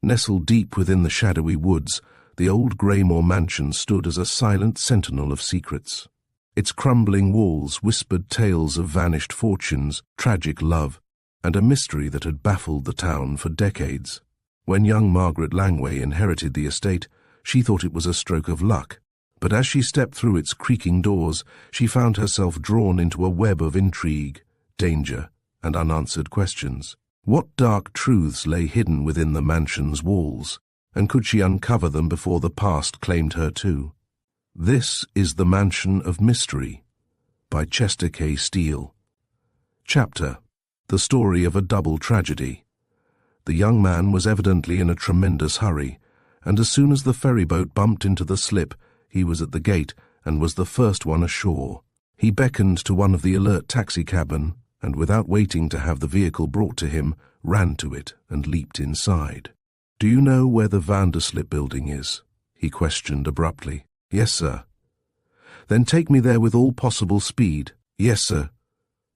Nestled deep within the shadowy woods, the old Greymore mansion stood as a silent sentinel of secrets. Its crumbling walls whispered tales of vanished fortunes, tragic love, and a mystery that had baffled the town for decades. When young Margaret Langmore inherited the estate, she thought it was a stroke of luck, but as she stepped through its creaking doors, she found herself drawn into a web of intrigue, danger, and unanswered questions. What dark truths lay hidden within the mansion's walls, and could she uncover them before the past claimed her too? This is The Mansion of Mystery, by Chester K. Steele. Chapter: The Story of a Double Tragedy. The young man was evidently in a tremendous hurry, and as soon as the ferryboat bumped into the slip, he was at the gate and was the first one ashore. He beckoned to one of the alert taxicabmen, and without waiting to have the vehicle brought to him, ran to it and leaped inside. "Do you know where the Vanderslip building is?" he questioned abruptly. "Yes, sir." "Then take me there with all possible speed." "Yes, sir."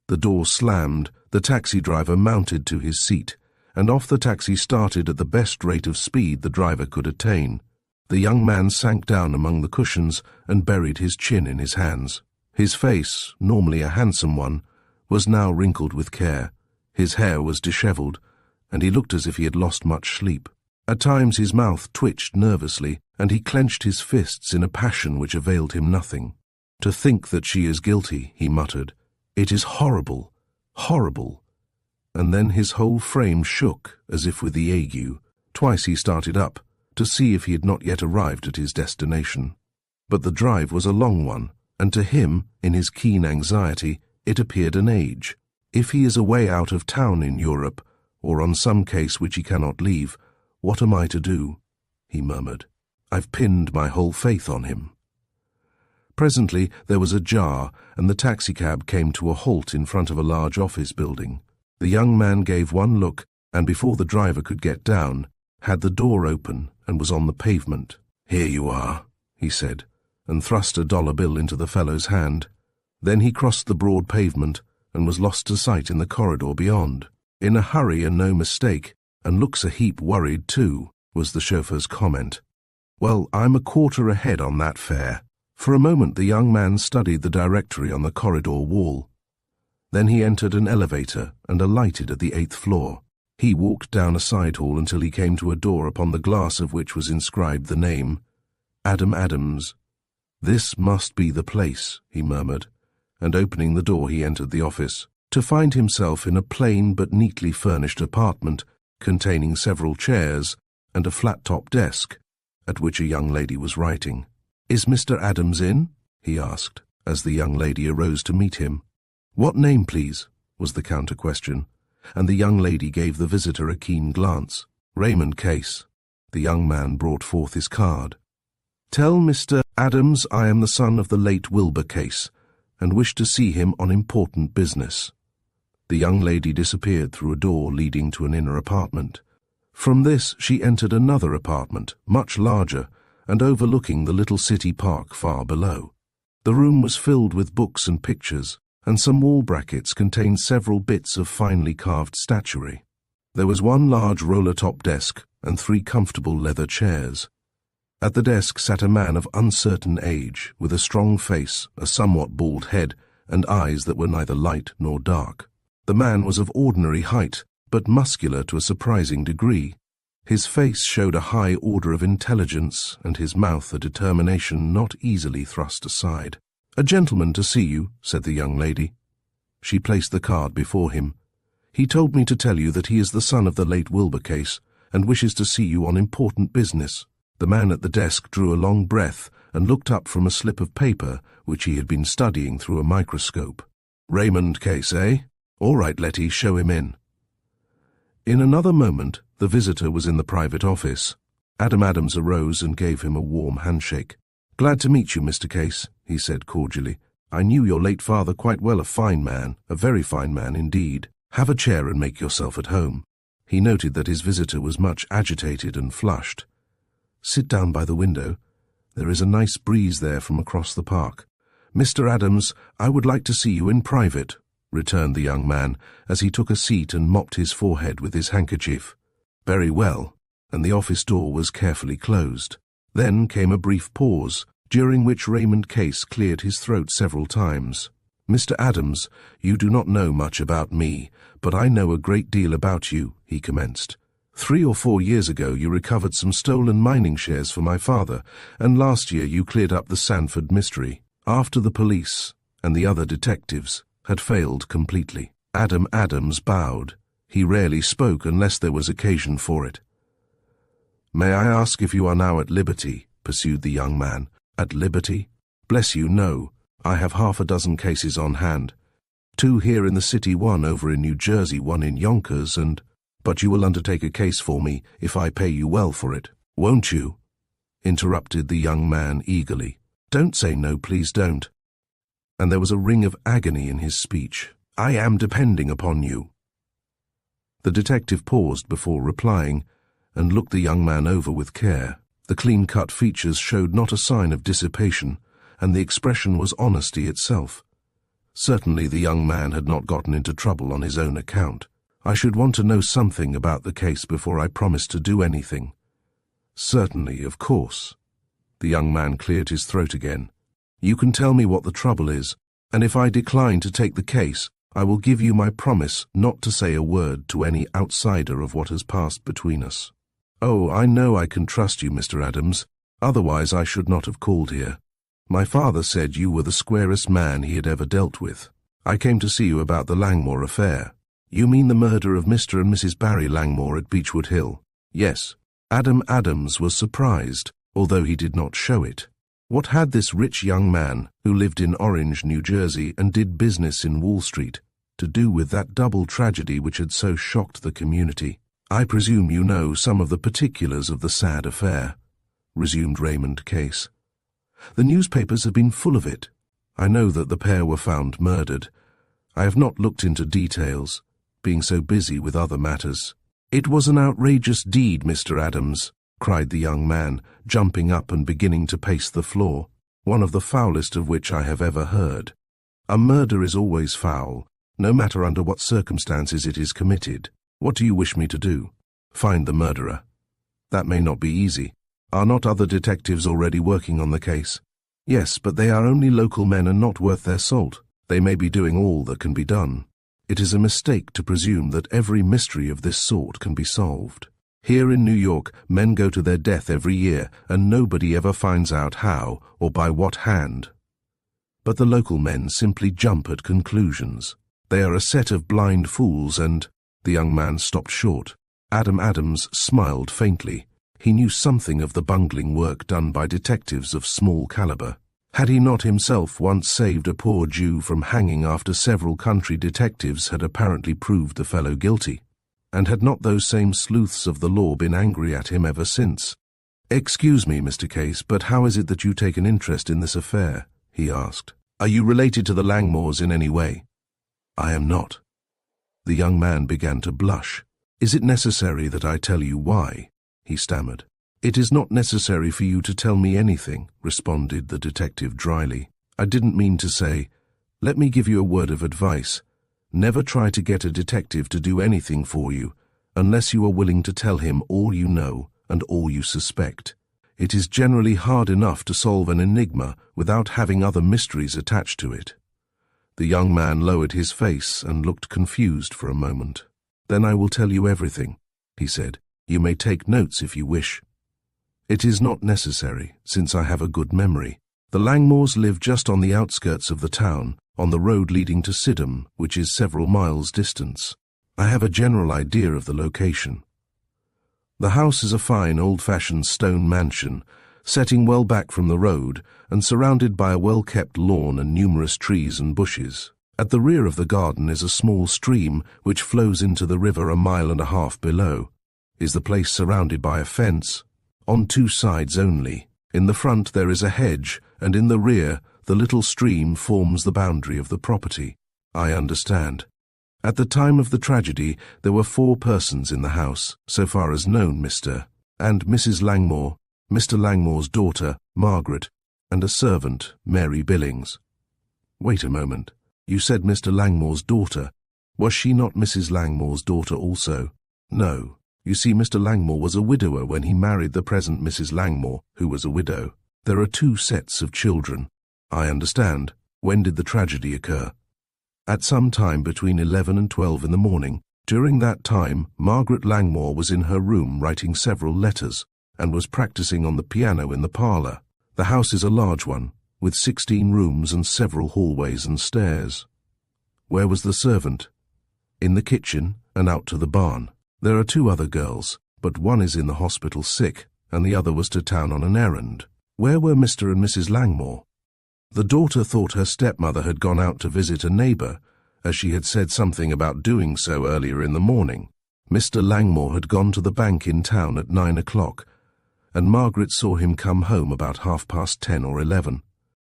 The door slammed, the taxi driver mounted to his seat, and off the taxi started at the best rate of speed the driver could attain. The young man sank down among the cushions and buried his chin in his hands. His face, normally a handsome one, was now wrinkled with care. His hair was disheveled, and he looked as if he had lost much sleep. At times his mouth twitched nervously, and he clenched his fists in a passion which availed him nothing. "To think that she is guilty," he muttered. "It is horrible, horrible." And then his whole frame shook as if with the ague. Twice he started up, to see if he had not yet arrived at his destination. But the drive was a long one, and to him, in his keen anxiety, it appeared an age. If he is away out of town in Europe, or on some case which he cannot leave, what am I to do? He murmured. I've pinned my whole faith on him. Presently there was a jar, and the taxicab came to a halt in front of a large office building. The young man gave one look, and before the driver could get down, had the door open and was on the pavement. "Here you are," he said, and thrust a dollar bill into the fellow's hand. Then he crossed the broad pavement and was lost to sight in the corridor beyond. "In a hurry and no mistake, and looks a heap worried too," was the chauffeur's comment. "Well, I'm a quarter ahead on that fare." For a moment the young man studied the directory on the corridor wall. Then he entered an elevator and alighted at the 8th floor. He walked down a side hall until he came to a door upon the glass of which was inscribed the name, Adam Adams. "This must be the place," he murmured, and opening the door he entered the office, to find himself in a plain but neatly furnished apartment containing several chairs and a flat-top desk, at which a young lady was writing. "Is Mr. Adams in?" he asked, as the young lady arose to meet him. "What name, please?" was the counter-question, and the young lady gave the visitor a keen glance. "Raymond Case." The young man brought forth his card. "Tell Mr. Adams I am the son of the late Wilbur Case, and wish to see him on important business." The young lady disappeared through a door leading to an inner apartment. From this she entered another apartment, much larger, and overlooking the little city park far below. The room was filled with books and pictures, and some wall brackets contained several bits of finely carved statuary. There was one large roller-top desk and 3 comfortable leather chairs. At the desk sat a man of uncertain age, with a strong face, a somewhat bald head, and eyes that were neither light nor dark. The man was of ordinary height, but muscular to a surprising degree. His face showed a high order of intelligence, and his mouth a determination not easily thrust aside. "A gentleman to see you," said the young lady. She placed the card before him. "He told me to tell you that he is the son of the late Wilbur Case, and wishes to see you on important business." The man at the desk drew a long breath and looked up from a slip of paper which he had been studying through a microscope. "Raymond Case, eh? All right, Letty, show him in." In another moment, the visitor was in the private office. Adam Adams arose and gave him a warm handshake. "Glad to meet you, Mr. Case," he said cordially. "I knew your late father quite well, a fine man, a very fine man indeed. Have a chair and make yourself at home." He noted that his visitor was much agitated and flushed. "Sit down by the window. There is a nice breeze there from across the park. Mr. Adams, I would like to see you in private," returned the young man, as he took a seat and mopped his forehead with his handkerchief. "Very well. and the office door was carefully closed. Then came a brief pause, during which Raymond Case cleared his throat several times. "Mr. Adams, you do not know much about me, but I know a great deal about you," he commenced. "3 or 4 years ago you recovered some stolen mining shares for my father, and last year you cleared up the Sanford mystery, after the police and the other detectives had failed completely." Adam Adams bowed. He rarely spoke unless there was occasion for it. "May I ask if you are now at liberty?" pursued the young man. "At liberty? Bless you, no. I have 6 cases on hand. 2 here in the city, 1 over in New Jersey, 1 in Yonkers, and— But you will undertake a case for me if I pay you well for it, won't you?" interrupted the young man eagerly. "Don't say no, please don't." And there was a ring of agony in his speech. "I am depending upon you." The detective paused before replying, and looked the young man over with care. The clean-cut features showed not a sign of dissipation, and the expression was honesty itself. Certainly the young man had not gotten into trouble on his own account. "I should want to know something about the case before I promise to do anything." "Certainly, of course." The young man cleared his throat again. "You can tell me what the trouble is, and if I decline to take the case, I will give you my promise not to say a word to any outsider of what has passed between us." "Oh, I know I can trust you, Mr. Adams. Otherwise I should not have called here. My father said you were the squarest man he had ever dealt with. I came to see you about the Langmore affair." "You mean the murder of Mr. and Mrs. Barry Langmore at Beechwood Hill?" "Yes." Adam Adams was surprised, although he did not show it. What had this rich young man, who lived in Orange, New Jersey, and did business in Wall Street, to do with that double tragedy which had so shocked the community? "I presume you know some of the particulars of the sad affair," resumed Raymond Case. "The newspapers have been full of it. I know that the pair were found murdered. I have not looked into details, being so busy with other matters." "It was an outrageous deed, Mr. Adams," cried the young man, jumping up and beginning to pace the floor, "one of the foulest of which I have ever heard. A murder is always foul, no matter under what circumstances it is committed. What do you wish me to do? Find the murderer? That may not be easy. Are not other detectives already working on the case?" "Yes, but they are only local men and not worth their salt. They may be doing all that can be done. It is a mistake to presume that every mystery of this sort can be solved. Here in New York, men go to their death every year, and nobody ever finds out how or by what hand. But the local men simply jump at conclusions. They are a set of blind fools, and—" The young man stopped short. Adam Adams smiled faintly. He knew something of the bungling work done by detectives of small caliber. Had he not himself once saved a poor Jew from hanging after several country detectives had apparently proved the fellow guilty? And had not those same sleuths of the law been angry at him ever since? "Excuse me, Mr. Case, but how is it that you take an interest in this affair?" he asked. "Are you related to the Langmores in any way?" "I am not." The young man began to blush. "Is it necessary that I tell you why?" he stammered. "It is not necessary for you to tell me anything," responded the detective dryly. "I didn't mean to say— Let me give you a word of advice. Never try to get a detective to do anything for you, unless you are willing to tell him all you know and all you suspect. It is generally hard enough to solve an enigma without having other mysteries attached to it." The young man lowered his face and looked confused for a moment. "Then I will tell you everything," he said. "You may take notes if you wish." "It is not necessary, since I have a good memory. The Langmores live just on the outskirts of the town, on the road leading to Sydenham, which is several miles distant. I have a general idea of the location. The house is a fine, old-fashioned stone mansion, setting well back from the road and surrounded by a well-kept lawn and numerous trees and bushes. At the rear of the garden is a small stream which flows into the river 1.5 miles below. Is the place surrounded by a fence? On 2 sides only. In the front there is a hedge, and in the rear the little stream forms the boundary of the property." "I understand. At the time of the tragedy there were 4 persons in the house, so far as known, Mr. and Mrs. Langmore, Mr. Langmore's daughter, Margaret, and a servant, Mary Billings." "Wait a moment. You said Mr. Langmore's daughter. Was she not Mrs. Langmore's daughter also?" "No. You see, Mr. Langmore was a widower when he married the present Mrs. Langmore, who was a widow. There are 2 sets of children. I understand. When did the tragedy occur? At some time between 11 and 12 in the morning. During that time, Margaret Langmore was in her room writing several letters and was practicing on the piano in the parlour. The house is a large one, with 16 rooms and several hallways and stairs. Where was the servant? In the kitchen and out to the barn. There are 2 other girls, but one is in the hospital sick, and the other was to town on an errand. Where were Mr. and Mrs. Langmore? The daughter thought her stepmother had gone out to visit a neighbour, as she had said something about doing so earlier in the morning. Mr. Langmore had gone to the bank in town at 9 o'clock, and Margaret saw him come home about 10:30 or 11.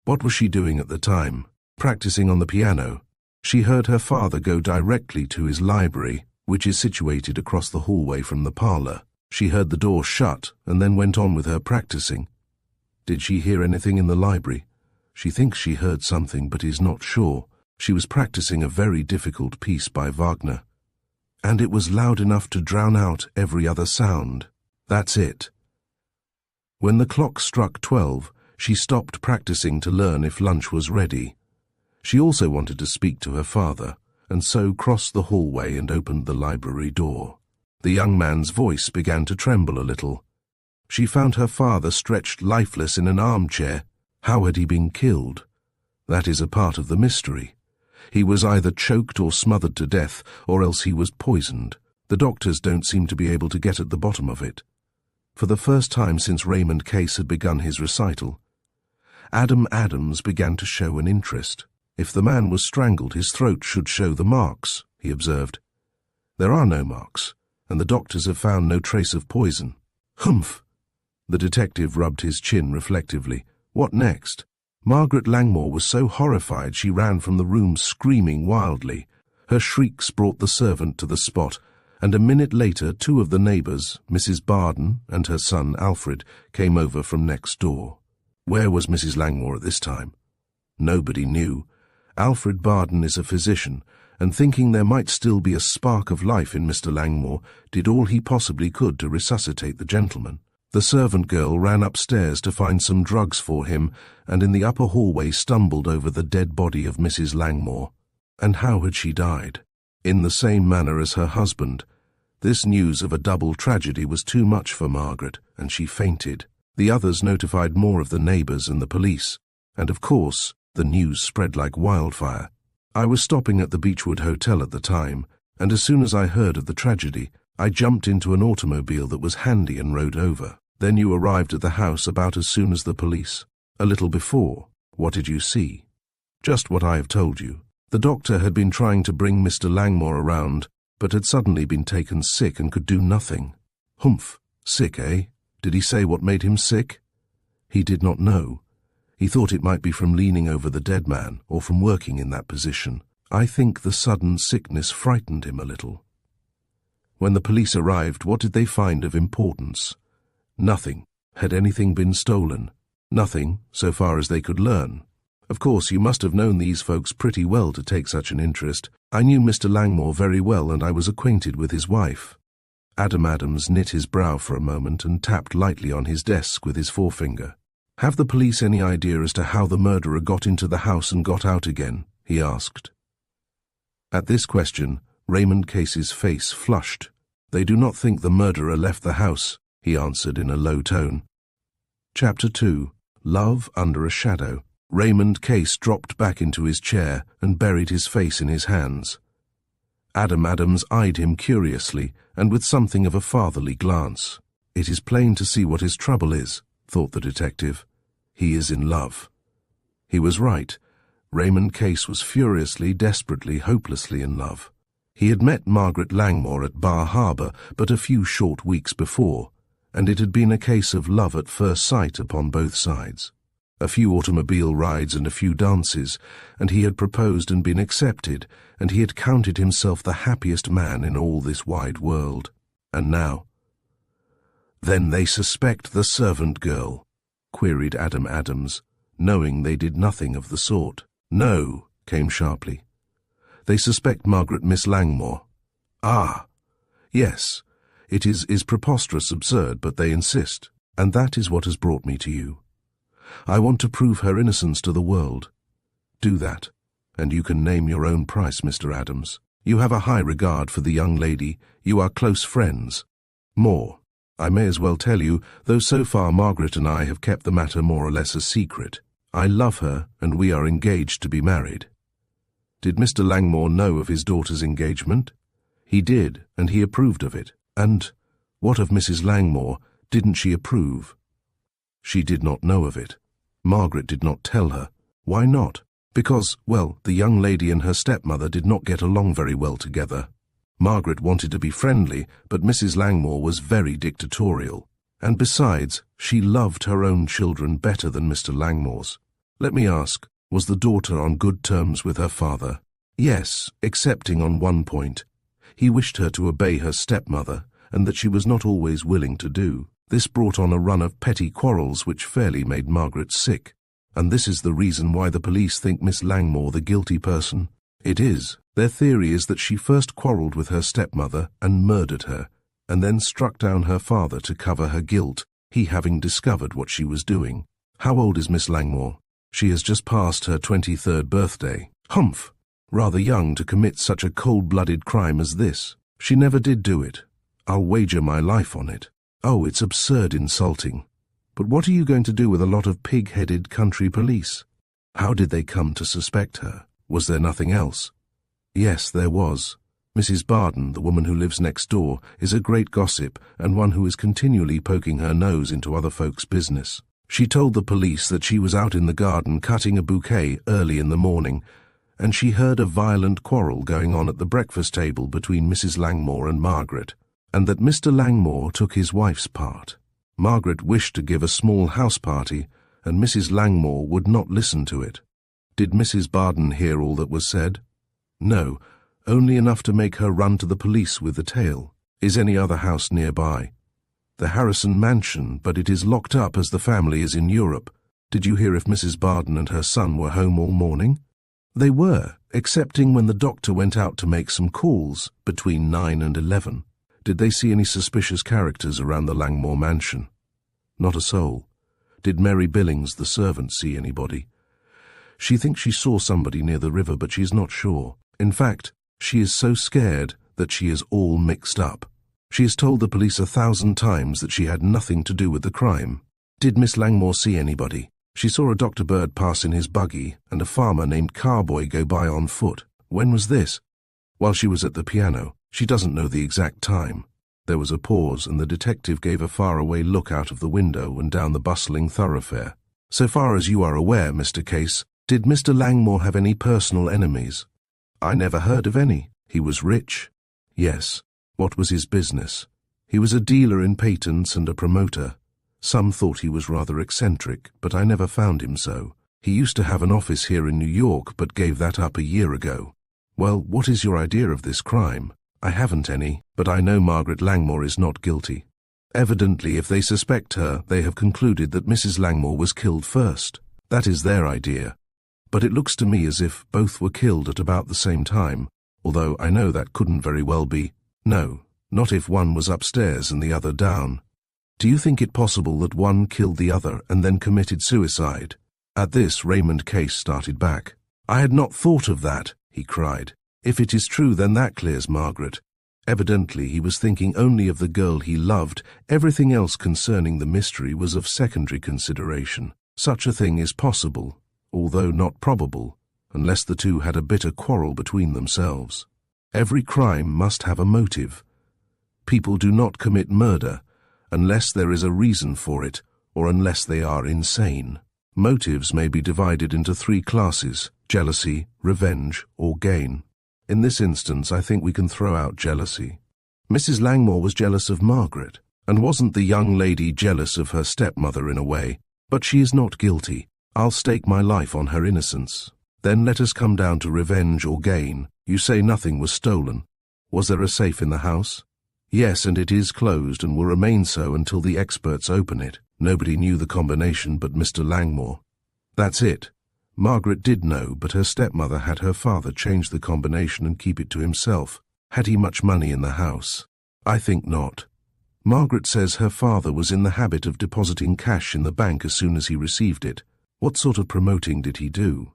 What was she doing at the time? Practicing on the piano. She heard her father go directly to his library, which is situated across the hallway from the parlour. She heard the door shut and then went on with her practicing. Did she hear anything in the library? She thinks she heard something but is not sure. She was practicing a very difficult piece by Wagner. And it was loud enough to drown out every other sound. That's it. When the clock struck 12, she stopped practicing to learn if lunch was ready. She also wanted to speak to her father, and so crossed the hallway and opened the library door. The young man's voice began to tremble a little. She found her father stretched lifeless in an armchair. How had he been killed? That is a part of the mystery. He was either choked or smothered to death, or else he was poisoned. The doctors don't seem to be able to get at the bottom of it. For the first time since Raymond Case had begun his recital, Adam Adams began to show an interest. If the man was strangled, his throat should show the marks, he observed. There are no marks, and the doctors have found no trace of poison. Humph! The detective rubbed his chin reflectively. What next? Margaret Langmore was so horrified she ran from the room screaming wildly. Her shrieks brought the servant to the spot, and a minute later 2 of the neighbours, Mrs. Barden and her son Alfred, came over from next door. Where was Mrs. Langmore at this time? Nobody knew. Alfred Barden is a physician, and thinking there might still be a spark of life in Mr. Langmore, did all he possibly could to resuscitate the gentleman. The servant girl ran upstairs to find some drugs for him, and in the upper hallway stumbled over the dead body of Mrs. Langmore. And how had she died? In the same manner as her husband. This news of a double tragedy was too much for Margaret, and she fainted. The others notified more of the neighbours and the police, and of course, the news spread like wildfire. I was stopping at the Beechwood Hotel at the time, and as soon as I heard of the tragedy, I jumped into an automobile that was handy and rode over. Then you arrived at the house about as soon as the police. A little before. What did you see? Just what I have told you. The doctor had been trying to bring Mr. Langmore around, but had suddenly been taken sick and could do nothing. Humph. Sick, eh? Did he say what made him sick? He did not know. He thought it might be from leaning over the dead man, or from working in that position. I think the sudden sickness frightened him a little. When the police arrived, what did they find of importance? Nothing. Had anything been stolen? Nothing, so far as they could learn. Of course, you must have known these folks pretty well to take such an interest. I knew Mr. Langmore very well, and I was acquainted with his wife. Adam Adams knit his brow for a moment and tapped lightly on his desk with his forefinger. Have the police any idea as to how the murderer got into the house and got out again? He asked. At this question, Raymond Case's face flushed. They do not think the murderer left the house, he answered in a low tone. Chapter 2. Love Under a Shadow. Raymond Case dropped back into his chair and buried his face in his hands. Adam Adams eyed him curiously and with something of a fatherly glance. It is plain to see what his trouble is, thought the detective. He is in love. He was right. Raymond Case was furiously, desperately, hopelessly in love. He had met Margaret Langmore at Bar Harbour but a few short weeks before, and it had been a case of love at first sight upon both sides. A few automobile rides and a few dances, and he had proposed and been accepted, and he had counted himself the happiest man in all this wide world. And now? Then they suspect the servant girl, queried Adam Adams, knowing they did nothing of the sort. No, came sharply. They suspect Margaret Miss Langmore. Ah, yes. It is preposterous absurd, but they insist, and that is what has brought me to you. I want to prove her innocence to the world. Do that, and you can name your own price, Mr. Adams. You have a high regard for the young lady. You are close friends. More, I may as well tell you, though so far Margaret and I have kept the matter more or less a secret. I love her, and we are engaged to be married. Did Mr. Langmore know of his daughter's engagement? He did, and he approved of it. And what of Mrs. Langmore? Didn't she approve? She did not know of it. Margaret did not tell her. Why not? Because, well, the young lady and her stepmother did not get along very well together. Margaret wanted to be friendly, but Mrs. Langmore was very dictatorial. And besides, she loved her own children better than Mr. Langmore's. Let me ask, was the daughter on good terms with her father? Yes, excepting on one point. He wished her to obey her stepmother, and that she was not always willing to do. This brought on a run of petty quarrels which fairly made Margaret sick. And this is the reason why the police think Miss Langmore the guilty person. It is. Their theory is that she first quarrelled with her stepmother and murdered her, and then struck down her father to cover her guilt, he having discovered what she was doing. How old is Miss Langmore? She has just passed her 23rd birthday. Humph! Rather young to commit such a cold-blooded crime as this. She never did do it. I'll wager my life on it. Oh, it's absurd insulting. But what are you going to do with a lot of pig-headed country police? How did they come to suspect her? Was there nothing else? Yes, there was. Mrs. Barden, the woman who lives next door, is a great gossip and one who is continually poking her nose into other folks' business. She told the police that she was out in the garden cutting a bouquet early in the morning, and she heard a violent quarrel going on at the breakfast table between Mrs. Langmore and Margaret, and that Mr. Langmore took his wife's part. Margaret wished to give a small house party, and Mrs. Langmore would not listen to it. Did Mrs. Barden hear all that was said? No, only enough to make her run to the police with the tale. Is any other house nearby? The Harrison mansion, but it is locked up as the family is in Europe. Did you hear if Mrs. Barden and her son were home all morning? They were, excepting when the doctor went out to make some calls between 9 and 11. Did they see any suspicious characters around the Langmore mansion? Not a soul. Did Mary Billings, the servant, see anybody? She thinks she saw somebody near the river, but she is not sure. In fact, she is so scared that she is all mixed up. She has told the police 1,000 times that she had nothing to do with the crime. Did Miss Langmore see anybody? She saw a Dr. Bird pass in his buggy and a farmer named Carboy go by on foot. When was this? While she was at the piano. She doesn't know the exact time. There was a pause, and the detective gave a faraway look out of the window and down the bustling thoroughfare. So far as you are aware, Mr. Case, did Mr. Langmore have any personal enemies? I never heard of any. He was rich. Yes. What was his business? He was a dealer in patents and a promoter. Some thought he was rather eccentric, but I never found him so. He used to have an office here in New York, but gave that up a year ago. Well, what is your idea of this crime? I haven't any, but I know Margaret Langmore is not guilty. Evidently, if they suspect her, they have concluded that Mrs. Langmore was killed first. That is their idea. But it looks to me as if both were killed at about the same time, although I know that couldn't very well be. No, not if one was upstairs and the other down. Do you think it possible that one killed the other and then committed suicide? At this, Raymond Case started back. I had not thought of that, he cried. If it is true, then that clears Margaret. Evidently he was thinking only of the girl he loved. Everything else concerning the mystery was of secondary consideration. Such a thing is possible, although not probable, unless the two had a bitter quarrel between themselves. Every crime must have a motive. People do not commit murder unless there is a reason for it, or unless they are insane. Motives may be divided into 3 classes: jealousy, revenge, or gain. In this instance, I think we can throw out jealousy. Mrs. Langmore was jealous of Margaret, and wasn't the young lady jealous of her stepmother in a way? But she is not guilty. I'll stake my life on her innocence. Then let us come down to revenge or gain. You say nothing was stolen. Was there a safe in the house? Yes, and it is closed and will remain so until the experts open it. Nobody knew the combination but Mr. Langmore. That's it. Margaret did know, but her stepmother had her father change the combination and keep it to himself. Had he much money in the house? I think not. Margaret says her father was in the habit of depositing cash in the bank as soon as he received it. What sort of promoting did he do?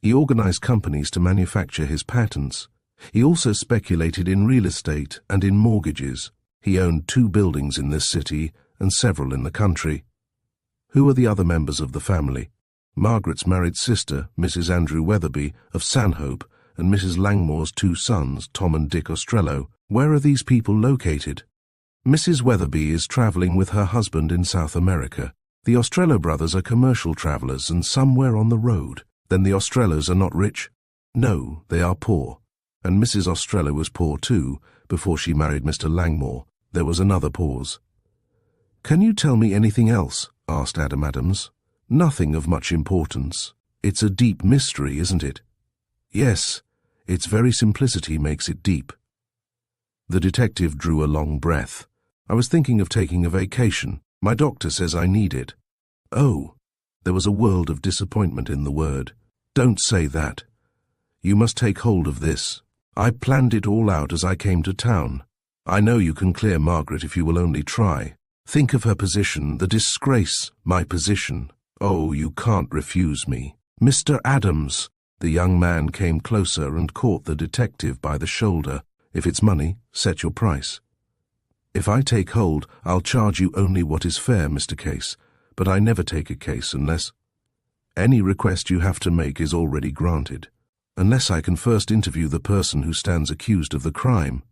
He organized companies to manufacture his patents. He also speculated in real estate and in mortgages. He owned 2 buildings in this city and several in the country. Who are the other members of the family? Margaret's married sister, Mrs. Andrew Weatherby of Stanhope, and Mrs. Langmore's 2 sons, Tom and Dick Ostrello. Where are these people located? Mrs. Weatherby is traveling with her husband in South America. The Ostrello brothers are commercial travelers and somewhere on the road. Then the Ostrellos are not rich? No, they are poor. And Mrs. Ostrello was poor too, before she married Mr. Langmore. There was another pause. Can you tell me anything else? Asked Adam Adams. Nothing of much importance. It's a deep mystery, isn't it? Yes, its very simplicity makes it deep. The detective drew a long breath. I was thinking of taking a vacation. My doctor says I need it. Oh, there was a world of disappointment in the word. Don't say that. You must take hold of this. I planned it all out as I came to town. I know you can clear Margaret if you will only try. Think of her position, the disgrace, my position. Oh, you can't refuse me. Mr. Adams. The young man came closer and caught the detective by the shoulder. If it's money, set your price. If I take hold, I'll charge you only what is fair, Mr. Case, but I never take a case unless... Any request you have to make is already granted, unless I can first interview the person who stands accused of the crime.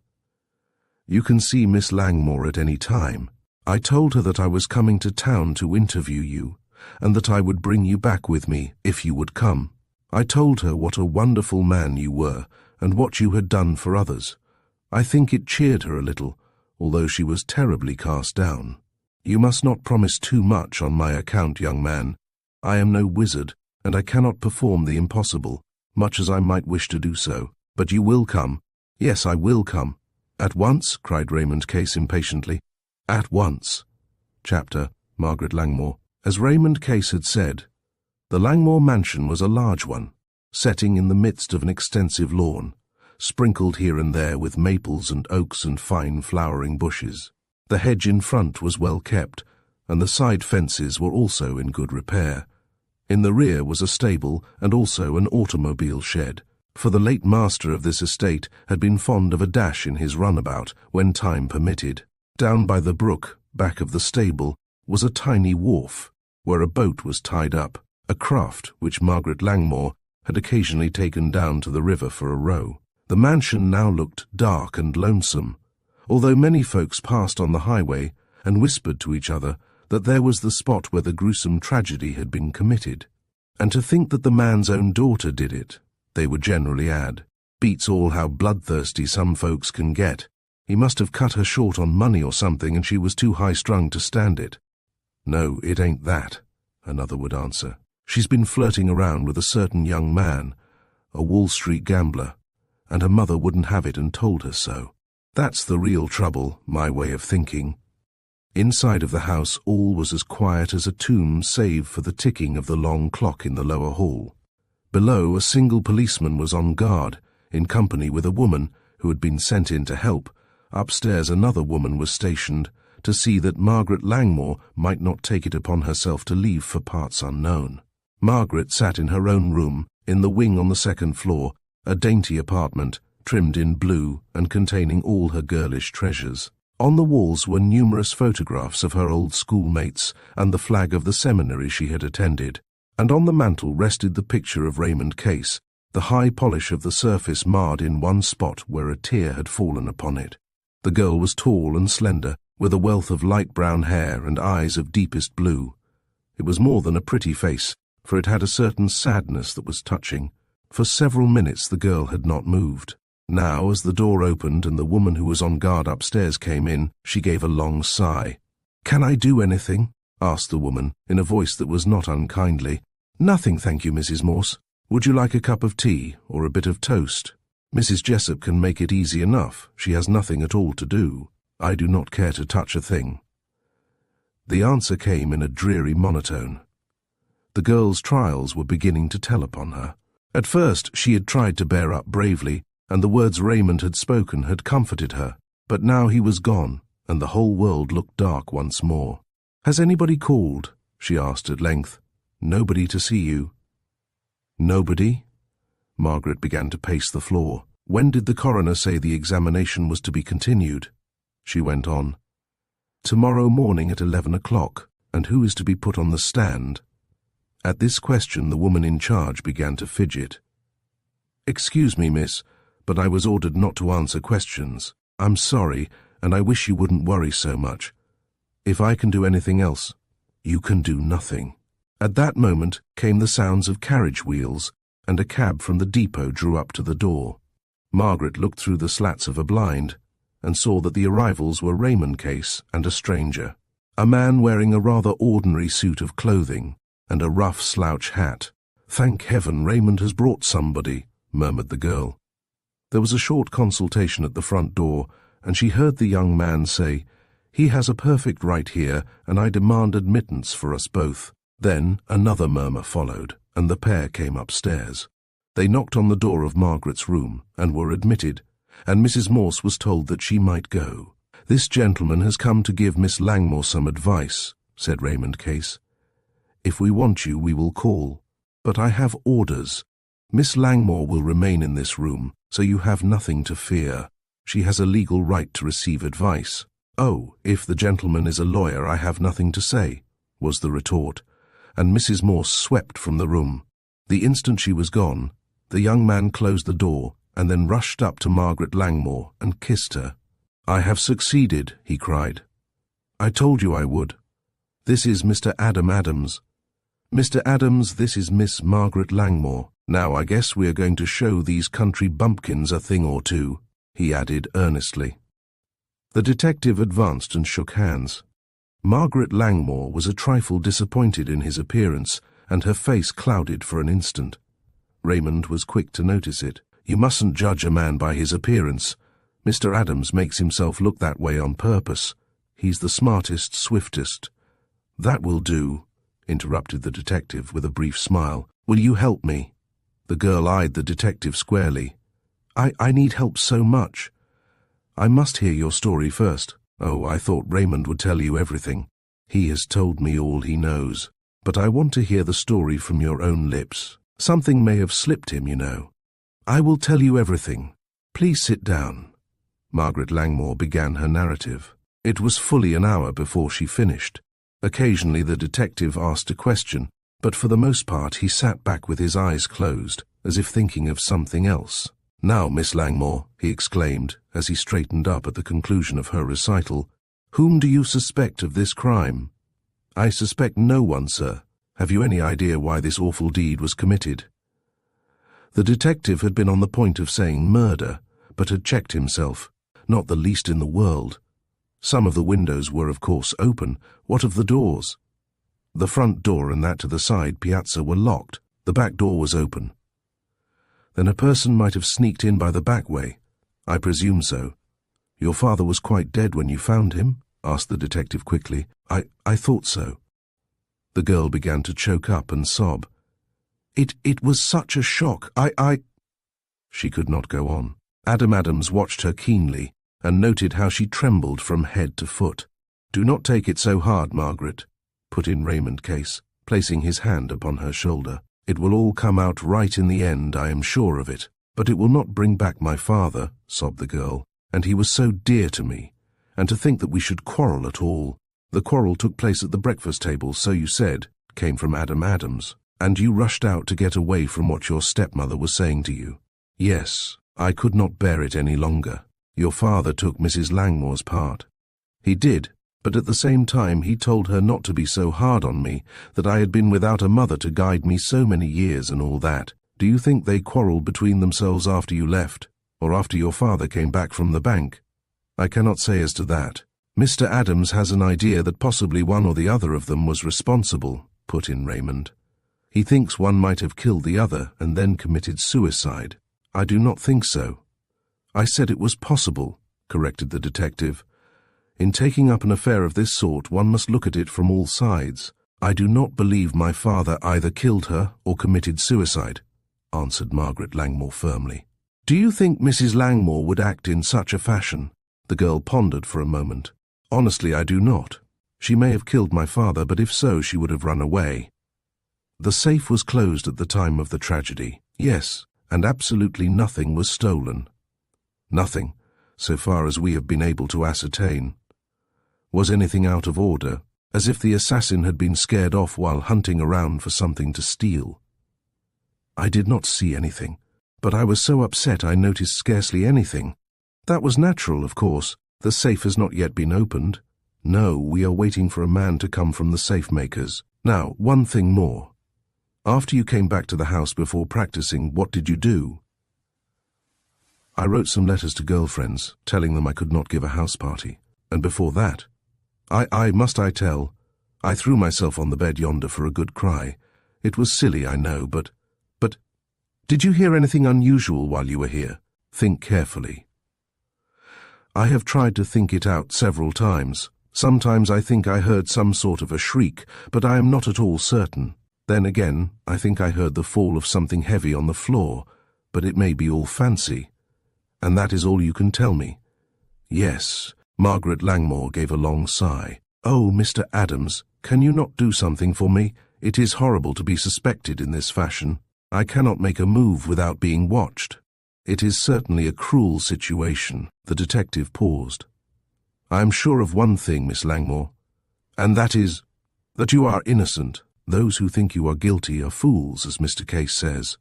You can see Miss Langmore at any time. I told her that I was coming to town to interview you, and that I would bring you back with me if you would come. I told her what a wonderful man you were, and what you had done for others. I think it cheered her a little, although she was terribly cast down. You must not promise too much on my account, young man. I am no wizard, and I cannot perform the impossible, much as I might wish to do so. But you will come. Yes, I will come. At once, cried Raymond Case impatiently. At once. Chapter, Margaret Langmore. As Raymond Case had said, the Langmore mansion was a large one, setting in the midst of an extensive lawn, sprinkled here and there with maples and oaks and fine flowering bushes. The hedge in front was well kept, and the side fences were also in good repair. In the rear was a stable and also an automobile shed, for the late master of this estate had been fond of a dash in his runabout when time permitted. Down by the brook, back of the stable, was a tiny wharf, where a boat was tied up, a craft which Margaret Langmore had occasionally taken down to the river for a row. The mansion now looked dark and lonesome, although many folks passed on the highway and whispered to each other that there was the spot where the gruesome tragedy had been committed. And to think that the man's own daughter did it, they would generally add. Beats all how bloodthirsty some folks can get. He must have cut her short on money or something, and she was too high-strung to stand it. No, it ain't that, another would answer. She's been flirting around with a certain young man, a Wall Street gambler, and her mother wouldn't have it and told her so. That's the real trouble, my way of thinking. Inside of the house all was as quiet as a tomb save for the ticking of the long clock in the lower hall. Below, a single policeman was on guard, in company with a woman who had been sent in to help. Upstairs another woman was stationed to see that Margaret Langmore might not take it upon herself to leave for parts unknown. Margaret sat in her own room, in the wing on the second floor, a dainty apartment, trimmed in blue and containing all her girlish treasures. On the walls were numerous photographs of her old schoolmates and the flag of the seminary she had attended, and on the mantel rested the picture of Raymond Case, the high polish of the surface marred in one spot where a tear had fallen upon it. The girl was tall and slender, with a wealth of light brown hair and eyes of deepest blue. It was more than a pretty face, for it had a certain sadness that was touching. For several minutes the girl had not moved. Now, as the door opened and the woman who was on guard upstairs came in, she gave a long sigh. "Can I do anything?" asked the woman, in a voice that was not unkindly. "Nothing, thank you, Mrs. Morse. Would you like a cup of tea or a bit of toast? Mrs. Jessup can make it easy enough. She has nothing at all to do. I do not care to touch a thing." The answer came in a dreary monotone. The girl's trials were beginning to tell upon her. At first she had tried to bear up bravely, and the words Raymond had spoken had comforted her, but now he was gone, and the whole world looked dark once more. "Has anybody called?" she asked at length. "Nobody to see you." "Nobody?" Margaret began to pace the floor. "When did the coroner say the examination was to be continued?" She went on. "Tomorrow morning at 11 o'clock. And who is to be put on the stand?" At this question the woman in charge began to fidget. "Excuse me, miss, but I was ordered not to answer questions. I'm sorry, and I wish you wouldn't worry so much. If I can do anything else, you can do nothing." At that moment came the sounds of carriage wheels, and a cab from the depot drew up to the door. Margaret looked through the slats of a blind and saw that the arrivals were Raymond Case and a stranger, a man wearing a rather ordinary suit of clothing and a rough slouch hat. "Thank heaven Raymond has brought somebody," murmured the girl. There was a short consultation at the front door, and she heard the young man say, "He has a perfect right here, and I demand admittance for us both." Then another murmur followed, and the pair came upstairs. They knocked on the door of Margaret's room, and were admitted, and Mrs. Morse was told that she might go. "This gentleman has come to give Miss Langmore some advice," said Raymond Case. "If we want you, we will call. But I have orders. Miss Langmore will remain in this room, so you have nothing to fear. She has a legal right to receive advice." "Oh, if the gentleman is a lawyer, I have nothing to say," was the retort, and Mrs. Morse swept from the room. The instant she was gone, the young man closed the door and then rushed up to Margaret Langmore and kissed her. "I have succeeded," he cried. "I told you I would. This is Mr. Adam Adams. Mr. Adams, this is Miss Margaret Langmore. Now I guess we are going to show these country bumpkins a thing or two," he added earnestly. The detective advanced and shook hands. Margaret Langmore was a trifle disappointed in his appearance, and her face clouded for an instant. Raymond was quick to notice it. "You mustn't judge a man by his appearance. Mr. Adams makes himself look that way on purpose. He's the smartest, swiftest—" "That will do," interrupted the detective with a brief smile. "Will you help me?" The girl eyed the detective squarely. I need help so much. I must hear your story first." "Oh, I thought Raymond would tell you everything." "He has told me all he knows. But I want to hear the story from your own lips. Something may have slipped him, you know." "I will tell you everything. Please sit down." Margaret Langmore began her narrative. It was fully an hour before she finished. Occasionally the detective asked a question, but for the most part he sat back with his eyes closed, as if thinking of something else. "Now, Miss Langmore," he exclaimed, as he straightened up at the conclusion of her recital, "whom do you suspect of this crime?" "I suspect no one, sir. Have you any idea why this awful deed was committed?" The detective had been on the point of saying murder, but had checked himself. Not the least in the world. Some of the windows were, of course, open. What of the doors? The front door and that to the side piazza were locked. The back door was open. Then a person might have sneaked in by the back way. "I presume so." "Your father was quite dead when you found him?" asked the detective quickly. I thought so." The girl began to choke up and sob. It was such a shock. She could not go on. Adam Adams watched her keenly and noted how she trembled from head to foot. "Do not take it so hard, Margaret," put in Raymond Case, placing his hand upon her shoulder. "It will all come out right in the end, I am sure of it. But it will not bring back my father," sobbed the girl, "and he was so dear to me. And to think that we should quarrel at all." "The quarrel took place at the breakfast table, so you said," came from Adam Adams. "And you rushed out to get away from what your stepmother was saying to you." "Yes, I could not bear it any longer. Your father took Mrs. Langmore's part." "He did, but at the same time he told her not to be so hard on me, that I had been without a mother to guide me so many years and all that. Do you think they quarreled between themselves after you left, or after your father came back from the bank?" "I cannot say as to that. Mr. Adams has an idea that possibly one or the other of them was responsible," put in Raymond. "He thinks one might have killed the other and then committed suicide." "I do not think so." "I said it was possible," corrected the detective. "In taking up an affair of this sort, one must look at it from all sides." "I do not believe my father either killed her or committed suicide," answered Margaret Langmore firmly. "Do you think Mrs. Langmore would act in such a fashion?" The girl pondered for a moment. Honestly, I do not. She may have killed my father, but if so, she would have run away. The safe was closed at the time of the tragedy. Yes, and absolutely nothing was stolen. Nothing, so far as we have been able to ascertain. Was anything out of order, as if the assassin had been scared off while hunting around for something to steal? I did not see anything, but I was so upset I noticed scarcely anything. That was natural, of course. The safe has not yet been opened. No, we are waiting for a man to come from the safe makers. Now, one thing more. After you came back to the house before practicing, what did you do? I wrote some letters to girlfriends, telling them I could not give a house party. And before that, must I tell, I threw myself on the bed yonder for a good cry. It was silly, I know, but did you hear anything unusual while you were here? Think carefully. I have tried to think it out several times. Sometimes I think I heard some sort of a shriek, but I am not at all certain. Then again, I think I heard the fall of something heavy on the floor, but it may be all fancy. And that is all you can tell me? Yes. Margaret Langmore gave a long sigh. Oh, Mr. Adams, can you not do something for me? It is horrible to be suspected in this fashion. I cannot make a move without being watched. It is certainly a cruel situation. The detective paused. I am sure of one thing, Miss Langmore, and that is that you are innocent. Those who think you are guilty are fools, as Mr. Case says.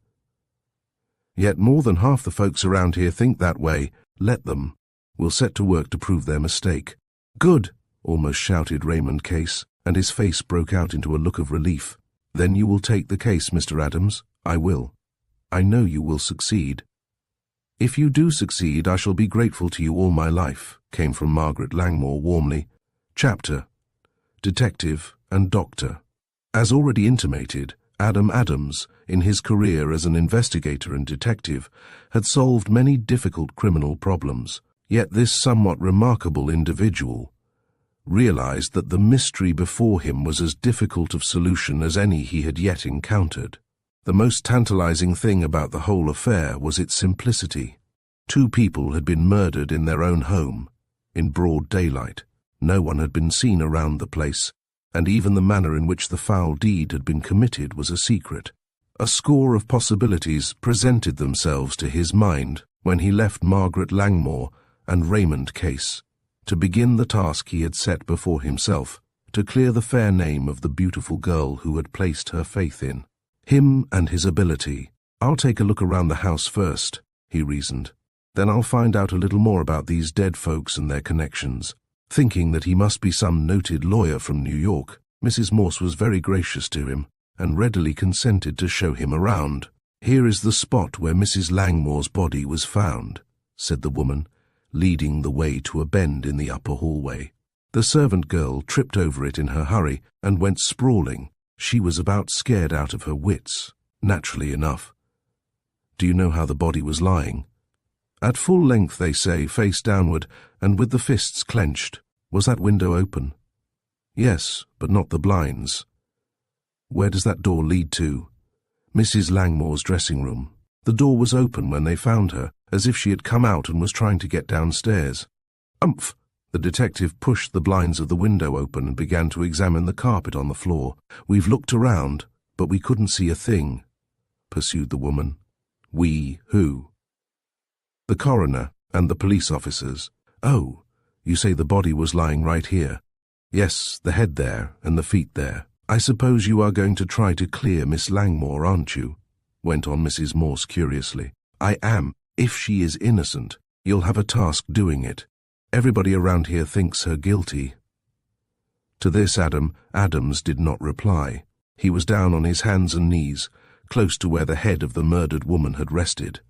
Yet more than half the folks around here think that way. Let them. We'll set to work to prove their mistake. Good, almost shouted Raymond Case, and his face broke out into a look of relief. Then you will take the case, Mr. Adams. I will. I know you will succeed. If you do succeed, I shall be grateful to you all my life, came from Margaret Langmore warmly. Chapter, Detective and Doctor. As already intimated, Adam Adams, in his career as an investigator and detective, had solved many difficult criminal problems. Yet this somewhat remarkable individual realized that the mystery before him was as difficult of solution as any he had yet encountered. The most tantalizing thing about the whole affair was its simplicity. 2 people had been murdered in their own home, in broad daylight. No one had been seen around the place, and even the manner in which the foul deed had been committed was a secret. A score of possibilities presented themselves to his mind when he left Margaret Langmore and Raymond Case to begin the task he had set before himself, to clear the fair name of the beautiful girl who had placed her faith in him and his ability. I'll take a look around the house first, he reasoned. Then I'll find out a little more about these dead folks and their connections. Thinking that he must be some noted lawyer from New York, Mrs. Morse was very gracious to him and readily consented to show him around. Here is the spot where Mrs. Langmore's body was found, said the woman, leading the way to a bend in the upper hallway. The servant girl tripped over it in her hurry and went sprawling. She was about scared out of her wits, naturally enough. Do you know how the body was lying? At full length, they say, face downward, and with the fists clenched. Was that window open? Yes, but not the blinds. Where does that door lead to? Mrs. Langmore's dressing room. The door was open when they found her, as if she had come out and was trying to get downstairs. Umph! The detective pushed the blinds of the window open and began to examine the carpet on the floor. We've looked around, but we couldn't see a thing, pursued the woman. We who? The coroner and the police officers. Oh, you say the body was lying right here? Yes, the head there and the feet there. I suppose you are going to try to clear Miss Langmore, aren't you? Went on Mrs. Morse curiously. I am. If she is innocent, you'll have a task doing it. Everybody around here thinks her guilty. To this Adams did not reply. He was down on his hands and knees, close to where the head of the murdered woman had rested.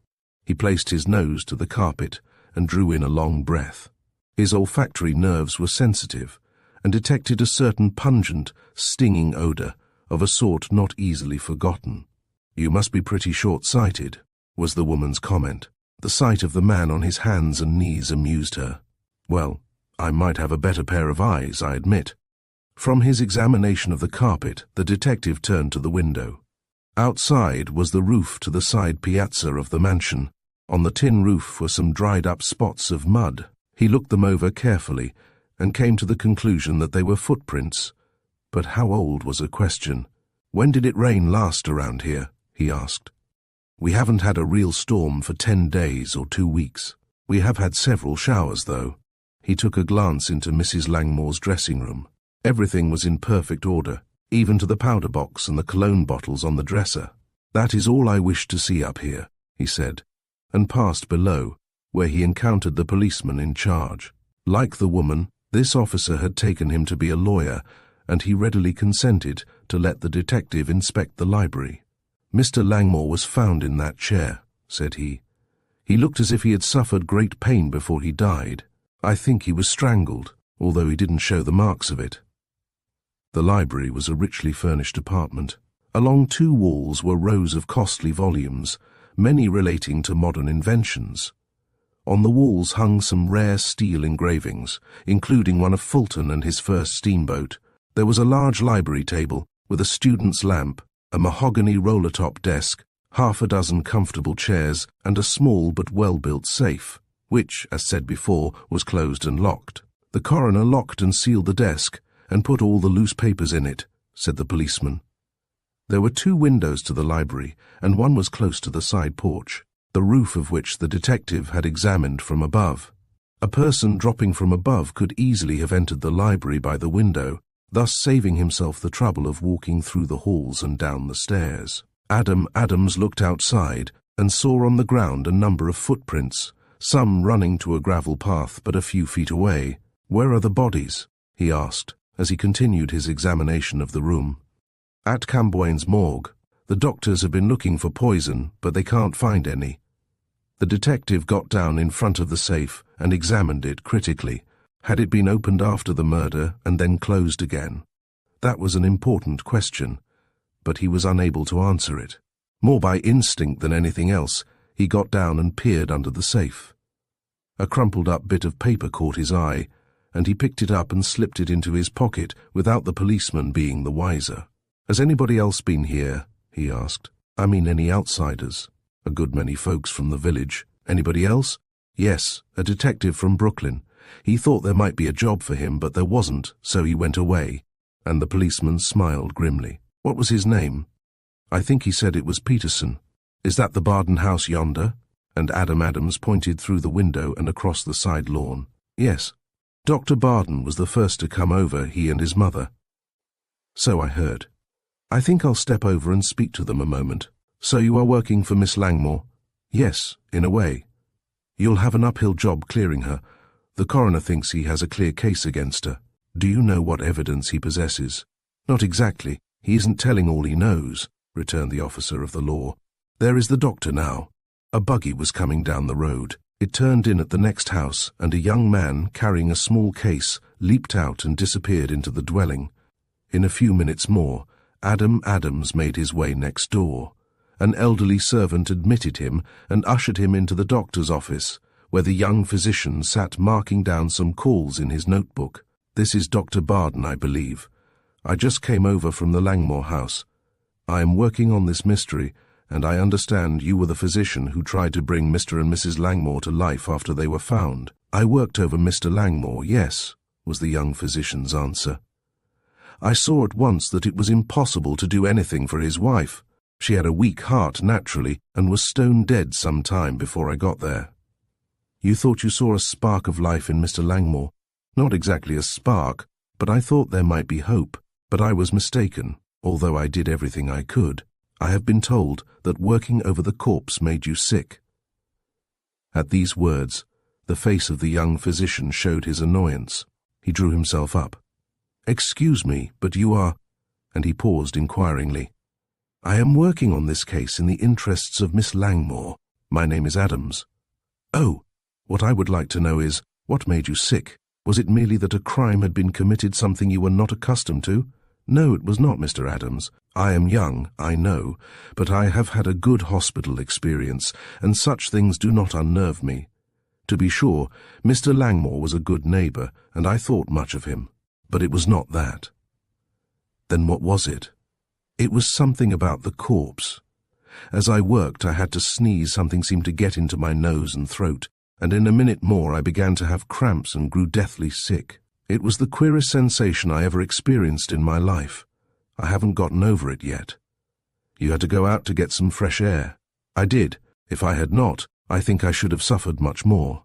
He placed his nose to the carpet and drew in a long breath. His olfactory nerves were sensitive and detected a certain pungent, stinging odor of a sort not easily forgotten. You must be pretty short-sighted, was the woman's comment. The sight of the man on his hands and knees amused her. Well, I might have a better pair of eyes, I admit. From his examination of the carpet, the detective turned to the window. Outside was the roof to the side piazza of the mansion. On the tin roof were some dried-up spots of mud. He looked them over carefully and came to the conclusion that they were footprints. But how old was a question. "When did it rain last around here?" he asked. "We haven't had a real storm for 10 days or 2 weeks. We have had several showers, though." He took a glance into Mrs. Langmore's dressing room. Everything was in perfect order, even to the powder box and the cologne bottles on the dresser. "That is all I wish to see up here," he said, and passed below, where he encountered the policeman in charge. Like the woman, this officer had taken him to be a lawyer, and he readily consented to let the detective inspect the library. "Mr. Langmore was found in that chair," said he. "He looked as if he had suffered great pain before he died. I think he was strangled, although he didn't show the marks of it." The library was a richly furnished apartment. Along 2 walls were rows of costly volumes, many relating to modern inventions. On the walls hung some rare steel engravings, including one of Fulton and his first steamboat. There was a large library table with a student's lamp, a mahogany roller-top desk, 6 comfortable chairs, and a small but well-built safe, which, as said before, was closed and locked. "The coroner locked and sealed the desk and put all the loose papers in it," said the policeman. There were 2 windows to the library, and one was close to the side porch, the roof of which the detective had examined from above. A person dropping from above could easily have entered the library by the window, thus saving himself the trouble of walking through the halls and down the stairs. Adam Adams looked outside and saw on the ground a number of footprints, some running to a gravel path but a few feet away. "Where are the bodies?" he asked, as he continued his examination of the room. "At Camboin's morgue. The doctors have been looking for poison, but they can't find any." The detective got down in front of the safe and examined it critically. Had it been opened after the murder and then closed again? That was an important question, but he was unable to answer it. More by instinct than anything else, he got down and peered under the safe. A crumpled-up bit of paper caught his eye, and he picked it up and slipped it into his pocket without the policeman being the wiser. "Has anybody else been here?" he asked. "I mean any outsiders?" "A good many folks from the village." "Anybody else?" "Yes, a detective from Brooklyn. He thought there might be a job for him, but there wasn't, so he went away." And the policeman smiled grimly. "What was his name?" "I think he said it was Peterson." "Is that the Barden house yonder?" And Adam Adams pointed through the window and across the side lawn. "Yes. Dr. Barden was the first to come over, he and his mother." "So I heard. I think I'll step over and speak to them a moment." "So you are working for Miss Langmore?" "Yes, in a way." "You'll have an uphill job clearing her. The coroner thinks he has a clear case against her." "Do you know what evidence he possesses?" "Not exactly. He isn't telling all he knows," returned the officer of the law. "There is the doctor now." A buggy was coming down the road. It turned in at the next house, and a young man, carrying a small case, leaped out and disappeared into the dwelling. In a few minutes more, Adam Adams made his way next door. An elderly servant admitted him and ushered him into the doctor's office, where the young physician sat marking down some calls in his notebook. "This is Dr. Barden, I believe. I just came over from the Langmore house. I am working on this mystery, and I understand you were the physician who tried to bring Mr. and Mrs. Langmore to life after they were found." "I worked over Mr. Langmore, yes," was the young physician's answer. "I saw at once that it was impossible to do anything for his wife. She had a weak heart naturally, and was stone dead some time before I got there." "You thought you saw a spark of life in Mr. Langmore?" "Not exactly a spark, but I thought there might be hope. But I was mistaken, although I did everything I could. I have been told that working over the corpse made you sick." At these words, the face of the young physician showed his annoyance. He drew himself up. "Excuse me, but you are—" and he paused inquiringly. "I am working on this case in the interests of Miss Langmore. My name is Adams." "Oh, what I would like to know is, what made you sick? Was it merely that a crime had been committed, something you were not accustomed to?" "No, it was not, Mr. Adams. I am young, I know, but I have had a good hospital experience, and such things do not unnerve me. To be sure, Mr. Langmore was a good neighbour, and I thought much of him, but it was not that." "Then what was it?" "It was something about the corpse. As I worked, I had to sneeze. Something seemed to get into my nose and throat, and in a minute more I began to have cramps and grew deathly sick. It was the queerest sensation I ever experienced in my life. I haven't gotten over it yet. You had to go out to get some fresh air. I did. If I had not, I think I should have suffered much more.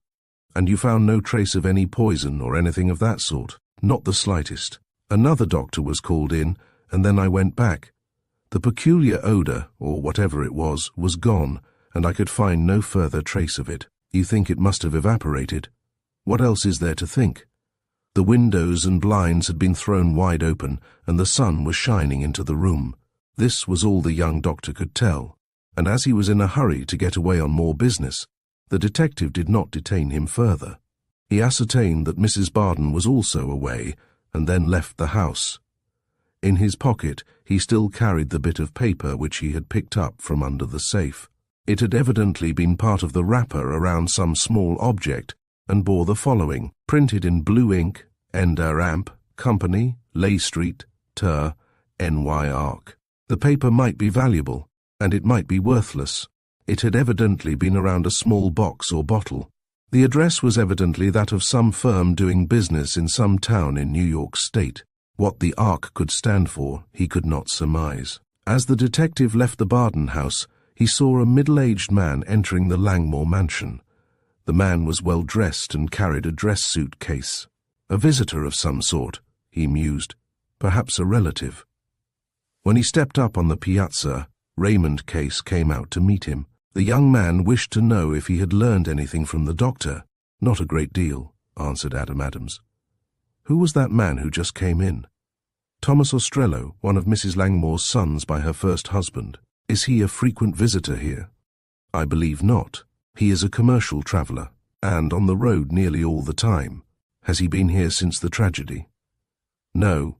And you found no trace of any poison or anything of that sort? Not the slightest. Another doctor was called in, and then I went back. The peculiar odor, or whatever it was gone, and I could find no further trace of it. You think it must have evaporated? What else is there to think? The windows and blinds had been thrown wide open, and the sun was shining into the room. This was all the young doctor could tell, and as he was in a hurry to get away on more business, the detective did not detain him further. He ascertained that Mrs. Barden was also away, and then left the house. In his pocket, he still carried the bit of paper which he had picked up from under the safe. It had evidently been part of the wrapper around some small object, and bore the following, printed in blue ink: Ender Amp, Company, Lay Street, Ter, N.Y. Arc. The paper might be valuable, and it might be worthless. It had evidently been around a small box or bottle. The address was evidently that of some firm doing business in some town in New York State. What the Arc could stand for, he could not surmise. As the detective left the Barden house, he saw a middle-aged man entering the Langmore mansion. The man was well dressed and carried a dress suit case. A visitor of some sort, he mused, perhaps a relative. When he stepped up on the piazza, Raymond Case came out to meet him. The young man wished to know if he had learned anything from the doctor. Not a great deal, answered Adam Adams. Who was that man who just came in? Thomas Ostrello, one of Mrs. Langmore's sons by her first husband. Is he a frequent visitor here? I believe not. He is a commercial traveller, and on the road nearly all the time. Has he been here since the tragedy? No.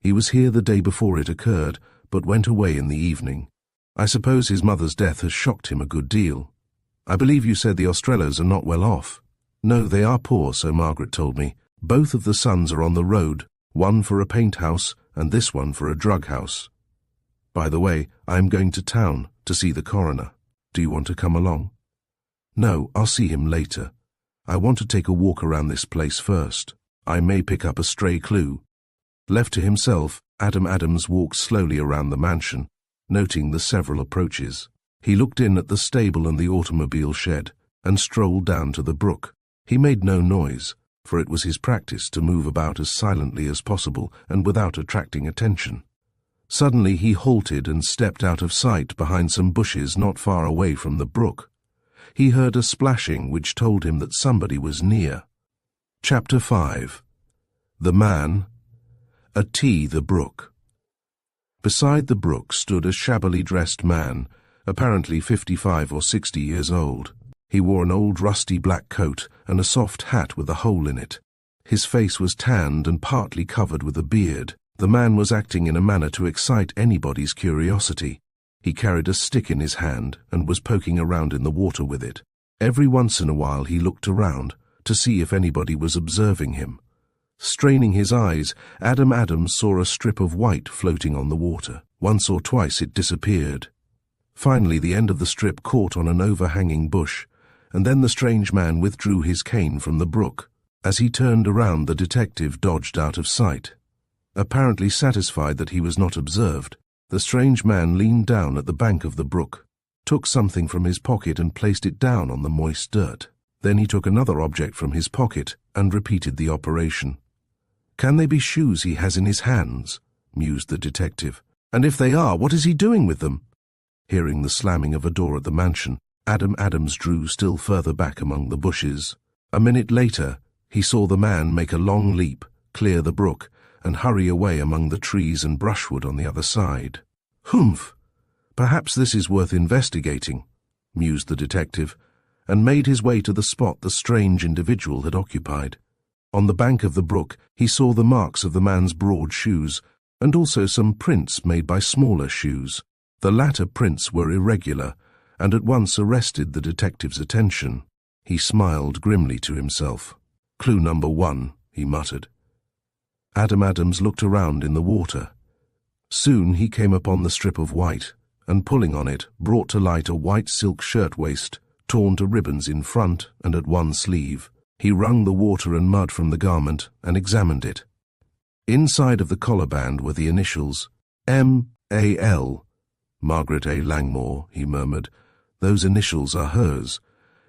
He was here the day before it occurred, but went away in the evening. I suppose his mother's death has shocked him a good deal. I believe you said the Ostrellos are not well off. No, they are poor, so Margaret told me. Both of the sons are on the road, one for a paint house and this one for a drug house. By the way, I am going to town to see the coroner. Do you want to come along? No, I'll see him later. I want to take a walk around this place first. I may pick up a stray clue. Left to himself, Adam Adams walked slowly around the mansion, noting the several approaches. He looked in at the stable and the automobile shed, and strolled down to the brook. He made no noise, for it was his practice to move about as silently as possible and without attracting attention. Suddenly he halted and stepped out of sight behind some bushes not far away from the brook. He heard a splashing which told him that somebody was near. Chapter 5. The Man. The brook. Beside the brook stood a shabbily dressed man, apparently 55 or 60 years old. He wore an old rusty black coat and a soft hat with a hole in it. His face was tanned and partly covered with a beard. The man was acting in a manner to excite anybody's curiosity. He carried a stick in his hand and was poking around in the water with it. Every once in a while he looked around to see if anybody was observing him. Straining his eyes, Adam Adams saw a strip of white floating on the water. Once or twice it disappeared. Finally the end of the strip caught on an overhanging bush, and then the strange man withdrew his cane from the brook. As he turned around, the detective dodged out of sight. Apparently satisfied that he was not observed, the strange man leaned down at the bank of the brook, took something from his pocket and placed it down on the moist dirt. Then he took another object from his pocket and repeated the operation. Can they be shoes he has in his hands? Mused the detective. And if they are, what is he doing with them? Hearing the slamming of a door at the mansion, Adam Adams drew still further back among the bushes. A minute later, he saw the man make a long leap, clear the brook, and hurry away among the trees and brushwood on the other side. Humph! Perhaps this is worth investigating, mused the detective, and made his way to the spot the strange individual had occupied. On the bank of the brook, he saw the marks of the man's broad shoes, and also some prints made by smaller shoes. The latter prints were irregular, and at once arrested the detective's attention. He smiled grimly to himself. Clue number 1, he muttered. Adam Adams looked around in the water. Soon he came upon the strip of white, and pulling on it, brought to light a white silk shirtwaist, torn to ribbons in front and at one sleeve. He wrung the water and mud from the garment and examined it. Inside of the collar band were the initials M.A.L. Margaret A. Langmore, he murmured. Those initials are hers.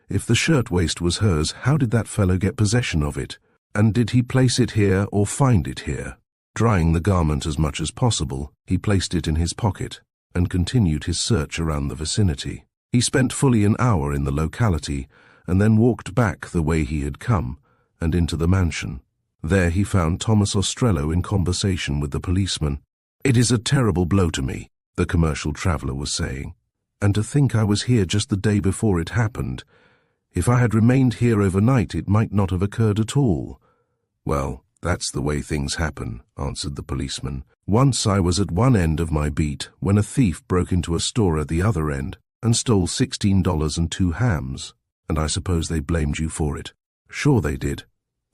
If the shirtwaist was hers, how did that fellow get possession of it? And did he place it here or find it here? Drying the garment as much as possible, he placed it in his pocket and continued his search around the vicinity. He spent fully an hour in the locality and then walked back the way he had come and into the mansion. There he found Thomas Ostrello in conversation with the policeman. "It is a terrible blow to me," the commercial traveller was saying. "And to think I was here just the day before it happened. If I had remained here overnight, it might not have occurred at all." "Well, that's the way things happen," answered the policeman. "Once I was at one end of my beat when a thief broke into a store at the other end and stole $16 and 2 hams, and I suppose they blamed you for it." "Sure they did.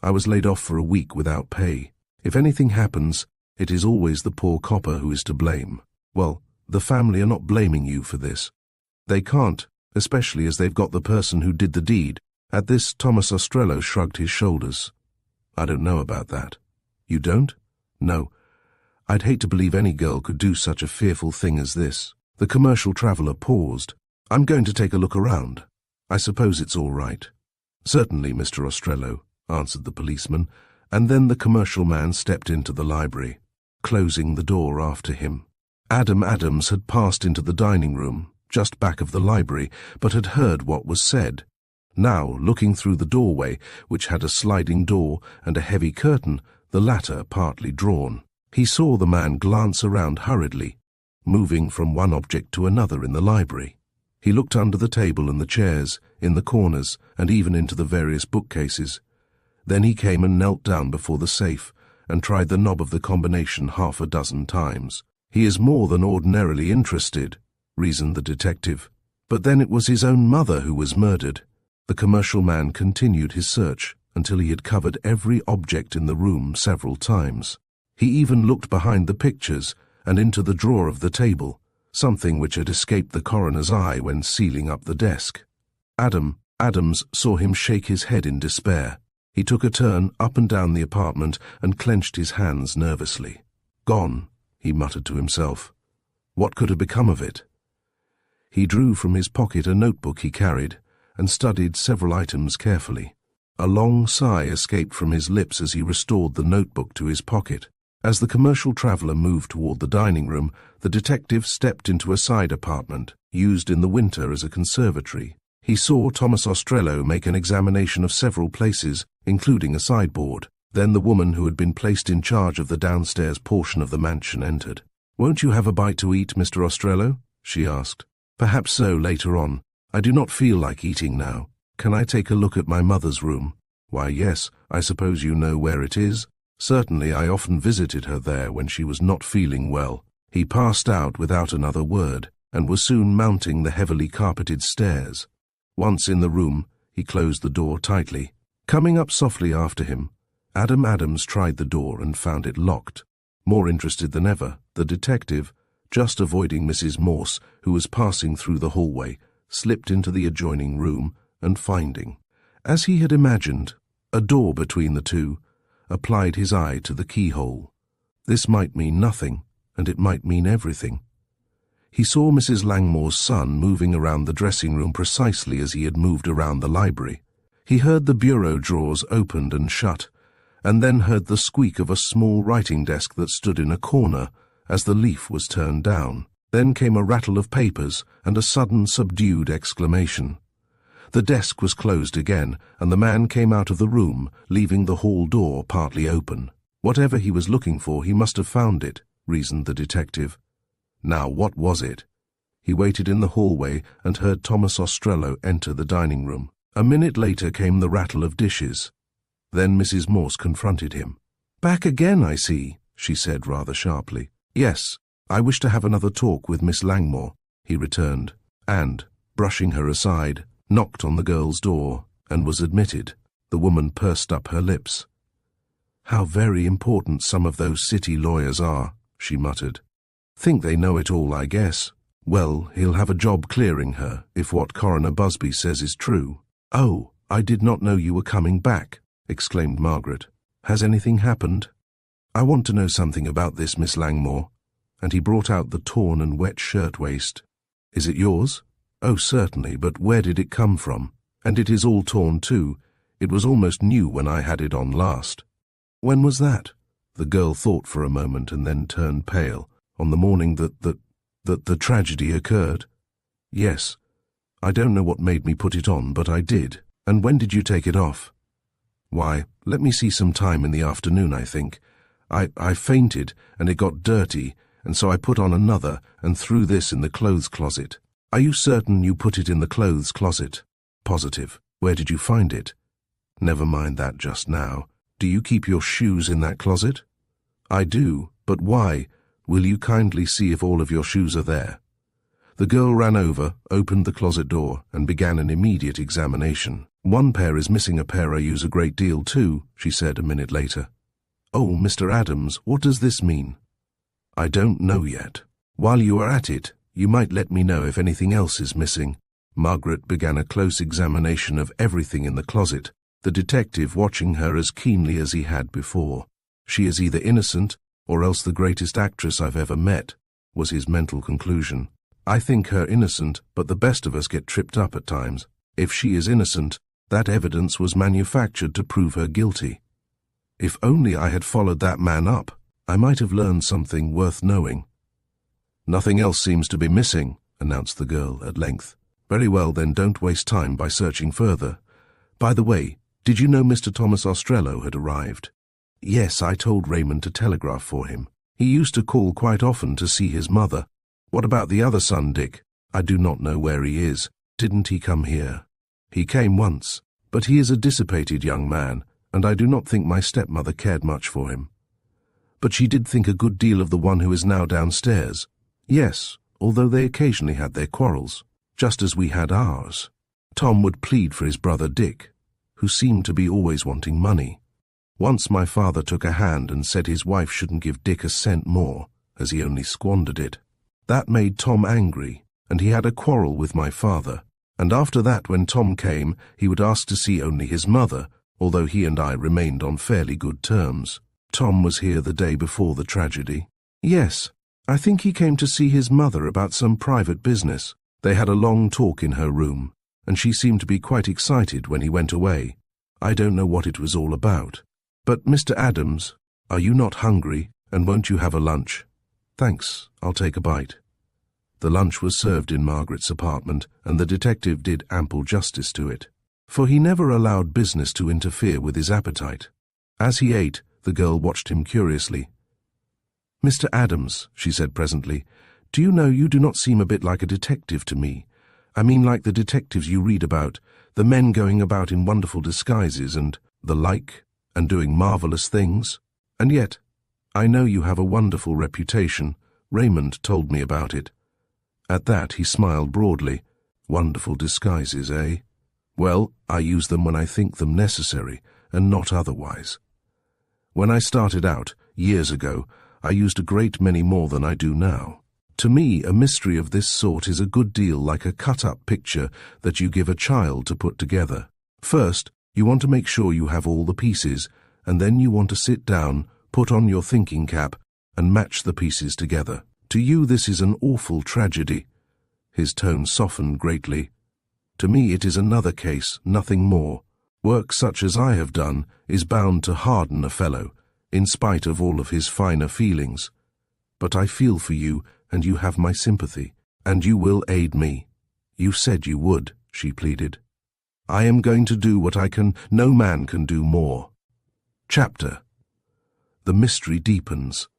I was laid off for a week without pay. If anything happens, it is always the poor copper who is to blame." "Well, the family are not blaming you for this. They can't, especially as they've got the person who did the deed." At this, Thomas Ostrello shrugged his shoulders. "I don't know about that." "You don't?" "No. I'd hate to believe any girl could do such a fearful thing as this." The commercial traveller paused. "I'm going to take a look around. I suppose it's all right." "Certainly, Mr. Ostrello," answered the policeman, and then the commercial man stepped into the library, closing the door after him. Adam Adams had passed into the dining room, just back of the library, but had heard what was said. Now, looking through the doorway, which had a sliding door and a heavy curtain, the latter partly drawn, he saw the man glance around hurriedly, moving from one object to another in the library. He looked under the table and the chairs, in the corners, and even into the various bookcases. Then he came and knelt down before the safe and tried the knob of the combination 6 times. "He is more than ordinarily interested," reasoned the detective. But then it was his own mother who was murdered. The commercial man continued his search until he had covered every object in the room several times. He even looked behind the pictures and into the drawer of the table, something which had escaped the coroner's eye when sealing up the desk. Adams saw him shake his head in despair. He took a turn up and down the apartment and clenched his hands nervously. "Gone," he muttered to himself. What could have become of it? He drew from his pocket a notebook he carried and studied several items carefully. A long sigh escaped from his lips as he restored the notebook to his pocket. As the commercial traveller moved toward the dining room, the detective stepped into a side apartment, used in the winter as a conservatory. He saw Thomas Ostrello make an examination of several places, including a sideboard. Then the woman who had been placed in charge of the downstairs portion of the mansion entered. "Won't you have a bite to eat, Mr. Ostrello?" she asked. "Perhaps so, later on. I do not feel like eating now. Can I take a look at my mother's room?" "Why, yes, I suppose you know where it is." "Certainly, I often visited her there when she was not feeling well." He passed out without another word, and was soon mounting the heavily carpeted stairs. Once in the room, he closed the door tightly. Coming up softly after him, Adam Adams tried the door and found it locked. More interested than ever, the detective, just avoiding Mrs. Morse, who was passing through the hallway, slipped into the adjoining room and finding, as he had imagined, a door between the two, applied his eye to the keyhole. This might mean nothing, and it might mean everything. He saw Mrs. Langmore's son moving around the dressing room precisely as he had moved around the library. He heard the bureau drawers opened and shut, and then heard the squeak of a small writing desk that stood in a corner as the leaf was turned down. Then came a rattle of papers and a sudden subdued exclamation. The desk was closed again, and the man came out of the room, leaving the hall door partly open. Whatever he was looking for, he must have found it, reasoned the detective. Now, what was it? He waited in the hallway and heard Thomas Ostrello enter the dining room. A minute later came the rattle of dishes. Then Mrs. Morse confronted him. "Back again, I see," she said rather sharply. "Yes, I wish to have another talk with Miss Langmore," he returned, and, brushing her aside, knocked on the girl's door and was admitted. The woman pursed up her lips. "How very important some of those city lawyers are," she muttered. "Think they know it all, I guess. Well, he'll have a job clearing her, if what Coroner Busby says is true." "Oh, "I did not know you were coming back," exclaimed Margaret. "Has anything happened?" "I want to know something about this, Miss Langmore," and he brought out the torn and wet shirtwaist. "Is it yours?" "Oh, certainly, but where did it come from? And it is all torn too. It was almost new when I had it on last." "When was that?" The girl thought for a moment and then turned pale. "On the morning that the tragedy occurred?" "Yes. I don't know what made me put it on, but I did." "And when did you take it off?" "Why, let me see, some time in the afternoon, I think. I fainted, and it got dirty, and so I put on another and threw this in the clothes closet." "Are you certain you put it in the clothes closet?" "Positive." "Where did you find it?" "Never mind that just now. Do you keep your shoes in that closet?" "I do, but why? Will you kindly see if all of your shoes are there?" The girl ran over, opened the closet door, and began an immediate examination. "One pair is missing, a pair I use a great deal too," she said a minute later. "Oh, Mr. Adams, what does this mean?" "I don't know yet. While you are at it, you might let me know if anything else is missing." Margaret began a close examination of everything in the closet, the detective watching her as keenly as he had before. "She is either innocent, or else the greatest actress I've ever met," was his mental conclusion. "I think her innocent, but the best of us get tripped up at times. If she is innocent, that evidence was manufactured to prove her guilty. If only I had followed that man up, I might have learned something worth knowing." "Nothing else seems to be missing," announced the girl at length. "Very well, then don't waste time by searching further. By the way, did you know Mr. Thomas Ostrello had arrived?" "Yes, I told Raymond to telegraph for him. He used to call quite often to see his mother." "What about the other son, Dick?" "I do not know where he is. Didn't he come here?" "He came once, but he is a dissipated young man, and I do not think my stepmother cared much for him." "But she did think a good deal of the one who is now downstairs." "Yes, although they occasionally had their quarrels, just as we had ours. Tom would plead for his brother Dick, who seemed to be always wanting money. Once my father took a hand and said his wife shouldn't give Dick a cent more, as he only squandered it. That made Tom angry, and he had a quarrel with my father. And after that, when Tom came, he would ask to see only his mother, although he and I remained on fairly good terms." "Tom was here the day before the tragedy?" "Yes. I think he came to see his mother about some private business. They had a long talk in her room, and she seemed to be quite excited when he went away. I don't know what it was all about. But, Mr. Adams, are you not hungry, and won't you have a lunch?" "Thanks, I'll take a bite." The lunch was served in Margaret's apartment, and the detective did ample justice to it, for he never allowed business to interfere with his appetite. As he ate, the girl watched him curiously. "Mr. Adams," she said presently, "do you know you do not seem a bit like a detective to me? I mean like the detectives you read about, the men going about in wonderful disguises and the like, and doing marvelous things. And yet, I know you have a wonderful reputation. Raymond told me about it." At that he smiled broadly. "Wonderful disguises, eh? Well, I use them when I think them necessary, and not otherwise. When I started out, years ago, I used a great many more than I do now. To me, a mystery of this sort is a good deal like a cut-up picture that you give a child to put together. First, you want to make sure you have all the pieces, and then you want to sit down, put on your thinking cap, and match the pieces together. To you this is an awful tragedy." His tone softened greatly. "To me it is another case, nothing more. Work such as I have done is bound to harden a fellow, in spite of all of his finer feelings. But I feel for you, and you have my sympathy, and you will aid me. You said you would," she pleaded. "I am going to do what I can. No man can do more." Chapter. The mystery deepens.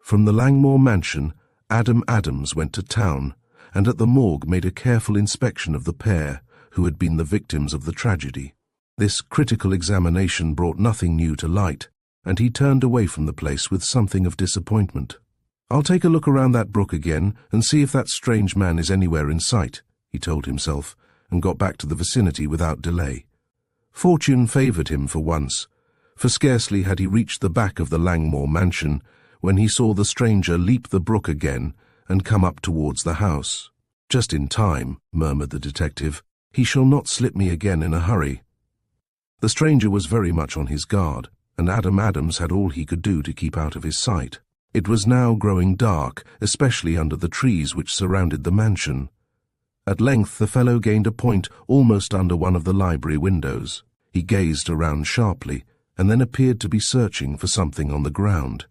From the Langmore mansion, Adam Adams went to town, and at the morgue made a careful inspection of the pair who had been the victims of the tragedy. This critical examination brought nothing new to light, and he turned away from the place with something of disappointment. "I'll take a look around that brook again and see if that strange man is anywhere in sight," he told himself, and got back to the vicinity without delay. Fortune favoured him for once, for scarcely had he reached the back of the Langmore mansion when he saw the stranger leap the brook again and come up towards the house. "Just in time," murmured the detective. "He shall not slip me again in a hurry." The stranger was very much on his guard, and Adam Adams had all he could do to keep out of his sight. It was now growing dark, especially under the trees which surrounded the mansion. At length the fellow gained a point almost under one of the library windows. He gazed around sharply, and then appeared to be searching for something on the ground.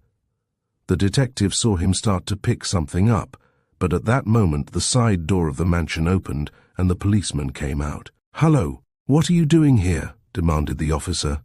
The detective saw him start to pick something up, but at that moment the side door of the mansion opened, and the policeman came out. "Hello, what are you doing here?" demanded the officer.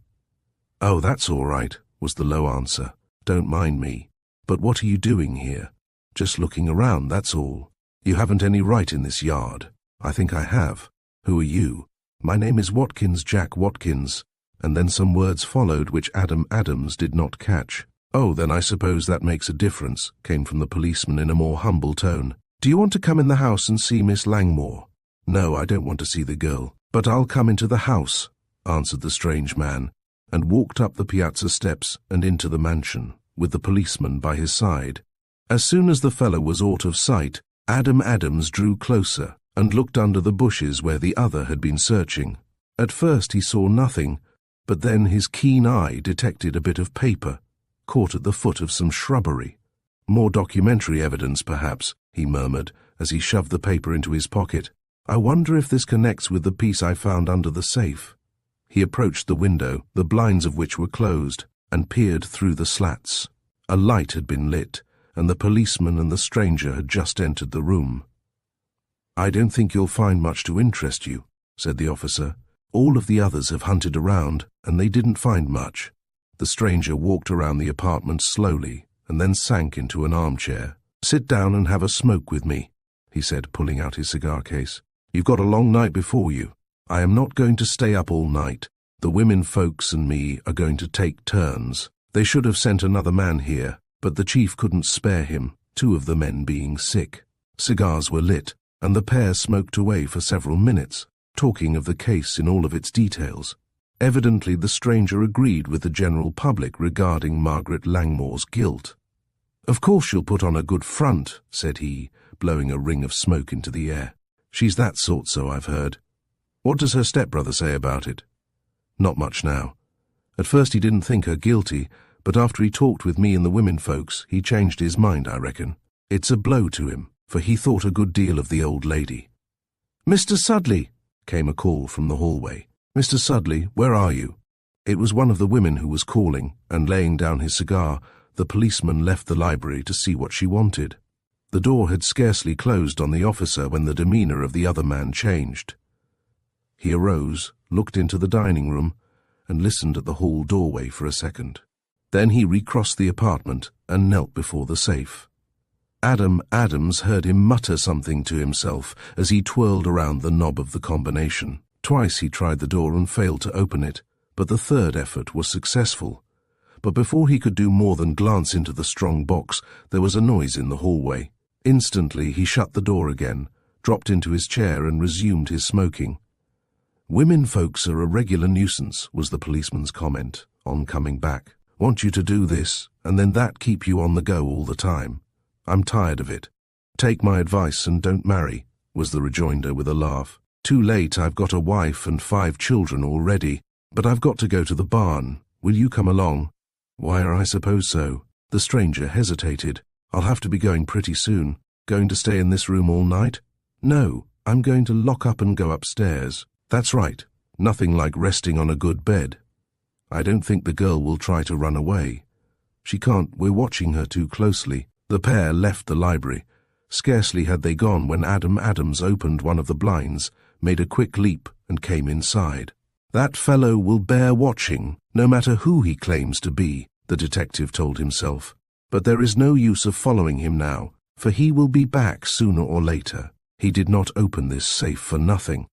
"Oh, that's all right," was the low answer. "Don't mind me. But what are you doing here?" "Just looking around, that's all." "You haven't any right in this yard." "I think I have." "Who are you?" "My name is Watkins, Jack Watkins." And then some words followed which Adam Adams did not catch. "Oh, then I suppose that makes a difference," came from the policeman in a more humble tone. "Do you want to come in the house and see Miss Langmore?" "No, I don't want to see the girl." "But I'll come into the house," answered the strange man, and walked up the piazza steps and into the mansion, with the policeman by his side. As soon as the fellow was out of sight, Adam Adams drew closer and looked under the bushes where the other had been searching. At first he saw nothing, but then his keen eye detected a bit of paper, caught at the foot of some shrubbery. "More documentary evidence, perhaps," he murmured as he shoved the paper into his pocket. "I wonder if this connects with the piece I found under the safe." He approached the window, the blinds of which were closed, and peered through the slats. A light had been lit, and the policeman and the stranger had just entered the room. "I don't think you'll find much to interest you," said the officer. "All of the others have hunted around, and they didn't find much." The stranger walked around the apartment slowly, and then sank into an armchair. "Sit down and have a smoke with me," he said, pulling out his cigar case. "You've got a long night before you. I am not going to stay up all night. The women folks and me are going to take turns. They should have sent another man here, but the chief couldn't spare him, 2 of the men being sick." Cigars were lit, and the pair smoked away for several minutes, talking of the case in all of its details. Evidently the stranger agreed with the general public regarding Margaret Langmore's guilt. "Of course she'll put on a good front," said he, blowing a ring of smoke into the air. "She's that sort, so I've heard." "What does her stepbrother say about it?" "Not much now. At first he didn't think her guilty, but after he talked with me and the women folks, he changed his mind, I reckon. It's a blow to him, for he thought a good deal of the old lady." "Mr. Sudley," came a call from the hallway. "Mr. Sudley, where are you?" It was one of the women who was calling, and laying down his cigar, the policeman left the library to see what she wanted. The door had scarcely closed on the officer when the demeanor of the other man changed. He arose, looked into the dining room, and listened at the hall doorway for a second. Then he recrossed the apartment and knelt before the safe. Adam Adams heard him mutter something to himself as he twirled around the knob of the combination. Twice he tried the door and failed to open it, but the third effort was successful. But before he could do more than glance into the strong box, there was a noise in the hallway. Instantly he shut the door again, dropped into his chair and resumed his smoking. "Women folks are a regular nuisance," was the policeman's comment, on coming back. "Want you to do this, and then that, keep you on the go all the time. I'm tired of it. Take my advice and don't marry," was the rejoinder with a laugh. "Too late, I've got a wife and 5 children already, but I've got to go to the barn. Will you come along?" "Why, I suppose so." The stranger hesitated. "I'll have to be going pretty soon. Going to stay in this room all night?" "No, I'm going to lock up and go upstairs." "That's right. Nothing like resting on a good bed. I don't think the girl will try to run away. She can't. We're watching her too closely." The pair left the library. Scarcely had they gone when Adam Adams opened one of the blinds, made a quick leap, and came inside. "That fellow will bear watching, no matter who he claims to be," the detective told himself. "But there is no use of following him now, for he will be back sooner or later. He did not open this safe for nothing."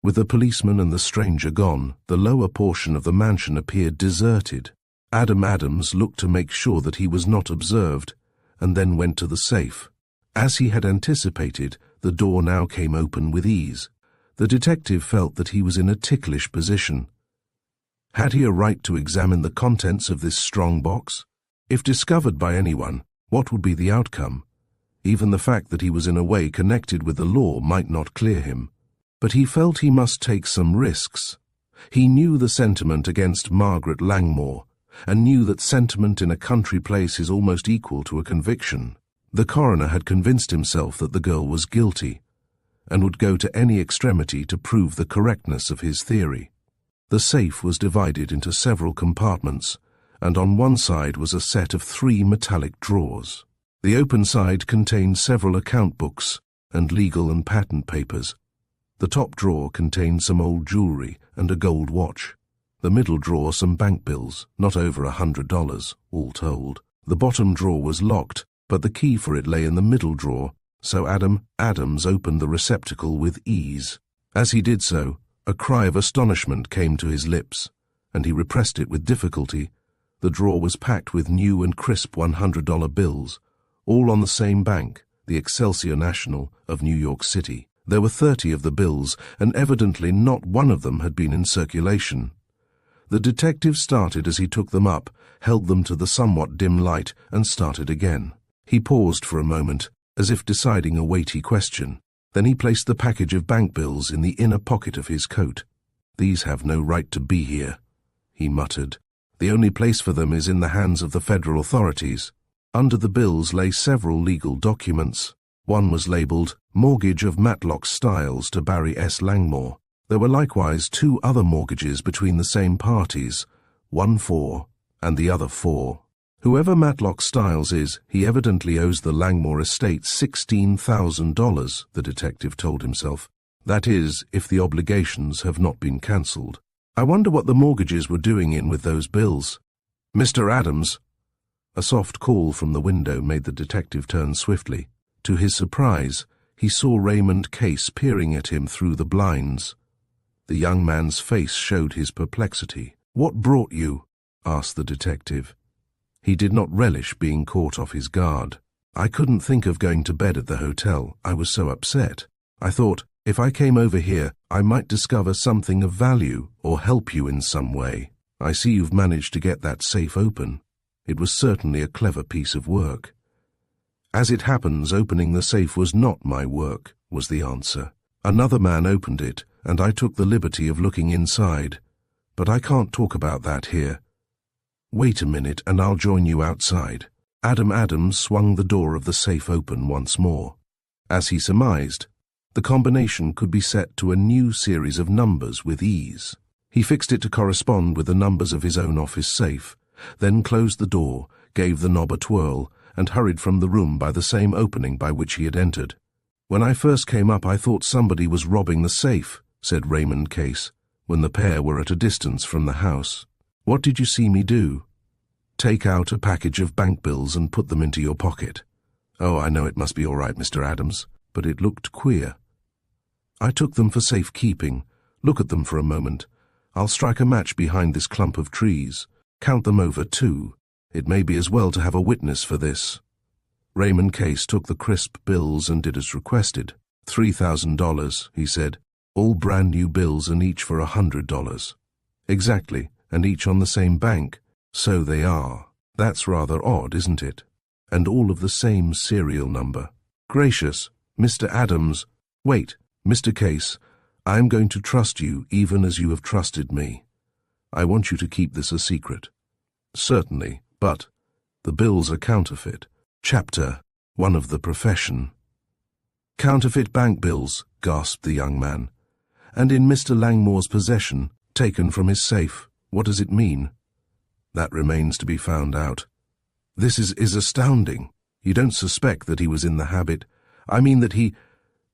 With the policeman and the stranger gone, the lower portion of the mansion appeared deserted. Adam Adams looked to make sure that he was not observed, and then went to the safe. As he had anticipated, the door now came open with ease. The detective felt that he was in a ticklish position. Had he a right to examine the contents of this strong box? If discovered by anyone, what would be the outcome? Even the fact that he was in a way connected with the law might not clear him. But he felt he must take some risks. He knew the sentiment against Margaret Langmore, and knew that sentiment in a country place is almost equal to a conviction. The coroner had convinced himself that the girl was guilty, and would go to any extremity to prove the correctness of his theory. The safe was divided into several compartments, and on one side was a set of 3 metallic drawers. The open side contained several account books and legal and patent papers. The top drawer contained some old jewelry and a gold watch. The middle drawer some bank bills, not over $100, all told. The bottom drawer was locked, but the key for it lay in the middle drawer, so Adam Adams opened the receptacle with ease. As he did so, a cry of astonishment came to his lips, and he repressed it with difficulty. The drawer was packed with new and crisp $100 bills, all on the same bank, the Excelsior National of New York City. There were 30 of the bills, and evidently not one of them had been in circulation. The detective started as he took them up, held them to the somewhat dim light, and started again. He paused for a moment, as if deciding a weighty question. Then he placed the package of bank bills in the inner pocket of his coat. "These have no right to be here," he muttered. "The only place for them is in the hands of the federal authorities." Under the bills lay several legal documents. One was labelled Mortgage of Matlock Styles to Barry S. Langmore. There were likewise 2 other mortgages between the same parties, one for and the other for. Whoever Matlock Styles is, he evidently owes the Langmore estate $16,000, the detective told himself. That is, if the obligations have not been cancelled. I wonder what the mortgages were doing in with those bills. "Mr. Adams." A soft call from the window made the detective turn swiftly. To his surprise, he saw Raymond Case peering at him through the blinds. The young man's face showed his perplexity. "What brought you?" asked the detective. He did not relish being caught off his guard. "I couldn't think of going to bed at the hotel. I was so upset. I thought, if I came over here, I might discover something of value or help you in some way. I see you've managed to get that safe open. It was certainly a clever piece of work." "As it happens, opening the safe was not my work," was the answer. "Another man opened it, and I took the liberty of looking inside. But I can't talk about that here. Wait a minute, and I'll join you outside." Adam Adams swung the door of the safe open once more. As he surmised, the combination could be set to a new series of numbers with ease. He fixed it to correspond with the numbers of his own office safe, then closed the door, gave the knob a twirl, and hurried from the room by the same opening by which he had entered. "When I first came up, I thought somebody was robbing the safe," said Raymond Case, when the pair were at a distance from the house. "What did you see me do?" "Take out a package of bank bills and put them into your pocket." "Oh, I know it must be all right, Mr. Adams, but it looked queer." "I took them for safekeeping. Look at them for a moment. I'll strike a match behind this clump of trees. Count them over, too. It may be as well to have a witness for this." Raymond Case took the crisp bills and did as requested. $3,000, he said. "All brand new bills and each for $100. "Exactly, and each on the same bank." "So they are. That's rather odd, isn't it? And all of the same serial number." "Gracious, Mr. Adams." "Wait, Mr. Case, I am going to trust you even as you have trusted me. I want you to keep this a secret." "Certainly, but the bills are counterfeit." Chapter, one of the profession. "Counterfeit bank bills," gasped the young man. "And in Mr. Langmore's possession, taken from his safe. What does it mean?" "That remains to be found out." "This is astounding. You don't suspect that he was in the habit? I mean that he—"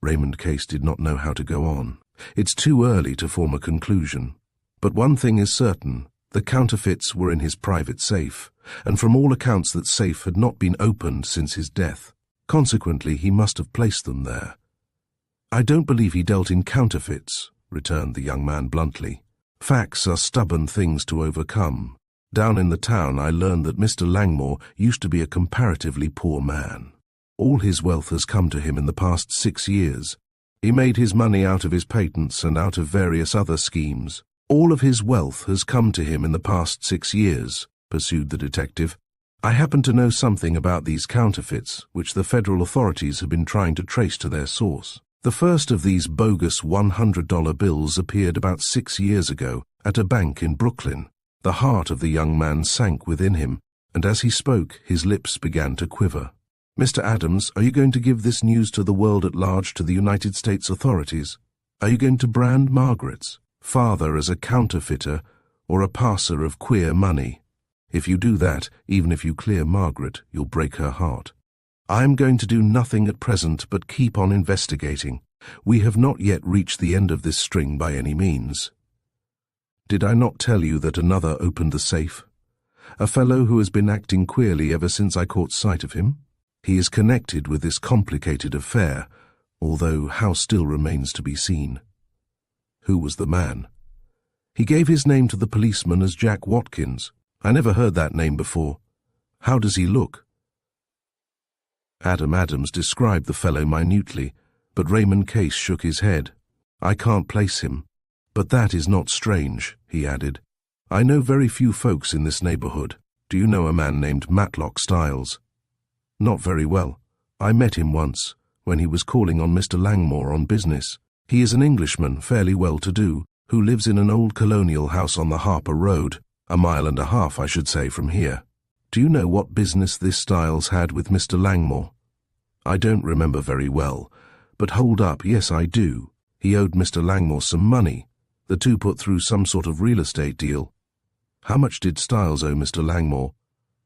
Raymond Case did not know how to go on. "It's too early to form a conclusion. But one thing is certain. The counterfeits were in his private safe, and from all accounts that safe had not been opened since his death. Consequently, he must have placed them there." "I don't believe he dealt in counterfeits," returned the young man bluntly. "Facts are stubborn things to overcome. Down in the town I learned that Mr. Langmore used to be a comparatively poor man. All his wealth has come to him in the past 6 years. He made his money out of his patents and out of various other schemes. All of his wealth has come to him in the past 6 years, pursued the detective. I happen to know something about these counterfeits, which the federal authorities have been trying to trace to their source. The first of these bogus $100 bills appeared about 6 years ago at a bank in Brooklyn. The heart of the young man sank within him, and as he spoke, his lips began to quiver. "Mr. Adams, are you going to give this news to the world at large, to the United States authorities? Are you going to brand Margaret's father as a counterfeiter or a passer of queer money? If you do that, even if you clear Margaret, you'll break her heart. I am going to do nothing at present but keep on investigating. We have not yet reached the end of this string by any means. Did I not tell you that another opened the safe? A fellow who has been acting queerly ever since I caught sight of him? He is connected with this complicated affair, although how still remains to be seen." "Who was the man?" "He gave his name to the policeman as Jack Watkins. I never heard that name before. How does he look?" Adam Adams described the fellow minutely, but Raymond Case shook his head. "I can't place him. But that is not strange," he added. "I know very few folks in this neighborhood. Do you know a man named Matlock Styles?" "Not very well. I met him once, when he was calling on Mr. Langmore on business. He is an Englishman, fairly well-to-do, who lives in an old colonial house on the Harper Road, 1.5 miles, I should say, from here. Do you know what business this Styles had with Mr. Langmore?" "I don't remember very well, but hold up, yes I do. He owed Mr. Langmore some money. The two put through some sort of real estate deal." "How much did Styles owe Mr. Langmore?"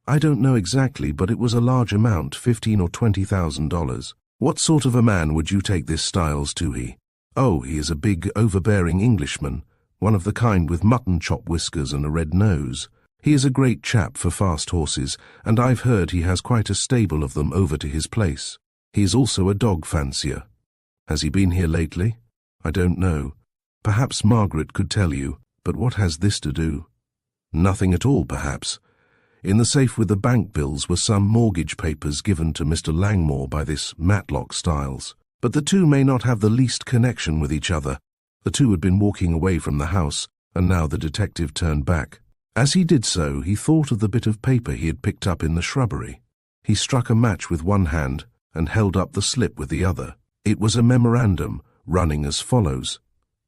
"I don't know exactly, but it was a large amount, $15,000 or $20,000. What sort of a man would you take this Styles to?" "Oh, he is a big, overbearing Englishman, one of the kind with mutton chop whiskers and a red nose. He is a great chap for fast horses, and I've heard he has quite a stable of them over to his place. He is also a dog fancier." "Has he been here lately?" "I don't know. Perhaps Margaret could tell you, but what has this to do?" "Nothing at all, perhaps. In the safe with the bank bills were some mortgage papers given to Mr. Langmore by this Matlock Styles. But the two may not have the least connection with each other. The two had been walking away from the house, and now the detective turned back. As he did so, he thought of the bit of paper he had picked up in the shrubbery. He struck a match with one hand and held up the slip with the other. It was a memorandum, running as follows.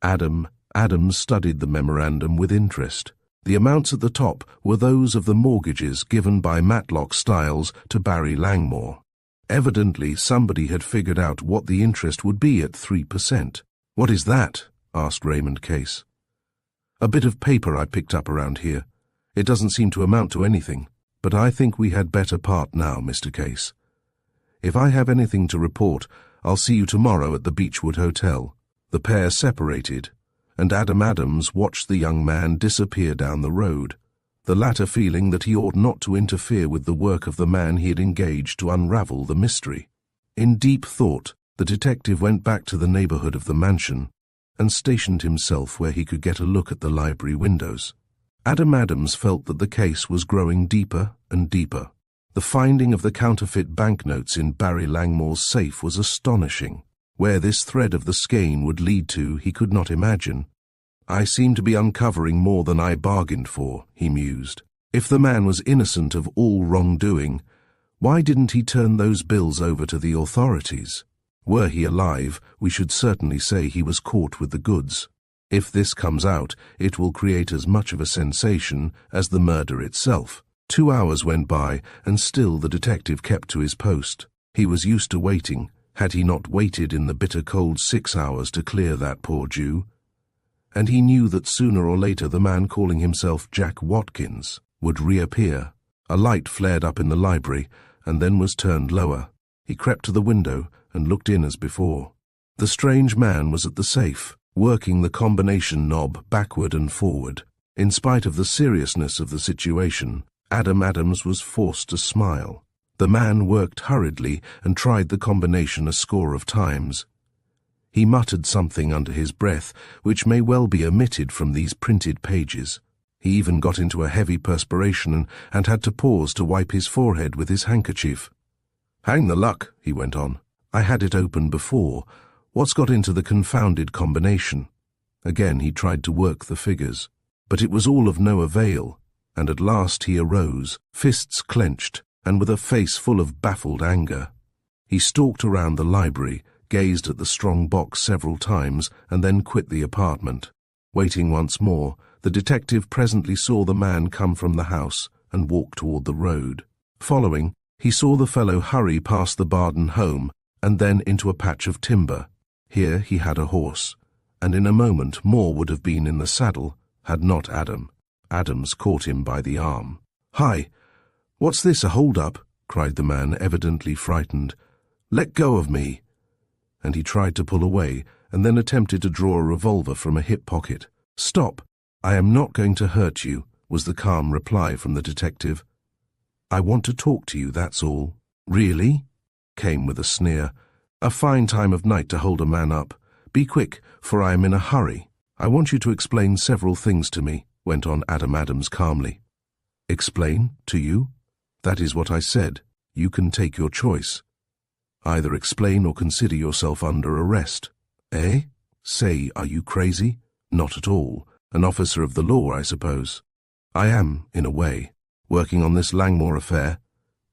Adams studied the memorandum with interest. The amounts at the top were those of the mortgages given by Matlock Styles to Barry Langmore. Evidently, somebody had figured out what the interest would be at 3%. "What is that?" asked Raymond Case. "A bit of paper I picked up around here. It doesn't seem to amount to anything, but I think we had better part now, Mr. Case. If I have anything to report, I'll see you tomorrow at the Beechwood Hotel." The pair separated, and Adam Adams watched the young man disappear down the road, the latter feeling that he ought not to interfere with the work of the man he had engaged to unravel the mystery. In deep thought, the detective went back to the neighborhood of the mansion and stationed himself where he could get a look at the library windows. Adam Adams felt that the case was growing deeper and deeper. The finding of the counterfeit banknotes in Barry Langmore's safe was astonishing. Where this thread of the skein would lead to, he could not imagine. "I seem to be uncovering more than I bargained for," he mused. "If the man was innocent of all wrongdoing, why didn't he turn those bills over to the authorities? Were he alive, we should certainly say he was caught with the goods. If this comes out, it will create as much of a sensation as the murder itself." 2 hours went by, and still the detective kept to his post. He was used to waiting. Had he not waited in the bitter cold 6 hours to clear that poor Jew? And he knew that sooner or later the man calling himself Jack Watkins would reappear. A light flared up in the library, and then was turned lower. He crept to the window and looked in as before. The strange man was at the safe, working the combination knob backward and forward. In spite of the seriousness of the situation, Adam Adams was forced to smile. The man worked hurriedly and tried the combination a score of times. He muttered something under his breath, which may well be omitted from these printed pages. He even got into a heavy perspiration and had to pause to wipe his forehead with his handkerchief. "Hang the luck," he went on. "I had it open before. What's got into the confounded combination?" Again he tried to work the figures, but it was all of no avail, and at last he arose, fists clenched, and with a face full of baffled anger. He stalked around the library, gazed at the strong box several times, and then quit the apartment. Waiting once more, the detective presently saw the man come from the house and walk toward the road. Following, he saw the fellow hurry past the Barden home and then into a patch of timber. Here he had a horse, and in a moment more would have been in the saddle had not Adams caught him by the arm. "Hi! What's this, a hold-up?" cried the man, evidently frightened. "Let go of me!" And he tried to pull away, and then attempted to draw a revolver from a hip pocket. "Stop! I am not going to hurt you," was the calm reply from the detective. "I want to talk to you, that's all." "Really?" came with a sneer. "A fine time of night to hold a man up. Be quick, for I am in a hurry." "I want you to explain several things to me," went on Adams calmly. "Explain? To you? That is what I said. You can take your choice. Either explain or consider yourself under arrest." "Eh? Say, are you crazy?" "Not at all. An officer of the law, I suppose." "I am, in a way. Working on this Langmore affair?"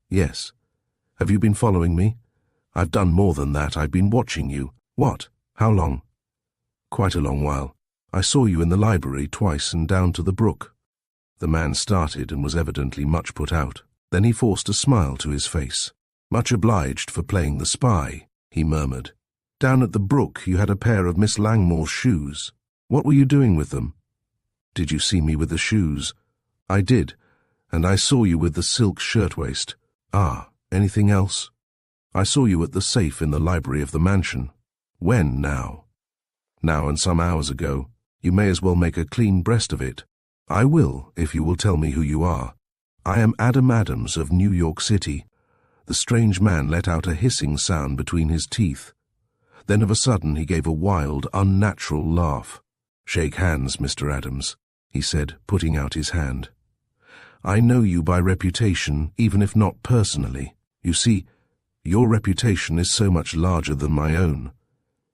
"Yes." "Have you been following me?" "I've done more than that. I've been watching you." "What? How long?" "Quite a long while. I saw you in the library twice and down to the brook." The man started and was evidently much put out. Then he forced a smile to his face. "Much obliged for playing the spy," he murmured. "Down at the brook you had a pair of Miss Langmore's shoes. What were you doing with them?" "Did you see me with the shoes?" "I did, and I saw you with the silk shirtwaist." "Ah, anything else?" "I saw you at the safe in the library of the mansion." "When, now?" "Now and some hours ago. You may as well make a clean breast of it." "I will, if you will tell me who you are." "I am Adams of New York City." The strange man let out a hissing sound between his teeth. Then of a sudden he gave a wild, unnatural laugh. "Shake hands, Mr. Adams," he said, putting out his hand. "I know you by reputation, even if not personally. You see, your reputation is so much larger than my own."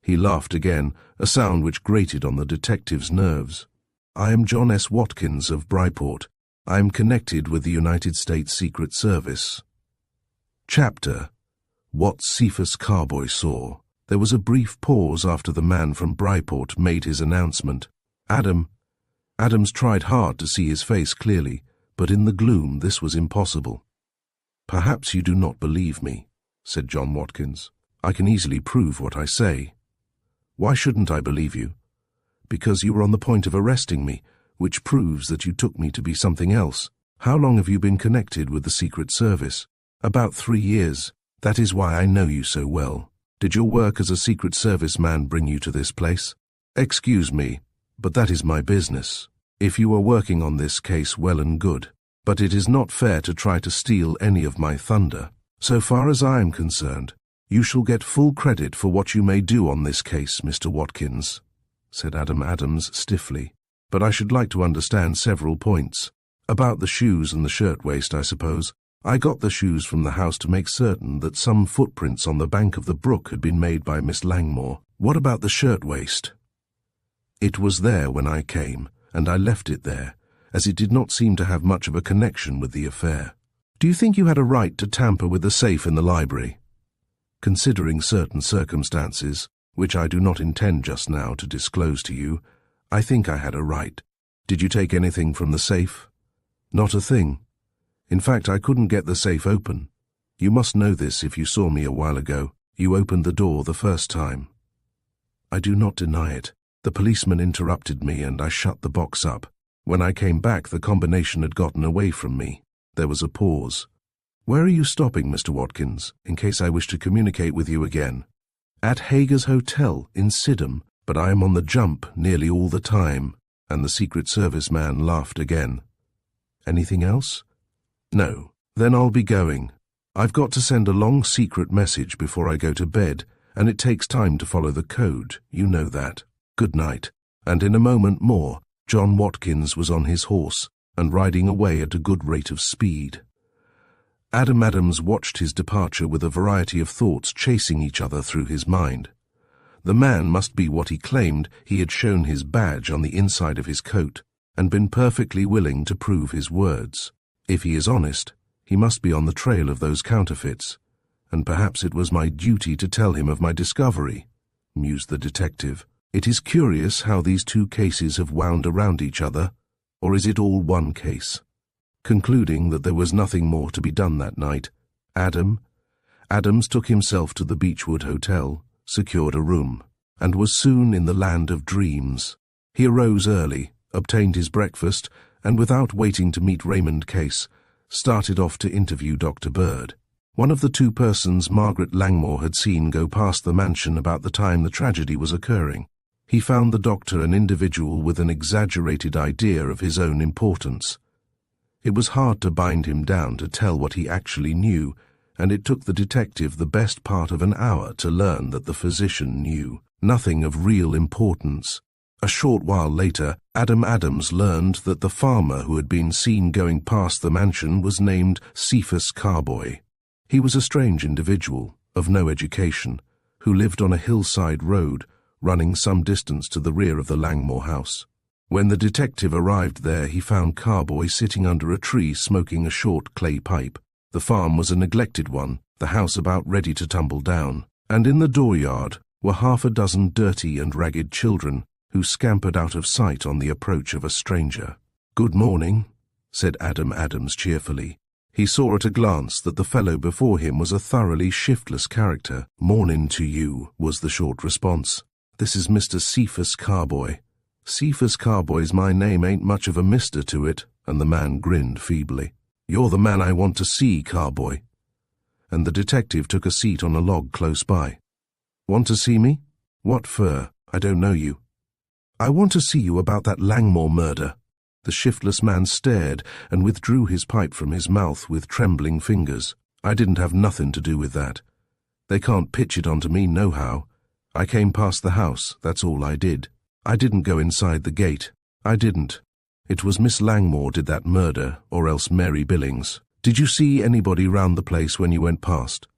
He laughed again, a sound which grated on the detective's nerves. "I am John S. Watkins of Bryport. I am connected with the United States Secret Service." Chapter: What Cephas Carboy Saw. There was a brief pause after the man from Bryport made his announcement. Adams tried hard to see his face clearly, but in the gloom this was impossible. "Perhaps you do not believe me," said John Watkins. "I can easily prove what I say." "Why shouldn't I believe you?" "Because you were on the point of arresting me, which proves that you took me to be something else. How long have you been connected with the Secret Service?" "About 3 years. That is why I know you so well." "Did your work as a Secret Service man bring you to this place?" "Excuse me, but that is my business. If you are working on this case, well and good. But it is not fair to try to steal any of my thunder. So far as I am concerned, you shall get full credit for what you may do on this case, Mr. Watkins," said Adams stiffly. "But I should like to understand several points. About the shoes and the shirtwaist, I suppose. I got the shoes from the house to make certain that some footprints on the bank of the brook had been made by Miss Langmore. What about the shirtwaist?" "It was there when I came, and I left it there, as it did not seem to have much of a connection with the affair." "Do you think you had a right to tamper with the safe in the library?" "Considering certain circumstances, which I do not intend just now to disclose to you, I think I had a right." "Did you take anything from the safe?" "Not a thing. In fact, I couldn't get the safe open. You must know this if you saw me a while ago. You opened the door the first time." "I do not deny it. The policeman interrupted me and I shut the box up. When I came back, the combination had gotten away from me." There was a pause. "Where are you stopping, Mr. Watkins, in case I wish to communicate with you again?" "At Hager's Hotel in Sydenham, but I am on the jump nearly all the time," and the Secret Service man laughed again. "Anything else?" "No. Then I'll be going. I've got to send a long secret message before I go to bed, and it takes time to follow the code. You know that. Good night." And in a moment more, John Watkins was on his horse and riding away at a good rate of speed. Adams watched his departure with a variety of thoughts chasing each other through his mind. The man must be what he claimed. He had shown his badge on the inside of his coat and been perfectly willing to prove his words. If he is honest, he must be on the trail of those counterfeits. and perhaps it was my duty to tell him of my discovery, mused the detective. It is curious how these two cases have wound around each other, or is it all one case? Concluding that there was nothing more to be done that night, Adams took himself to the Beechwood Hotel, secured a room, and was soon in the land of dreams. He arose early, obtained his breakfast, and without waiting to meet Raymond Case, started off to interview Dr. Bird. One of the two persons Margaret Langmore had seen go past the mansion about the time the tragedy was occurring. He found the doctor an individual with an exaggerated idea of his own importance. It was hard to bind him down to tell what he actually knew, and it took the detective the best part of an hour to learn that the physician knew nothing of real importance. A short while later, Adams learned that the farmer who had been seen going past the mansion was named Cephas Carboy. He was a strange individual, of no education, who lived on a hillside road running some distance to the rear of the Langmore house. When the detective arrived there, he found Carboy sitting under a tree smoking a short clay pipe. The farm was a neglected one, the house about ready to tumble down, and in the dooryard were half a dozen dirty and ragged children who scampered out of sight on the approach of a stranger. "Good morning," said Adams cheerfully. He saw at a glance that the fellow before him was a thoroughly shiftless character. "Mornin' to you," was the short response. "This is Mr. Cephas Carboy." "Cephas Carboy's my name, ain't much of a mister to it," and the man grinned feebly. "You're the man I want to see, Carboy." And the detective took a seat on a log close by. "Want to see me? What for? I don't know you." "I want to see you about that Langmore murder." The shiftless man stared and withdrew his pipe from his mouth with trembling fingers. "I didn't have nothing to do with that. They can't pitch it onto me nohow. I came past the house, that's all I did. I didn't go inside the gate. I didn't. It was Miss Langmore did that murder, or else Mary Billings. Did you see anybody round the place when you went past?"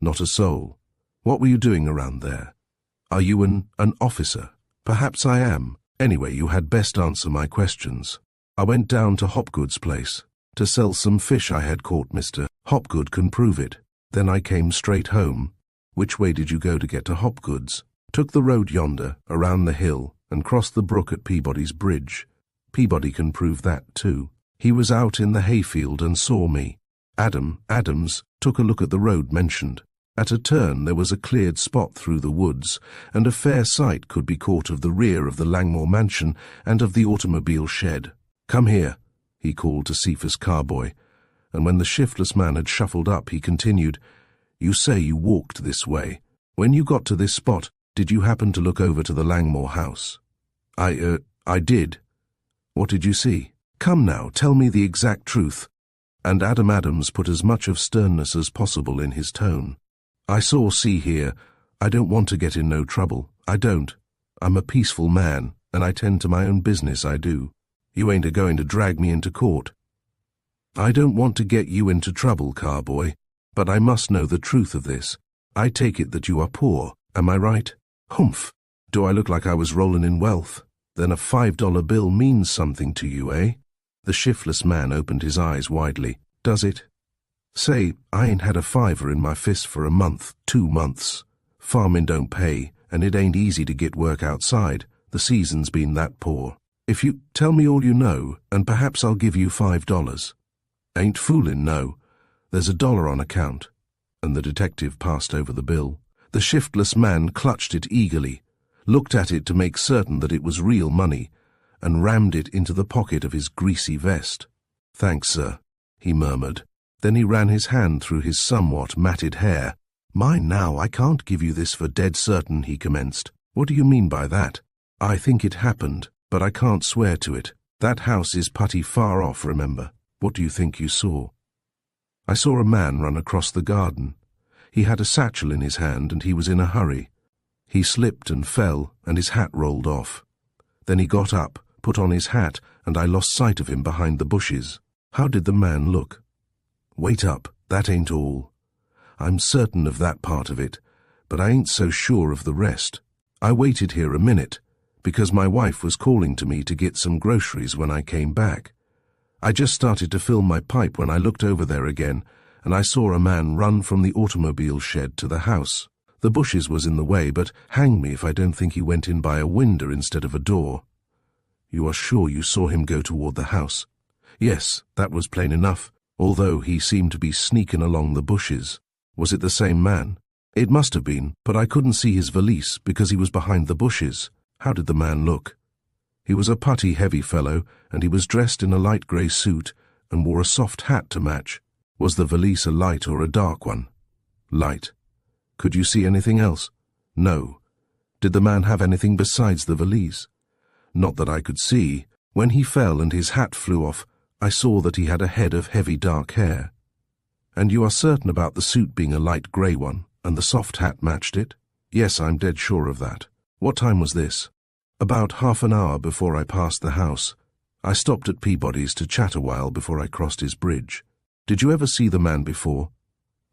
"Not a soul." "What were you doing around there?" "Are you an officer?" "Perhaps I am. Anyway, you had best answer my questions." "I went down to Hopgood's place to sell some fish I had caught, Mr. Hopgood can prove it. Then I came straight home." "Which way did you go to get to Hopgood's?" "Took the road yonder, around the hill, and crossed the brook at Peabody's Bridge." "Peabody can prove that too. He was out in the hayfield and saw me." Adams took a look at the road mentioned. At a turn there was a cleared spot through the woods, and a fair sight could be caught of the rear of the Langmore mansion and of the automobile shed. "Come here," he called to Cephas Carboy, and when the shiftless man had shuffled up, he continued, "You say you walked this way. When you got to this spot, did you happen to look over to the Langmore house?" I did." "What did you see? Come now, tell me the exact truth." And Adams put as much of sternness as possible in his tone. See here, I don't want to get in no trouble. I don't. I'm a peaceful man, and I tend to my own business, I do. You ain't a-going to drag me into court." "I don't want to get you into trouble, Carboy, but I must know the truth of this. I take it that you are poor, am I right?" "Humph! Do I look like I was rolling in wealth? Then a $5 bill means something to you, eh?" The shiftless man opened his eyes widely. "Does it? Say, I ain't had a $5 in my fist for a month, 2 months. Farming don't pay, and it ain't easy to get work outside. The season's been that poor. If you tell me all you know, and perhaps I'll give you $5. "Ain't foolin', no. There's $1 on account." And the detective passed over the bill. The shiftless man clutched it eagerly, looked at it to make certain that it was real money, and rammed it into the pocket of his greasy vest. "Thanks, sir," he murmured. Then he ran his hand through his somewhat matted hair. "Mind now, I can't give you this for dead certain," he commenced. "What do you mean by that?" "I think it happened, but I can't swear to it. That house is putty far off, remember." "What do you think you saw?" "I saw a man run across the garden. He had a satchel in his hand and he was in a hurry. He slipped and fell, and his hat rolled off. Then he got up, put on his hat, and I lost sight of him behind the bushes." "How did the man look?" "Wait up, that ain't all. I'm certain of that part of it, but I ain't so sure of the rest. I waited here a minute, because my wife was calling to me to get some groceries when I came back. I just started to fill my pipe when I looked over there again, and I saw a man run from the automobile shed to the house. The bushes was in the way, but hang me if I don't think he went in by a window instead of a door." "You are sure you saw him go toward the house?" "Yes, that was plain enough, although he seemed to be sneaking along the bushes." "Was it the same man?" "It must have been, but I couldn't see his valise because he was behind the bushes." "How did the man look?" "He was a putty heavy fellow, and he was dressed in a light grey suit and wore a soft hat to match." "Was the valise a light or a dark one?" "Light." "Could you see anything else?" "No." "Did the man have anything besides the valise?" "Not that I could see. When he fell and his hat flew off, I saw that he had a head of heavy dark hair." "And you are certain about the suit being a light grey one, and the soft hat matched it?" "Yes, I'm dead sure of that." "What time was this?" "About half an hour before I passed the house. I stopped at Peabody's to chat a while before I crossed his bridge." "Did you ever see the man before?"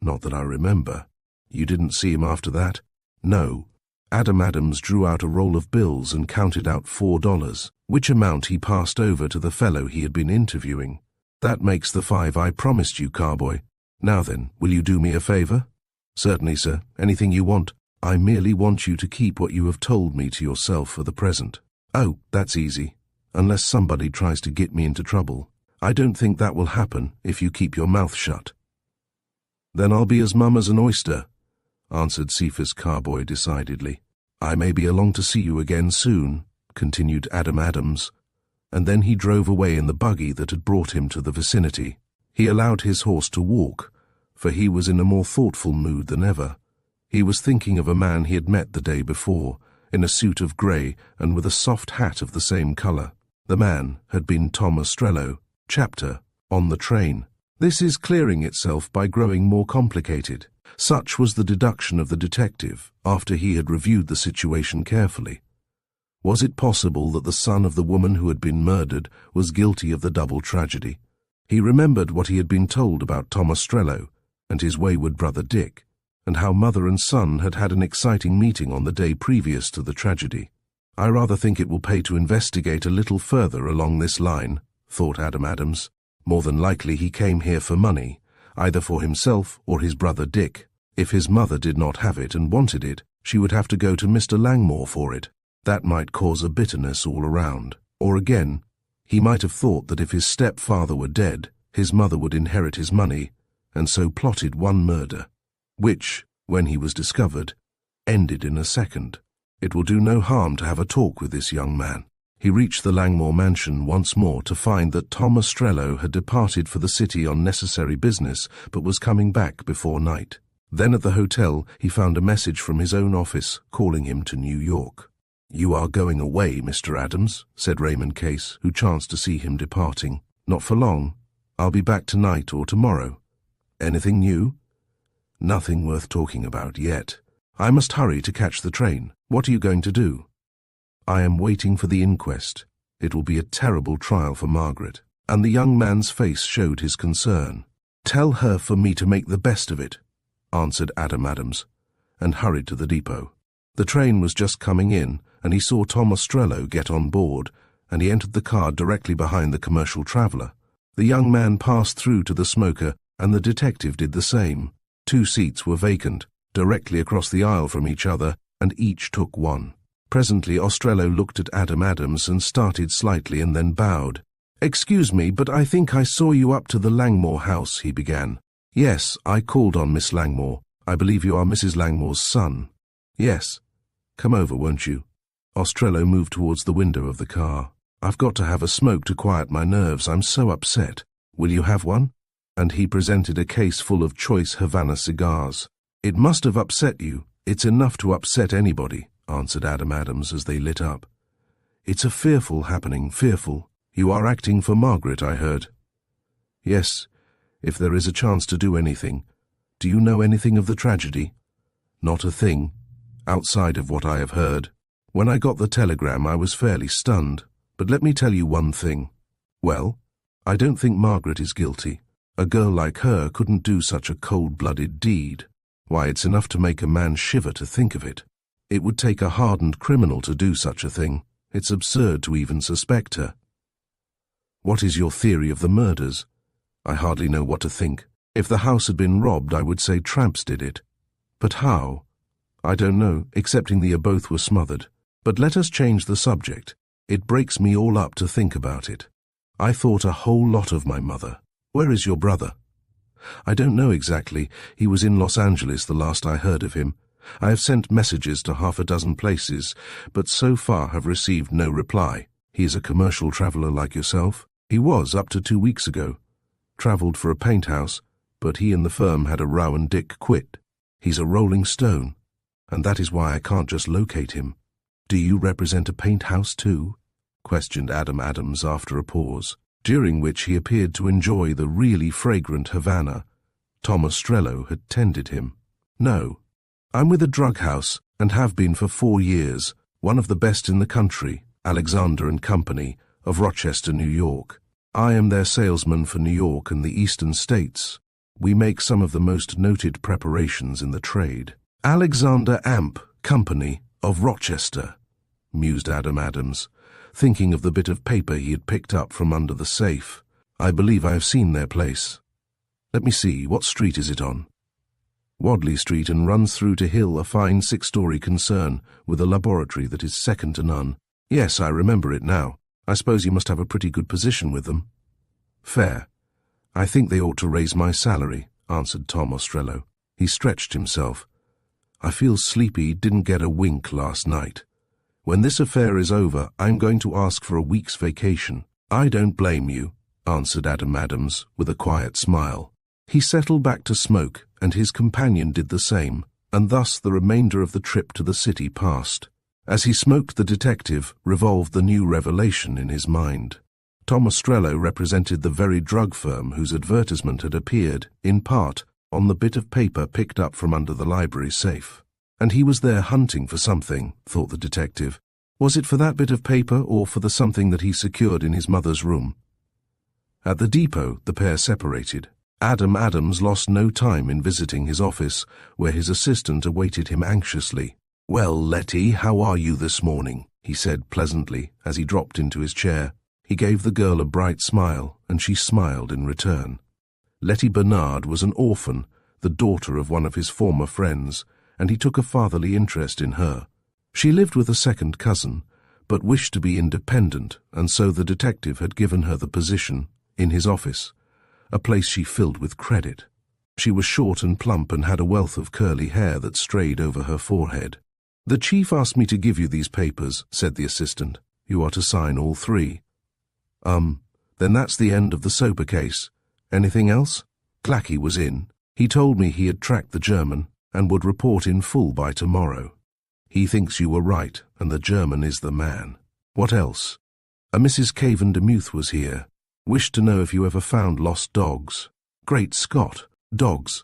"Not that I remember." "You didn't see him after that?" "No." Adam Adams drew out a roll of bills and counted out $4, which amount he passed over to the fellow he had been interviewing. "That makes the 5 I promised you, Carboy. Now then, will you do me a favor?" "Certainly, sir. Anything you want." "I merely want you to keep what you have told me to yourself for the present." "Oh, that's easy. Unless somebody tries to get me into trouble. I don't think that will happen if you keep your mouth shut." "Then I'll be as mum as an oyster," answered Cephas Carboy decidedly. "I may be along to see you again soon," continued Adam Adams, and then he drove away in the buggy that had brought him to the vicinity. He allowed his horse to walk, for he was in a more thoughtful mood than ever. He was thinking of a man he had met the day before, in a suit of grey and with a soft hat of the same colour. The man had been Tom Ostrello, Chapter, on the train. This is clearing itself by growing more complicated. Such was the deduction of the detective after he had reviewed the situation carefully. Was it possible that the son of the woman who had been murdered was guilty of the double tragedy? He remembered what he had been told about Tom Ostrello and his wayward brother Dick, and how mother and son had had an exciting meeting on the day previous to the tragedy. "I rather think it will pay to investigate a little further along this line," thought Adam Adams. "More than likely he came here for money, either for himself or his brother Dick. If his mother did not have it and wanted it, she would have to go to Mr. Langmore for it. That might cause a bitterness all around. Or again, he might have thought that if his stepfather were dead, his mother would inherit his money, and so plotted one murder, which, when he was discovered, ended in a second. It will do no harm to have a talk with this young man." He reached the Langmore mansion once more to find that Tom Ostrello had departed for the city on necessary business, but was coming back before night. Then at the hotel he found a message from his own office calling him to New York. "You are going away, Mr. Adams," said Raymond Case, who chanced to see him departing. "Not for long. I'll be back tonight or tomorrow." "Anything new?" "Nothing worth talking about yet. I must hurry to catch the train. What are you going to do?" "I am waiting for the inquest. It will be a terrible trial for Margaret." And the young man's face showed his concern. "Tell her for me to make the best of it," answered Adam Adams, and hurried to the depot. The train was just coming in, and he saw Tom Ostrello get on board, and he entered the car directly behind the commercial traveller. The young man passed through to the smoker, and the detective did the same. 2 seats were vacant, directly across the aisle from each other, and each took one. Presently Ostrello looked at Adam Adams and started slightly and then bowed. "Excuse me, but I think I saw you up to the Langmore house," he began. "Yes, I called on Miss Langmore. I believe you are Mrs. Langmore's son." "Yes. Come over, won't you?" Ostrello moved towards the window of the car. "I've got to have a smoke to quiet my nerves. I'm so upset. Will you have one?" And he presented a case full of choice Havana cigars. "It must have upset you. It's enough to upset anybody," answered Adam Adams as they lit up. "It's a fearful happening, fearful. You are acting for Margaret, I heard." "Yes, if there is a chance to do anything. Do you know anything of the tragedy?" "Not a thing, outside of what I have heard. When I got the telegram I was fairly stunned, but let me tell you one thing." "Well?" "I don't think Margaret is guilty. A girl like her couldn't do such a cold-blooded deed. Why, it's enough to make a man shiver to think of it. It would take a hardened criminal to do such a thing. It's absurd to even suspect her." "What is your theory of the murders?" "I hardly know what to think. If the house had been robbed, I would say tramps did it. But how? I don't know, excepting the both were smothered. But let us change the subject. It breaks me all up to think about it. I thought a whole lot of my mother. Where is your brother? I don't know exactly. He was in Los Angeles the last I heard of him. I have sent messages to 6 places, but so far have received no reply. He is a commercial traveller like yourself. He was up to 2 weeks ago. Travelled for a paint house, but he and the firm had a row and Dick quit. He's a rolling stone, and that is why I can't just locate him. Do you represent a paint house too? Questioned Adam Adams after a pause, during which he appeared to enjoy the really fragrant Havana. Tom Ostrello had tended him. No, I'm with a drug house and have been for 4 years, one of the best in the country, Alexander and Company, of Rochester, New York. I am their salesman for New York and the eastern states. We make some of the most noted preparations in the trade. Alexander Amp Company of Rochester, mused Adam Adams, thinking of the bit of paper he had picked up from under the safe. I believe I have seen their place. Let me see, what street is it on? Wadley Street, and runs through to Hill, a fine 6-story concern with a laboratory that is second to none. Yes, I remember it now. I suppose you must have a pretty good position with them. Fair. I think they ought to raise my salary, answered Tom Ostrello. He stretched himself. I feel sleepy, didn't get a wink last night. When this affair is over, I'm going to ask for a week's vacation. I don't blame you, answered Adam Adams with a quiet smile. He settled back to smoke, and his companion did the same, and thus the remainder of the trip to the city passed. As he smoked, the detective revolved the new revelation in his mind. Tom Ostrello represented the very drug firm whose advertisement had appeared, in part, on the bit of paper picked up from under the library safe. And he was there hunting for something, thought the detective. Was it for that bit of paper or for the something that he secured in his mother's room? At the depot, the pair separated. Adam Adams lost no time in visiting his office, where his assistant awaited him anxiously. "Well, Letty, how are you this morning?" he said pleasantly as he dropped into his chair. He gave the girl a bright smile, and she smiled in return. Letty Bernard was an orphan, the daughter of one of his former friends, and he took a fatherly interest in her. She lived with a second cousin, but wished to be independent, and so the detective had given her the position in his office, a place she filled with credit. She was short and plump and had a wealth of curly hair that strayed over her forehead. "The chief asked me to give you these papers," said the assistant. "You are to sign all 3. Then that's the end of the Soper case. Anything else?" Clacky was in. He told me he had tracked the German and would report in full by tomorrow. He thinks you were right, and the German is the man. What else? A Mrs. Caven Demuth was here. Wished to know if you ever found lost dogs. Great Scott, dogs.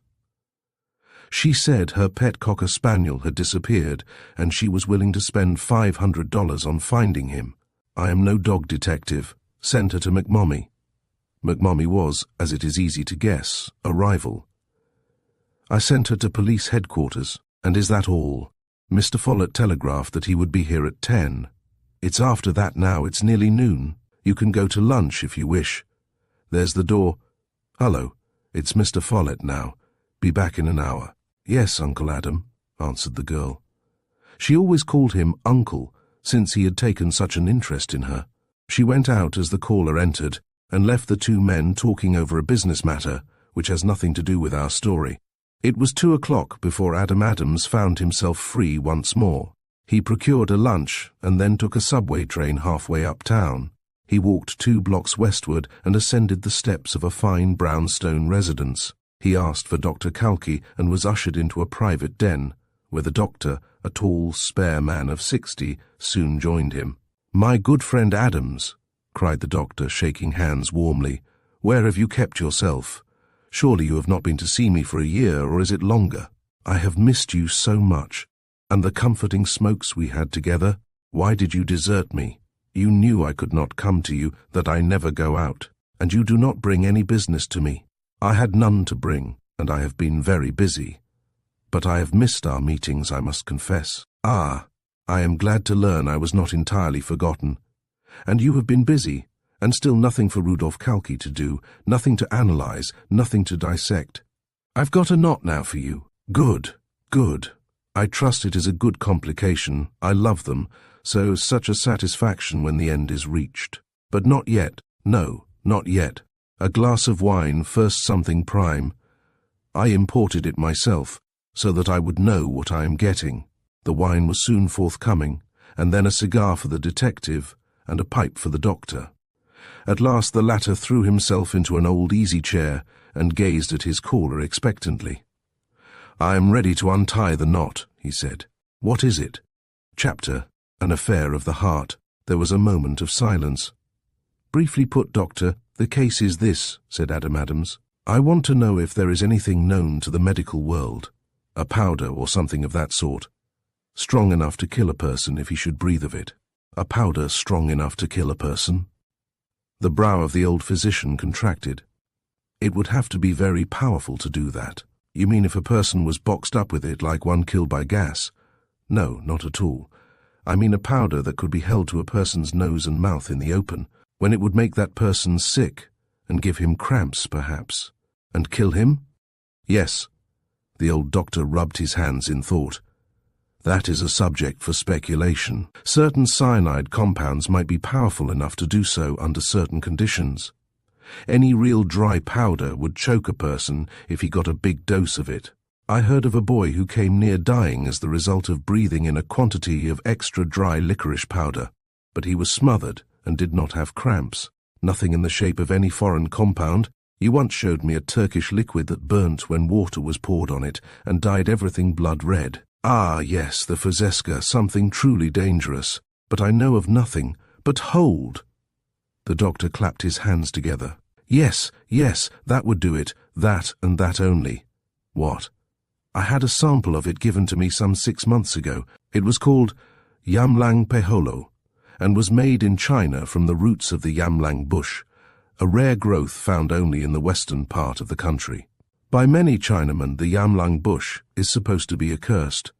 She said her pet cocker spaniel had disappeared, and she was willing to spend $500 on finding him. I am no dog detective. Sent her to McMommy. McMommy was, as it is easy to guess, a rival. I sent her to police headquarters, and is that all? Mr. Follett telegraphed that he would be here at 10. It's after that now, it's nearly noon. You can go to lunch if you wish. There's the door. Hello, it's Mr. Follett now. Be back in an hour. Yes, Uncle Adam, answered the girl. She always called him Uncle, since he had taken such an interest in her. She went out as the caller entered, and left the 2 men talking over a business matter, which has nothing to do with our story. It was 2 o'clock before Adam Adams found himself free once more. He procured a lunch, and then took a subway train halfway uptown. He walked 2 blocks westward and ascended the steps of a fine brownstone residence. He asked for Dr. Kalki and was ushered into a private den, where the doctor, a tall, spare man of 60, soon joined him. "My good friend Adams," cried the doctor, shaking hands warmly, "where have you kept yourself? Surely you have not been to see me for a year, or is it longer? I have missed you so much, and the comforting smokes we had together. Why did you desert me? You knew I could not come to you, that I never go out, and you do not bring any business to me. I had none to bring, and I have been very busy. But I have missed our meetings, I must confess. Ah, I am glad to learn I was not entirely forgotten. And you have been busy, And still nothing for Rudolph Kalki to do, nothing to analyze, nothing to dissect. I've got a knot now for you. Good, good. I trust it is a good complication. I love them, so such a satisfaction when the end is reached. But not yet. No, not yet. A glass of wine, first something prime. I imported it myself, so that I would know what I am getting. The wine was soon forthcoming, and then a cigar for the detective, and a pipe for the doctor. At last the latter threw himself into an old easy-chair and gazed at his caller expectantly. "I am ready to untie the knot," he said. "What is it?" "Chapter, an affair of the heart." There was a moment of silence. "Briefly put, Doctor, the case is this," said Adam Adams. "I want to know if there is anything known to the medical world, a powder or something of that sort, strong enough to kill a person if he should breathe of it." "A powder strong enough to kill a person?" The brow of the old physician contracted. "It would have to be very powerful to do that." "You mean if a person was boxed up with it like one killed by gas?" "No, not at all. I mean a powder that could be held to a person's nose and mouth in the open, when it would make that person sick, and give him cramps, perhaps. And kill him?" "Yes." The old doctor rubbed his hands in thought. "That is a subject for speculation. Certain cyanide compounds might be powerful enough to do so under certain conditions. Any real dry powder would choke a person if he got a big dose of it. I heard of a boy who came near dying as the result of breathing in a quantity of extra dry licorice powder, but he was smothered and did not have cramps. Nothing in the shape of any foreign compound. You once showed me a Turkish liquid that burnt when water was poured on it and dyed everything blood red. Ah, yes, the Fozeska, something truly dangerous. But I know of nothing. But hold!" The doctor clapped his hands together. "Yes, yes, that would do it. That and that only." "What?" "I had a sample of it given to me some 6 months ago. It was called Yamlang Peholo, and was made in China from the roots of the Yamlang bush, a rare growth found only in the western part of the country. By many Chinamen, the Yamlang bush is supposed to be accursed,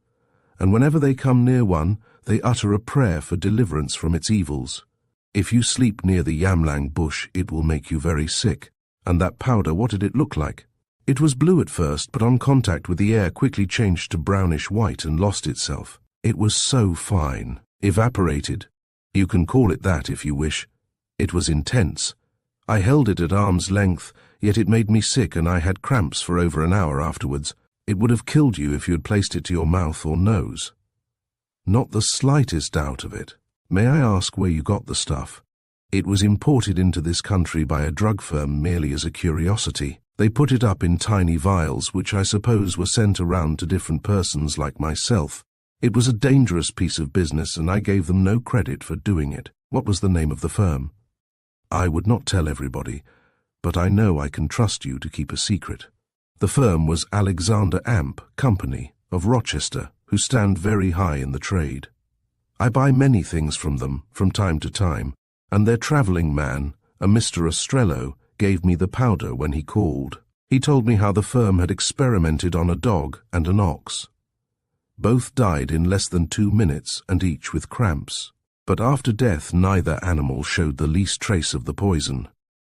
and whenever they come near one, they utter a prayer for deliverance from its evils. If you sleep near the Yamlang bush, it will make you very sick. And that powder, what did it look like?" "It was blue at first, but on contact with the air quickly changed to brownish white and lost itself. It was so fine. Evaporated. You can call it that if you wish. It was intense. I held it at arm's length, yet it made me sick and I had cramps for over an hour afterwards. It would have killed you if you had placed it to your mouth or nose." "Not the slightest doubt of it. May I ask where you got the stuff?" "It was imported into this country by a drug firm merely as a curiosity. They put it up in tiny vials, which I suppose were sent around to different persons like myself. It was a dangerous piece of business, and I gave them no credit for doing it." "What was the name of the firm?" "I would not tell everybody, but I know I can trust you to keep a secret." "The firm was Alexander Amp Company of Rochester, who stand very high in the trade. I buy many things from them from time to time, and their travelling man, a Mr. Ostrello, gave me the powder when he called. He told me how the firm had experimented on a dog and an ox. Both died in less than 2 minutes, and each with cramps. But after death neither animal showed the least trace of the poison.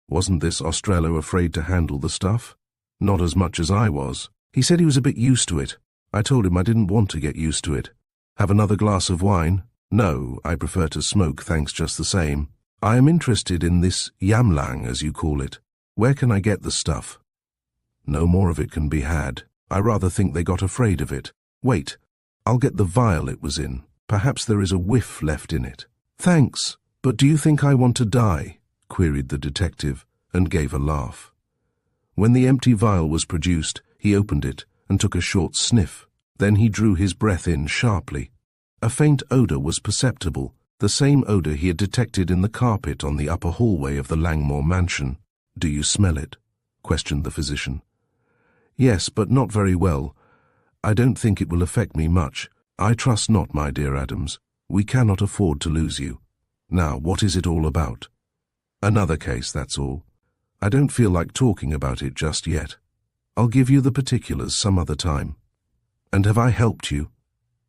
Wasn't this Ostrello afraid to handle the stuff?" "Not as much as I was. He said he was a bit used to it. I told him I didn't want to get used to it." "Have another glass of wine?" "No, I prefer to smoke, thanks just the same. I am interested in this Yamlang, as you call it. Where can I get the stuff?" "No more of it can be had. I rather think they got afraid of it. Wait, I'll get the vial it was in. Perhaps there is a whiff left in it." "Thanks, but do you think I want to die?" queried the detective, and gave a laugh. When the empty vial was produced, he opened it and took a short sniff. Then he drew his breath in sharply. A faint odour was perceptible, the same odour he had detected in the carpet on the upper hallway of the Langmore mansion. "Do you smell it?" questioned the physician. "Yes, but not very well. I don't think it will affect me much. I trust not, my dear Adams. We cannot afford to lose you. Now, what is it all about?" "Another case, that's all. I don't feel like talking about it just yet. I'll give you the particulars some other time." "And have I helped you?"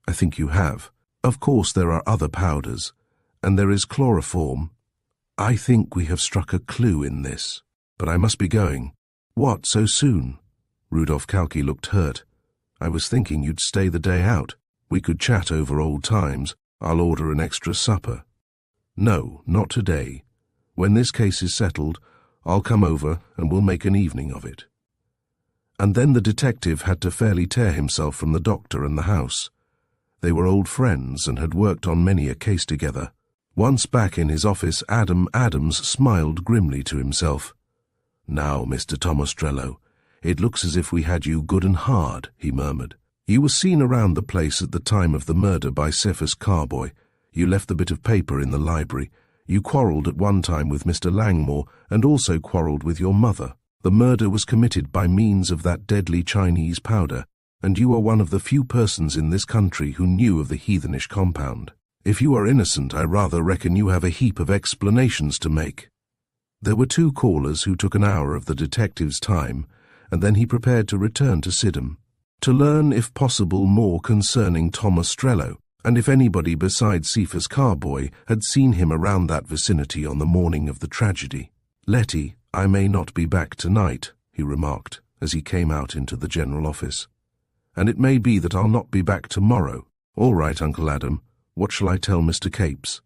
"I think you have. Of course there are other powders, and there is chloroform." I think we have struck a clue in this. But I must be going. What, so soon? Rudolph Kalki looked hurt. I was thinking you'd stay the day out. We could chat over old times. I'll order an extra supper. No, not today. When this case is settled, I'll come over and we'll make an evening of it. And then the detective had to fairly tear himself from the doctor and the house. They were old friends and had worked on many a case together. Once back in his office, Adam Adams smiled grimly to himself. Now, Mr. Tomostrello, it looks as if we had you good and hard, he murmured. You were seen around the place at the time of the murder by Cephas Carboy. You left the bit of paper in the library. You quarrelled at one time with Mr. Langmore and also quarrelled with your mother. The murder was committed by means of that deadly Chinese powder, and you are one of the few persons in this country who knew of the heathenish compound. If you are innocent, I rather reckon you have a heap of explanations to make. There were 2 callers who took an hour of the detective's time, and then he prepared to return to Sydenham, to learn, if possible, more concerning Tomostrello, and if anybody besides Cephas Carboy had seen him around that vicinity on the morning of the tragedy. Letty, I may not be back tonight, he remarked, as he came out into the general office. And it may be that I'll not be back tomorrow. All right, Uncle Adam. What shall I tell Mr. Capes?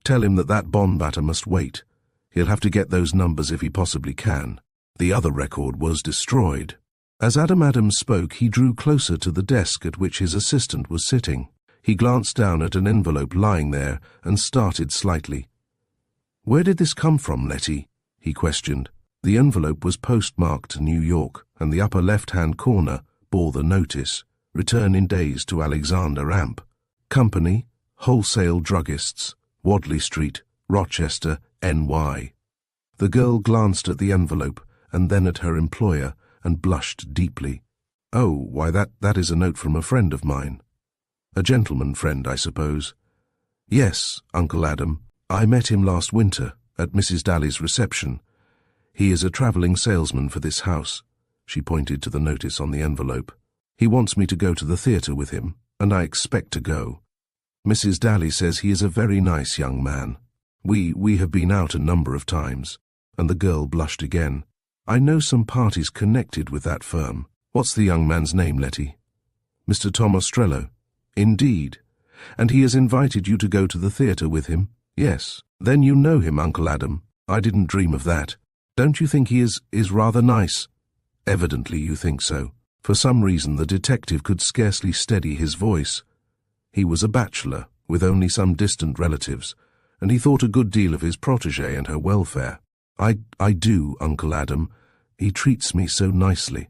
Tell him that bond batter must wait. He'll have to get those numbers if he possibly can. The other record was destroyed. As Adam Adams spoke, he drew closer to the desk at which his assistant was sitting. He glanced down at an envelope lying there and started slightly. Where did this come from, Letty? He questioned. The envelope was postmarked New York, and the upper left-hand corner bore the notice, Return in days to Alexander Amp. Company, Wholesale Druggists, Wadley Street, Rochester, NY. The girl glanced at the envelope and then at her employer and blushed deeply. Oh, why, that is a note from a friend of mine. A gentleman friend, I suppose. Yes, Uncle Adam. I met him last winter at Mrs. Daly's reception. He is a travelling salesman for this house. She pointed to the notice on the envelope. He wants me to go to the theatre with him, and I expect to go. Mrs. Daly says he is a very nice young man. We have been out a number of times, and the girl blushed again. I know some parties connected with that firm. What's the young man's name, Letty? Mr. Tomostrello. Indeed. And he has invited you to go to the theatre with him? Yes. Then you know him, Uncle Adam. I didn't dream of that. Don't you think he is rather nice? Evidently you think so. For some reason the detective could scarcely steady his voice. He was a bachelor, with only some distant relatives, and he thought a good deal of his protégée and her welfare. I do, Uncle Adam. He treats me so nicely.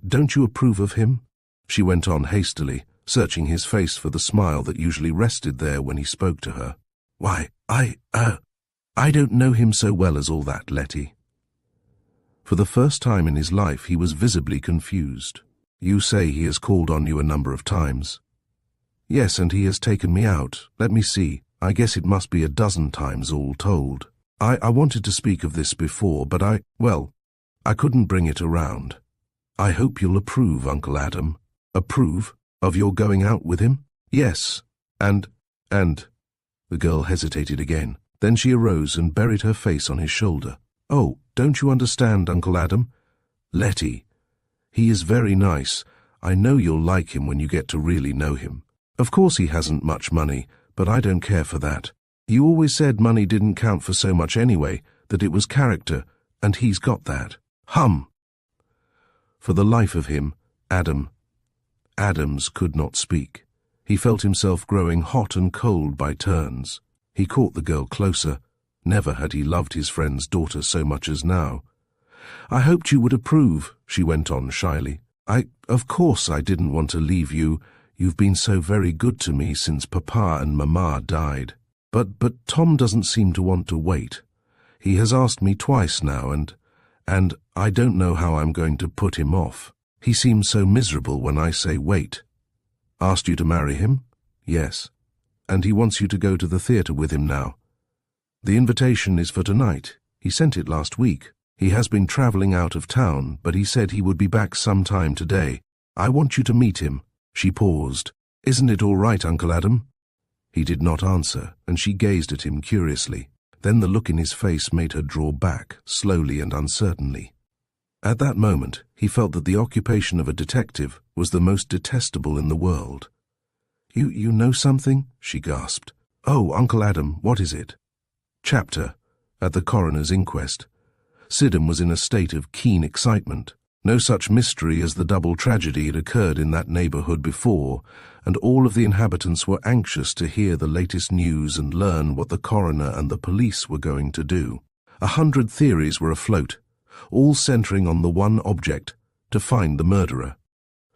Don't you approve of him? She went on hastily, searching his face for the smile that usually rested there when he spoke to her. Why, I don't know him so well as all that, Letty. For the first time in his life he was visibly confused. You say he has called on you a number of times. Yes, and he has taken me out. Let me see. I guess it must be a dozen times all told. I wanted to speak of this before, but I couldn't bring it around. I hope you'll approve, Uncle Adam. Approve? Of your going out with him? Yes. And... The girl hesitated again. Then she arose and buried her face on his shoulder. Oh, don't you understand, Uncle Adam? Letty. He is very nice. I know you'll like him when you get to really know him. Of course he hasn't much money, but I don't care for that. You always said money didn't count for so much anyway, that it was character, and he's got that. Hum! For the life of him, Adams could not speak. He felt himself growing hot and cold by turns. He caught the girl closer. Never had he loved his friend's daughter so much as now. I hoped you would approve, she went on shyly. Of course I didn't want to leave you. You've been so very good to me since Papa and Mama died. But Tom doesn't seem to want to wait. He has asked me twice now, and I don't know how I'm going to put him off. He seems so miserable when I say wait. Asked you to marry him? Yes. And he wants you to go to the theatre with him now. The invitation is for tonight. He sent it last week. He has been travelling out of town, but he said he would be back sometime today. I want you to meet him. She paused. Isn't it all right, Uncle Adam? He did not answer, and she gazed at him curiously. Then the look in his face made her draw back, slowly and uncertainly. At that moment, he felt that the occupation of a detective was the most detestable in the world. You know something?" she gasped. "Oh, Uncle Adam, what is it?" Chapter. At the coroner's inquest. Siddham was in a state of keen excitement. No such mystery as the double tragedy had occurred in that neighborhood before, and all of the inhabitants were anxious to hear the latest news and learn what the coroner and the police were going to do. 100 theories were afloat, all centering on the one object, to find the murderer.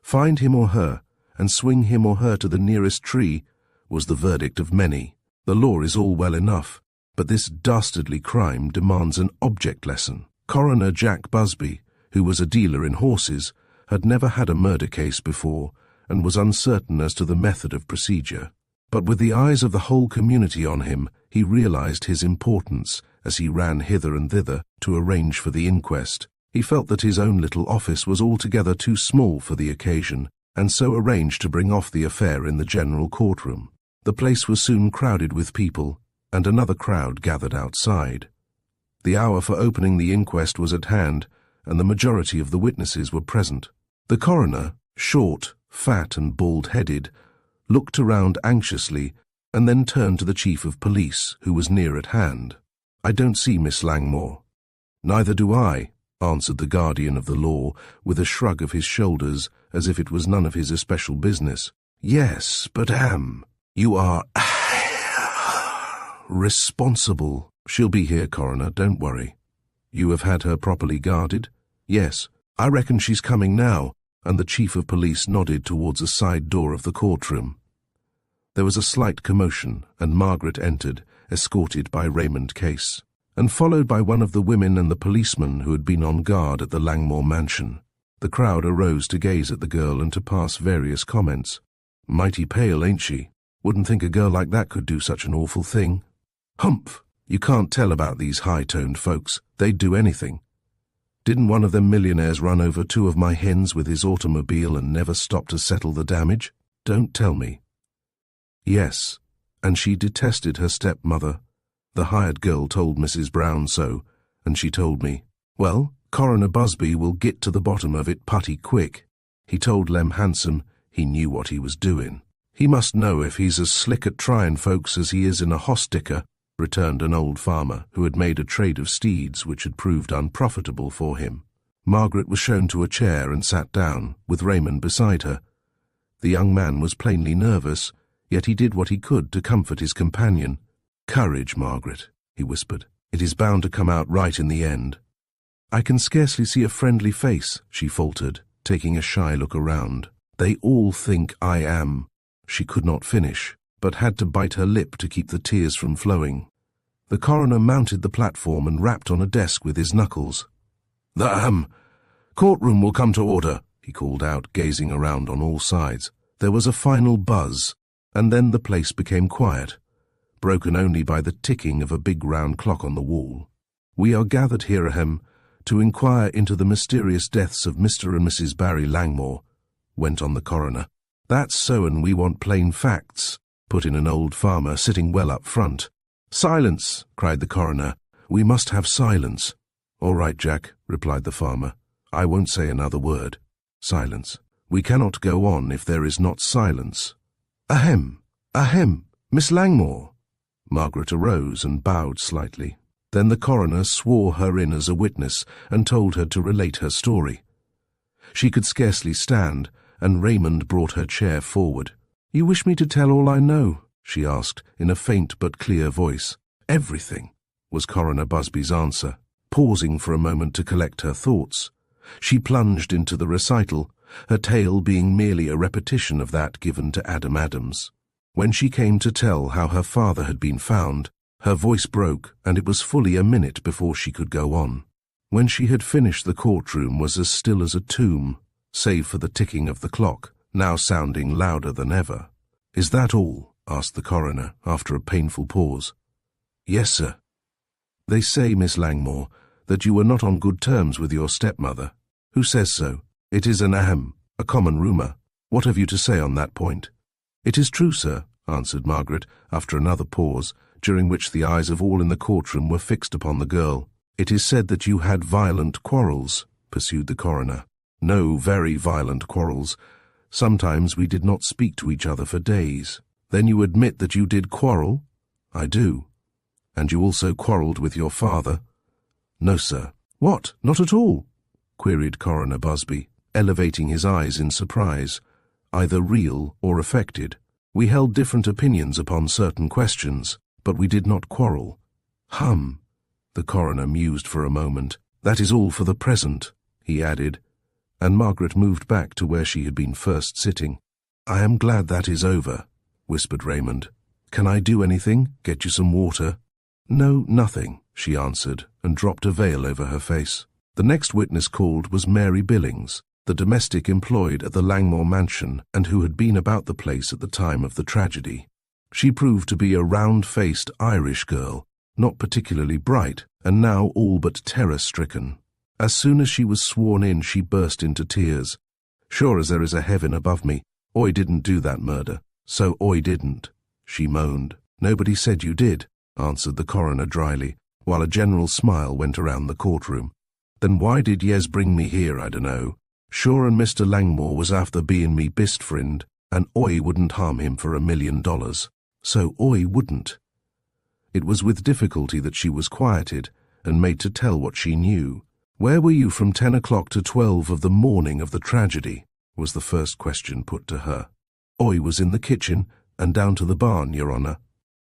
Find him or her, and swing him or her to the nearest tree, was the verdict of many. The law is all well enough, but this dastardly crime demands an object lesson. Coroner Jack Busby, who was a dealer in horses, had never had a murder case before and was uncertain as to the method of procedure. But with the eyes of the whole community on him, he realized his importance as he ran hither and thither to arrange for the inquest. He felt that his own little office was altogether too small for the occasion, and so arranged to bring off the affair in the general courtroom. The place was soon crowded with people, and another crowd gathered outside. The hour for opening the inquest was at hand, and the majority of the witnesses were present. The coroner, short, fat and bald-headed, looked around anxiously and then turned to the chief of police, who was near at hand. "I don't see Miss Langmore." "Neither do I," answered the guardian of the law, with a shrug of his shoulders as if it was none of his especial business. "Yes, but you are responsible." "She'll be here, coroner, don't worry." "You have had her properly guarded?" "Yes, I reckon she's coming now," and the chief of police nodded towards a side door of the courtroom. There was a slight commotion, and Margaret entered, escorted by Raymond Case, and followed by one of the women and the policeman who had been on guard at the Langmore mansion. The crowd arose to gaze at the girl and to pass various comments. "Mighty pale, ain't she? Wouldn't think a girl like that could do such an awful thing." "Humph! You can't tell about these high-toned folks. They'd do anything. Didn't one of them millionaires run over 2 of my hens with his automobile and never stop to settle the damage? Don't tell me." "Yes, and she detested her stepmother. The hired girl told Mrs. Brown so, and she told me. Well, Coroner Busby will get to the bottom of it putty quick. He told Lem Handsome he knew what he was doing." "He must know if he's as slick at trying folks as he is in a hoss-sticker," returned an old farmer who had made a trade of steeds which had proved unprofitable for him. Margaret was shown to a chair and sat down, with Raymond beside her. The young man was plainly nervous, yet he did what he could to comfort his companion. "Courage, Margaret," he whispered. "It is bound to come out right in the end." "I can scarcely see a friendly face," she faltered, taking a shy look around. "They all think I am." She could not finish, but had to bite her lip to keep the tears from flowing. The coroner mounted the platform and rapped on a desk with his knuckles. "The courtroom will come to order," he called out, gazing around on all sides. There was a final buzz, and then the place became quiet, broken only by the ticking of a big round clock on the wall. "We are gathered here, to inquire into the mysterious deaths of Mr. and Mrs. Barry Langmore," went on the coroner. "That's so, and we want plain facts," put in an old farmer sitting well up front. "Silence!" cried the coroner. "We must have silence." "All right, Jack," replied the farmer. "I won't say another word." Silence. "We cannot go on if there is not silence." Ahem! Miss Langmore." Margaret arose and bowed slightly. Then the coroner swore her in as a witness and told her to relate her story. She could scarcely stand, and Raymond brought her chair forward. "You wish me to tell all I know?" she asked, in a faint but clear voice. "Everything," was Coroner Busby's answer. Pausing for a moment to collect her thoughts, she plunged into the recital, her tale being merely a repetition of that given to Adam Adams. When she came to tell how her father had been found, her voice broke, and it was fully a minute before she could go on. When she had finished, the courtroom was as still as a tomb, save for the ticking of the clock, now sounding louder than ever. "Is that all?" asked the coroner, after a painful pause. "Yes, sir." "They say, Miss Langmore, that you were not on good terms with your stepmother." "Who says so?" "It is a common rumour. What have you to say on that point?" "It is true, sir," answered Margaret, after another pause, during which the eyes of all in the courtroom were fixed upon the girl. "It is said that you had violent quarrels," pursued the coroner. "No, very violent quarrels. Sometimes we did not speak to each other for days." "Then you admit that you did quarrel?" "I do." "And you also quarrelled with your father?" "No, sir." "What, not at all?" queried Coroner Busby, elevating his eyes in surprise, either real or affected. "We held different opinions upon certain questions, but we did not quarrel." "Hum." The coroner mused for a moment. "That is all for the present," he added, and Margaret moved back to where she had been first sitting. "I am glad that is over," whispered Raymond. "Can I do anything? Get you some water?" "No, nothing," she answered, and dropped a veil over her face. The next witness called was Mary Billings, the domestic employed at the Langmore mansion and who had been about the place at the time of the tragedy. She proved to be a round-faced Irish girl, not particularly bright, and now all but terror-stricken. As soon as she was sworn in, she burst into tears. "Sure as there is a heaven above me, Oi didn't do that murder. So Oi didn't," she moaned. "Nobody said you did," answered the coroner dryly, while a general smile went around the courtroom. "Then why did yez bring me here, I dunno? Sure and Mr. Langmore was after being me best friend, and Oi wouldn't harm him for $1 million. So Oi wouldn't." It was with difficulty that she was quieted and made to tell what she knew. "Where were you from 10 o'clock to 12 of the morning of the tragedy?" was the first question put to her. "Oi was in the kitchen and down to the barn, Your Honour."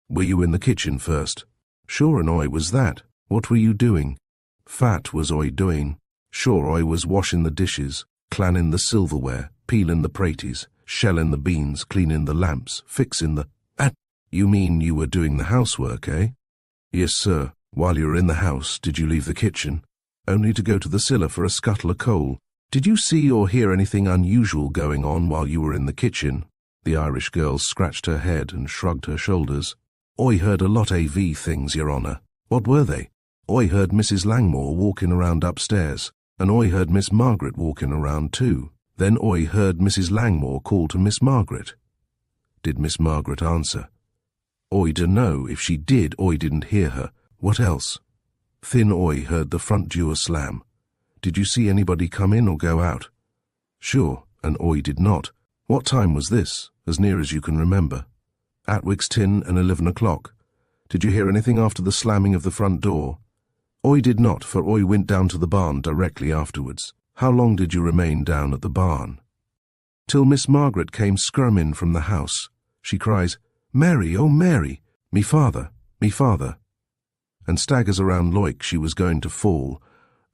"Were you in the kitchen first?" "Sure, and Oi was that. What were you doing?" "Fat was Oi doing. Sure, Oi was washing the dishes, clanning the silverware, peeling the praties, shelling the beans, cleaning the lamps, fixing the—" "You mean you were doing the housework, eh?" "Yes, sir. While you were in the house, did you leave the kitchen?" "Only to go to the cellar for a scuttle of coal." "Did you see or hear anything unusual going on while you were in the kitchen?" The Irish girl scratched her head and shrugged her shoulders. "Oi heard a lot AV things, Your Honour." "What were they?" "Oi heard Mrs. Langmore walking around upstairs, and Oi heard Miss Margaret walking around too. Then Oi heard Mrs. Langmore call to Miss Margaret." "Did Miss Margaret answer?" "Oi dunno. If she did, Oi didn't hear her." "What else?" "Thin Oi heard the front door slam." "Did you see anybody come in or go out?" "Sure, and Oi did not." "What time was this, as near as you can remember?" "Atwick's 10 and 11 o'clock. Did you hear anything after the slamming of the front door?" "Oi did not, for Oi went down to the barn directly afterwards." "How long did you remain down at the barn?" "Till Miss Margaret came skirming from the house. She cries, 'Mary, oh Mary, me father, me father,' and staggers around like she was going to fall,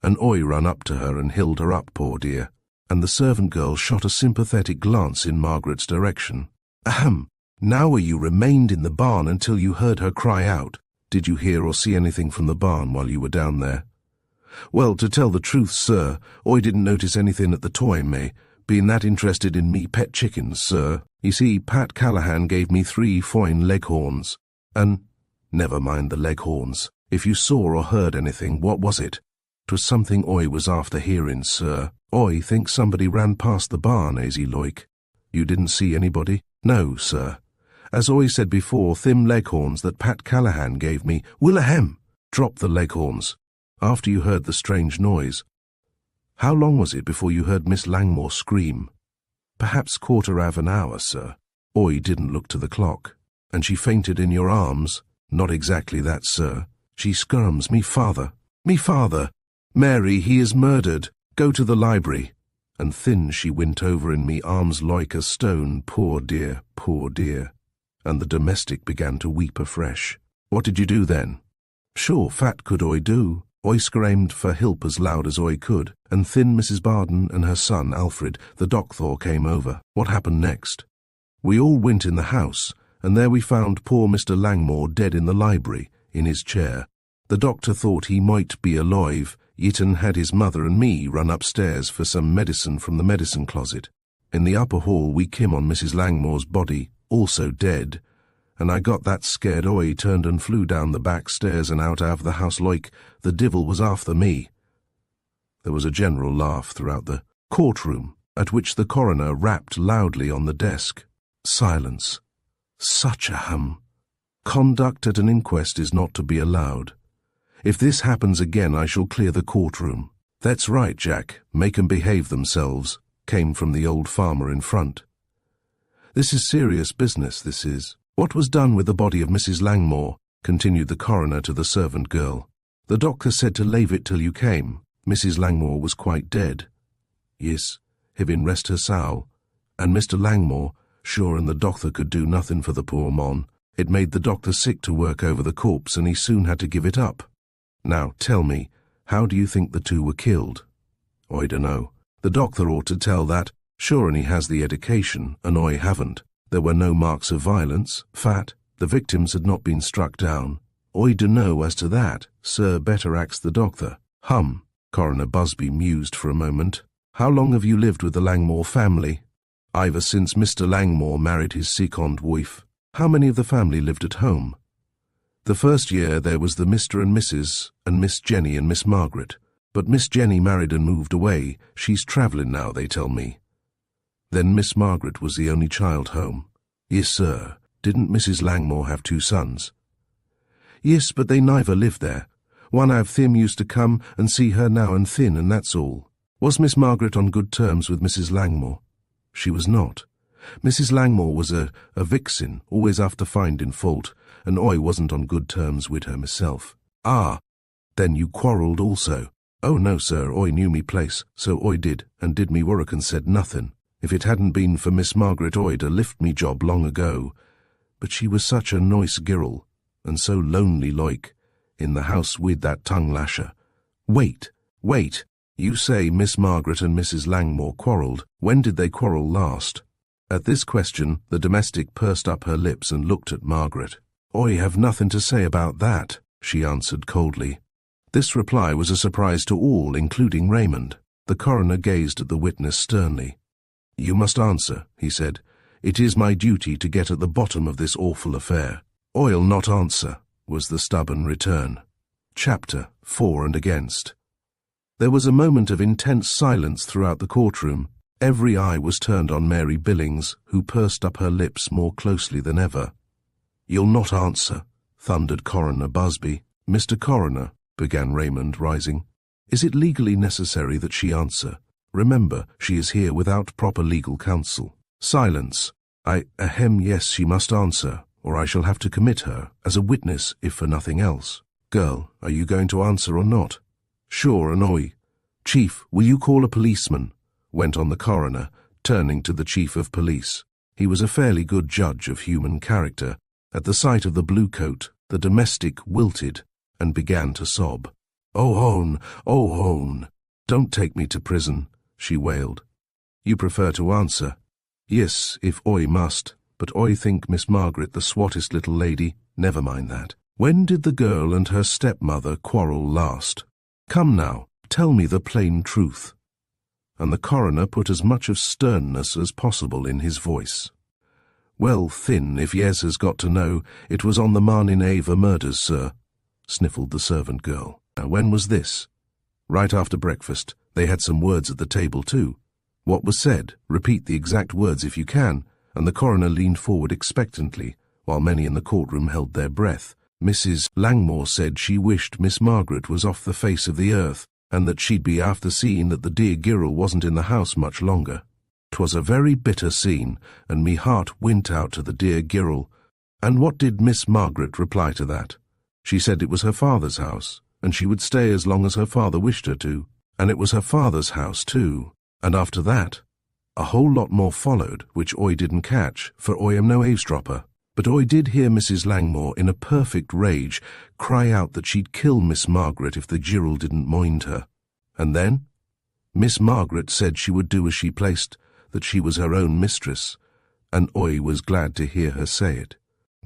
and Oi run up to her and held her up, poor dear." And the servant girl shot a sympathetic glance in Margaret's direction. "Ahem. Now you remained in the barn until you heard her cry out. Did you hear or see anything from the barn while you were down there?" "Well, to tell the truth, sir, Oi didn't notice anything at the time, being that interested in me pet chickens, sir. You see, Pat Callahan gave me 3 fine leghorns, and—" "Never mind the leghorns. If you saw or heard anything, what was it?" "'Twas something Oi was after hearing, sir. Oi think somebody ran past the barn, aisy like." "You didn't see anybody?" "No, sir. As Oi said before, thim leghorns that Pat Callahan gave me—" "Will-ahem! Drop the leghorns." "After you heard the strange noise." "How long was it before you heard Miss Langmore scream?" "Perhaps quarter of an hour, sir." "Oi didn't look to the clock." "And she fainted in your arms?" "Not exactly that, sir. She skirms, 'Me father! Me father! Mary, he is murdered! Go to the library!' And thin she went over in me arms like a stone, poor dear, poor dear." And the domestic began to weep afresh. "What did you do then?" "Sure, fat could Oi do. Oi screamed for help as loud as Oi could, and thin Mrs. Barden and her son, Alfred, the doctor, came over." "What happened next?" "We all went in the house, and there we found poor Mr. Langmore dead in the library, in his chair. The doctor thought he might be alive, yet had his mother and me run upstairs for some medicine from the medicine closet. In the upper hall we came on Mrs. Langmore's body, also dead, and I got that scared Oi turned and flew down the back stairs and out of the house like the divil was after me." There was a general laugh throughout the courtroom, at which the coroner rapped loudly on the desk. Silence. Such a hum. Conduct at an inquest is not to be allowed. If this happens again, I shall clear the courtroom. That's right, Jack, make 'em behave themselves, came from the old farmer in front. This is serious business, this is. What was done with the body of Mrs. Langmore? Continued the coroner to the servant girl. The doctor said to lave it till you came. Mrs. Langmore was quite dead. Yes, heaven rest her soul. And Mr. Langmore, sure, and the doctor could do nothing for the poor mon. It made the doctor sick to work over the corpse, and he soon had to give it up. Now, tell me, how do you think the two were killed? I dunno. The doctor ought to tell that, sure, and he has the education, and I haven't. There were no marks of violence, fat, the victims had not been struck down. I dunno as to that, sir, better ax the doctor. Coroner Busby mused for a moment. How long have you lived with the Langmore family? Ever since Mr. Langmore married his second wife. How many of the family lived at home? The first year there was the Mr. and Mrs. and Miss Jenny and Miss Margaret. But Miss Jenny married and moved away. She's travelling now, they tell me. Then Miss Margaret was the only child home. Yes, sir. Didn't Mrs. Langmore have 2 sons? Yes, but they neither lived there. One av them used to come and see her now and thin, and that's all. Was Miss Margaret on good terms with Mrs. Langmore? She was not. Mrs. Langmore was a vixen, always after finding fault, and I wasn't on good terms with her myself. Ah, then you quarrelled also? Oh no, sir, I knew me place, so I did, and did me work and said nothing. If it hadn't been for Miss Margaret, I'd a lift me job long ago. But she was such a nice girl, and so lonely like, in the house with that tongue lasher. Wait, you say Miss Margaret and Mrs. Langmore quarrelled. When did they quarrel last? At this question, the domestic pursed up her lips and looked at Margaret. I have nothing to say about that, she answered coldly. This reply was a surprise to all, including Raymond. The coroner gazed at the witness sternly. You must answer, he said. It is my duty to get at the bottom of this awful affair. I'll not answer, was the stubborn return. Chapter, For and Against. There was a moment of intense silence throughout the courtroom. Every eye was turned on Mary Billings, who pursed up her lips more closely than ever. You'll not answer, thundered Coroner Busby. Mr. Coroner, began Raymond, rising. Is it legally necessary that she answer? Remember, she is here without proper legal counsel. Silence. Yes, she must answer, or I shall have to commit her, as a witness, if for nothing else. Girl, are you going to answer or not? Sure, and I. Chief, will you call a policeman? Went on the coroner, turning to the chief of police. He was a fairly good judge of human character. At the sight of the blue coat, the domestic wilted and began to sob. Oh, hone, don't take me to prison, she wailed. You prefer to answer? Yes, if I must, but I think Miss Margaret the swattest little lady. Never mind that. When did the girl and her stepmother quarrel last? Come now, tell me the plain truth. And the coroner put as much of sternness as possible in his voice. Well, thin, if Yes has got to know, it was on the Marnin Ava murders, sir, sniffled the servant girl. Now, when was this? Right after breakfast. They had some words at the table, too. What was said? Repeat the exact words if you can. And the coroner leaned forward expectantly, while many in the courtroom held their breath. Mrs. Langmore said she wished Miss Margaret was off the face of the earth, and that she'd be after seeing that the dear girl wasn't in the house much longer. 'Twas a very bitter scene, and me heart went out to the dear girl. And what did Miss Margaret reply to that? She said it was her father's house, and she would stay as long as her father wished her to. And it was her father's house, too. And after that, a whole lot more followed, which I didn't catch, for I am no eavesdropper. But I did hear Mrs. Langmore, in a perfect rage, cry out that she'd kill Miss Margaret if the girl didn't mind her. And then? Miss Margaret said she would do as she placed, that she was her own mistress, and I was glad to hear her say it.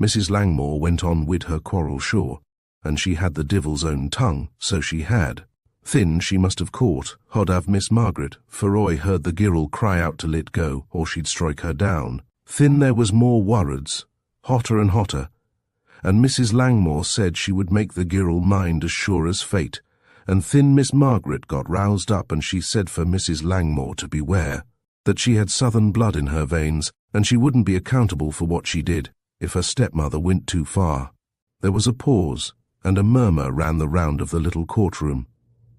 Mrs. Langmore went on with her quarrel sure, and she had the divil's own tongue, so she had. Thin she must have caught, hod have Miss Margaret, for I heard the girl cry out to let go, or she'd strike her down. Thin there was more words, hotter and hotter, and Mrs. Langmore said she would make the girl mind as sure as fate, and thin Miss Margaret got roused up and she said for Mrs. Langmore to beware, that she had southern blood in her veins, and she wouldn't be accountable for what she did. if her stepmother went too far. There was a pause, and a murmur ran the round of the little courtroom.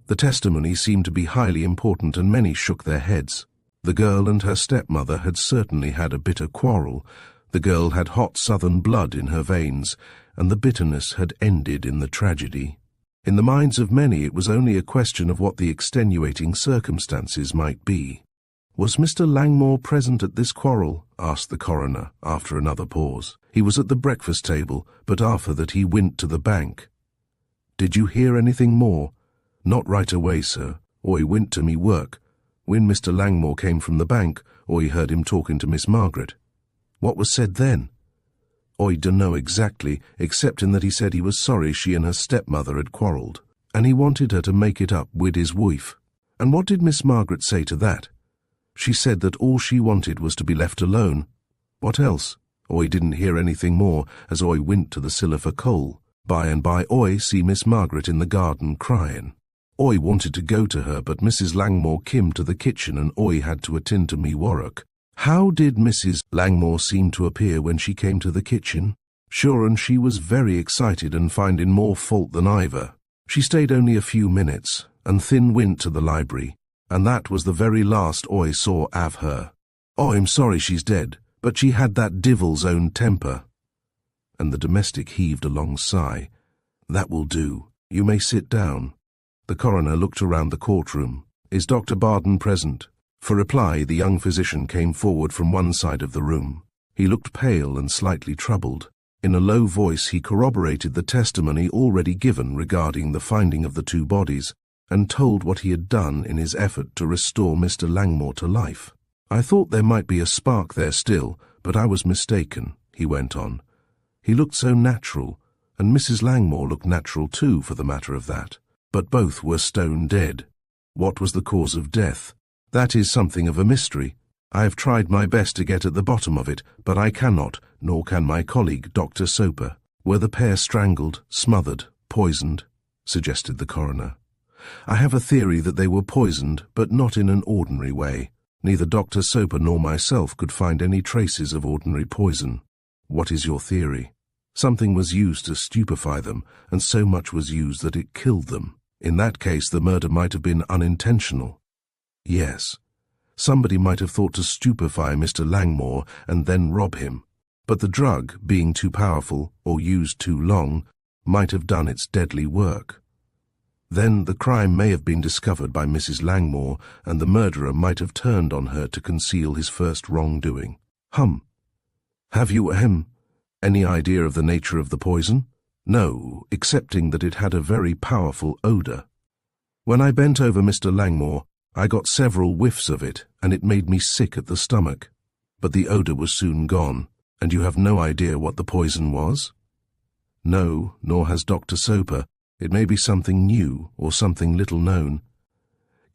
The testimony seemed to be highly important, and many shook their heads. The girl and her stepmother had certainly had a bitter quarrel. The girl had hot southern blood in her veins, and the bitterness had ended in the tragedy. In the minds of many, it was only a question of what the extenuating circumstances might be. "Was Mr. Langmore present at this quarrel?" asked the coroner, after another pause. "He was at the breakfast table, but after that he went to the bank." "Did you hear anything more?" "Not right away, sir. Oi went to me work. When Mr. Langmore came from the bank, oi heard him talking to Miss Margaret." "What was said then?" "Oi dunno exactly, excepting that he said he was sorry she and her stepmother had quarrelled, and he wanted her to make it up wid his wife." "And what did Miss Margaret say to that?" "She said that all she wanted was to be left alone." "What else?" "Oi didn't hear anything more, as oi went to the cellar for coal. By and by oi see Miss Margaret in the garden crying. Oi wanted to go to her, but Mrs. Langmore kim to the kitchen and oi had to attend to me work." "How did Mrs. Langmore seem to appear when she came to the kitchen?" "Sure, and she was very excited and finding more fault than either. She stayed only a few minutes, and thin went to the library, and that was the very last oi saw av her. I'm sorry she's dead, but she had that divil's own temper." And the domestic heaved a long sigh. "That will do. You may sit down." The coroner looked around the courtroom. "Is Dr. Barden present?" For reply, the young physician came forward from one side of the room. He looked pale and slightly troubled. In a low voice he corroborated the testimony already given regarding the finding of the two bodies, and told what he had done in his effort to restore Mr. Langmore to life. "I thought there might be a spark there still, but I was mistaken," he went on. "He looked so natural, and Mrs. Langmore looked natural too, for the matter of that. But both were stone dead. What was the cause of death? That is something of a mystery. I have tried my best to get at the bottom of it, but I cannot, nor can my colleague, Dr. Soper." "Were the pair strangled, smothered, poisoned?" suggested the coroner. "I have a theory that they were poisoned, but not in an ordinary way. Neither Dr. Soper nor myself could find any traces of ordinary poison." "What is your theory?" "Something was used to stupefy them, and so much was used that it killed them. In that case, the murder might have been unintentional." "Yes. Somebody might have thought to stupefy Mr. Langmore and then rob him. But the drug, being too powerful or used too long, might have done its deadly work. Then the crime may have been discovered by Mrs. Langmore, and the murderer might have turned on her to conceal his first wrongdoing." "Have you, any idea of the nature of the poison?" "No, excepting that it had a very powerful odor. When I bent over Mr. Langmore, I got several whiffs of it, and it made me sick at the stomach. But the odor was soon gone." "And you have no idea what the poison was?" "No, nor has Dr. Soper. It may be something new, or something little known."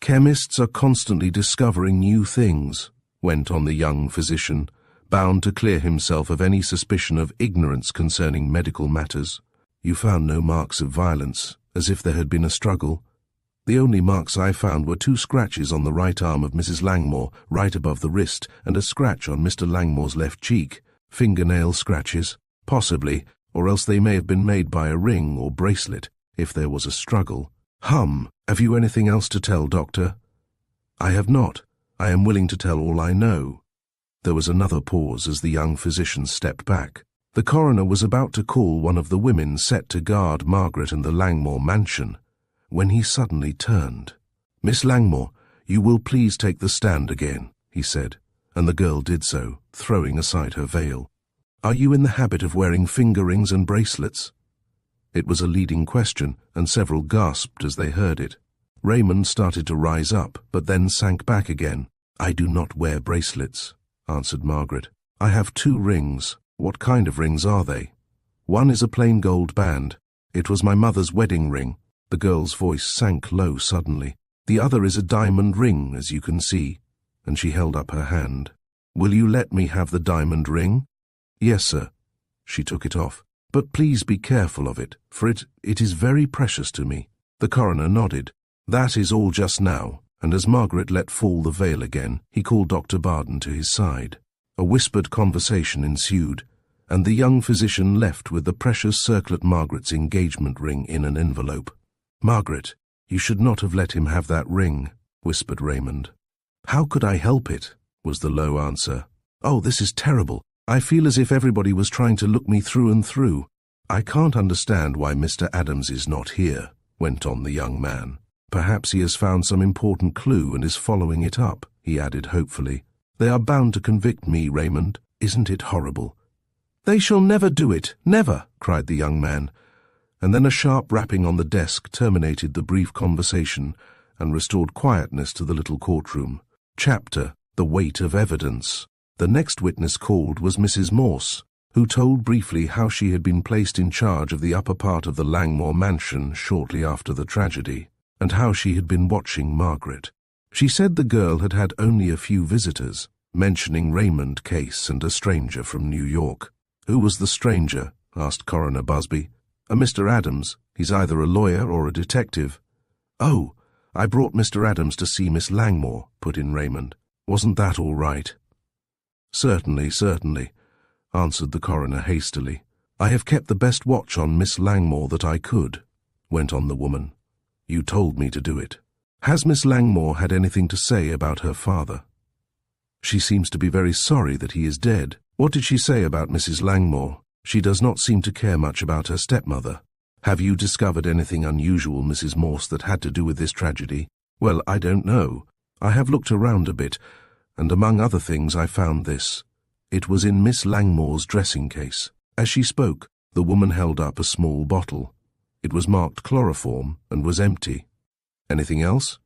"Chemists are constantly discovering new things," went on the young physician, bound to clear himself of any suspicion of ignorance concerning medical matters. "You found no marks of violence, as if there had been a struggle?" "The only marks I found were 2 scratches on the right arm of Mrs. Langmore, right above the wrist, and a scratch on Mr. Langmore's left cheek. Fingernail scratches, possibly, or else they may have been made by a ring or bracelet, if there was a struggle." "Have you anything else to tell, Doctor?" "I have not. I am willing to tell all I know." There was another pause as the young physician stepped back. The coroner was about to call one of the women set to guard Margaret and the Langmore mansion, when he suddenly turned. "Miss Langmore, you will please take the stand again," he said, and the girl did so, throwing aside her veil. "Are you in the habit of wearing finger rings and bracelets?" It was a leading question, and several gasped as they heard it. Raymond started to rise up, but then sank back again. "I do not wear bracelets," answered Margaret. "I have 2 rings. What kind of rings are they?" "One is a plain gold band. It was my mother's wedding ring." The girl's voice sank low suddenly. "The other is a diamond ring, as you can see," and she held up her hand. "Will you let me have the diamond ring?" "Yes, sir." She took it off. "But please be careful of it, for it is very precious to me." The coroner nodded. "That is all just now," and as Margaret let fall the veil again, he called Dr. Barden to his side. A whispered conversation ensued, and the young physician left with the precious circlet Margaret's engagement ring in an envelope. "Margaret, you should not have let him have that ring," whispered Raymond. "How could I help it?" was the low answer. "Oh, this is terrible. I feel as if everybody was trying to look me through and through." "I can't understand why Mr. Adams is not here," went on the young man. "Perhaps he has found some important clue and is following it up," he added hopefully. "They are bound to convict me, Raymond. Isn't it horrible?" "They shall never do it, never," cried the young man, and then a sharp rapping on the desk terminated the brief conversation and restored quietness to the little courtroom. Chapter: The Weight of Evidence. The next witness called was Mrs. Morse, who told briefly how she had been placed in charge of the upper part of the Langmore mansion shortly after the tragedy, and how she had been watching Margaret. She said the girl had had only a few visitors, mentioning Raymond Case and a stranger from New York. "Who was the stranger?" asked Coroner Busby. "A Mr. Adams. He's either a lawyer or a detective." "Oh, I brought Mr. Adams to see Miss Langmore," put in Raymond. "Wasn't that all right?" "Certainly, certainly," answered the coroner hastily. "I have kept the best watch on Miss Langmore that I could," went on the woman. "You told me to do it. Has Miss Langmore had anything to say about her father?" "She seems to be very sorry that he is dead." "What did she say about Mrs. Langmore?" "She does not seem to care much about her stepmother." "Have you discovered anything unusual, Mrs. Morse, that had to do with this tragedy?" "Well, I don't know. I have looked around a bit, and among other things I found this. It was in Miss Langmore's dressing case." As she spoke, the woman held up a small bottle. It was marked chloroform and was empty. "Anything else?"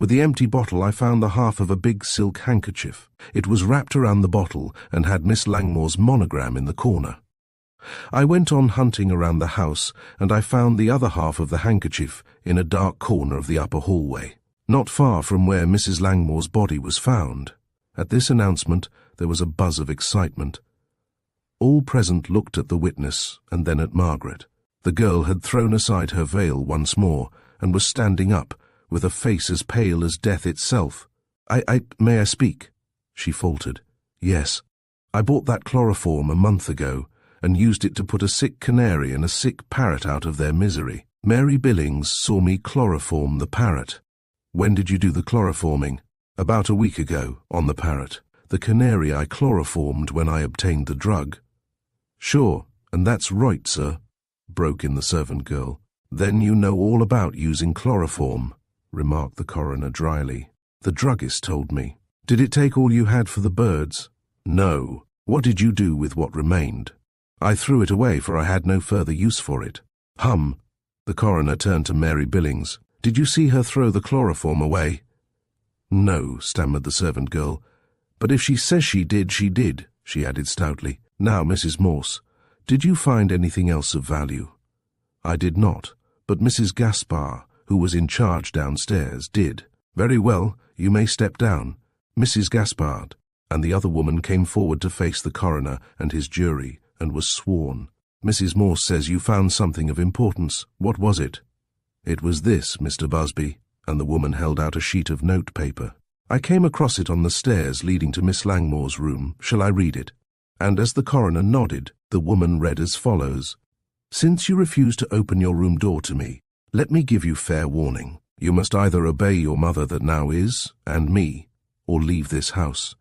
"With the empty bottle I found the half of a big silk handkerchief. It was wrapped around the bottle and had Miss Langmore's monogram in the corner. I went on hunting around the house, and I found the other half of the handkerchief in a dark corner of the upper hallway, not far from where Mrs. Langmore's body was found." At this announcement there was a buzz of excitement. All present looked at the witness and then at Margaret. The girl had thrown aside her veil once more and was standing up, with a face as pale as death itself. May I speak?" she faltered. "Yes. I bought that chloroform a month ago and used it to put a sick canary and a sick parrot out of their misery. Mary Billings saw me chloroform the parrot." "When did you do the chloroforming?" "About a week ago, on the parrot. The canary I chloroformed when I obtained the drug." "Sure, and that's right, sir," broke in the servant girl. "Then you know all about using chloroform," remarked the coroner dryly. "The druggist told me." "Did it take all you had for the birds?" "No. What did you do with what remained?" "I threw it away, for I had no further use for it." "Hum." The coroner turned to Mary Billings. "Did you see her throw the chloroform away?" "No," stammered the servant girl. "But if she says she did, she added stoutly. "Now, Mrs. Morse, did you find anything else of value?" "I did not, but Mrs. Gaspar, who was in charge downstairs, did." "Very well, you may step down. Mrs. Gaspard." And the other woman came forward to face the coroner and his jury, and was sworn. "Mrs. Morse says you found something of importance. What was it?" "It was this, Mr. Busby," and the woman held out a sheet of note paper. "I came across it on the stairs leading to Miss Langmore's room. Shall I read it?" And as the coroner nodded, the woman read as follows: "Since you refuse to open your room door to me, let me give you fair warning. You must either obey your mother that now is, and me, or leave this house.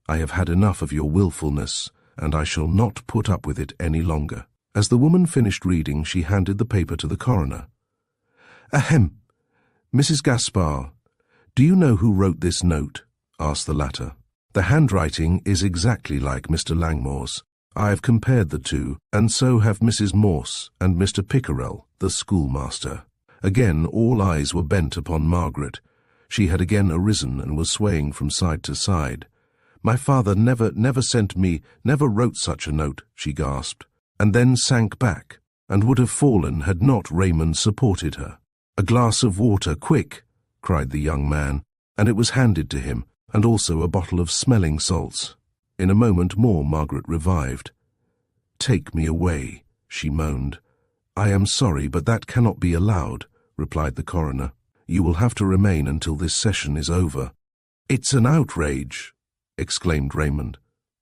I have had enough of your willfulness, and I shall not put up with it any longer." As the woman finished reading, she handed the paper to the coroner. "Ahem. Mrs. Gaspar, do you know who wrote this note?" asked the latter. "The handwriting is exactly like Mr. Langmore's. I have compared the two, and so have Mrs. Morse and Mr. Pickerell, the schoolmaster." Again all eyes were bent upon Margaret. She had again arisen and was swaying from side to side. "My father never sent me, never wrote such a note," she gasped, and then sank back, and would have fallen had not Raymond supported her. "A glass of water, quick!" cried the young man, and it was handed to him, and also a bottle of smelling salts. In a moment more Margaret revived. "Take me away," she moaned. "I am sorry, but that cannot be allowed," replied the coroner. "You will have to remain until this session is over." "It's an outrage!" exclaimed Raymond,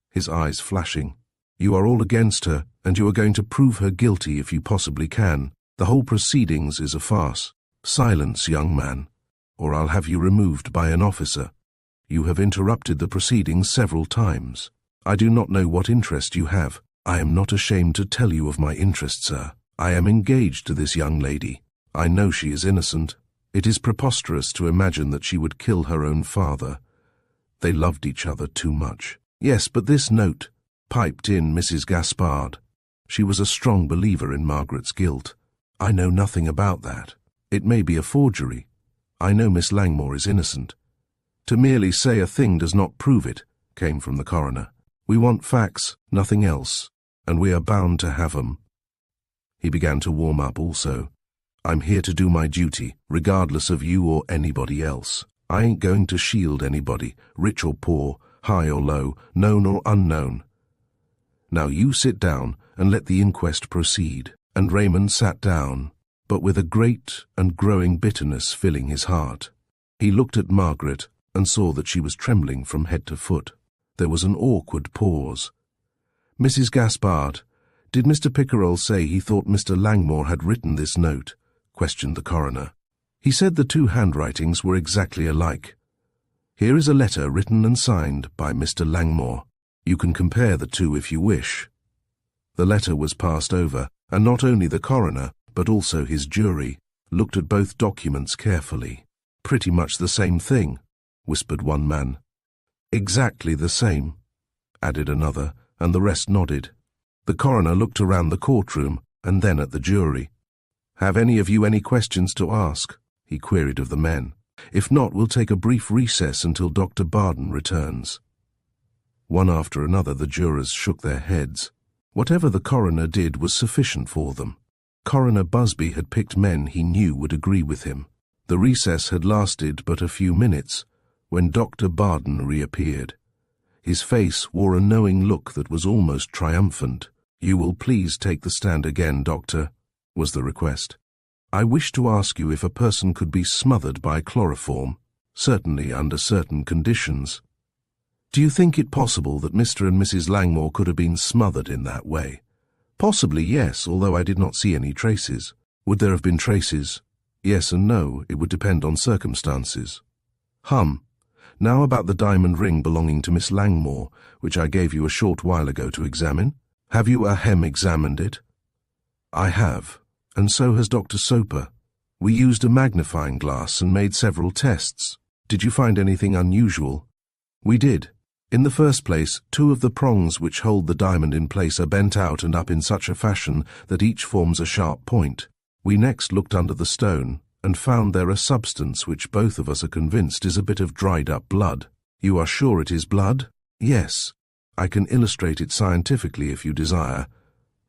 his eyes flashing. You are all against her, and you are going to prove her guilty if you possibly can. The whole proceedings is a farce. Silence, young man, or I'll have you removed by an officer. You have interrupted the proceedings several times. I do not know what interest you have. I am not ashamed to tell you of my interest, sir. I am engaged to this young lady. I know she is innocent. It is preposterous to imagine that she would kill her own father. They loved each other too much. Yes, but this note, piped in Mrs. Gaspard. She was a strong believer in Margaret's guilt. I know nothing about that. It may be a forgery. I know Miss Langmore is innocent. To merely say a thing does not prove it, came from the coroner. We want facts, nothing else, and we are bound to have 'em. He began to warm up also. I'm here to do my duty, regardless of you or anybody else. I ain't going to shield anybody, rich or poor, high or low, known or unknown. Now you sit down and let the inquest proceed. And Raymond sat down, but with a great and growing bitterness filling his heart. He looked at Margaret and saw that she was trembling from head to foot. There was an awkward pause. Mrs. Gaspard, did Mr. Pickerell say he thought Mr. Langmore had written this note? Questioned the coroner. He said the two handwritings were exactly alike. Here is a letter written and signed by Mr. Langmore. You can compare the two if you wish. The letter was passed over, and not only the coroner, but also his jury, looked at both documents carefully. Pretty much the same thing, whispered one man. Exactly the same, added another, and the rest nodded. The coroner looked around the courtroom, and then at the jury. Have any of you any questions to ask? He queried of the men. If not, we'll take a brief recess until Dr. Barden returns. One after another the jurors shook their heads. Whatever the coroner did was sufficient for them. Coroner Busby had picked men he knew would agree with him. The recess had lasted but a few minutes when Dr. Barden reappeared. His face wore a knowing look that was almost triumphant. You will please take the stand again, Doctor, was the request. I wish to ask you if a person could be smothered by chloroform, certainly under certain conditions. Do you think it possible that Mr. and Mrs. Langmore could have been smothered in that way? Possibly, yes, although I did not see any traces. Would there have been traces? Yes and no, it would depend on circumstances. Now about the diamond ring belonging to Miss Langmore, which I gave you a short while ago to examine. Have you examined it? I have, and so has Dr. Soper. We used a magnifying glass and made several tests. Did you find anything unusual? We did. In the first place, two of the prongs which hold the diamond in place are bent out and up in such a fashion that each forms a sharp point. We next looked under the stone and found there a substance which both of us are convinced is a bit of dried-up blood. You are sure it is blood? Yes. I can illustrate it scientifically if you desire.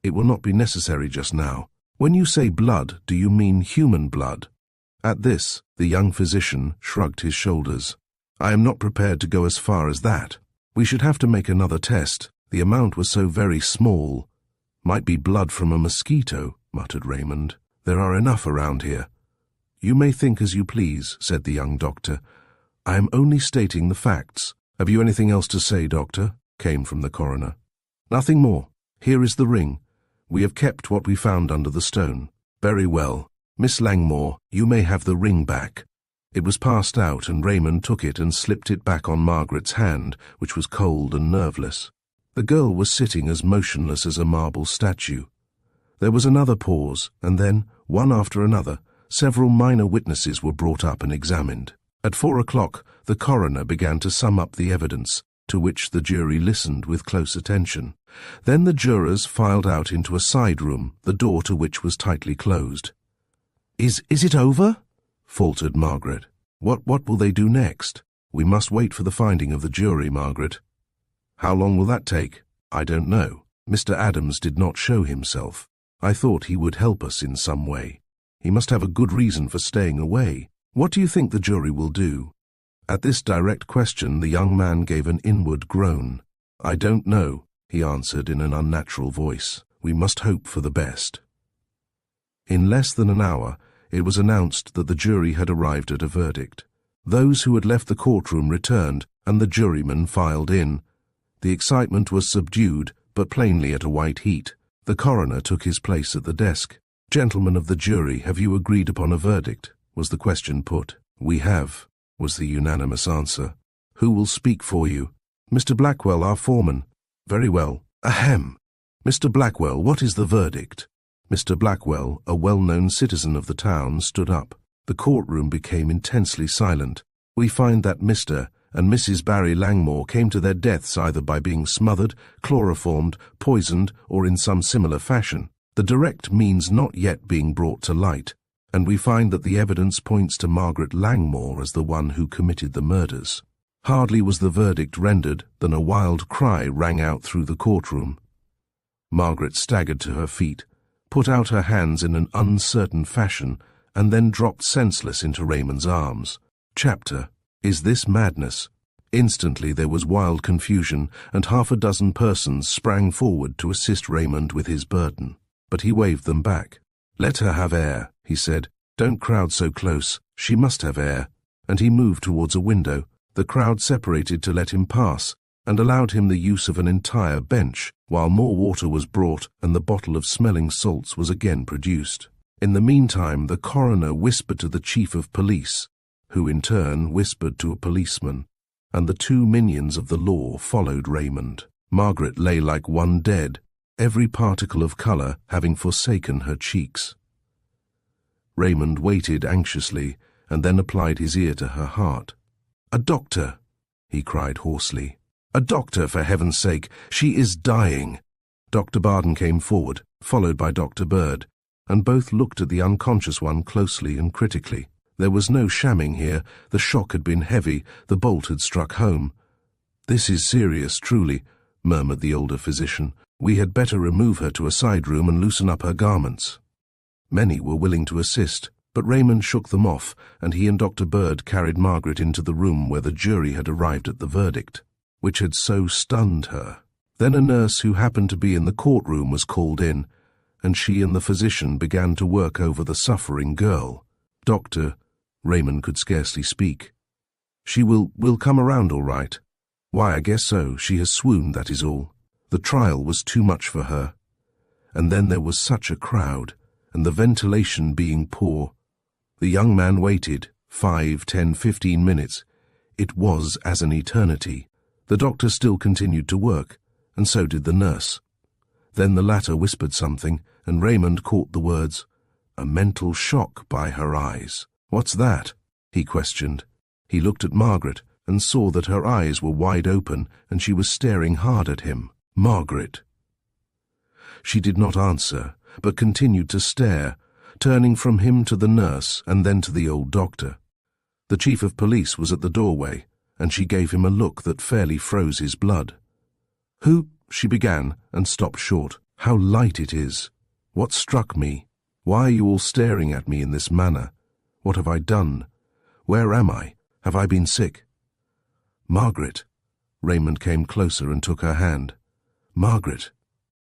It will not be necessary just now. When you say blood, do you mean human blood? At this, the young physician shrugged his shoulders. I am not prepared to go as far as that. We should have to make another test. The amount was so very small. Might be blood from a mosquito, muttered Raymond. There are enough around here. You may think as you please, said the young doctor. I am only stating the facts. Have you anything else to say, doctor? Came from the coroner. Nothing more. Here is the ring. We have kept what we found under the stone. Very well. Miss Langmore, you may have the ring back. It was passed out, and Raymond took it and slipped it back on Margaret's hand, which was cold and nerveless. The girl was sitting as motionless as a marble statue. There was another pause, and then, one after another, several minor witnesses were brought up and examined. At 4 o'clock, the coroner began to sum up the evidence, to which the jury listened with close attention. Then the jurors filed out into a side room, the door to which was tightly closed. Is it over? Faltered Margaret. What will they do next? We must wait for the finding of the jury, Margaret. How long will that take? I don't know. Mr. Adams did not show himself. I thought he would help us in some way. He must have a good reason for staying away. What do you think the jury will do? At this direct question the young man gave an inward groan. I don't know, he answered in an unnatural voice. We must hope for the best. In less than an hour, it was announced that the jury had arrived at a verdict. Those who had left the courtroom returned, and the jurymen filed in. The excitement was subdued, but plainly at a white heat. The coroner took his place at the desk. "Gentlemen of the jury, have you agreed upon a verdict?" was the question put. "We have," was the unanimous answer. "Who will speak for you?" "Mr. Blackwell, our foreman." "Very well. Ahem. Mr. Blackwell, what is the verdict?" Mr. Blackwell, a well-known citizen of the town, stood up. The courtroom became intensely silent. "We find that Mr. and Mrs. Barry Langmore came to their deaths either by being smothered, chloroformed, poisoned, or in some similar fashion, the direct means not yet being brought to light, and we find that the evidence points to Margaret Langmore as the one who committed the murders." Hardly was the verdict rendered than a wild cry rang out through the courtroom. Margaret staggered to her feet, put out her hands in an uncertain fashion, and then dropped senseless into Raymond's arms. Chapter: Is this madness? Instantly there was wild confusion, and half a dozen persons sprang forward to assist Raymond with his burden. But he waved them back. "Let her have air," he said. "Don't crowd so close. She must have air." And he moved towards a window. The crowd separated to let him pass, and allowed him the use of an entire bench, while more water was brought and the bottle of smelling salts was again produced. In the meantime, the coroner whispered to the chief of police, who in turn whispered to a policeman, and the two minions of the law followed Raymond. Margaret lay like one dead, every particle of colour having forsaken her cheeks. Raymond waited anxiously, and then applied his ear to her heart. "A doctor!" he cried hoarsely. "A doctor, for heaven's sake! She is dying!" Dr. Barden came forward, followed by Dr. Bird, and both looked at the unconscious one closely and critically. There was no shamming here. The shock had been heavy. The bolt had struck home. "This is serious, truly," murmured the older physician. "We had better remove her to a side room and loosen up her garments." Many were willing to assist, but Raymond shook them off, and he and Dr. Bird carried Margaret into the room where the jury had arrived at the verdict, which had so stunned her. Then a nurse who happened to be in the courtroom was called in, and she and the physician began to work over the suffering girl. "Doctor," Raymond could scarcely speak. "She will come around all right." "Why, I guess so. She has swooned, that is all." The trial was too much for her. And then there was such a crowd, and the ventilation being poor. The young man waited 5, 10, 15 minutes. It was as an eternity. The doctor still continued to work, and so did the nurse. Then the latter whispered something, and Raymond caught the words, "A mental shock," by her eyes. "What's that?" he questioned. He looked at Margaret and saw that her eyes were wide open and she was staring hard at him. "Margaret." She did not answer, but continued to stare, turning from him to the nurse and then to the old doctor. The chief of police was at the doorway, and she gave him a look that fairly froze his blood. "Who—" she began, and stopped short. "How light it is! What struck me? Why are you all staring at me in this manner? What have I done? Where am I? Have I been sick?" "Margaret." Raymond came closer and took her hand. "Margaret."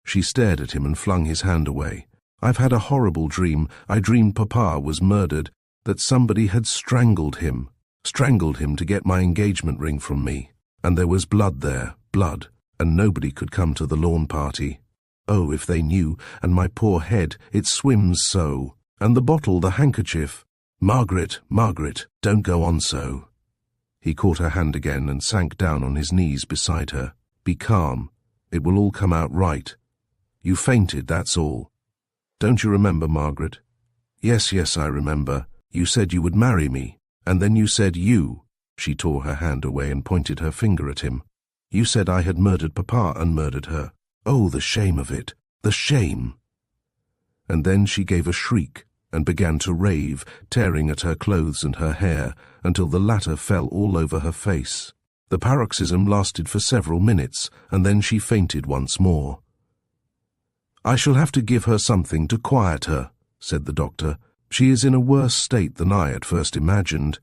She stared at him and flung his hand away. "I've had a horrible dream. I dreamed Papa was murdered, that somebody had strangled him to get my engagement ring from me. And there was blood there, blood, and nobody could come to the lawn party. Oh, if they knew, and my poor head, it swims so. And the bottle, the handkerchief. Margaret, Margaret, don't go on so." He caught her hand again and sank down on his knees beside her. "Be calm. It will all come out right. You fainted, that's all. Don't you remember, Margaret?" "Yes, yes, I remember. You said you would marry me, and then you said you—" She tore her hand away and pointed her finger at him. "You said I had murdered Papa and murdered her. Oh, the shame of it, the shame!" And then she gave a shriek and began to rave, tearing at her clothes and her hair, until the latter fell all over her face. The paroxysm lasted for several minutes, and then she fainted once more. "I shall have to give her something to quiet her," said the doctor. "She is in a worse state than I at first imagined.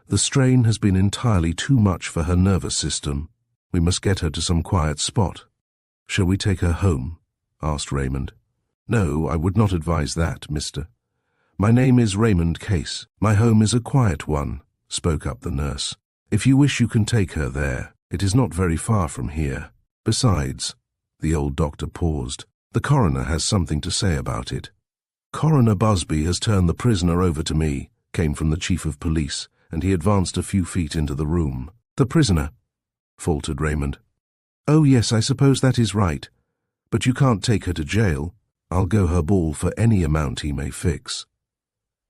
The strain has been entirely too much for her nervous system. We must get her to some quiet spot." "Shall we take her home?" asked Raymond. "No, I would not advise that, mister. My name is Raymond Case. My home is a quiet one," spoke up the nurse. "If you wish, you can take her there. It is not very far from here. Besides, The old doctor paused. "The coroner has something to say about it." "Coroner Busby has turned the prisoner over to me," came from the chief of police, and he advanced a few feet into the room. "The prisoner," faltered Raymond. "Oh yes, I suppose that is right. But you can't take her to jail. I'll go her ball for any amount he may fix."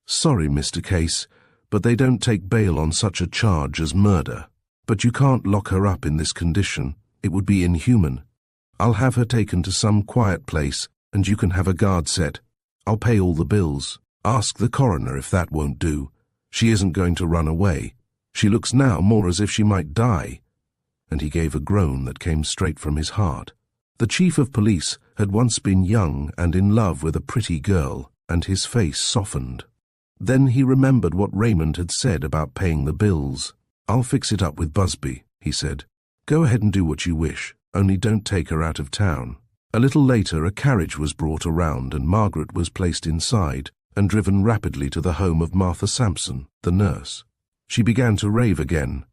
"Sorry, Mr. Case, but they don't take bail on such a charge as murder. But you can't lock her up in this condition. It would be inhuman. I'll have her taken to some quiet place, and you can have a guard set. I'll pay all the bills. Ask the coroner if that won't do. She isn't going to run away. She looks now more as if she might die." And he gave a groan that came straight from his heart. The chief of police had once been young and in love with a pretty girl, and his face softened. Then he remembered what Raymond had said about paying the bills. "I'll fix it up with Busby," he said. "Go ahead and do what you wish, only don't take her out of town." A little later a carriage was brought around and Margaret was placed inside and driven rapidly to the home of Martha Sampson, the nurse. She began to rave again,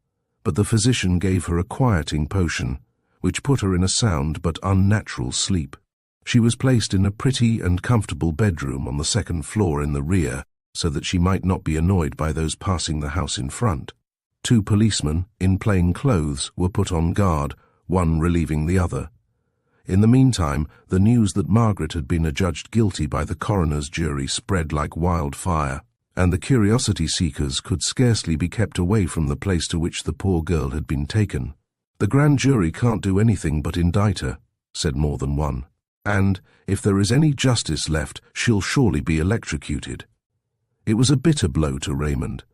but the physician gave her a quieting potion, which put her in a sound but unnatural sleep. She was placed in a pretty and comfortable bedroom on the second floor in the rear, so that she might not be annoyed by those passing the house in front. 2 policemen, in plain clothes, were put on guard, one relieving the other. In the meantime, the news that Margaret had been adjudged guilty by the coroner's jury spread like wildfire, and the curiosity seekers could scarcely be kept away from the place to which the poor girl had been taken. "The grand jury can't do anything but indict her," said more than one. "And, if there is any justice left, she'll surely be electrocuted." It was a bitter blow to Raymond,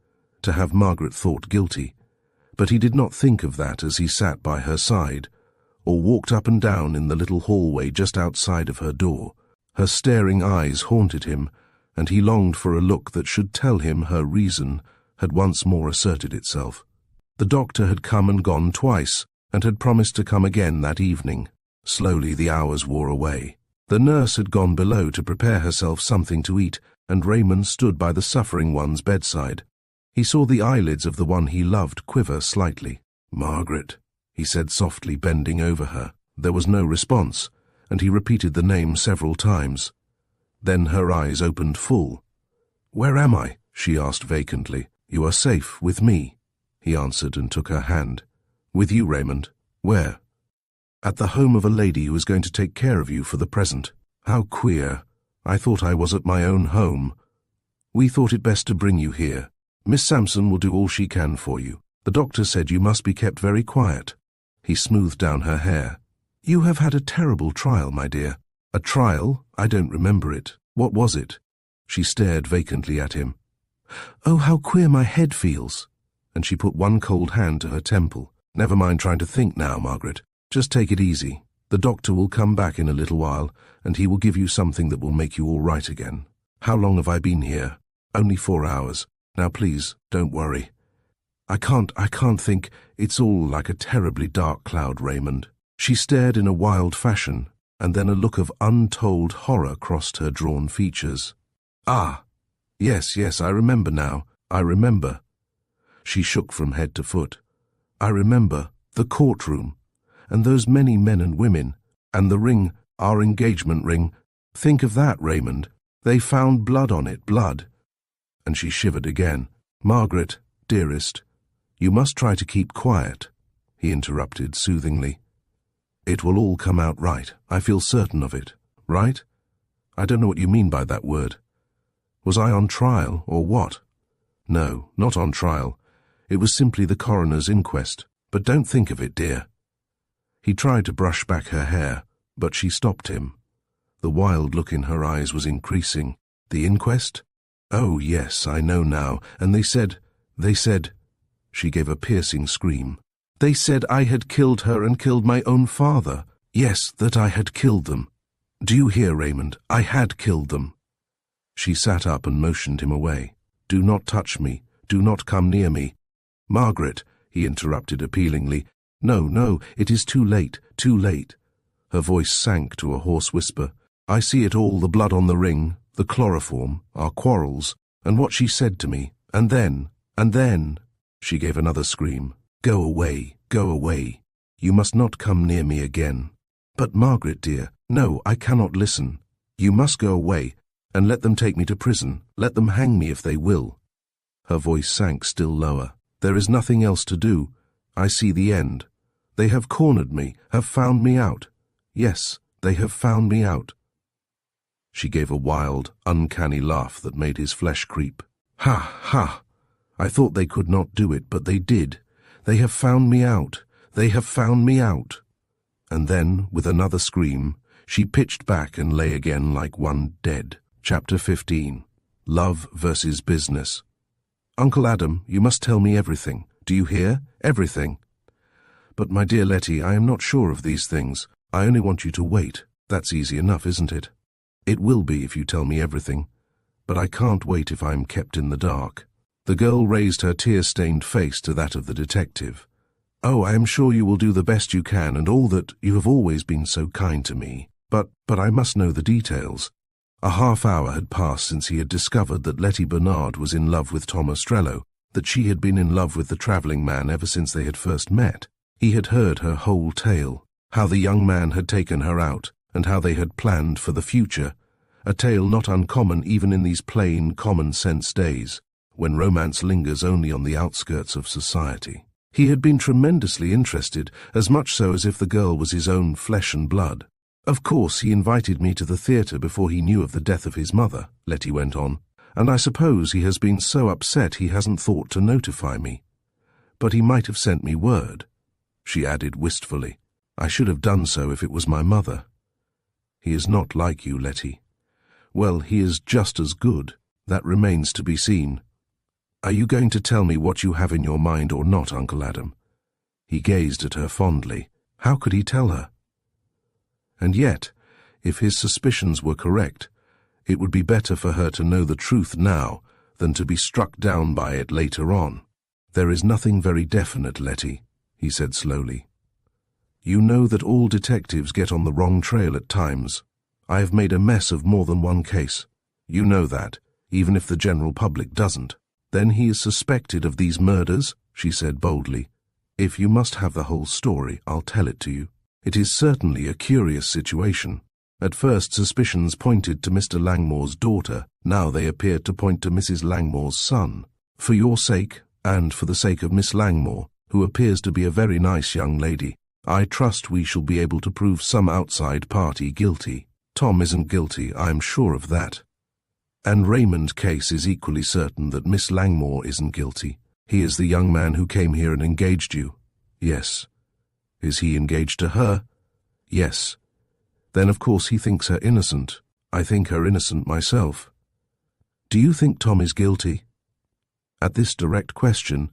to have Margaret thought guilty, but he did not think of that as he sat by her side, or walked up and down in the little hallway just outside of her door. Her staring eyes haunted him, and he longed for a look that should tell him her reason had once more asserted itself. The doctor had come and gone twice, and had promised to come again that evening. Slowly the hours wore away. The nurse had gone below to prepare herself something to eat, and Raymond stood by the suffering one's bedside. He saw the eyelids of the one he loved quiver slightly. "Margaret," he said softly, bending over her. There was no response, and he repeated the name several times. Then her eyes opened full. "Where am I?" she asked vacantly. "You are safe with me," he answered and took her hand. "With you, Raymond. Where?" "At the home of a lady who is going to take care of you for the present." "How queer. I thought I was at my own home. We thought it best to bring you here. Miss Sampson will do all she can for you. The doctor said you must be kept very quiet." He smoothed down her hair. "You have had a terrible trial, my dear." "A trial? I don't remember it. What was it?" She stared vacantly at him. "Oh, how queer my head feels." And she put one cold hand to her temple. "Never mind trying to think now, Margaret. Just take it easy. The doctor will come back in a little while, and he will give you something that will make you all right again. How long have I been here?" "Only 4 hours. Now please, don't worry." I can't think. It's all like a terribly dark cloud, Raymond." She stared in a wild fashion, and then a look of untold horror crossed her drawn features. "Ah, yes, I remember now. I remember." She shook from head to foot. "I remember the courtroom, and those many men and women, and the ring, our engagement ring. Think of that, Raymond. They found blood on it, blood." And she shivered again. "Margaret, dearest, you must try to keep quiet," he interrupted soothingly. "It will all come out right. I feel certain of it. Right? I don't know what you mean by that word. Was I on trial, or what?" "No, not on trial. It was simply the coroner's inquest. But don't think of it, dear." He tried to brush back her hair, but she stopped him. The wild look in her eyes was increasing. "The inquest? Oh, yes, I know now. And they said... She gave a piercing scream. "They said I had killed her and killed my own father. Yes, that I had killed them. Do you hear, Raymond? I had killed them." She sat up and motioned him away. "Do not touch me. Do not come near me." "Margaret," he interrupted appealingly. No, it is too late, too late." Her voice sank to a hoarse whisper. "I see it all, the blood on the ring, the chloroform, our quarrels, and what she said to me. And then... She gave another scream. Go away. You must not come near me again." But Margaret, dear, no, I cannot listen. You must go away, and let them take me to prison. Let them hang me if they will. Her voice sank still lower. There is nothing else to do. I see the end. They have cornered me, have found me out. Yes, they have found me out. She gave a wild, uncanny laugh that made his flesh creep. Ha, ha! I thought they could not do it, but they did. They have found me out. They have found me out. And then, with another scream, she pitched back and lay again like one dead. Chapter 15. Love versus Business. Uncle Adam, you must tell me everything. Do you hear? Everything. But my dear Letty, I am not sure of these things. I only want you to wait. That's easy enough, isn't it? It will be if you tell me everything. But I can't wait if I'm kept in the dark. The girl raised her tear-stained face to that of the detective. Oh, I am sure you will do the best you can, and all that. You have always been so kind to me. But I must know the details. A half-hour had passed since he had discovered that Letty Bernard was in love with Tom Ostrello, that she had been in love with the travelling man ever since they had first met. He had heard her whole tale, how the young man had taken her out, and how they had planned for the future, a tale not uncommon even in these plain, common-sense days, when romance lingers only on the outskirts of society. He had been tremendously interested, as much so as if the girl was his own flesh and blood. Of course, he invited me to the theatre before he knew of the death of his mother, Letty went on, and I suppose he has been so upset he hasn't thought to notify me. But he might have sent me word, she added wistfully. I should have done so if it was my mother. He is not like you, Letty. Well, he is just as good. That remains to be seen. Are you going to tell me what you have in your mind or not, Uncle Adam? He gazed at her fondly. How could he tell her? And yet, if his suspicions were correct, it would be better for her to know the truth now than to be struck down by it later on. There is nothing very definite, Letty, he said slowly. You know that all detectives get on the wrong trail at times. I have made a mess of more than one case. You know that, even if the general public doesn't. Then he is suspected of these murders, she said boldly. If you must have the whole story, I'll tell it to you. It is certainly a curious situation. At first suspicions pointed to Mr. Langmore's daughter. Now they appeared to point to Mrs. Langmore's son. For your sake, and for the sake of Miss Langmore, who appears to be a very nice young lady, I trust we shall be able to prove some outside party guilty. Tom isn't guilty, I am sure of that. And Raymond's case is equally certain that Miss Langmore isn't guilty. He is the young man who came here and engaged you. Yes. Is he engaged to her? Yes. Then of course he thinks her innocent. I think her innocent myself. Do you think Tom is guilty? At this direct question,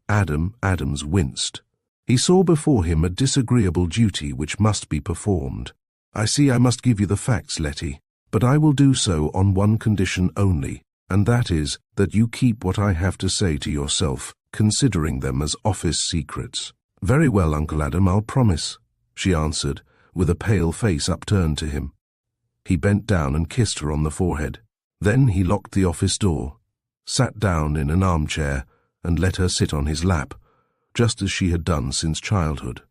Adams winced. He saw before him a disagreeable duty which must be performed. I see I must give you the facts, Letty, but I will do so on one condition only, and that is that you keep what I have to say to yourself, considering them as office secrets. Very well, Uncle Adam, I'll promise, she answered, with a pale face upturned to him. He bent down and kissed her on the forehead. Then he locked the office door, sat down in an armchair, and let her sit on his lap, just as she had done since childhood.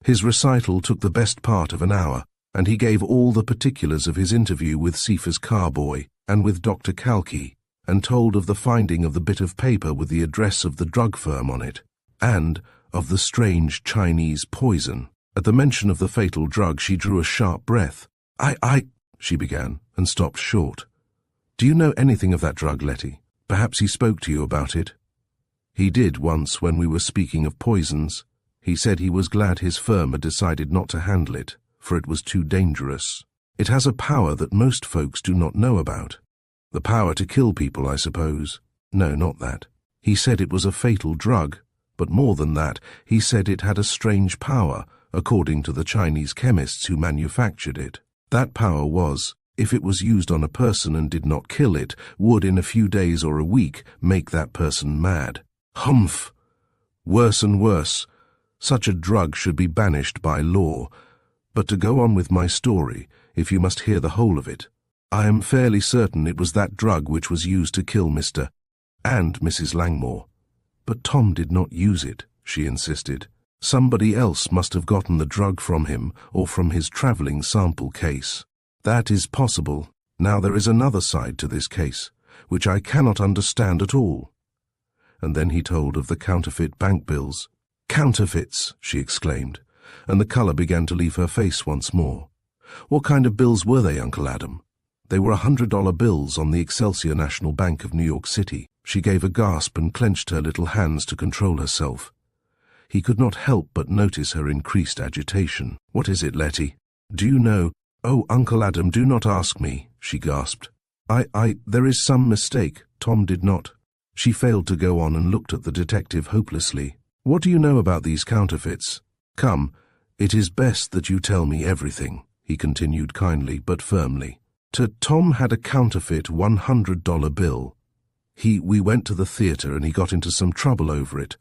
His recital took the best part of an hour, and he gave all the particulars of his interview with Cephas Carboy and with Dr. Kalki, and told of the finding of the bit of paper with the address of the drug firm on it, and of the strange Chinese poison. At the mention of the fatal drug, she drew a sharp breath. She began, and stopped short. Do you know anything of that drug, Letty? Perhaps he spoke to you about it? He did once when we were speaking of poisons. He said he was glad his firm had decided not to handle it, for it was too dangerous. It has a power that most folks do not know about. The power to kill people, I suppose. No, not that. He said it was a fatal drug, but more than that, he said it had a strange power, according to the Chinese chemists who manufactured it. That power was, if it was used on a person and did not kill it, would in a few days or a week make that person mad. Humph! Worse and worse. Such a drug should be banished by law. But to go on with my story, if you must hear the whole of it, I am fairly certain it was that drug which was used to kill Mr. and Mrs. Langmore. But Tom did not use it, she insisted. Somebody else must have gotten the drug from him or from his traveling sample case. That is possible. Now there is another side to this case, which I cannot understand at all. And then he told of the counterfeit bank bills. Counterfeits, she exclaimed, and the colour began to leave her face once more. What kind of bills were they, Uncle Adam? They were $100 bills on the Excelsior National Bank of New York City. She gave a gasp and clenched her little hands to control herself. He could not help but notice her increased agitation. What is it, Letty? Do you know? Oh, Uncle Adam, do not ask me, she gasped. There is some mistake. Tom did not. She failed to go on and looked at the detective hopelessly. What do you know about these counterfeits? Come, it is best that you tell me everything, he continued kindly but firmly. Tom had a counterfeit $100 bill. We went to the theatre and he got into some trouble over it,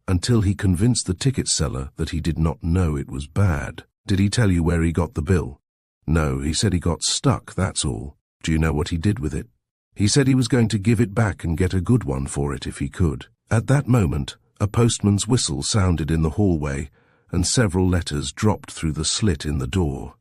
until he convinced the ticket seller that he did not know it was bad. Did he tell you where he got the bill? No, he said he got stuck, that's all. Do you know what he did with it? He said he was going to give it back and get a good one for it if he could. At that moment, a postman's whistle sounded in the hallway, and several letters dropped through the slit in the door.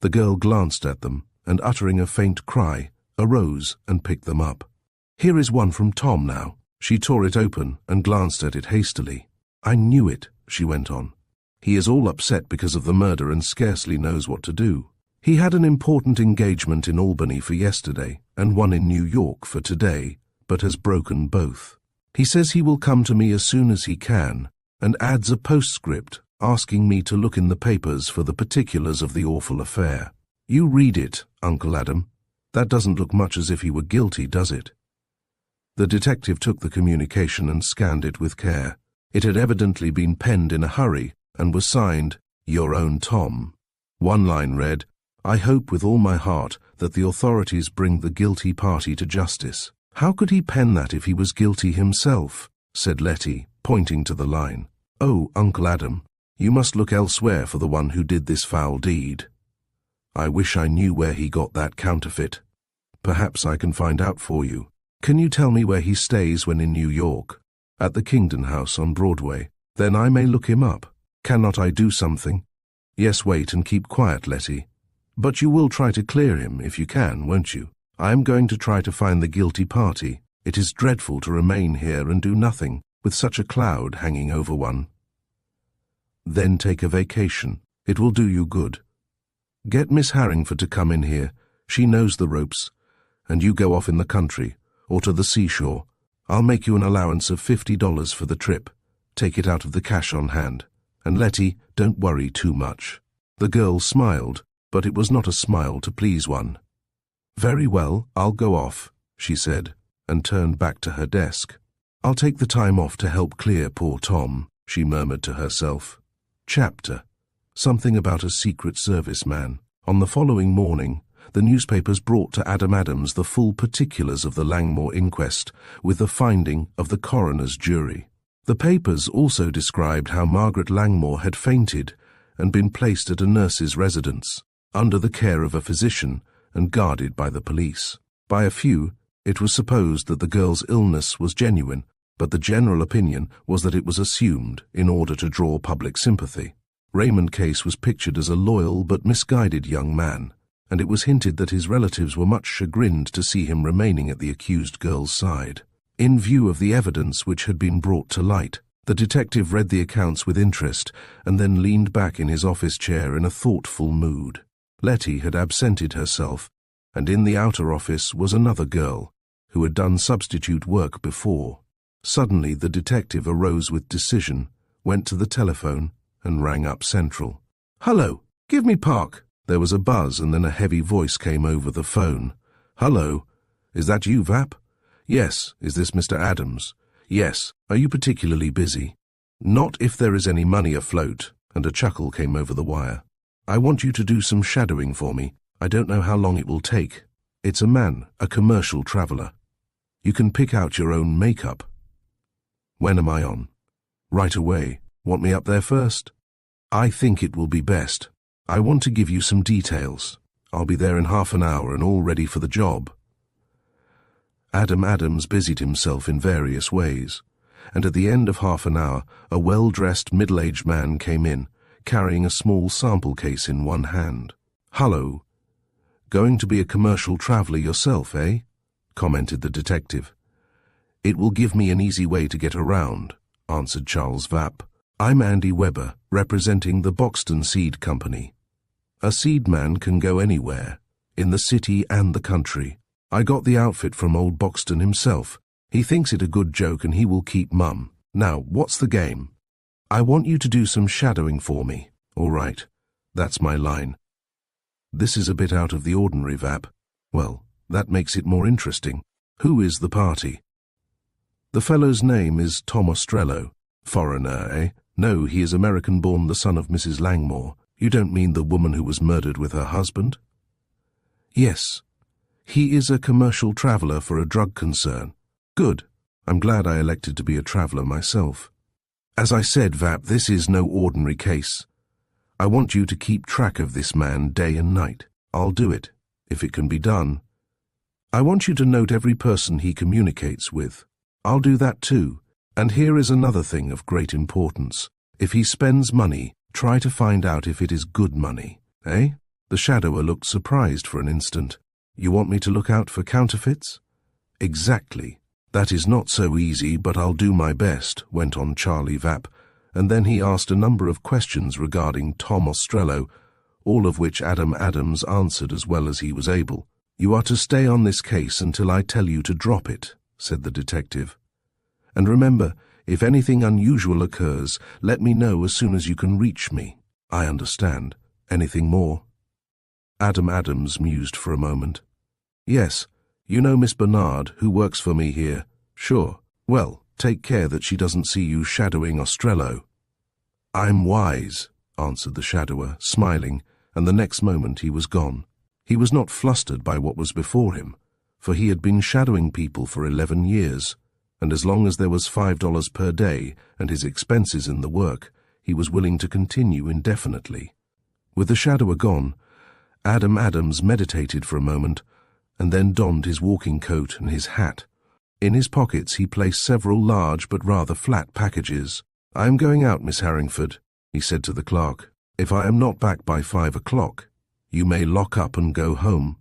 The girl glanced at them, and uttering a faint cry, arose and picked them up. Here is one from Tom now. She tore it open and glanced at it hastily. I knew it, she went on. He is all upset because of the murder and scarcely knows what to do. He had an important engagement in Albany for yesterday and one in New York for today, but has broken both. He says he will come to me as soon as he can and adds a postscript asking me to look in the papers for the particulars of the awful affair. You read it, Uncle Adam. That doesn't look much as if he were guilty, does it? The detective took the communication and scanned it with care. It had evidently been penned in a hurry and was signed, Your Own Tom. One line read, I hope with all my heart that the authorities bring the guilty party to justice. How could he pen that if he was guilty himself? Said Letty, pointing to the line. Oh, Uncle Adam, you must look elsewhere for the one who did this foul deed. I wish I knew where he got that counterfeit. Perhaps I can find out for you. Can you tell me where he stays when in New York? At the Kingdon House on Broadway. Then I may look him up. Cannot I do something? Yes, wait and keep quiet, Letty. But you will try to clear him if you can, won't you? I am going to try to find the guilty party. It is dreadful to remain here and do nothing, with such a cloud hanging over one. Then take a vacation. It will do you good. Get Miss Harringford to come in here. She knows the ropes. And you go off in the country, or to the seashore. I'll make you an allowance of $50 for the trip. Take it out of the cash on hand. And Letty, don't worry too much. The girl smiled, but it was not a smile to please one. Very well, I'll go off, she said, and turned back to her desk. I'll take the time off to help clear poor Tom, she murmured to herself. Chapter. Something about a Secret Service man. On the following morning, the newspapers brought to Adam Adams the full particulars of the Langmore inquest, with the finding of the coroner's jury. The papers also described how Margaret Langmore had fainted and been placed at a nurse's residence, under the care of a physician and guarded by the police. By a few, it was supposed that the girl's illness was genuine, but the general opinion was that it was assumed in order to draw public sympathy. Raymond Case was pictured as a loyal but misguided young man, and it was hinted that his relatives were much chagrined to see him remaining at the accused girl's side. In view of the evidence which had been brought to light, the detective read the accounts with interest and then leaned back in his office chair in a thoughtful mood. Letty had absented herself, and in the outer office was another girl, who had done substitute work before. Suddenly the detective arose with decision, went to the telephone, and rang up Central. Hello, give me Park. There was a buzz and then a heavy voice came over the phone. Hello, is that you, Vap? Yes, is this Mr. Adams? Yes, are you particularly busy? Not if there is any money afloat, and a chuckle came over the wire. I want you to do some shadowing for me. I don't know how long it will take. It's a man, a commercial traveller. You can pick out your own makeup. When am I on? Right away. Want me up there first? I think it will be best. I want to give you some details. I'll be there in half an hour and all ready for the job. Adam Adams busied himself in various ways. and at the end of half an hour, a well-dressed middle-aged man came in, carrying a small sample case in one hand. "Hullo. Going to be a commercial traveller yourself, eh?" commented the detective. "It will give me an easy way to get around," answered Charles Vapp. "I'm Andy Webber, representing the Boxton Seed Company. A seed man can go anywhere, in the city and the country. I got the outfit from old Boxton himself. He thinks it a good joke and he will keep mum. Now, what's the game? I want you to do some shadowing for me." "All right, that's my line." "This is a bit out of the ordinary, Vapp." "Well, that makes it more interesting. Who is the party?" "The fellow's name is Tom Ostrello." "Foreigner, eh?" "No, he is American-born, the son of Mrs. Langmore." "You don't mean the woman who was murdered with her husband?" "Yes. He is a commercial traveller for a drug concern." "Good. I'm glad I elected to be a traveller myself. As I said, Vapp, this is no ordinary case. I want you to keep track of this man day and night. I'll do it, if it can be done. I want you to note every person he communicates with. I'll do that too. And here is another thing of great importance. If he spends money, try to find out if it is good money, eh?" The shadower looked surprised for an instant. "You want me to look out for counterfeits?" "Exactly. That is not so easy, but I'll do my best," went on Charlie Vapp, and then he asked a number of questions regarding Tom Ostrello, all of which Adam Adams answered as well as he was able. "You are to stay on this case until I tell you to drop it," said the detective. "And remember, if anything unusual occurs, let me know as soon as you can reach me." "I understand. Anything more?" Adam Adams mused for a moment. "Yes, you know Miss Bernard, who works for me here?" "Sure. Well, take care that she doesn't see you shadowing Ostrello." "I'm wise," answered the shadower, smiling, and the next moment he was gone. He was not flustered by what was before him, for he had been shadowing people for 11 years, and as long as there was $5 per day and his expenses in the work, he was willing to continue indefinitely. With the shadower gone, Adam Adams meditated for a moment, and then donned his walking coat and his hat. In his pockets he placed several large but rather flat packages. "I am going out, Miss Harringford," he said to the clerk. "If I am not back by 5 o'clock, you may lock up and go home.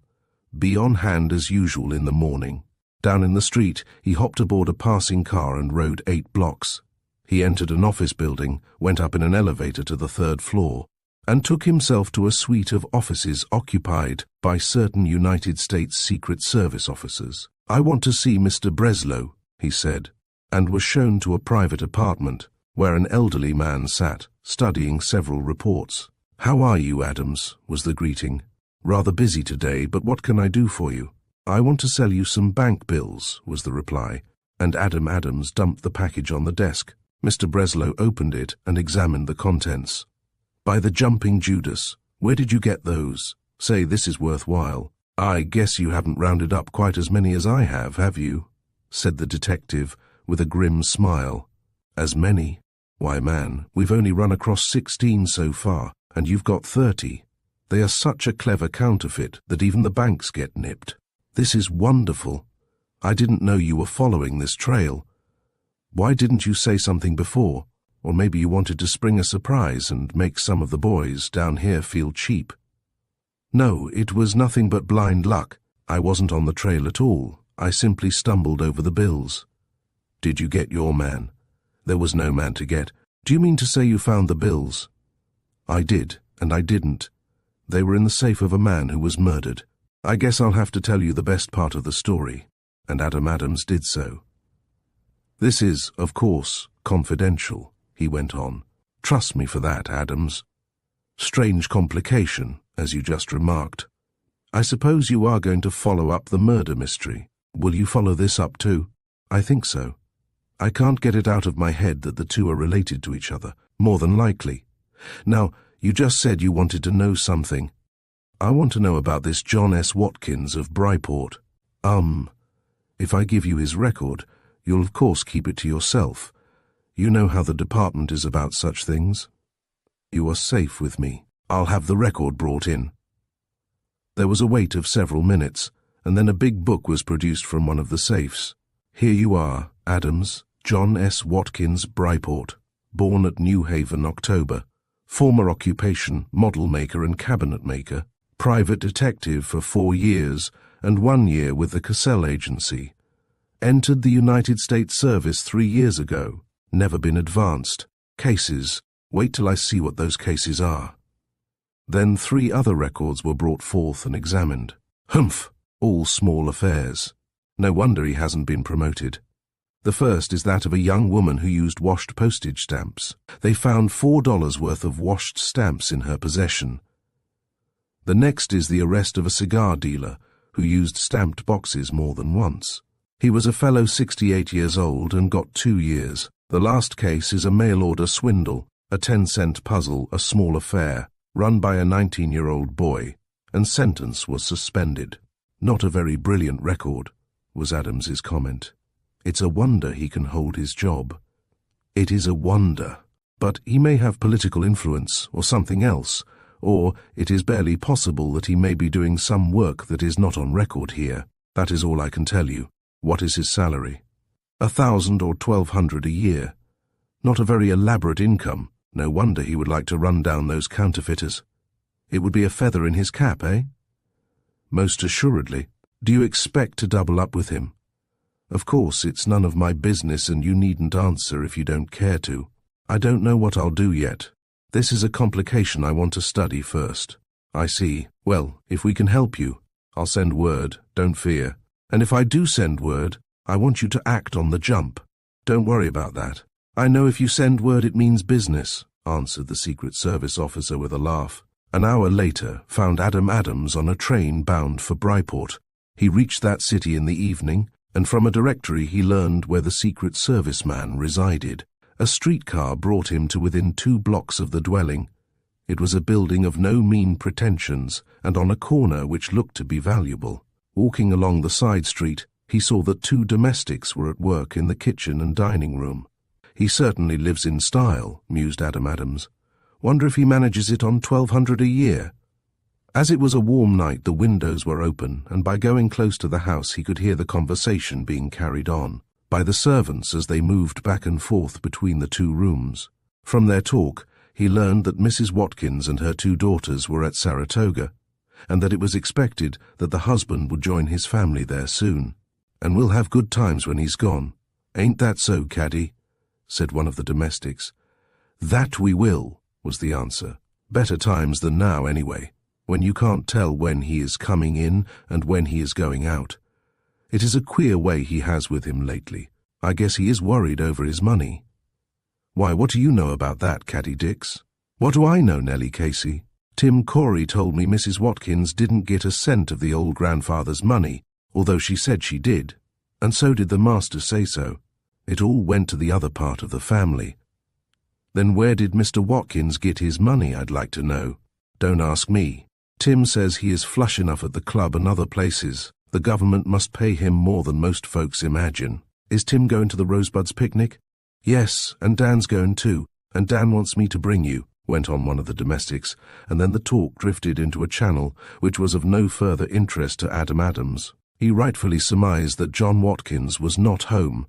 Be on hand as usual in the morning." Down in the street, he hopped aboard a passing car and rode 8 blocks. He entered an office building, went up in an elevator to the 3rd floor, and took himself to a suite of offices occupied by certain United States Secret Service officers. "I want to see Mr. Breslow," he said, and was shown to a private apartment, where an elderly man sat, studying several reports. "How are you, Adams?" was the greeting. "Rather busy today, but what can I do for you?" "I want to sell you some bank bills," was the reply, and Adam Adams dumped the package on the desk. Mr. Breslow opened it and examined the contents. "By the jumping Judas, where did you get those? Say, this is worthwhile." "I guess you haven't rounded up quite as many as I have you?" said the detective with a grim smile. "As many? Why, man, we've only run across 16 so far, and you've got 30. They are such a clever counterfeit that even the banks get nipped. This is wonderful. I didn't know you were following this trail. Why didn't you say something before? Or maybe you wanted to spring a surprise and make some of the boys down here feel cheap." "No, it was nothing but blind luck. I wasn't on the trail at all. I simply stumbled over the bills." "Did you get your man?" "There was no man to get." "Do you mean to say you found the bills?" "I did, and I didn't. They were in the safe of a man who was murdered. I guess I'll have to tell you the best part of the story," and Adam Adams did so. "This is, of course, confidential," he went on. "Trust me for that, Adams. Strange complication, as you just remarked. I suppose you are going to follow up the murder mystery. Will you follow this up too?" "I think so. I can't get it out of my head that the two are related to each other, more than likely. Now, you just said you wanted to know something. I want to know about this John S. Watkins of Bryport. If I give you his record, you'll of course keep it to yourself. You know how the department is about such things. You are safe with me. I'll have the record brought in." There was a wait of several minutes, and then a big book was produced from one of the safes. "Here you are, Adams," John S. Watkins Bryport, born at New Haven, October. Former occupation, model maker and cabinet maker. Private detective for 4 years and 1 year with the Cassell Agency. Entered the United States Service 3 years ago. Never been advanced. Cases. Wait till I see what those cases are. Then 3 other records were brought forth and examined. Humph! All small affairs. No wonder he hasn't been promoted. The first is that of a young woman who used washed postage stamps. They found $4 worth of washed stamps in her possession. The next is the arrest of a cigar dealer who used stamped boxes more than once. He was a fellow 68 years old and got 2 years. The last case is a mail-order swindle, a 10-cent puzzle, a small affair, run by a 19-year-old boy, and sentence was suspended. Not a very brilliant record, was Adams's comment. It's a wonder he can hold his job. It is a wonder, but he may have political influence or something else, or it is barely possible that he may be doing some work that is not on record here. That is all I can tell you. What is his salary? 1,000 or 1,200 a year. Not a very elaborate income. No wonder he would like to run down those counterfeiters. It would be a feather in his cap, eh? Most assuredly. Do you expect to double up with him? Of course, it's none of my business and you needn't answer if you don't care to. I don't know what I'll do yet. This is a complication I want to study first. I see. Well, if we can help you, I'll send word, don't fear. And if I do send word, I want you to act on the jump. Don't worry about that. I know if you send word it means business, answered the Secret Service officer with a laugh. An hour later found Adam Adams on a train bound for Bryport. He reached that city in the evening, and from a directory he learned where the Secret Service man resided. A streetcar brought him to within 2 blocks of the dwelling. It was a building of no mean pretensions, and on a corner which looked to be valuable. Walking along the side street, he saw that 2 domestics were at work in the kitchen and dining room. He certainly lives in style, mused Adam Adams. Wonder if he manages it on 1,200 a year. As it was a warm night, the windows were open, and by going close to the house he could hear the conversation being carried on by the servants as they moved back and forth between the 2 rooms. From their talk, he learned that Mrs. Watkins and her 2 daughters were at Saratoga, and that it was expected that the husband would join his family there soon. And we'll have good times when he's gone. Ain't that so, Caddy? Said one of the domestics. That we will, was the answer. Better times than now, anyway, when you can't tell when he is coming in and when he is going out. It is a queer way he has with him lately. I guess he is worried over his money. Why, what do you know about that, Caddy Dix? What do I know, Nellie Casey? Tim Corey told me Mrs. Watkins didn't get a cent of the old grandfather's money, although she said she did, and so did the master say so. It all went to the other part of the family. Then where did Mr. Watkins get his money, I'd like to know? Don't ask me. Tim says he is flush enough at the club and other places. The government must pay him more than most folks imagine. Is Tim going to the Rosebuds picnic? Yes, and Dan's going too, and Dan wants me to bring you, went on one of the domestics, and then the talk drifted into a channel which was of no further interest to Adam Adams. He rightfully surmised that John Watkins was not home,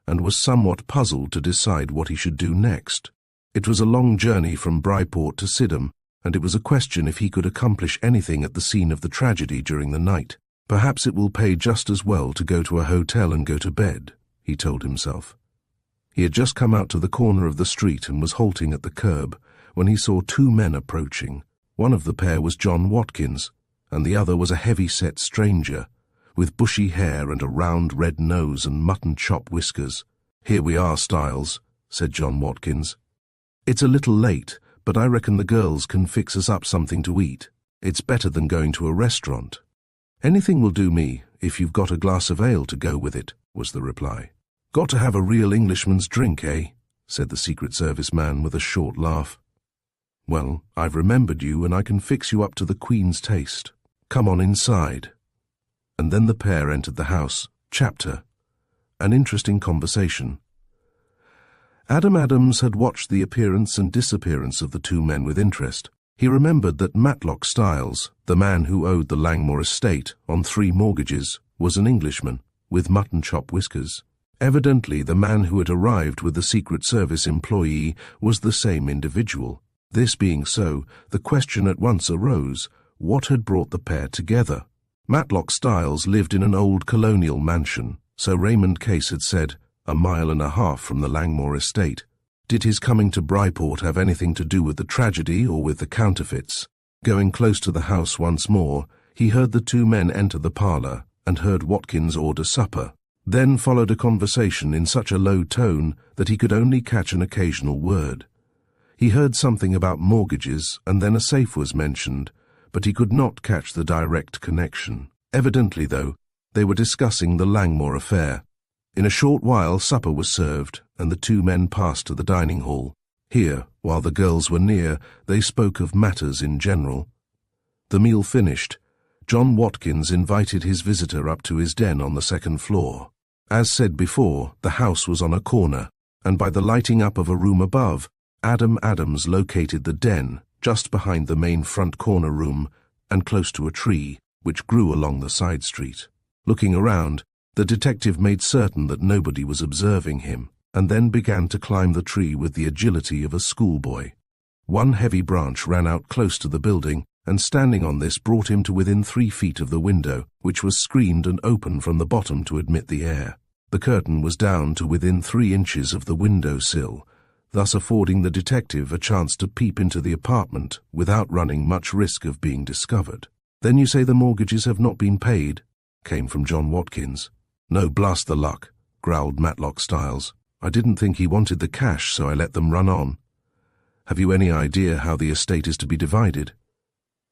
and was somewhat puzzled to decide what he should do next. It was a long journey from Bryport to Sydenham, and it was a question if he could accomplish anything at the scene of the tragedy during the night. Perhaps it will pay just as well to go to a hotel and go to bed, he told himself. He had just come out to the corner of the street and was halting at the curb when he saw 2 men approaching. One of the pair was John Watkins, and the other was a heavy-set stranger, with bushy hair and a round red nose and mutton-chop whiskers. Here we are, Styles, said John Watkins. It's a little late, but I reckon the girls can fix us up something to eat. It's better than going to a restaurant. Anything will do me, if you've got a glass of ale to go with it, was the reply. Got to have a real Englishman's drink, eh? Said the Secret Service man with a short laugh. Well, I've remembered you and I can fix you up to the Queen's taste. Come on inside. And then the pair entered the house. Chapter. An interesting conversation. Adam Adams had watched the appearance and disappearance of the 2 men with interest. He remembered that Matlock Styles, the man who owed the Langmore estate on 3 mortgages, was an Englishman, with mutton-chop whiskers. Evidently, the man who had arrived with the Secret Service employee was the same individual. This being so, the question at once arose, what had brought the pair together? Matlock Styles lived in an old colonial mansion, so Raymond Case had said, 1.5 miles from the Langmore estate. Did his coming to Bryport have anything to do with the tragedy or with the counterfeits? Going close to the house once more, he heard the two men enter the parlour and heard Watkins order supper. Then followed a conversation in such a low tone that he could only catch an occasional word. He heard something about mortgages, and then a safe was mentioned, but he could not catch the direct connection. Evidently, though, they were discussing the Langmore affair. In a short while supper was served, and the two men passed to the dining hall. Here, while the girls were near, they spoke of matters in general. The meal finished, John Watkins invited his visitor up to his den on the second floor. As said before, the house was on a corner, and by the lighting up of a room above, Adam Adams located the den just behind the main front corner room and close to a tree which grew along the side street. Looking around, the detective made certain that nobody was observing him, and then began to climb the tree with the agility of a schoolboy. One heavy branch ran out close to the building, and standing on this brought him to within 3 feet of the window, which was screened and open from the bottom to admit the air. The curtain was down to within 3 inches of the window sill, thus affording the detective a chance to peep into the apartment without running much risk of being discovered. "Then you say the mortgages have not been paid?" came from John Watkins. "No, blast the luck," growled Matlock Styles. "I didn't think he wanted the cash, so I let them run on." "Have you any idea how the estate is to be divided?"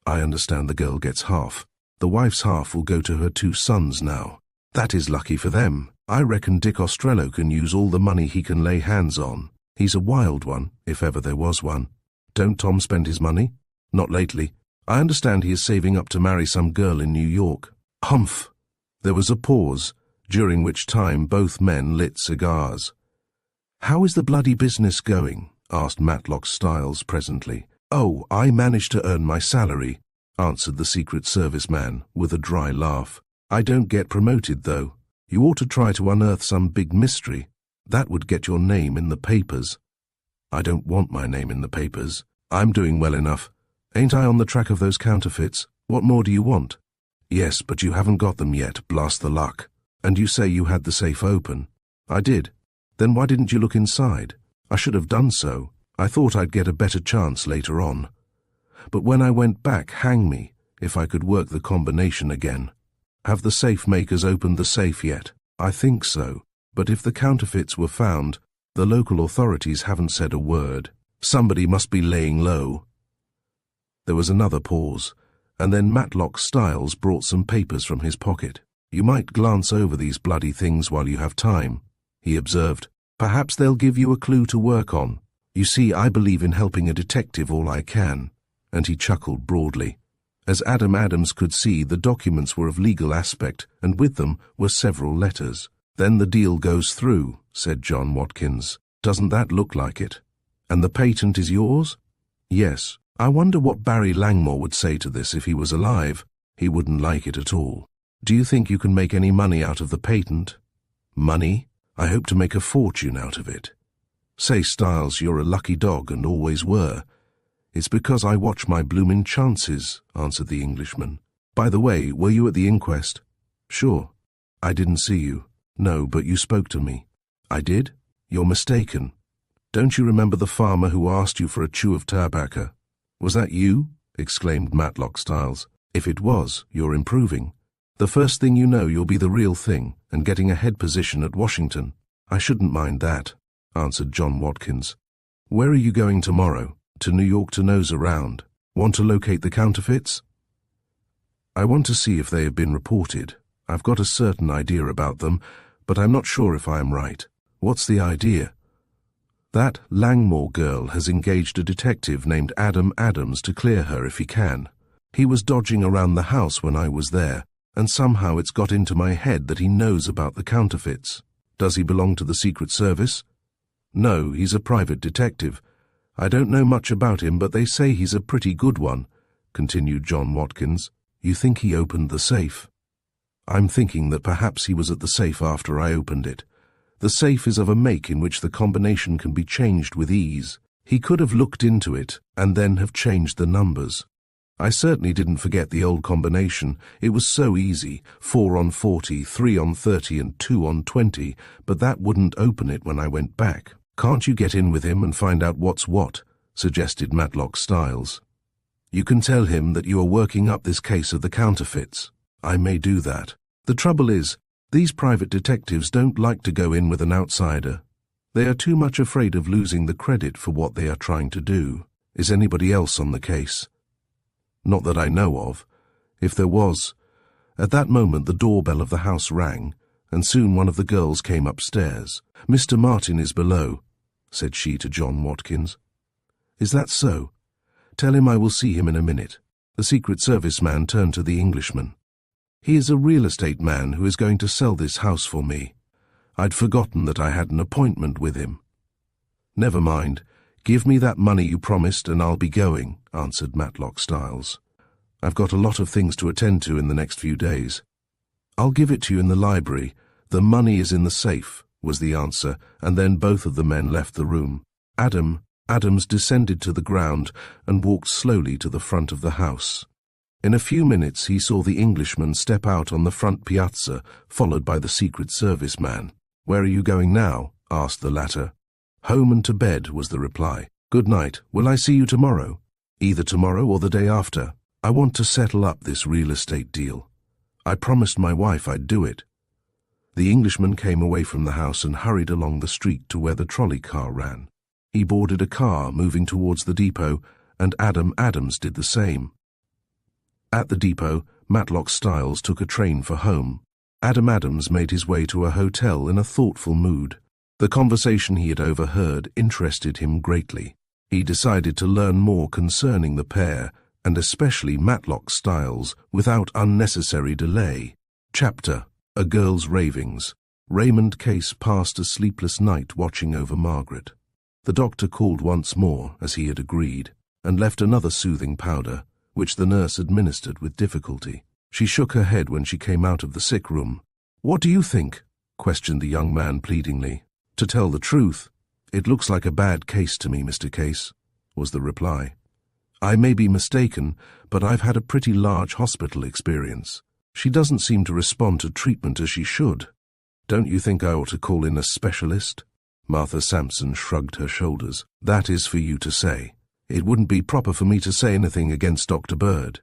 "I understand the girl gets half. The wife's half will go to her 2 sons now." "That is lucky for them. I reckon Dick Ostrello can use all the money he can lay hands on. He's a wild one, if ever there was one." "Don't Tom spend his money?" "Not lately. I understand he is saving up to marry some girl in New York." "Humph!" There was a pause, during which time both men lit cigars. "How is the bloody business going?" asked Matlock Styles presently. "Oh, I managed to earn my salary," answered the Secret Service man, with a dry laugh. "I don't get promoted, though. You ought to try to unearth some big mystery. That would get your name in the papers." "I don't want my name in the papers. I'm doing well enough. Ain't I on the track of those counterfeits? What more do you want?" "Yes, but you haven't got them yet, blast the luck. And you say you had the safe open." "I did. Then why didn't you look inside?" "I should have done so. I thought I'd get a better chance later on. But when I went back, hang me, if I could work the combination again." "Have the safe makers opened the safe yet?" "I think so. But if the counterfeits were found, the local authorities haven't said a word. Somebody must be laying low." There was another pause, and then Matlock Styles brought some papers from his pocket. "You might glance over these bloody things while you have time," he observed. "Perhaps they'll give you a clue to work on. You see, I believe in helping a detective all I can," and he chuckled broadly. As Adam Adams could see, the documents were of legal aspect, and with them were several letters. "Then the deal goes through," said John Watkins. "Doesn't that look like it? And the patent is yours?" "Yes. I wonder what Barry Langmore would say to this if he was alive. He wouldn't like it at all." "Do you think you can make any money out of the patent?" "Money? I hope to make a fortune out of it." "Say, Styles, you're a lucky dog and always were." "It's because I watch my bloomin' chances," answered the Englishman. "By the way, were you at the inquest?" "Sure." "I didn't see you." "No, but you spoke to me." "I did? You're mistaken. Don't you remember the farmer who asked you for a chew of tobacco?" "Was that you?" exclaimed Matlock Styles. "If it was, you're improving. The first thing you know, you'll be the real thing and getting a head position at Washington." "I shouldn't mind that," answered John Watkins. "Where are you going tomorrow?" "To New York to nose around." "Want to locate the counterfeits?" "I want to see if they have been reported. I've got a certain idea about them, but I'm not sure if I am right." "What's the idea?" "That Langmore girl has engaged a detective named Adam Adams to clear her if he can. He was dodging around the house when I was there, and somehow it's got into my head that he knows about the counterfeits." "Does he belong to the Secret Service?" "No, he's a private detective. I don't know much about him, but they say he's a pretty good one," continued John Watkins. "You think he opened the safe?" "I'm thinking that perhaps he was at the safe after I opened it. The safe is of a make in which the combination can be changed with ease. He could have looked into it and then have changed the numbers. I certainly didn't forget the old combination. It was so easy, 4 on 40, 3 on 30 and 2 on 20, but that wouldn't open it when I went back. Can't you get in with him and find out what's what? Suggested Matlock Styles. You can tell him that you are working up this case of the counterfeits. I may do that. The trouble is, these private detectives don't like to go in with an outsider. They are too much afraid of losing the credit for what they are trying to do. Is anybody else on the case? Not that I know of. If there was. At that moment the doorbell of the house rang, and soon one of the girls came upstairs. "Mr. Martin is below," said she to John Watkins. "Is that so? Tell him I will see him in a minute." The Secret Service man turned to the Englishman. "He is a real estate man who is going to sell this house for me. I'd forgotten that I had an appointment with him." "Never mind. Give me that money you promised and I'll be going," answered Matlock Styles. "I've got a lot of things to attend to in the next few days." "I'll give it to you in the library. The money is in the safe," was the answer, and then both of the men left the room. Adams descended to the ground and walked slowly to the front of the house. In a few minutes he saw the Englishman step out on the front piazza, followed by the Secret Service man. "Where are you going now?" asked the latter. "Home and to bed," was the reply. "Good night. Will I see you tomorrow?" "Either tomorrow or the day after. I want to settle up this real estate deal. I promised my wife I'd do it." The Englishman came away from the house and hurried along the street to where the trolley car ran. He boarded a car moving towards the depot, and Adams did the same. At the depot, Matlock Styles took a train for home. Adams made his way to a hotel in a thoughtful mood. The conversation he had overheard interested him greatly. He decided to learn more concerning the pair, and especially Matlock Styles, without unnecessary delay. Chapter: A Girl's Ravings. Raymond Case passed a sleepless night watching over Margaret. The doctor called once more, as he had agreed, and left another soothing powder, which the nurse administered with difficulty. She shook her head when she came out of the sick room. "What do you think?" questioned the young man pleadingly. "To tell the truth, it looks like a bad case to me, Mr. Case," was the reply. "I may be mistaken, but I've had a pretty large hospital experience. She doesn't seem to respond to treatment as she should. Don't you think I ought to call in a specialist?" Martha Sampson shrugged her shoulders. "That is for you to say. It wouldn't be proper for me to say anything against Dr. Bird."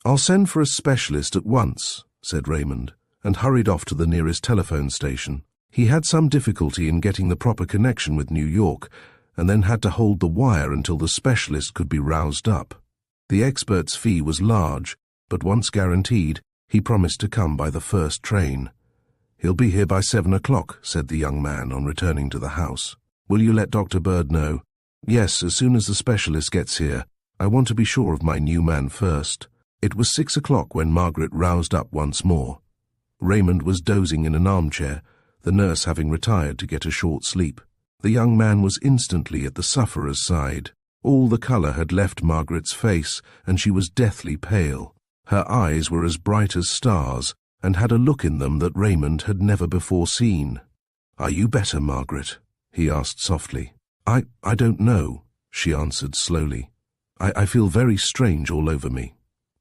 "I'll send for a specialist at once," said Raymond, and hurried off to the nearest telephone station. He had some difficulty in getting the proper connection with New York, and then had to hold the wire until the specialist could be roused up. The expert's fee was large, but once guaranteed, he promised to come by the first train. "He'll be here by 7 o'clock, said the young man on returning to the house. "Will you let Dr. Bird know?" "Yes, as soon as the specialist gets here. I want to be sure of my new man first." It was 6 o'clock when Margaret roused up once more. Raymond was dozing in an armchair, the nurse having retired to get a short sleep. The young man was instantly at the sufferer's side. All the colour had left Margaret's face, and she was deathly pale. Her eyes were as bright as stars, and had a look in them that Raymond had never before seen. "Are you better, Margaret?" he asked softly. I don't know," she answered slowly. I feel very strange all over me."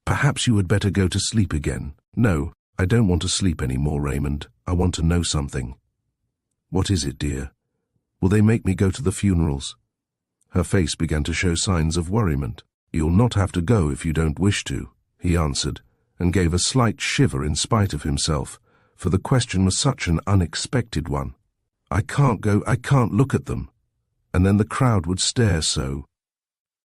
"Perhaps you had better go to sleep again." "No, I don't want to sleep any more, Raymond. I want to know something." "What is it, dear? Will they make me go to the funerals?" Her face began to show signs of worriment. "You'll not have to go if you don't wish to," he answered, and gave a slight shiver in spite of himself, for the question was such an unexpected one. "I can't go, I can't look at them. And then the crowd would stare so."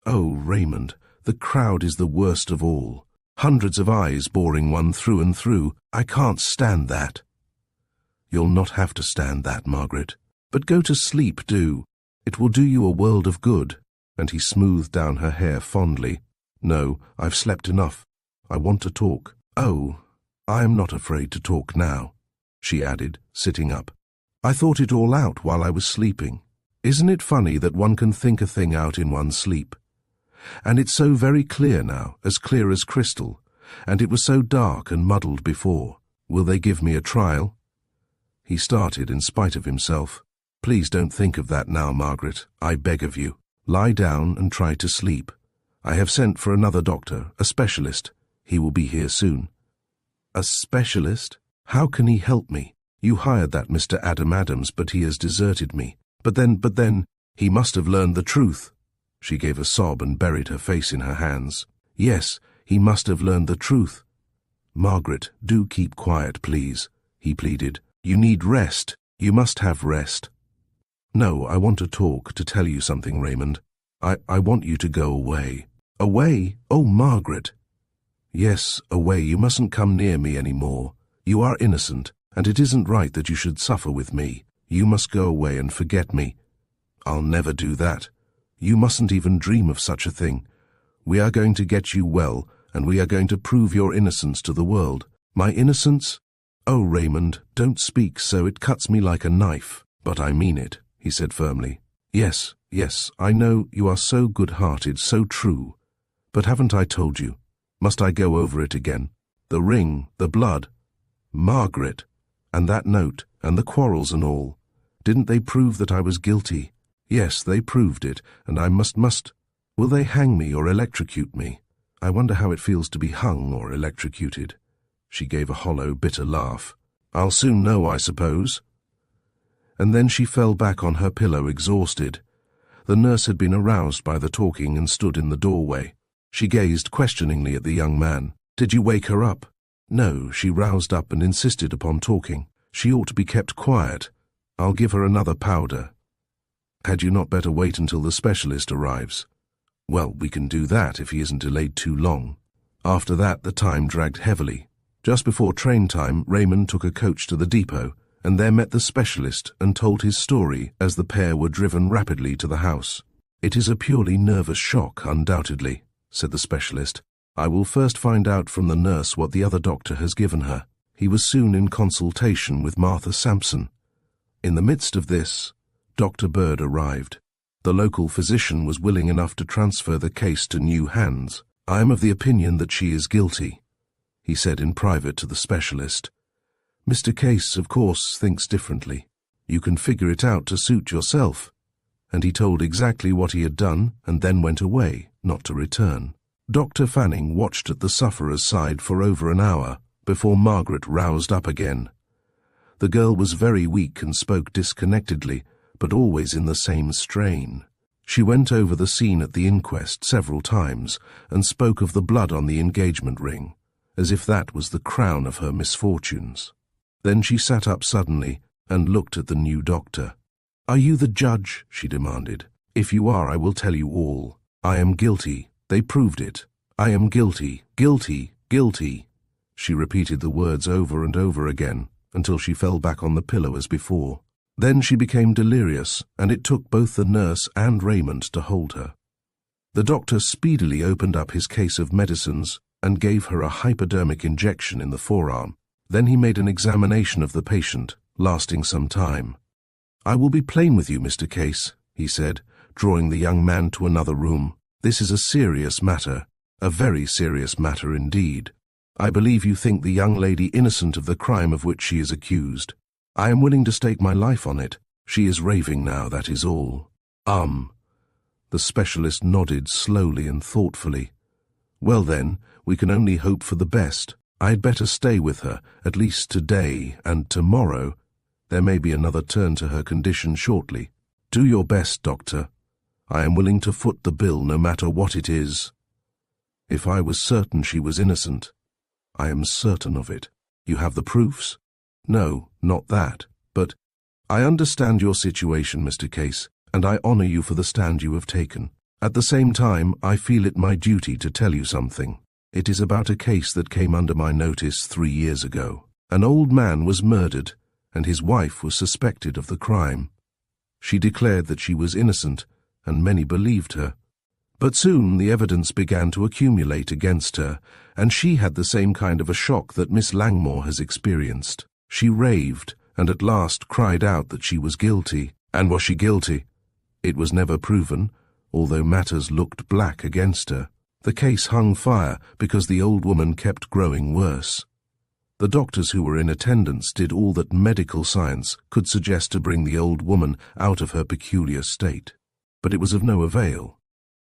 "Oh, Raymond, the crowd is the worst of all. Hundreds of eyes boring one through and through. I can't stand that." "You'll not have to stand that, Margaret. But go to sleep, do. It will do you a world of good." And he smoothed down her hair fondly. "No, I've slept enough. I want to talk." "Oh, I am not afraid to talk now," she added, sitting up. "I thought it all out while I was sleeping. Isn't it funny that one can think a thing out in one's sleep? And it's so very clear now, as clear as crystal, and it was so dark and muddled before. Will they give me a trial?" He started in spite of himself. "Please don't think of that now, Margaret. I beg of you. Lie down and try to sleep. I have sent for another doctor, a specialist. He will be here soon." "A specialist? How can he help me? You hired that Mr. Adam Adams, but he has deserted me. But then, he must have learned the truth." She gave a sob and buried her face in her hands. "Yes, he must have learned the truth." "Margaret, do keep quiet, please," he pleaded. "You need rest. You must have rest." "No, I want to talk, to tell you something, Raymond. I want you to go away." "Away? Oh, Margaret!" "Yes, away. You mustn't come near me any more. You are innocent, and it isn't right that you should suffer with me. You must go away and forget me." "I'll never do that. You mustn't even dream of such a thing. We are going to get you well, and we are going to prove your innocence to the world." "My innocence? Oh, Raymond, don't speak so. It cuts me like a knife." "But I mean it," he said firmly. Yes, I know you are so good-hearted, so true. But haven't I told you? Must I go over it again? The ring, the blood. Margaret, and that note, and the quarrels and all. Didn't they prove that I was guilty? Yes, they proved it, and I must. Will they hang me or electrocute me? I wonder how it feels to be hung or electrocuted." She gave a hollow, bitter laugh. "I'll soon know, I suppose." And then she fell back on her pillow, exhausted. The nurse had been aroused by the talking and stood in the doorway. She gazed questioningly at the young man. "Did you wake her up?" "No, she roused up and insisted upon talking. She ought to be kept quiet. I'll give her another powder." "Had you not better wait until the specialist arrives?" "Well, we can do that if he isn't delayed too long." After that, the time dragged heavily. Just before train time, Raymond took a coach to the depot, and there met the specialist and told his story as the pair were driven rapidly to the house. "It is a purely nervous shock, undoubtedly," said the specialist. "I will first find out from the nurse what the other doctor has given her." He was soon in consultation with Martha Sampson. In the midst of this, Dr. Bird arrived. The local physician was willing enough to transfer the case to new hands. "I am of the opinion that she is guilty," he said in private to the specialist. "Mr. Case, of course, thinks differently. You can figure it out to suit yourself." And he told exactly what he had done and then went away, not to return. Dr. Fanning watched at the sufferer's side for over an hour before Margaret roused up again. The girl was very weak and spoke disconnectedly, but always in the same strain. She went over the scene at the inquest several times and spoke of the blood on the engagement ring, as if that was the crown of her misfortunes. Then she sat up suddenly and looked at the new doctor. "Are you the judge?" she demanded. "If you are, I will tell you all. I am guilty. They proved it. I am guilty, guilty, guilty." She repeated the words over and over again until she fell back on the pillow as before. Then she became delirious, and it took both the nurse and Raymond to hold her. The doctor speedily opened up his case of medicines and gave her a hypodermic injection in the forearm. Then he made an examination of the patient, lasting some time. "I will be plain with you, Mr. Case," he said, drawing the young man to another room. "This is a serious matter, a very serious matter indeed. I believe you think the young lady innocent of the crime of which she is accused. I am willing to stake my life on it. She is raving now, that is all." The specialist nodded slowly and thoughtfully. "Well then, we can only hope for the best. I had better stay with her, at least today and tomorrow. There may be another turn to her condition shortly. Do your best, doctor. I am willing to foot the bill no matter what it is. If I was certain she was innocent, I am certain of it. You have the proofs?" "No, not that. But I understand your situation, Mr. Case, and I honor you for the stand you have taken. At the same time, I feel it my duty to tell you something. It is about a case that came under my notice 3 years ago. An old man was murdered, and his wife was suspected of the crime. She declared that she was innocent, and many believed her. But soon the evidence began to accumulate against her, and she had the same kind of a shock that Miss Langmore has experienced. She raved, and at last cried out that she was guilty. And was she guilty? It was never proven, although matters looked black against her. The case hung fire because the old woman kept growing worse. The doctors who were in attendance did all that medical science could suggest to bring the old woman out of her peculiar state. But it was of no avail.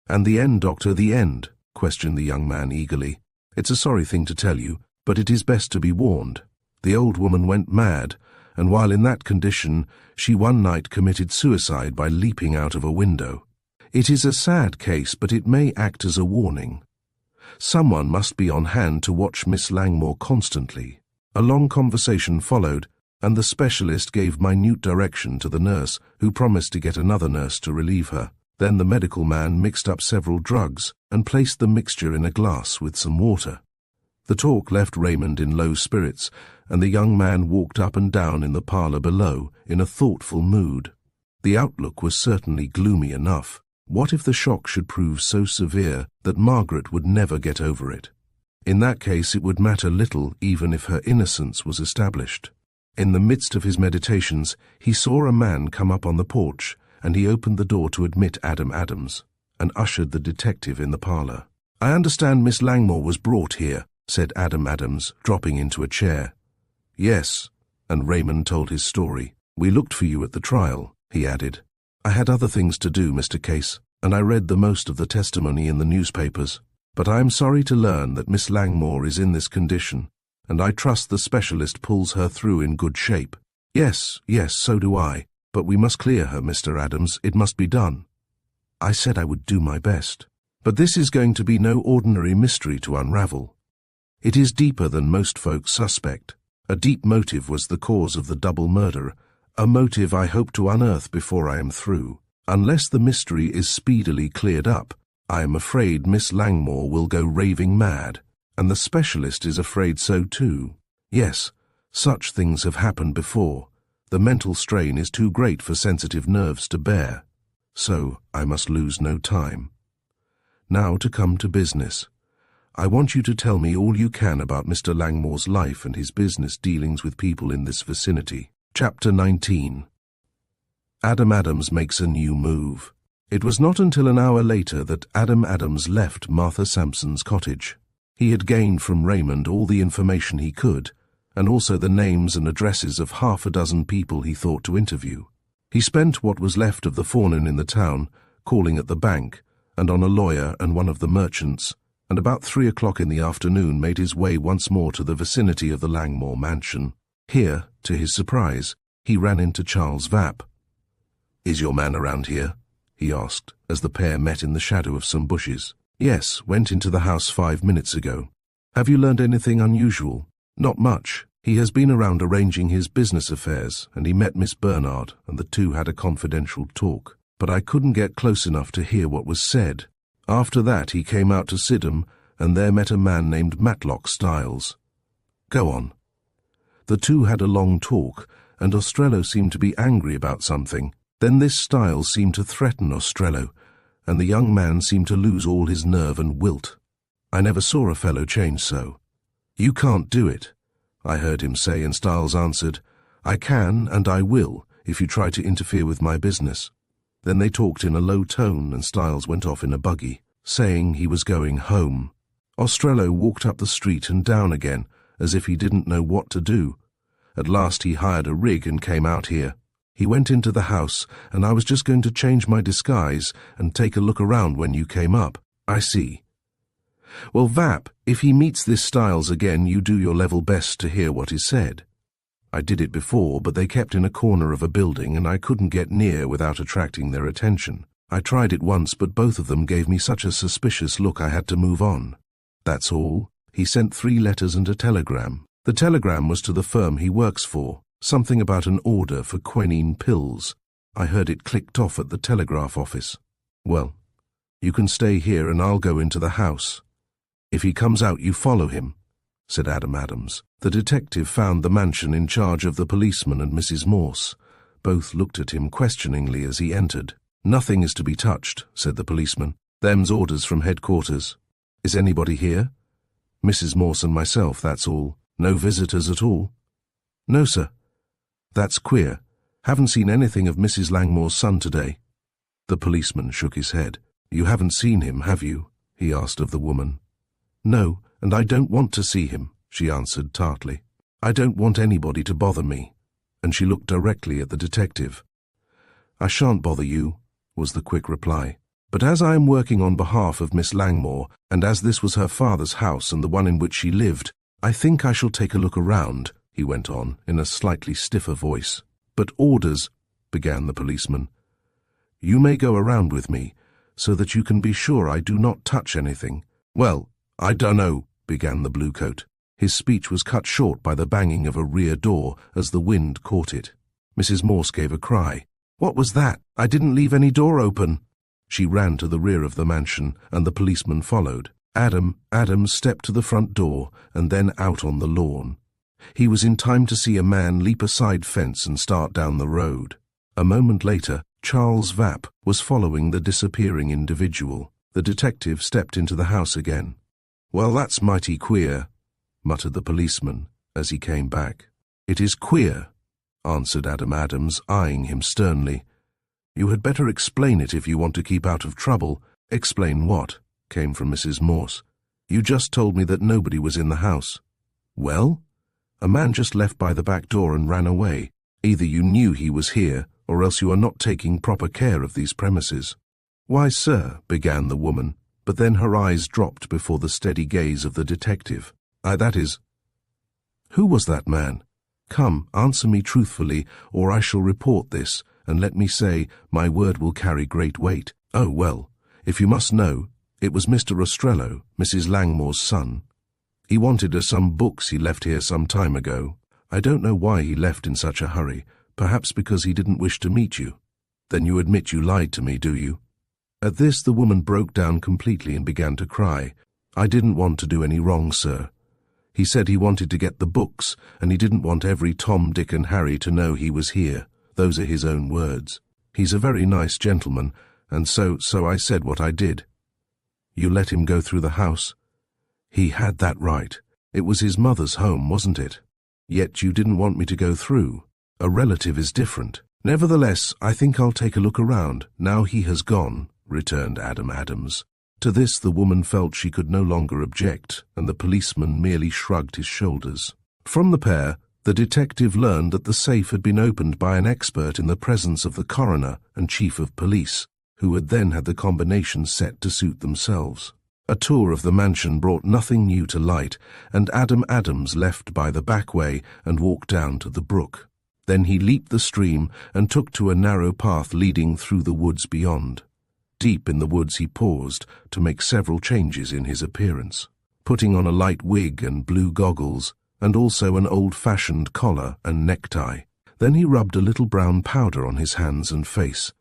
"And the end, doctor, the end?" questioned the young man eagerly. "It's a sorry thing to tell you, but it is best to be warned. The old woman went mad, and while in that condition, she one night committed suicide by leaping out of a window. It is a sad case, but it may act as a warning. Someone must be on hand to watch Miss Langmore constantly." A long conversation followed, and the specialist gave minute direction to the nurse, who promised to get another nurse to relieve her. Then the medical man mixed up several drugs and placed the mixture in a glass with some water. The talk left Raymond in low spirits, and the young man walked up and down in the parlour below in a thoughtful mood. The outlook was certainly gloomy enough. What if the shock should prove so severe that Margaret would never get over it? In that case, it would matter little even if her innocence was established. In the midst of his meditations, he saw a man come up on the porch, and he opened the door to admit Adam Adams, and ushered the detective in the parlour. "I understand Miss Langmore was brought here," said Adam Adams, dropping into a chair. "Yes," and Raymond told his story. "We looked for you at the trial," he added. "I had other things to do, Mr. Case, and I read the most of the testimony in the newspapers. But I am sorry to learn that Miss Langmore is in this condition, and I trust the specialist pulls her through in good shape." Yes, so do I. But we must clear her, Mr. Adams. It must be done." "I said I would do my best. But this is going to be no ordinary mystery to unravel. It is deeper than most folks suspect. A deep motive was the cause of the double murder, a motive I hope to unearth before I am through. Unless the mystery is speedily cleared up, I am afraid Miss Langmore will go raving mad, and the specialist is afraid so too. Yes, such things have happened before. The mental strain is too great for sensitive nerves to bear. So I must lose no time. Now to come to business. I want you to tell me all you can about Mr. Langmore's life and his business dealings with people in this vicinity. Chapter 19. Adam Adams makes a new move. It was not until an hour later that Adam Adams left Martha Sampson's cottage. He had gained from Raymond all the information he could, and also the names and addresses of half a dozen people he thought to interview. He spent what was left of the forenoon in the town, calling at the bank, and on a lawyer and one of the merchants, and about 3 o'clock in the afternoon made his way once more to the vicinity of the Langmore mansion. Here, to his surprise, he ran into Charles Vapp. "Is your man around here?" he asked, as the pair met in the shadow of some bushes. "Yes, went into the house 5 minutes ago. Have you learned anything unusual?" "Not much. He has been around arranging his business affairs, and he met Miss Bernard, and the two had a confidential talk. But I couldn't get close enough to hear what was said. After that he came out to Sidham, and there met a man named Matlock Styles." "Go on." "The two had a long talk, and Ostrello seemed to be angry about something. Then this Styles seemed to threaten Ostrello, and the young man seemed to lose all his nerve and wilt. I never saw a fellow change so. 'You can't do it,' I heard him say, and Styles answered, 'I can and I will if you try to interfere with my business.' Then they talked in a low tone, and Styles went off in a buggy, saying he was going home. Ostrello walked up the street and down again, as if he didn't know what to do. At last he hired a rig and came out here. He went into the house, and I was just going to change my disguise and take a look around when you came up." "I see. Well, Vapp, if he meets this Styles again, you do your level best to hear what is said. I did it before, but they kept in a corner of a building, and I couldn't get near without attracting their attention. I tried it once, but both of them gave me such a suspicious look I had to move on. That's all. He sent 3 letters and a telegram. The telegram was to the firm he works for. Something about an order for quinine pills. I heard it clicked off at the telegraph office. Well, you can stay here and I'll go into the house. If he comes out, you follow him," said Adam Adams. The detective found the mansion in charge of the policeman and Mrs. Morse. Both looked at him questioningly as he entered. "Nothing is to be touched," said the policeman. "Them's orders from headquarters. Is anybody here?" "Mrs. Morse and myself, that's all. No visitors at all?" "No, sir." "That's queer. Haven't seen anything of Mrs. Langmore's son today." The policeman shook his head. "You haven't seen him, have you?" he asked of the woman. "No, and I don't want to see him," she answered tartly. I don't want anybody to bother me," and she looked directly at the detective. "I shan't bother you," was the quick reply. "But as I am working on behalf of Miss Langmore, and as this was her father's house and the one in which she lived, I think I shall take a look around," he went on, in a slightly stiffer voice. "But orders," began the policeman. "You may go around with me, so that you can be sure I do not touch anything." "Well, I dunno," began the bluecoat. His speech was cut short by the banging of a rear door as the wind caught it. Mrs. Morse gave a cry. "What was that? I didn't leave any door open." She ran to the rear of the mansion, and the policeman followed. Adams stepped to the front door and then out on the lawn. He was in time to see a man leap a side fence and start down the road. A moment later, Charles Vapp was following the disappearing individual. The detective stepped into the house again. "Well, that's mighty queer," muttered the policeman as he came back. "It is queer," answered Adams, eyeing him sternly. "You had better explain it if you want to keep out of trouble." "Explain what?" came from Mrs. Morse. "You just told me that nobody was in the house." "Well? A man just left by the back door and ran away. Either you knew he was here, or else you are not taking proper care of these premises." "Why, sir," began the woman, but then her eyes dropped before the steady gaze of the detective. That is, who was that man? Come, answer me truthfully, or I shall report this, and let me say, my word will carry great weight." "Oh, well, if you must know, it was Mr. Ostrello, Mrs. Langmore's son. He wanted some books he left here some time ago. I don't know why he left in such a hurry, perhaps because he didn't wish to meet you." "Then you admit you lied to me, do you?" At this the woman broke down completely and began to cry. "I didn't want to do any wrong, sir. He said he wanted to get the books, and he didn't want every Tom, Dick and Harry to know he was here. Those are his own words. He's a very nice gentleman, and so I said what I did." "You let him go through the house?" "He had that right. It was his mother's home, wasn't it? Yet you didn't want me to go through. A relative is different." "Nevertheless, I think I'll take a look around, now he has gone," returned Adams. To this the woman felt she could no longer object, and the policeman merely shrugged his shoulders. From the pair, the detective learned that the safe had been opened by an expert in the presence of the coroner and chief of police, who had then had the combination set to suit themselves. A tour of the mansion brought nothing new to light, and Adams left by the back way and walked down to the brook. Then he leaped the stream and took to a narrow path leading through the woods beyond. Deep in the woods he paused to make several changes in his appearance, putting on a light wig and blue goggles, and also an old-fashioned collar and necktie. Then he rubbed a little brown powder on his hands and face,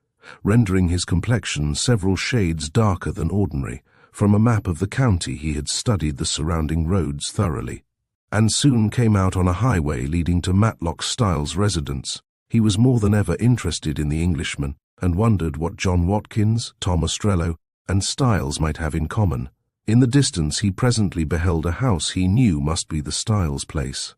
rendering his complexion several shades darker than ordinary. From a map of the county he had studied the surrounding roads thoroughly, and soon came out on a highway leading to Matlock Styles' residence. He was more than ever interested in the Englishman, and wondered what John Watkins, Tom Ostrello, and Styles might have in common. In the distance he presently beheld a house he knew must be the Styles place.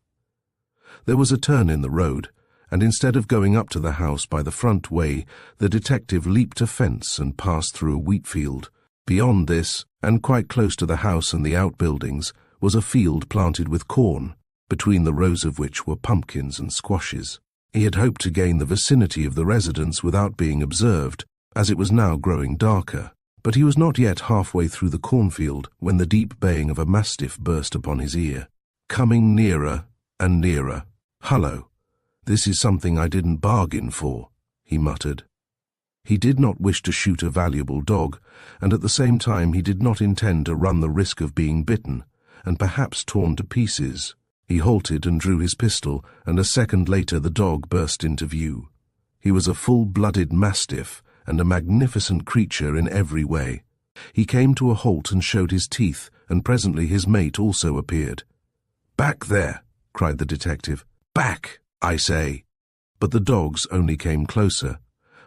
There was a turn in the road, and instead of going up to the house by the front way, the detective leaped a fence and passed through a wheat field. Beyond this, and quite close to the house and the outbuildings, was a field planted with corn, between the rows of which were pumpkins and squashes. He had hoped to gain the vicinity of the residence without being observed, as it was now growing darker, but he was not yet halfway through the cornfield when the deep baying of a mastiff burst upon his ear. Coming nearer and nearer. "Hullo, this is something I didn't bargain for," he muttered. He did not wish to shoot a valuable dog, and at the same time he did not intend to run the risk of being bitten, and perhaps torn to pieces. He halted and drew his pistol, and a second later the dog burst into view. He was a full-blooded mastiff, and a magnificent creature in every way. He came to a halt and showed his teeth, and presently his mate also appeared. "Back there!" cried the detective. "Back, I say!" But the dogs only came closer,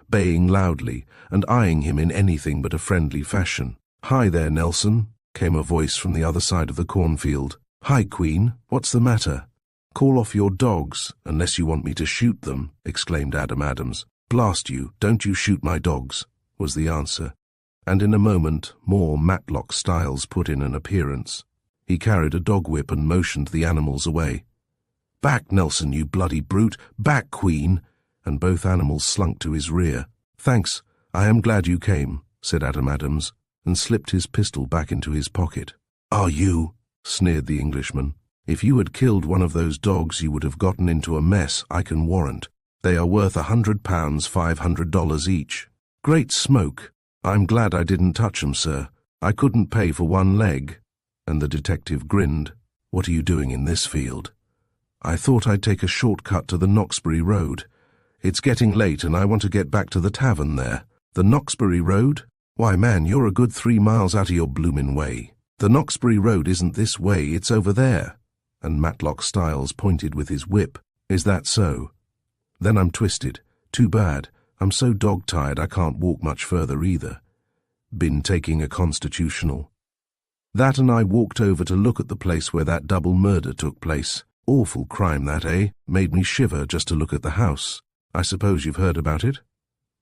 baying loudly and eyeing him in anything but a friendly fashion. "Hi there, Nelson," came a voice from the other side of the cornfield. "Hi, Queen, what's the matter?" "Call off your dogs, unless you want me to shoot them," exclaimed Adams. "Blast you, don't you shoot my dogs," was the answer, and in a moment more Matlock Styles put in an appearance. He carried a dog whip and motioned the animals away. "Back, Nelson, you bloody brute! Back, Queen!" And both animals slunk to his rear. "Thanks, I am glad you came," said Adam Adams, and slipped his pistol back into his pocket. "Are you?" sneered the Englishman. "If you had killed one of those dogs you would have gotten into a mess, I can warrant. They are worth £100, $500 each." "Great smoke! I'm glad I didn't touch 'em, sir. I couldn't pay for one leg." And the detective grinned. "What are you doing in this field?" "I thought I'd take a shortcut to the Knoxbury Road. It's getting late and I want to get back to the tavern there." "The Knoxbury Road? Why, man, you're a good 3 miles out of your bloomin' way. The Knoxbury Road isn't this way, it's over there." And Matlock Styles pointed with his whip. "Is that so? Then I'm twisted. Too bad. I'm so dog-tired I can't walk much further either. Been taking a constitutional." "That and I walked over to look at the place where that double murder took place. Awful crime that, eh? Made me shiver just to look at the house. I suppose you've heard about it?"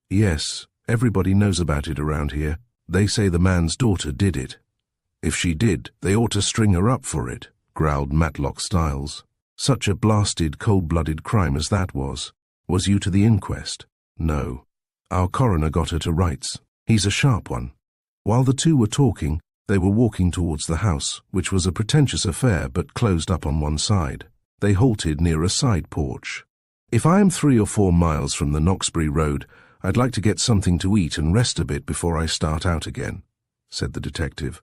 "Yes, everybody knows about it around here. They say the man's daughter did it." "If she did, they ought to string her up for it," growled Matlock Styles. "Such a blasted, cold-blooded crime as that was. Was you to the inquest?" "No. Our coroner got her to rights. He's a sharp one." While the two were talking, they were walking towards the house, which was a pretentious affair but closed up on one side. They halted near a side porch. "If I am 3 or 4 miles from the Knoxbury Road, I'd like to get something to eat and rest a bit before I start out again," said the detective.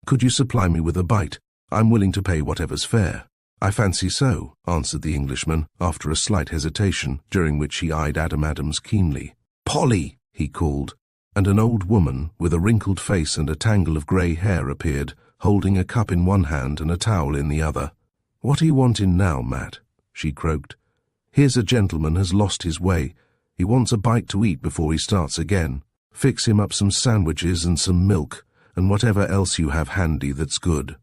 "Could you supply me with a bite? I'm willing to pay whatever's fair." "I fancy so," answered the Englishman, after a slight hesitation, during which he eyed Adam Adams keenly. "Polly!" he called, and an old woman with a wrinkled face and a tangle of grey hair appeared, holding a cup in one hand and a towel in the other. "What are you wanting now, Matt?" she croaked. "Here's a gentleman has lost his way. He wants a bite to eat before he starts again. Fix him up some sandwiches and some milk, and whatever else you have handy that's good."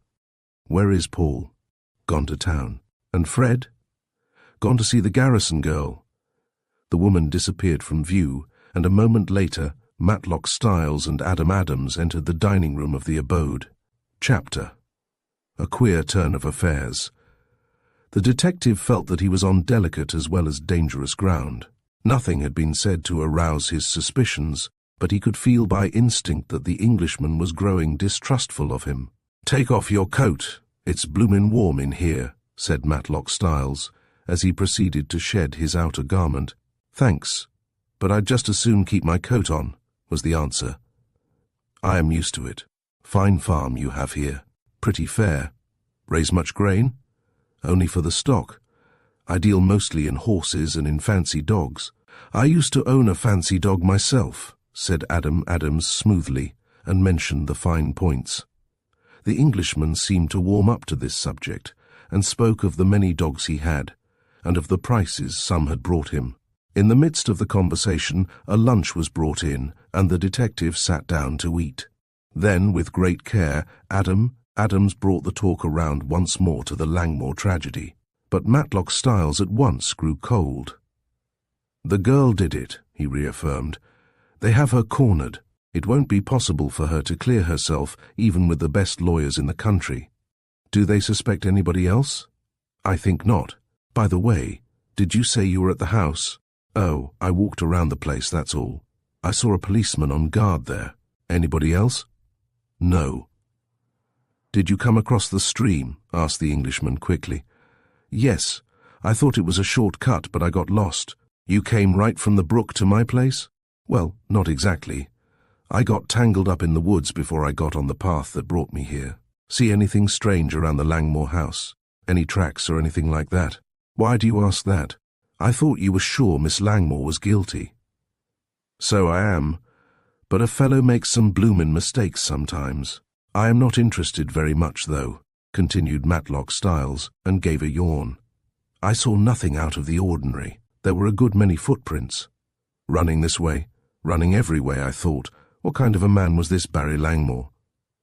"Where is Paul?" "Gone to town." "And Fred?" "Gone to see the Garrison girl." The woman disappeared from view, and a moment later Matlock Styles and Adam Adams entered the dining room of the abode. Chapter. A queer turn of affairs. The detective felt that he was on delicate as well as dangerous ground. Nothing had been said to arouse his suspicions, but he could feel by instinct that the Englishman was growing distrustful of him. "Take off your coat. It's bloomin' warm in here," said Matlock Styles, as he proceeded to shed his outer garment. "Thanks, but I'd just as soon keep my coat on," was the answer. "I am used to it. Fine farm you have here. Pretty fair. Raise much grain?" "Only for the stock. I deal mostly in horses and in fancy dogs." "I used to own a fancy dog myself," said Adam Adams smoothly, and mentioned the fine points. The Englishman seemed to warm up to this subject, and spoke of the many dogs he had, and of the prices some had brought him. In the midst of the conversation, a lunch was brought in, and the detective sat down to eat. Then, with great care, Adams brought the talk around once more to the Langmore tragedy. But Matlock Styles at once grew cold. "The girl did it," he reaffirmed. "They have her cornered. It won't be possible for her to clear herself, even with the best lawyers in the country." "Do they suspect anybody else?" "I think not. By the way, did you say you were at the house?" "Oh, I walked around the place, that's all. I saw a policeman on guard there." "Anybody else?" "No." "Did you come across the stream?" asked the Englishman quickly. "Yes. I thought it was a short cut, but I got lost." "You came right from the brook to my place?" "Well, not exactly. I got tangled up in the woods before I got on the path that brought me here." "See anything strange around the Langmore house? Any tracks or anything like that?" "Why do you ask that? I thought you were sure Miss Langmore was guilty." "So I am, but a fellow makes some bloomin' mistakes sometimes. I am not interested very much, though," continued Matlock Styles, and gave a yawn. "I saw nothing out of the ordinary. There were a good many footprints. Running this way, running every way, I thought. What kind of a man was this Barry Langmore?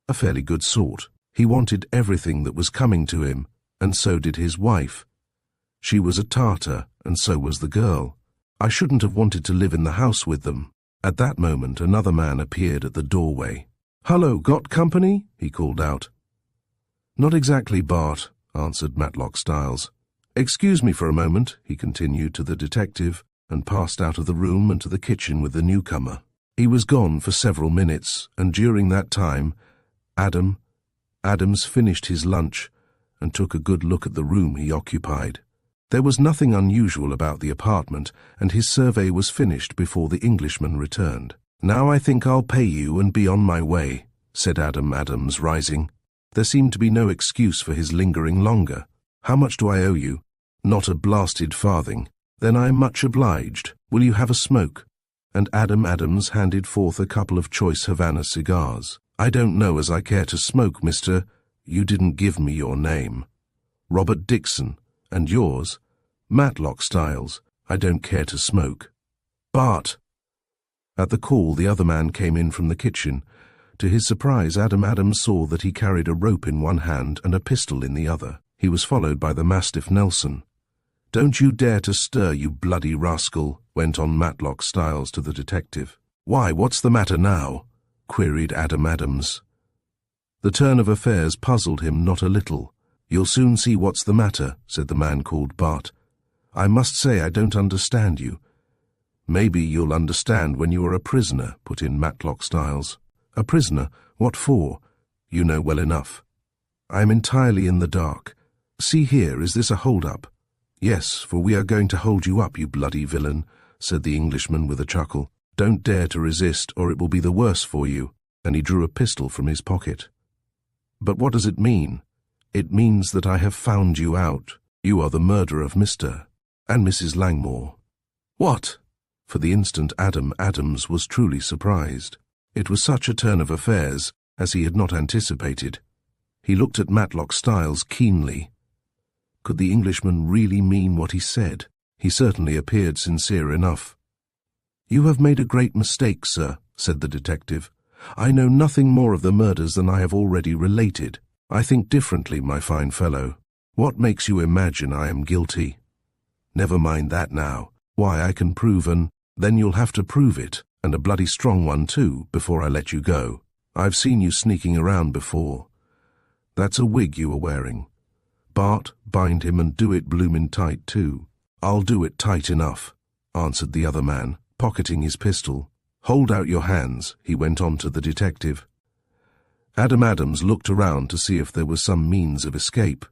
A fairly good sort. He wanted everything that was coming to him, and so did his wife. She was a Tartar, and so was the girl. I shouldn't have wanted to live in the house with them." At that moment another man appeared at the doorway. "Hullo, got company?" he called out. "Not exactly, Bart," answered Matlock Styles. "Excuse me for a moment," he continued to the detective, and passed out of the room and to the kitchen with the newcomer. He was gone for several minutes, and during that time, Adams finished his lunch and took a good look at the room he occupied. There was nothing unusual about the apartment, and his survey was finished before the Englishman returned. "Now I think I'll pay you and be on my way," said Adams, rising. There seemed to be no excuse for his lingering longer. "How much do I owe you?" "Not a blasted farthing." "Then I'm much obliged. Will you have a smoke?" And Adams handed forth a couple of choice Havana cigars. "I don't know as I care to smoke, Mr. You didn't give me your name." "Robert Dixon. And yours?" "Matlock Styles. I don't care to smoke." "Bart!" At the call, the other man came in from the kitchen. To his surprise, Adams saw that he carried a rope in one hand and a pistol in the other. He was followed by the mastiff Nelson. "Don't you dare to stir, you bloody rascal," went on Matlock Styles to the detective. "Why, what's the matter now?" queried Adams. The turn of affairs puzzled him not a little. "You'll soon see what's the matter," said the man called Bart. "I must say I don't understand you." "Maybe you'll understand when you are a prisoner," put in Matlock Styles. "A prisoner? What for?" "You know well enough." "I am entirely in the dark. See here, is this a hold-up?" "Yes, for we are going to hold you up, you bloody villain," said the Englishman with a chuckle. "Don't dare to resist, or it will be the worse for you," and he drew a pistol from his pocket. "But what does it mean?" "It means that I have found you out. You are the murderer of Mr. and Mrs. Langmore." "What?" For the instant Adams was truly surprised. It was such a turn of affairs as he had not anticipated. He looked at Matlock Styles keenly. Could the Englishman really mean what he said? He certainly appeared sincere enough. "You have made a great mistake, sir," said the detective. "I know nothing more of the murders than I have already related. I think differently, my fine fellow. What makes you imagine I am guilty?" "Never mind that now. Why, I can prove then you'll have to prove it, and a bloody strong one too, before I let you go. I've seen you sneaking around before. That's a wig you were wearing. Bart, bind him and do it bloomin' tight too." "I'll do it tight enough," answered the other man, pocketing his pistol. "Hold out your hands," he went on to the detective. Adams looked around to see if there was some means of escape,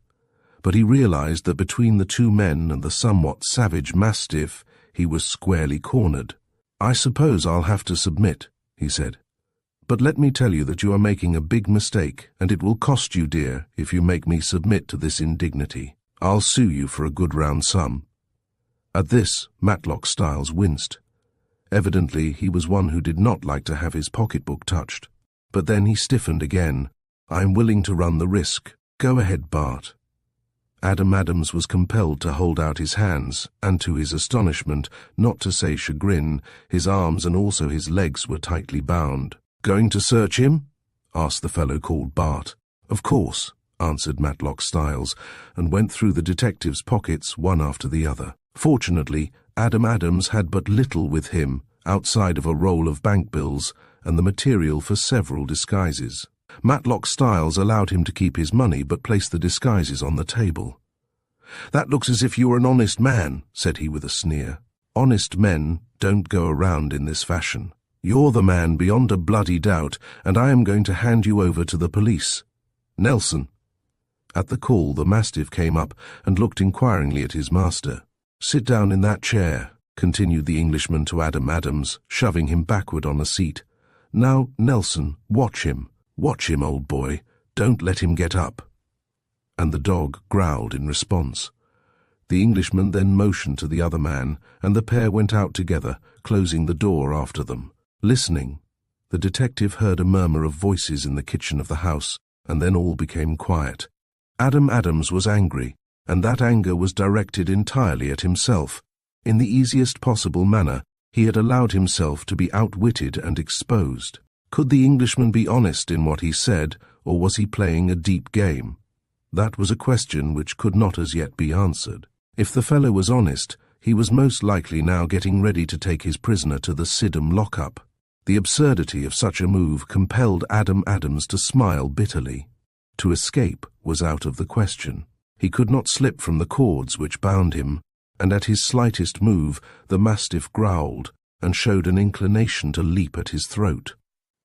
but he realized that between the two men and the somewhat savage mastiff, he was squarely cornered. "I suppose I'll have to submit," he said. "But let me tell you that you are making a big mistake, and it will cost you dear if you make me submit to this indignity. I'll sue you for a good round sum." At this, Matlock Styles winced. Evidently, he was one who did not like to have his pocketbook touched. But then he stiffened again. "I'm willing to run the risk. Go ahead, Bart." Adams was compelled to hold out his hands, and to his astonishment, not to say chagrin, his arms and also his legs were tightly bound. "Going to search him?" asked the fellow called Bart. "Of course," answered Matlock Styles, and went through the detective's pockets one after the other. Fortunately, Adams had but little with him, outside of a roll of bank bills and the material for several disguises. Matlock Styles allowed him to keep his money but placed the disguises on the table. "That looks as if you were an honest man," said he with a sneer. "Honest men don't go around in this fashion. You're the man beyond a bloody doubt, and I am going to hand you over to the police. Nelson." At the call, the mastiff came up and looked inquiringly at his master. "Sit down in that chair," continued the Englishman to Adams, shoving him backward on a seat. "Now, Nelson, watch him. Watch him, old boy. Don't let him get up." And the dog growled in response. The Englishman then motioned to the other man, and the pair went out together, closing the door after them. Listening, the detective heard a murmur of voices in the kitchen of the house, and then all became quiet. Adams was angry, and that anger was directed entirely at himself. In the easiest possible manner, he had allowed himself to be outwitted and exposed. Could the Englishman be honest in what he said, or was he playing a deep game? That was a question which could not as yet be answered. If the fellow was honest, he was most likely now getting ready to take his prisoner to the Sydenham lock-up. The absurdity of such a move compelled Adams to smile bitterly. To escape was out of the question. He could not slip from the cords which bound him, and at his slightest move the mastiff growled and showed an inclination to leap at his throat.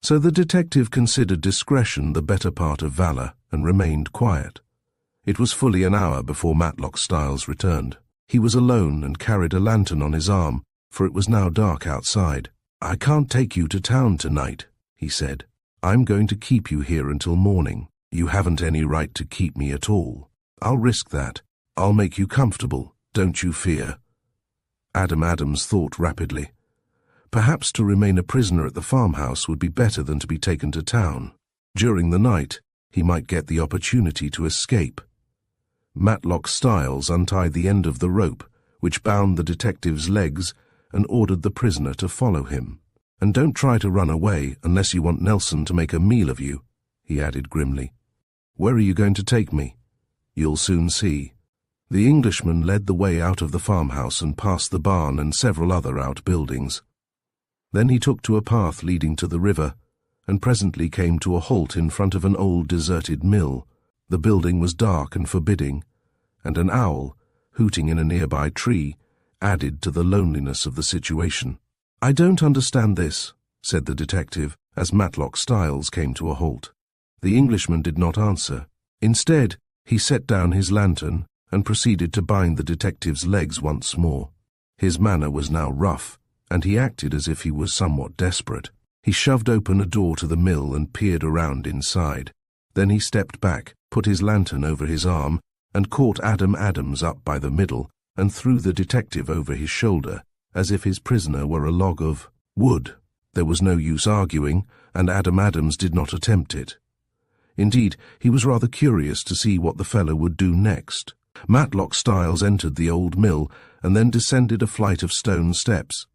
So the detective considered discretion the better part of valor and remained quiet. It was fully an hour before Matlock Styles returned. He was alone and carried a lantern on his arm, for it was now dark outside. "I can't take you to town tonight," he said. "I'm going to keep you here until morning. You haven't any right to keep me at all. I'll risk that. I'll make you comfortable, don't you fear." Adam Adams thought rapidly. Perhaps to remain a prisoner at the farmhouse would be better than to be taken to town. During the night, he might get the opportunity to escape. Matlock Styles untied the end of the rope, which bound the detective's legs, and ordered the prisoner to follow him. "And don't try to run away unless you want Nelson to make a meal of you," he added grimly. "Where are you going to take me?" "You'll soon see." The Englishman led the way out of the farmhouse and past the barn and several other outbuildings. Then he took to a path leading to the river, and presently came to a halt in front of an old deserted mill. The building was dark and forbidding, and an owl, hooting in a nearby tree, added to the loneliness of the situation. "I don't understand this," said the detective, as Matlock Styles came to a halt. The Englishman did not answer. Instead, he set down his lantern and proceeded to bind the detective's legs once more. His manner was now rough, and he acted as if he was somewhat desperate. He shoved open a door to the mill and peered around inside. Then he stepped back, put his lantern over his arm, and caught Adam Adams up by the middle and threw the detective over his shoulder, as if his prisoner were a log of wood. There was no use arguing, and Adam Adams did not attempt it. Indeed, he was rather curious to see what the fellow would do next. Matlock Styles entered the old mill and then descended a flight of stone steps.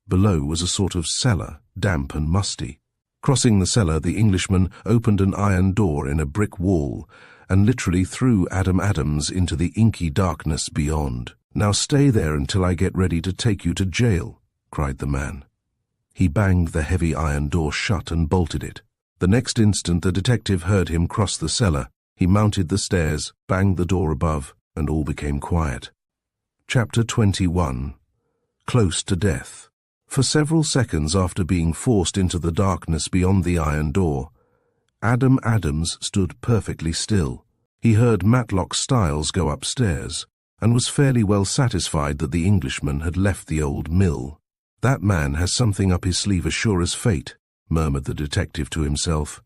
Below was a sort of cellar, damp and musty. Crossing the cellar, the Englishman opened an iron door in a brick wall and literally threw Adam Adams into the inky darkness beyond. "Now stay there until I get ready to take you to jail," cried the man. He banged the heavy iron door shut and bolted it. The next instant the detective heard him cross the cellar. He mounted the stairs, banged the door above, and all became quiet. Chapter 21. Close to Death. For several seconds after being forced into the darkness beyond the iron door, Adam Adams stood perfectly still. He heard Matlock Styles go upstairs, and was fairly well satisfied that the Englishman had left the old mill. "That man has something up his sleeve as sure as fate," murmured the detective to himself.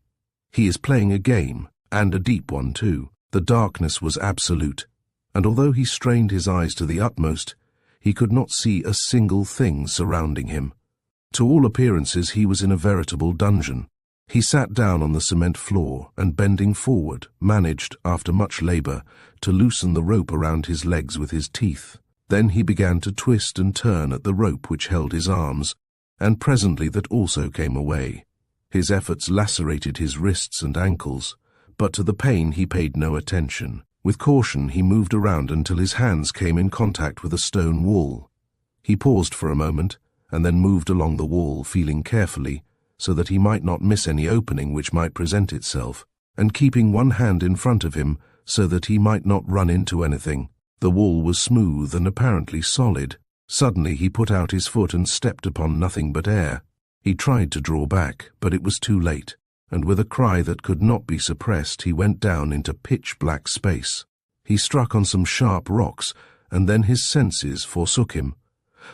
"He is playing a game, and a deep one too." The darkness was absolute, and although he strained his eyes to the utmost, he could not see a single thing surrounding him. To all appearances he was in a veritable dungeon. He sat down on the cement floor and, bending forward, managed, after much labor, to loosen the rope around his legs with his teeth. Then he began to twist and turn at the rope which held his arms, and presently that also came away. His efforts lacerated his wrists and ankles, but to the pain he paid no attention. With caution he moved around until his hands came in contact with a stone wall. He paused for a moment, and then moved along the wall, feeling carefully, so that he might not miss any opening which might present itself, and keeping one hand in front of him so that he might not run into anything. The wall was smooth and apparently solid. Suddenly he put out his foot and stepped upon nothing but air. He tried to draw back, but it was too late, and with a cry that could not be suppressed he went down into pitch-black space. He struck on some sharp rocks, and then his senses forsook him.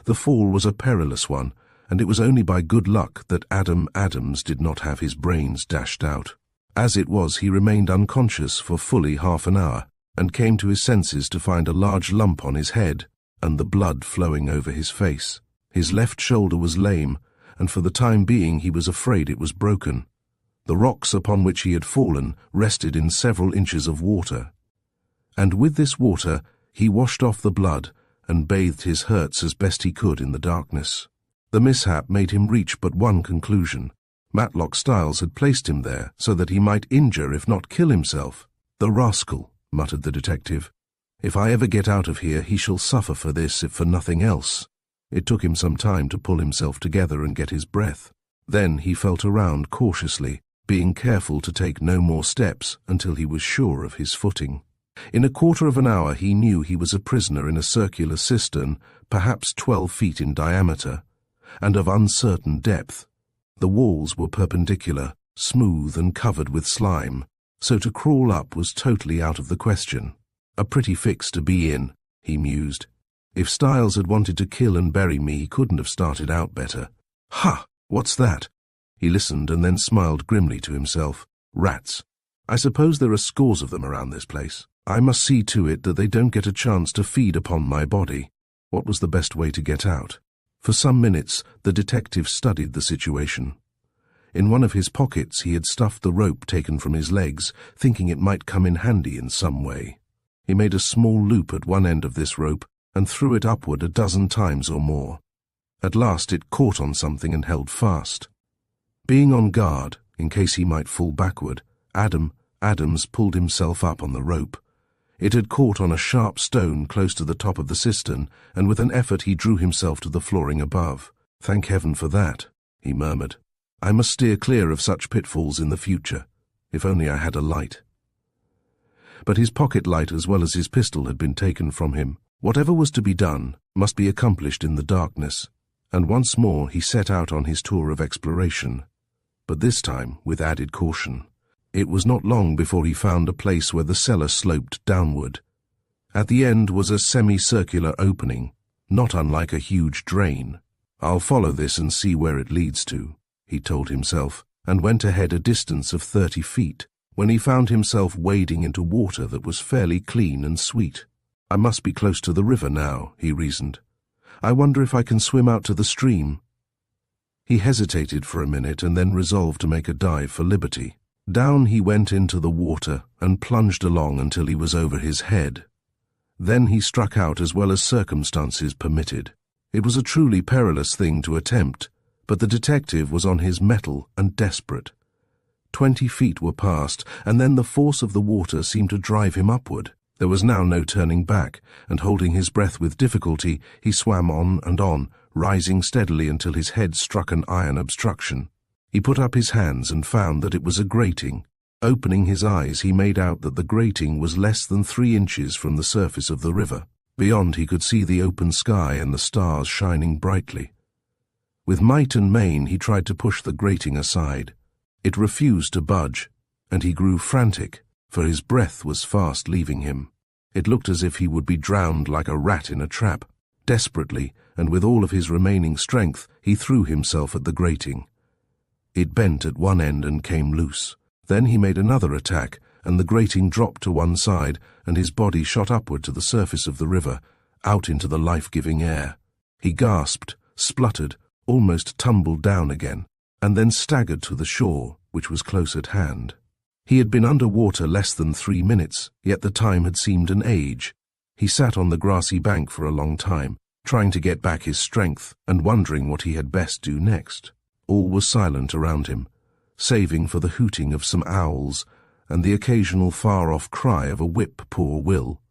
The fall was a perilous one, and it was only by good luck that Adam Adams did not have his brains dashed out. As it was, he remained unconscious for fully half an hour, and came to his senses to find a large lump on his head, and the blood flowing over his face. His left shoulder was lame, and for the time being he was afraid it was broken. The rocks upon which he had fallen rested in several inches of water, and with this water he washed off the blood and bathed his hurts as best he could in the darkness. The mishap made him reach but one conclusion. Matlock Styles had placed him there so that he might injure if not kill himself. "The rascal," muttered the detective. "If I ever get out of here he shall suffer for this if for nothing else." It took him some time to pull himself together and get his breath. Then he felt around cautiously, being careful to take no more steps until he was sure of his footing. In a quarter of an hour he knew he was a prisoner in a circular cistern, perhaps 12 feet in diameter, and of uncertain depth. The walls were perpendicular, smooth and covered with slime, so to crawl up was totally out of the question. A pretty fix to be in, he mused. If Styles had wanted to kill and bury me, he couldn't have started out better. Ha! What's that? He listened and then smiled grimly to himself. Rats. I suppose there are scores of them around this place. I must see to it that they don't get a chance to feed upon my body. What was the best way to get out? For some minutes, the detective studied the situation. In one of his pockets, he had stuffed the rope taken from his legs, thinking it might come in handy in some way. He made a small loop at one end of this rope and threw it upward a dozen times or more. At last it caught on something and held fast. Being on guard, in case he might fall backward, Adams pulled himself up on the rope. It had caught on a sharp stone close to the top of the cistern, and with an effort he drew himself to the flooring above. Thank heaven for that, he murmured. I must steer clear of such pitfalls in the future. If only I had a light. But his pocket light as well as his pistol had been taken from him. Whatever was to be done must be accomplished in the darkness, and once more he set out on his tour of exploration, but this time with added caution. It was not long before he found a place where the cellar sloped downward. At the end was a semicircular opening, not unlike a huge drain. I'll follow this and see where it leads to, he told himself, and went ahead a distance of 30 feet, when he found himself wading into water that was fairly clean and sweet. I must be close to the river now, he reasoned. I wonder if I can swim out to the stream. He hesitated for a minute and then resolved to make a dive for liberty. Down he went into the water and plunged along until he was over his head. Then he struck out as well as circumstances permitted. It was a truly perilous thing to attempt, but the detective was on his mettle and desperate. 20 feet were passed, and then the force of the water seemed to drive him upward. There was now no turning back, and holding his breath with difficulty, he swam on, rising steadily until his head struck an iron obstruction. He put up his hands and found that it was a grating. Opening his eyes, he made out that the grating was less than 3 inches from the surface of the river. Beyond he could see the open sky and the stars shining brightly. With might and main he tried to push the grating aside. It refused to budge, and he grew frantic, for his breath was fast leaving him. It looked as if he would be drowned like a rat in a trap. Desperately, and with all of his remaining strength, he threw himself at the grating. It bent at one end and came loose. Then he made another attack, and the grating dropped to one side, and his body shot upward to the surface of the river, out into the life-giving air. He gasped, spluttered, almost tumbled down again, and then staggered to the shore, which was close at hand. He had been under water less than 3 minutes, yet the time had seemed an age. He sat on the grassy bank for a long time, trying to get back his strength and wondering what he had best do next. All was silent around him, saving for the hooting of some owls and the occasional far-off cry of a whip-poor-will.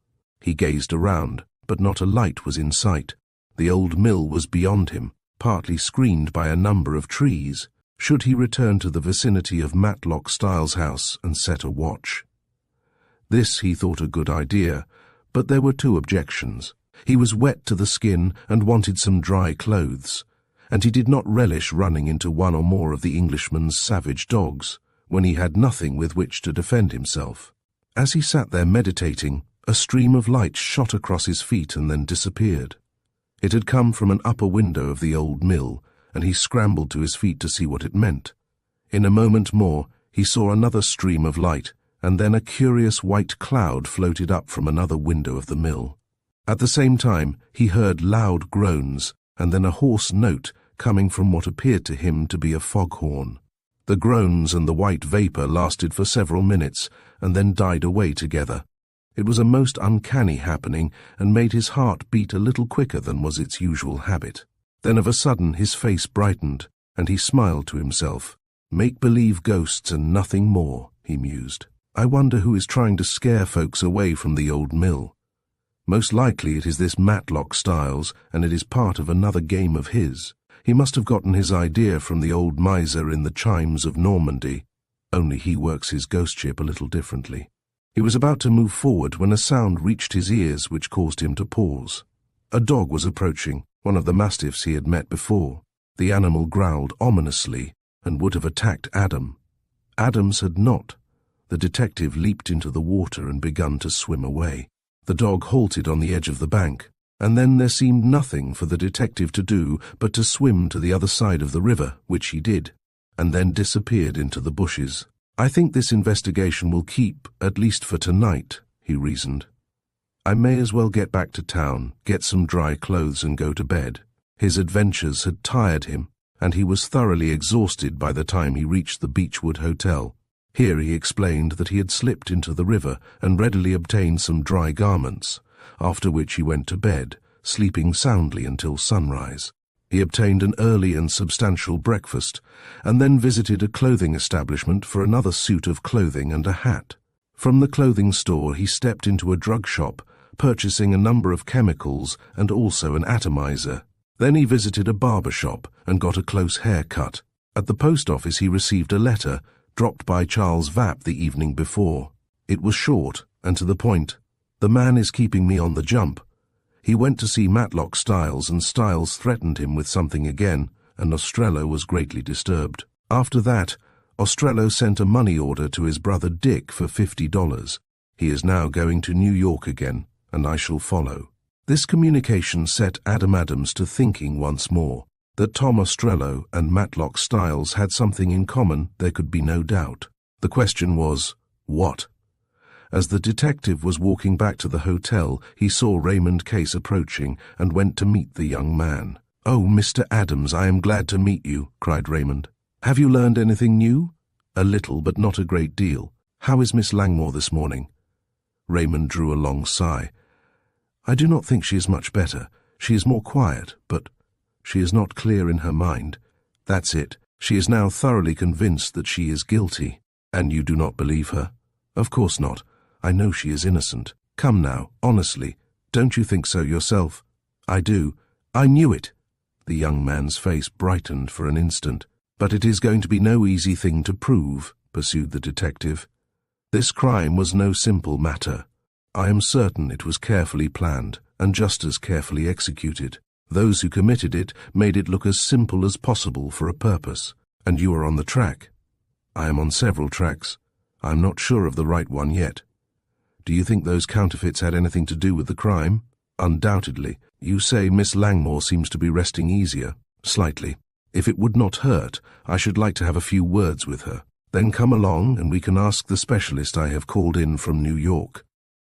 He gazed around, but not a light was in sight. The old mill was beyond him, partly screened by a number of trees. Should he return to the vicinity of Matlock Styles' house and set a watch? This he thought a good idea, but there were 2 objections. He was wet to the skin and wanted some dry clothes, and he did not relish running into one or more of the Englishman's savage dogs, when he had nothing with which to defend himself. As he sat there meditating, a stream of light shot across his feet and then disappeared. It had come from an upper window of the old mill, and he scrambled to his feet to see what it meant. In a moment more, he saw another stream of light, and then a curious white cloud floated up from another window of the mill. At the same time, he heard loud groans, and then a hoarse note coming from what appeared to him to be a foghorn. The groans and the white vapor lasted for several minutes, and then died away together. It was a most uncanny happening, and made his heart beat a little quicker than was its usual habit. Then of a sudden his face brightened, and he smiled to himself. Make-believe ghosts and nothing more, he mused. I wonder who is trying to scare folks away from the old mill. Most likely it is this Matlock Styles, and it is part of another game of his. He must have gotten his idea from the old miser in the Chimes of Normandy, only he works his ghost ship a little differently. He was about to move forward when a sound reached his ears which caused him to pause. A dog was approaching, one of the mastiffs he had met before. The animal growled ominously and would have attacked Adam. Adams had not. The detective leaped into the water and begun to swim away. The dog halted on the edge of the bank, and then there seemed nothing for the detective to do but to swim to the other side of the river, which he did, and then disappeared into the bushes. "I think this investigation will keep, at least for tonight," he reasoned. "I may as well get back to town, get some dry clothes and go to bed." His adventures had tired him, and he was thoroughly exhausted by the time he reached the Beechwood Hotel. Here he explained that he had slipped into the river and readily obtained some dry garments, after which he went to bed, sleeping soundly until sunrise. He obtained an early and substantial breakfast, and then visited a clothing establishment for another suit of clothing and a hat. From the clothing store he stepped into a drug shop, purchasing a number of chemicals and also an atomizer. Then he visited a barber shop and got a close haircut. At the post office he received a letter, dropped by Charles Vapp the evening before. It was short and to the point. "The man is keeping me on the jump. He went to see Matlock Styles, and Styles threatened him with something again, and Ostrello was greatly disturbed. After that, Ostrello sent a money order to his brother Dick for $50. He is now going to New York again, and I shall follow." This communication set Adam Adams to thinking once more. That Tom Ostrello and Matlock Styles had something in common, there could be no doubt. The question was, what? As the detective was walking back to the hotel, he saw Raymond Case approaching and went to meet the young man. "Oh, Mr. Adams, I am glad to meet you," cried Raymond. "Have you learned anything new?" "A little, but not a great deal. How is Miss Langmore this morning?" Raymond drew a long sigh. "I do not think she is much better. She is more quiet, but she is not clear in her mind. That's it. She is now thoroughly convinced that she is guilty." "And you do not believe her?" "Of course not. I know she is innocent. Come now, honestly, don't you think so yourself?" "I do. I knew it." The young man's face brightened for an instant. "But it is going to be no easy thing to prove," pursued the detective. "This crime was no simple matter. I am certain it was carefully planned and just as carefully executed. Those who committed it made it look as simple as possible for a purpose. And you are on the track." "I am on several tracks. I am not sure of the right one yet." "Do you think those counterfeits had anything to do with the crime?" "Undoubtedly. You say Miss Langmore seems to be resting easier?" "Slightly. If it would not hurt, I should like to have a few words with her. Then come along and we can ask the specialist I have called in from New York."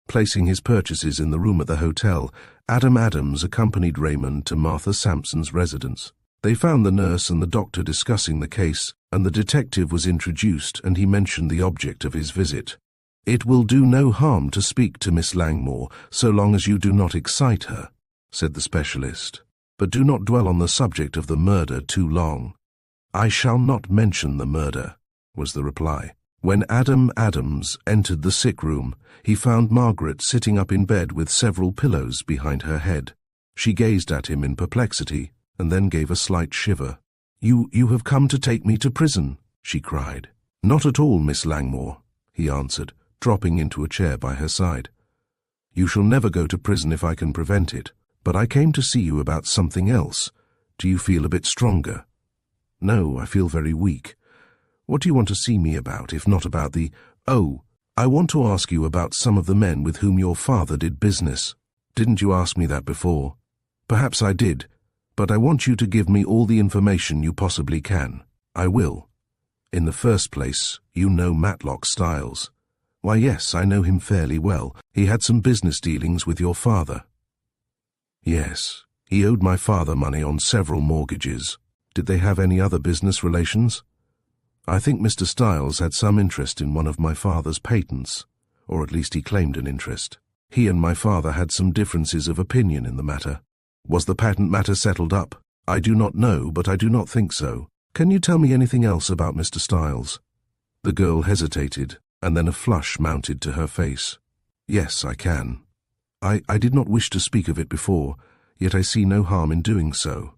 Placing his purchases in the room at the hotel, Adam Adams accompanied Raymond to Martha Sampson's residence. They found the nurse and the doctor discussing the case, and the detective was introduced, and he mentioned the object of his visit. "It will do no harm to speak to Miss Langmore, so long as you do not excite her," said the specialist. "But do not dwell on the subject of the murder too long." "I shall not mention the murder," was the reply. When Adam Adams entered the sick room, he found Margaret sitting up in bed with several pillows behind her head. She gazed at him in perplexity, and then gave a slight shiver. You have come to take me to prison," she cried. "Not at all, Miss Langmore," he answered, dropping into a chair by her side. "You shall never go to prison if I can prevent it, but I came to see you about something else. Do you feel a bit stronger?" "No, I feel very weak. What do you want to see me about, if not about the— Oh, I want to ask you about some of the men with whom your father did business. Didn't you ask me that before?" "Perhaps I did, but I want you to give me all the information you possibly can." "I will. In the first place, you know Matlock Styles." "Why, yes, I know him fairly well. He had some business dealings with your father." "Yes, he owed my father money on several mortgages. Did they have any other business relations?" "I think Mr. Styles had some interest in one of my father's patents, or at least he claimed an interest. He and my father had some differences of opinion in the matter." "Was the patent matter settled up?" "I do not know, but I do not think so. Can you tell me anything else about Mr. Styles?" The girl hesitated, and then a flush mounted to her face. "Yes, I can. I did not wish to speak of it before, yet I see no harm in doing so.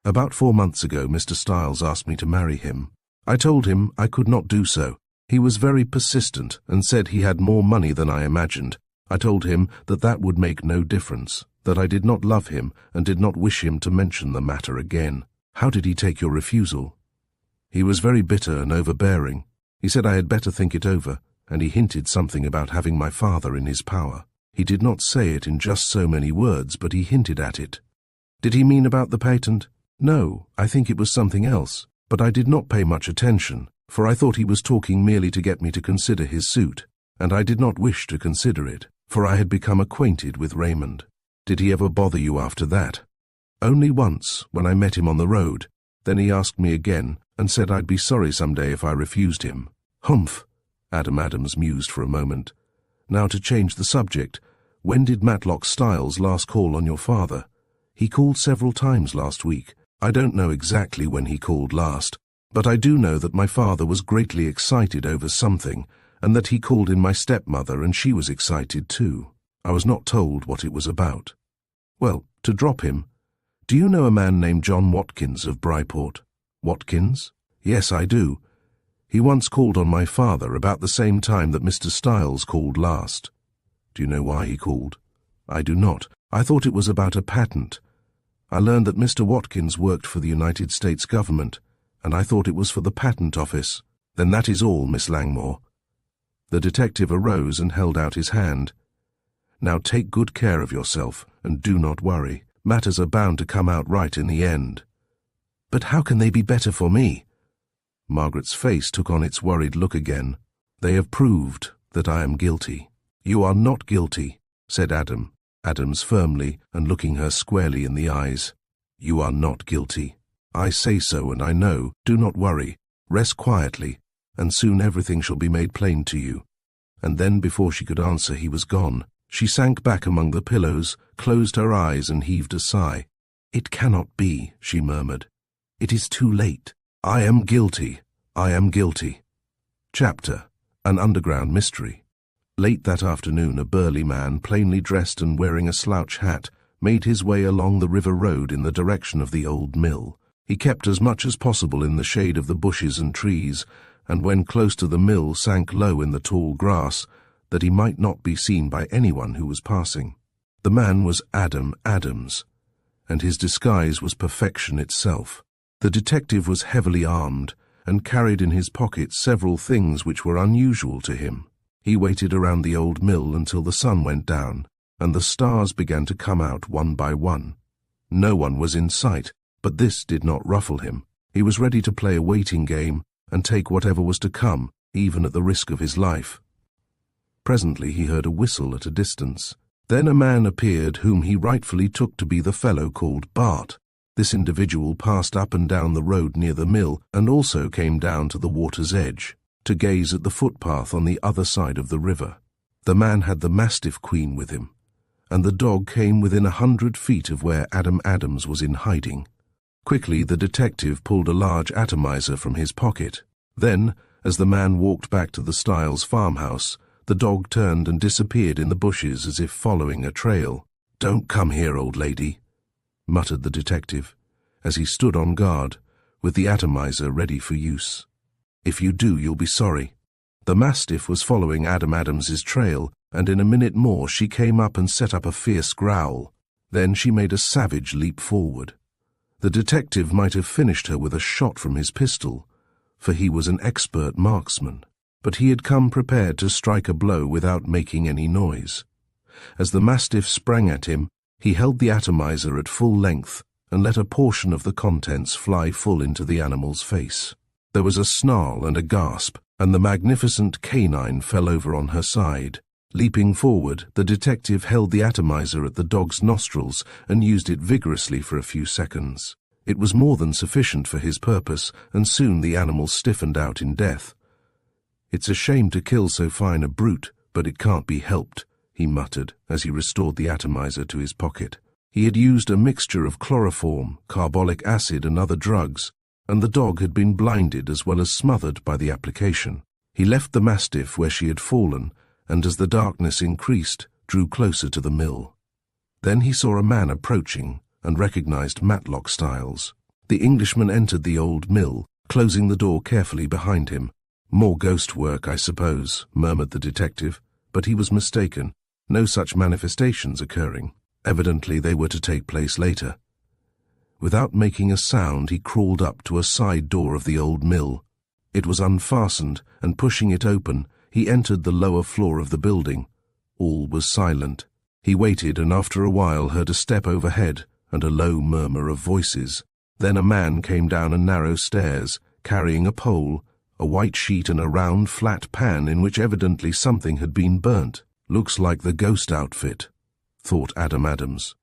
About 4 months ago, Mr. Styles asked me to marry him. I told him I could not do so. He was very persistent and said he had more money than I imagined. I told him that that would make no difference, that I did not love him and did not wish him to mention the matter again. How did he take your refusal? He was very bitter and overbearing. He said I had better think it over, and he hinted something about having my father in his power. He did not say it in just so many words, but he hinted at it. Did he mean about the patent? No, I think it was something else, but I did not pay much attention, for I thought he was talking merely to get me to consider his suit, and I did not wish to consider it, for I had become acquainted with Raymond. Did he ever bother you after that? Only once, when I met him on the road. Then he asked me again, and said I'd be sorry someday if I refused him. Humph, Adam Adams mused for a moment. Now to change the subject, when did Matlock Styles last call on your father? He called several times last week. I don't know exactly when he called last, but I do know that my father was greatly excited over something, and that he called in my stepmother and she was excited too. I was not told what it was about. Well, to drop him, do you know a man named John Watkins of Bryport? Watkins? Yes, I do. He once called on my father about the same time that Mr. Styles called last. Do you know why he called? I do not. I thought it was about a patent. I learned that Mr. Watkins worked for the United States government, and I thought it was for the patent office. Then that is all, Miss Langmore. The detective arose and held out his hand. Now take good care of yourself, and do not worry. Matters are bound to come out right in the end. But how can they be better for me? Margaret's face took on its worried look again. They have proved that I am guilty. You are not guilty, said Adams firmly and looking her squarely in the eyes. You are not guilty. I say so and I know. Do not worry. Rest quietly, and soon everything shall be made plain to you. And then before she could answer he was gone. She sank back among the pillows, closed her eyes and heaved a sigh. It cannot be, she murmured. It is too late. I am guilty. I am guilty. Chapter: An Underground Mystery. Late that afternoon, a burly man, plainly dressed and wearing a slouch hat, made his way along the river road in the direction of the old mill. He kept as much as possible in the shade of the bushes and trees, and when close to the mill sank low in the tall grass, that he might not be seen by anyone who was passing. The man was Adam Adams, and his disguise was perfection itself. The detective was heavily armed, and carried in his pocket several things which were unusual to him. He waited around the old mill until the sun went down, and the stars began to come out one by one. No one was in sight, but this did not ruffle him. He was ready to play a waiting game and take whatever was to come, even at the risk of his life. Presently he heard a whistle at a distance. Then a man appeared whom he rightfully took to be the fellow called Bart. This individual passed up and down the road near the mill and also came down to the water's edge, to gaze at the footpath on the other side of the river. The man had the Mastiff Queen with him, and the dog came within 100 feet of where Adam Adams was in hiding. Quickly the detective pulled a large atomizer from his pocket. Then, as the man walked back to the Styles farmhouse, the dog turned and disappeared in the bushes as if following a trail. "Don't come here, old lady," muttered the detective, as he stood on guard, with the atomizer ready for use. "If you do, you'll be sorry." The Mastiff was following Adam Adams's trail, and in a minute more she came up and set up a fierce growl. Then she made a savage leap forward. The detective might have finished her with a shot from his pistol, for he was an expert marksman, but he had come prepared to strike a blow without making any noise. As the Mastiff sprang at him, he held the atomizer at full length and let a portion of the contents fly full into the animal's face. There was a snarl and a gasp, and the magnificent canine fell over on her side. Leaping forward, the detective held the atomizer at the dog's nostrils and used it vigorously for a few seconds. It was more than sufficient for his purpose, and soon the animal stiffened out in death. "It's a shame to kill so fine a brute, but it can't be helped," he muttered as he restored the atomizer to his pocket. He had used a mixture of chloroform, carbolic acid and other drugs, and the dog had been blinded as well as smothered by the application. He left the Mastiff where she had fallen, and as the darkness increased, drew closer to the mill. Then he saw a man approaching and recognized Matlock Styles. The Englishman entered the old mill, closing the door carefully behind him, More ghost work, I suppose, murmured the detective, but he was mistaken. No such manifestations occurring. Evidently they were to take place later. Without making a sound, he crawled up to a side door of the old mill. It was unfastened, and pushing it open, he entered the lower floor of the building. All was silent. He waited, and after a while heard a step overhead and a low murmur of voices. Then a man came down a narrow stairs, carrying a pole, a white sheet and a round, flat pan in which evidently something had been burnt. "Looks like the ghost outfit," thought Adam Adams,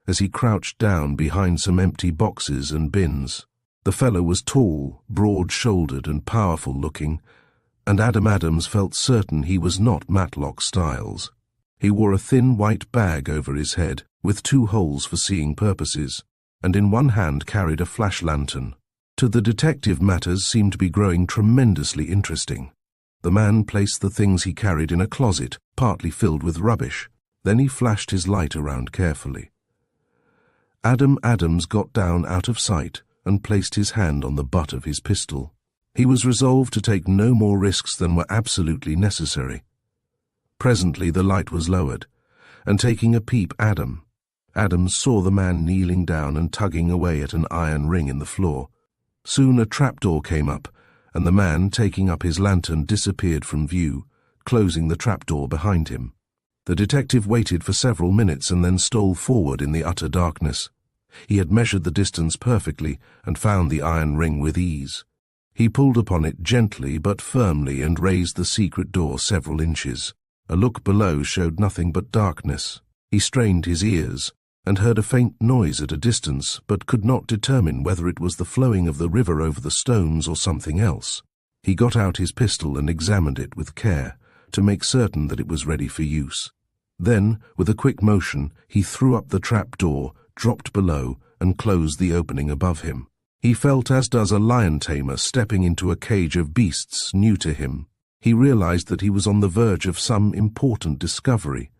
as he crouched down behind some empty boxes and bins. The fellow was tall, broad-shouldered and powerful-looking, and Adam Adams felt certain he was not Matlock Styles. He wore a thin white bag over his head, with 2 holes for seeing purposes, and in one hand carried a flash lantern. To the detective, matters seemed to be growing tremendously interesting. The man placed the things he carried in a closet, partly filled with rubbish. Then he flashed his light around carefully. Adam Adams got down out of sight and placed his hand on the butt of his pistol. He was resolved to take no more risks than were absolutely necessary. Presently the light was lowered, and taking a peep, Adams saw the man kneeling down and tugging away at an iron ring in the floor. Soon a trapdoor came up, and the man, taking up his lantern, disappeared from view, closing the trapdoor behind him. The detective waited for several minutes and then stole forward in the utter darkness. He had measured the distance perfectly and found the iron ring with ease. He pulled upon it gently but firmly and raised the secret door several inches. A look below showed nothing but darkness. He strained his ears and heard a faint noise at a distance, but could not determine whether it was the flowing of the river over the stones or something else. He got out his pistol and examined it with care, to make certain that it was ready for use. Then, with a quick motion, he threw up the trap-door, dropped below, and closed the opening above him. He felt as does a lion-tamer stepping into a cage of beasts new to him. He realized that he was on the verge of some important discovery,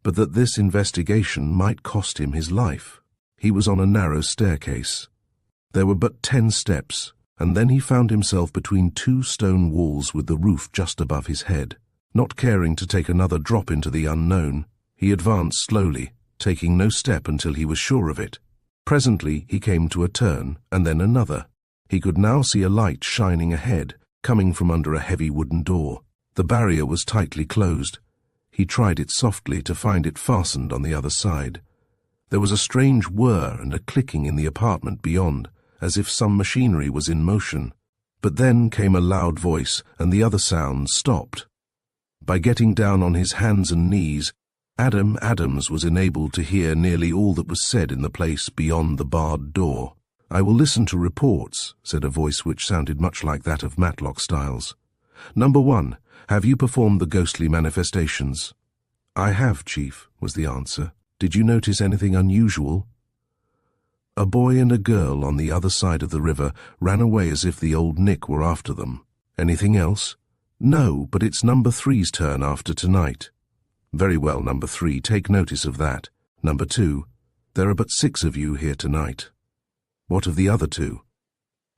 but that this investigation might cost him his life. He was on a narrow staircase. There were but 10 steps, and then he found himself between 2 stone walls with the roof just above his head. Not caring to take another drop into the unknown, he advanced slowly, taking no step until he was sure of it. Presently he came to a turn, and then another. He could now see a light shining ahead, coming from under a heavy wooden door. The barrier was tightly closed. He tried it softly to find it fastened on the other side. There was a strange whir and a clicking in the apartment beyond, as if some machinery was in motion. But then came a loud voice, and the other sounds stopped. By getting down on his hands and knees, Adam Adams was enabled to hear nearly all that was said in the place beyond the barred door. "I will listen to reports," said a voice which sounded much like that of Matlock Styles. "Number 1, have you performed the ghostly manifestations?" "I have, Chief," was the answer. "Did you notice anything unusual?" A boy and a girl on the other side of the river ran away as if the old Nick were after them. "Anything else?" "No, but it's number 3's turn after tonight." "Very well, number 3, take notice of that. Number 2, there are but 6 of you here tonight." "What of the other 2?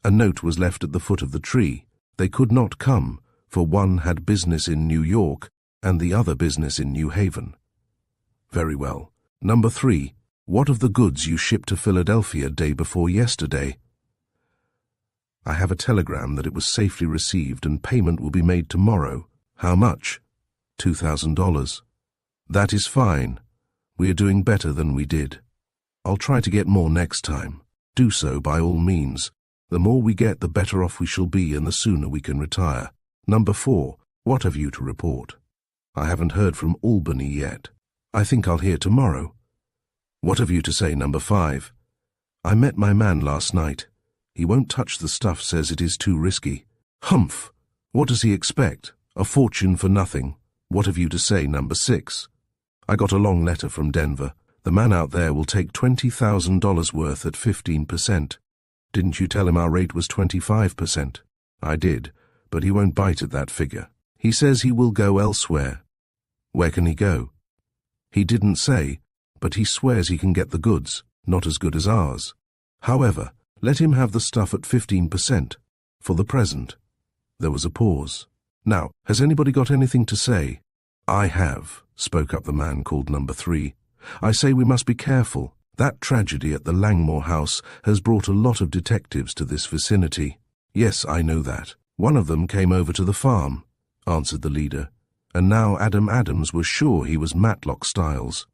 A note was left at the foot of the tree. They could not come, for one had business in New York and the other business in New Haven." "Very well. Number 3, what of the goods you shipped to Philadelphia day before yesterday?" "I have a telegram that it was safely received and payment will be made tomorrow." "How much?" $2,000. "That is fine. We are doing better than we did. I'll try to get more next time." "Do so by all means. The more we get, the better off we shall be, and the sooner we can retire." "Number 4, what have you to report?" "I haven't heard from Albany yet. I think I'll hear tomorrow." "What have you to say, number 5? "I met my man last night. He won't touch the stuff, says it is too risky." "Humph! What does he expect? A fortune for nothing." "What have you to say, number 6? "I got a long letter from Denver. The man out there will take $20,000 worth at 15%. "Didn't you tell him our rate was 25%? "I did, but he won't bite at that figure. He says he will go elsewhere." "Where can he go?" "He didn't say, but he swears he can get the goods, not as good as ours. However, let him have the stuff at 15%, for the present." There was a pause. "Now, has anybody got anything to say?" "I have," spoke up the man called number 3. "I say we must be careful. That tragedy at the Langmore house has brought a lot of detectives to this vicinity." "Yes, I know that. One of them came over to the farm," answered the leader, "and now Adam Adams was sure he was Matlock Styles."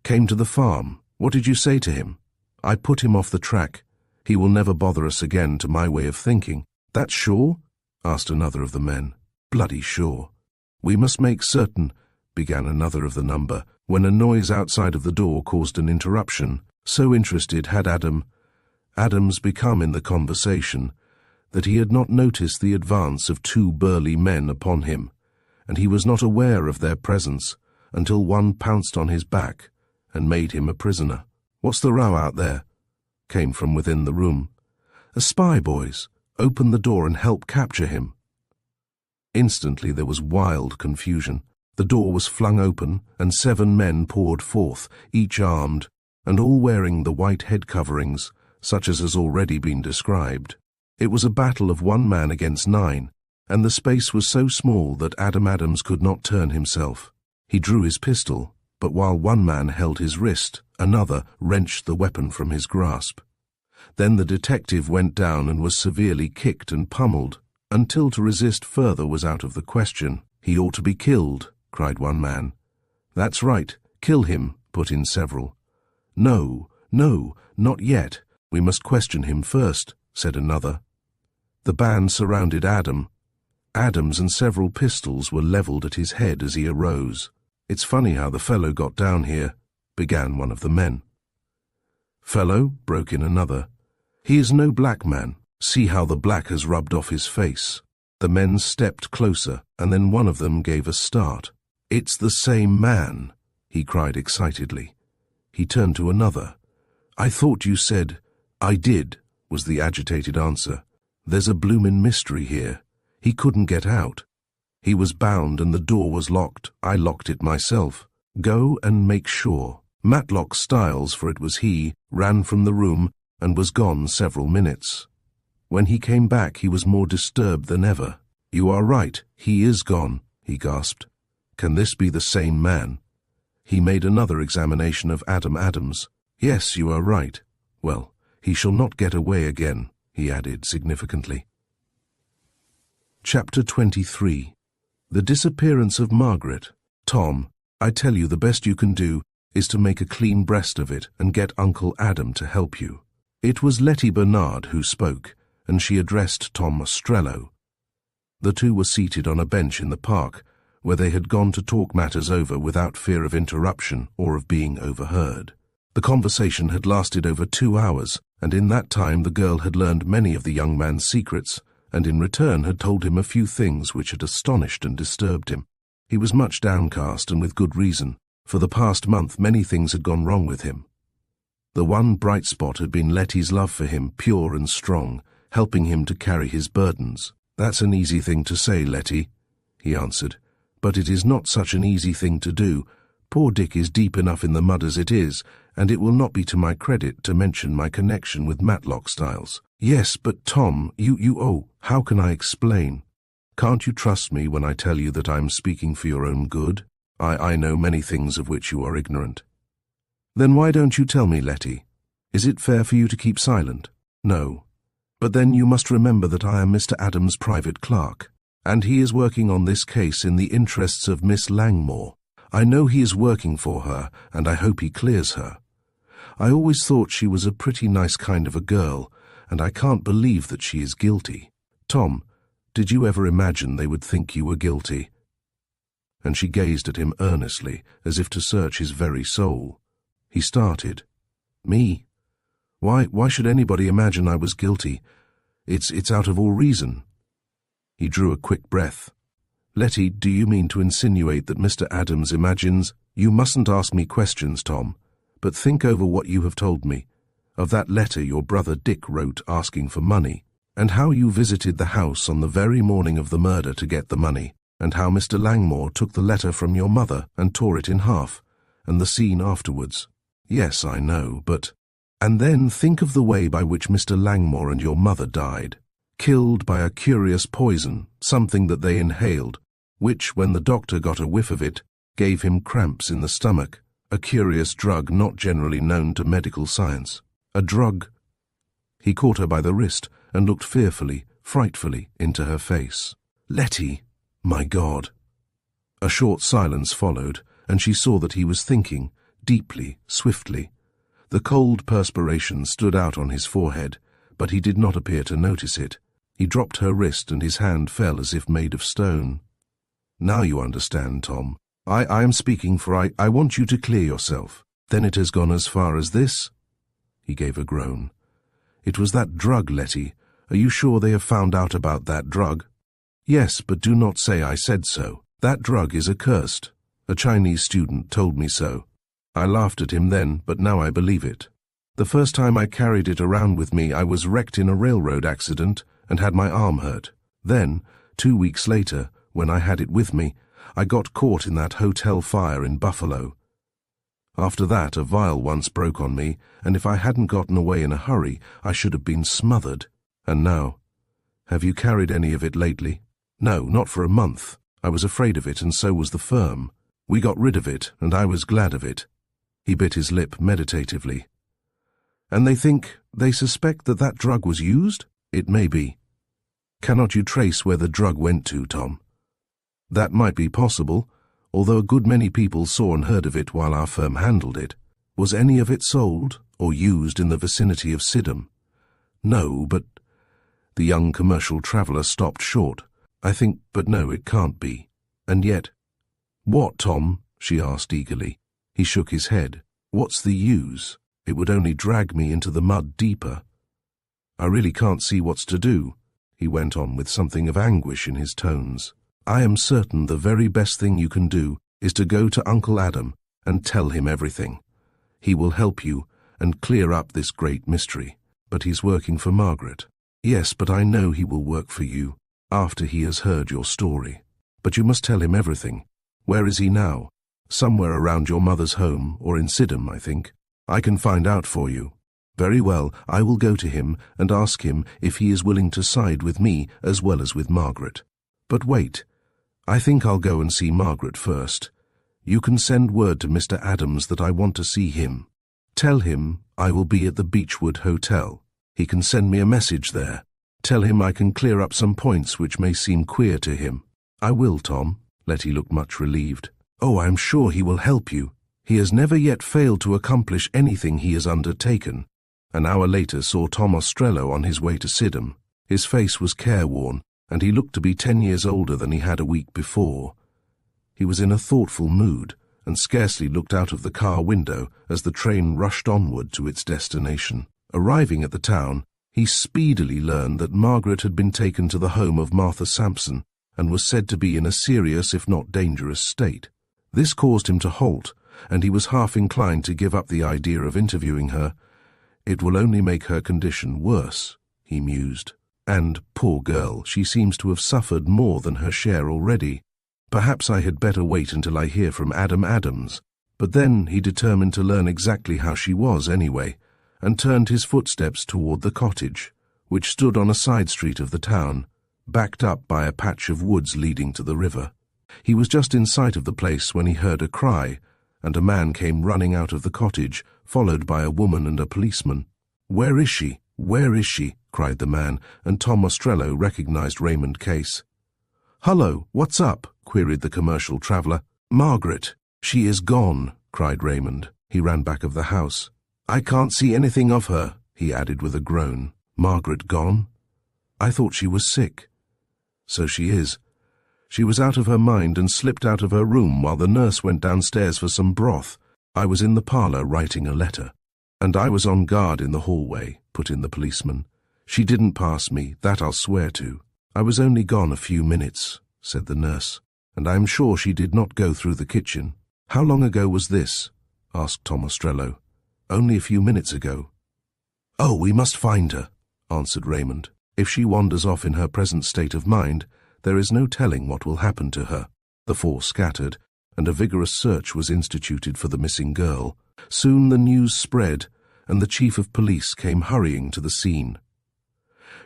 "Came to the farm? What did you say to him?" "I put him off the track. He will never bother us again, to my way of thinking." "That's sure?" asked another of the men. "Bloody sure." "We must make certain," began another of the number, when a noise outside of the door caused an interruption. So interested had Adams become in the conversation that he had not noticed the advance of 2 burly men upon him, and he was not aware of their presence until one pounced on his back and made him a prisoner. "What's the row out there?" came from within the room. "A spy, boys. Open the door and help capture him." Instantly there was wild confusion. The door was flung open, and 7 men poured forth, each armed, and all wearing the white head coverings, such as has already been described. It was a battle of 1 man against 9, and the space was so small that Adam Adams could not turn himself. He drew his pistol, but while 1 man held his wrist, another wrenched the weapon from his grasp. Then the detective went down and was severely kicked and pummeled, until to resist further was out of the question. "He ought to be killed," cried 1 man. "That's right, kill him," put in several. "No, no, not yet. We must question him first," said another. The band surrounded Adams and several pistols were levelled at his head as he arose. "It's funny how the fellow got down here," began one of the men. "Fellow," broke in another. "He is no black man. See how the black has rubbed off his face." The men stepped closer, and then one of them gave a start. "It's the same man," he cried excitedly. He turned to another. "I thought you said—" "I did," was the agitated answer. "There's a bloomin' mystery here. He couldn't get out. He was bound and the door was locked. I locked it myself. Go and make sure." Matlock Styles, for it was he, ran from the room and was gone several minutes. When he came back he was more disturbed than ever. "You are right, he is gone," he gasped. "Can this be the same man?" He made another examination of Adam Adams. "Yes, you are right. Well, he shall not get away again," he added significantly. Chapter 23. The Disappearance of Margaret. "Tom, I tell you the best you can do is to make a clean breast of it and get Uncle Adam to help you." It was Letty Bernard who spoke, and she addressed Tom Ostrello. The two were seated on a bench in the park, where they had gone to talk matters over without fear of interruption or of being overheard. The conversation had lasted over 2 hours, and in that time the girl had learned many of the young man's secrets, and in return had told him a few things which had astonished and disturbed him. He was much downcast, and with good reason. For the past month many things had gone wrong with him. The one bright spot had been Letty's love for him, pure and strong, helping him to carry his burdens. "That's an easy thing to say, Letty," he answered, "but it is not such an easy thing to do. Poor Dick is deep enough in the mud as it is, and it will not be to my credit to mention my connection with Matlock Styles." "Yes, but Tom, how can I explain? Can't you trust me when I tell you that I am speaking for your own good? I know many things of which you are ignorant." "Then why don't you tell me, Letty? Is it fair for you to keep silent?" "No. But then you must remember that I am Mr. Adams' private clerk, and he is working on this case in the interests of Miss Langmore. I know he is working for her, and I hope he clears her. I always thought she was a pretty nice kind of a girl, and I can't believe that she is guilty. Tom, did you ever imagine they would think you were guilty?" And she gazed at him earnestly, as if to search his very soul. He started. "Me? Why should anybody imagine I was guilty? It's out of all reason." He drew a quick breath. "Letty, do you mean to insinuate that Mr. Adams imagines—" "You mustn't ask me questions, Tom, but think over what you have told me, of that letter your brother Dick wrote asking for money, and how you visited the house on the very morning of the murder to get the money, and how Mr. Langmore took the letter from your mother and tore it in half, and the scene afterwards. Yes, I know, but— And then think of the way by which Mr. Langmore and your mother died. killed by a curious poison, something that they inhaled, which, when the doctor got a whiff of it, gave him cramps in the stomach, a curious drug not generally known to medical science. A drug. He caught her by the wrist and looked fearfully, frightfully into her face. Letty, my God. A short silence followed, and she saw that he was thinking, deeply, swiftly. The cold perspiration stood out on his forehead, but he did not appear to notice it. He dropped her wrist and his hand fell as if made of stone. Now you understand, Tom. I am speaking, for I want you to clear yourself. Then it has gone as far as this? He gave a groan. It was that drug, Letty. Are you sure they have found out about that drug? Yes, but do not say I said so. That drug is accursed. A Chinese student told me so. I laughed at him then, but now I believe it. The first time I carried it around with me, I was wrecked in a railroad accident and had my arm hurt. Then, 2 weeks later, when I had it with me, I got caught in that hotel fire in Buffalo. After that, a vial once broke on me, and if I hadn't gotten away in a hurry, I should have been smothered. And now, have you carried any of it lately? No, not for a month. I was afraid of it, and so was the firm. We got rid of it, and I was glad of it. He bit his lip meditatively. And they suspect that that drug was used? It may be. Cannot you trace where the drug went to, Tom? That might be possible, although a good many people saw and heard of it while our firm handled it. Was any of it sold or used in the vicinity of Sydenham? No, but... The young commercial traveller stopped short. But no, it can't be. And yet... What, Tom? She asked eagerly. He shook his head. What's the use? It would only drag me into the mud deeper. I really can't see what's to do, he went on with something of anguish in his tones. I am certain the very best thing you can do is to go to Uncle Adam and tell him everything. He will help you and clear up this great mystery. But he's working for Margaret. Yes, but I know he will work for you after he has heard your story. But you must tell him everything. Where is he now? Somewhere around your mother's home, or in Sydenham, I think. I can find out for you. Very well, I will go to him and ask him if he is willing to side with me as well as with Margaret. But wait. I think I'll go and see Margaret first. You can send word to Mr. Adams that I want to see him. Tell him I will be at the Beechwood Hotel. He can send me a message there. Tell him I can clear up some points which may seem queer to him. I will, Tom. Letty looked much relieved. Oh, I am sure he will help you. He has never yet failed to accomplish anything he has undertaken. An hour later saw Tom Ostrello on his way to Sydenham. His face was careworn, and he looked to be 10 years older than he had a week before. He was in a thoughtful mood, and scarcely looked out of the car window as the train rushed onward to its destination. Arriving at the town, he speedily learned that Margaret had been taken to the home of Martha Sampson and was said to be in a serious if not dangerous state. This caused him to halt, and he was half inclined to give up the idea of interviewing her. It will only make her condition worse, he mused. And, poor girl, she seems to have suffered more than her share already. Perhaps I had better wait until I hear from Adam Adams. But then he determined to learn exactly how she was anyway, and turned his footsteps toward the cottage, which stood on a side street of the town, backed up by a patch of woods leading to the river. He was just in sight of the place when he heard a cry, and a man came running out of the cottage, followed by a woman and a policeman. "Where is she? Where is she?" cried the man, and Tom Ostrello recognized Raymond Case. "Hullo, what's up?" queried the commercial traveller. "Margaret, she is gone," cried Raymond. He ran back of the house. "I can't see anything of her," he added with a groan. "Margaret gone? I thought she was sick." "So she is. She was out of her mind and slipped out of her room while the nurse went downstairs for some broth. I was in the parlour writing a letter." "And I was on guard in the hallway," put in the policeman. "She didn't pass me, that I'll swear to." "I was only gone a few minutes," said the nurse, "and I am sure she did not go through the kitchen." "How long ago was this?" asked Tom Ostrello. "Only a few minutes ago." "Oh, we must find her," answered Raymond. "If she wanders off in her present state of mind, there is no telling what will happen to her." The four scattered, and a vigorous search was instituted for the missing girl. Soon the news spread, and the chief of police came hurrying to the scene.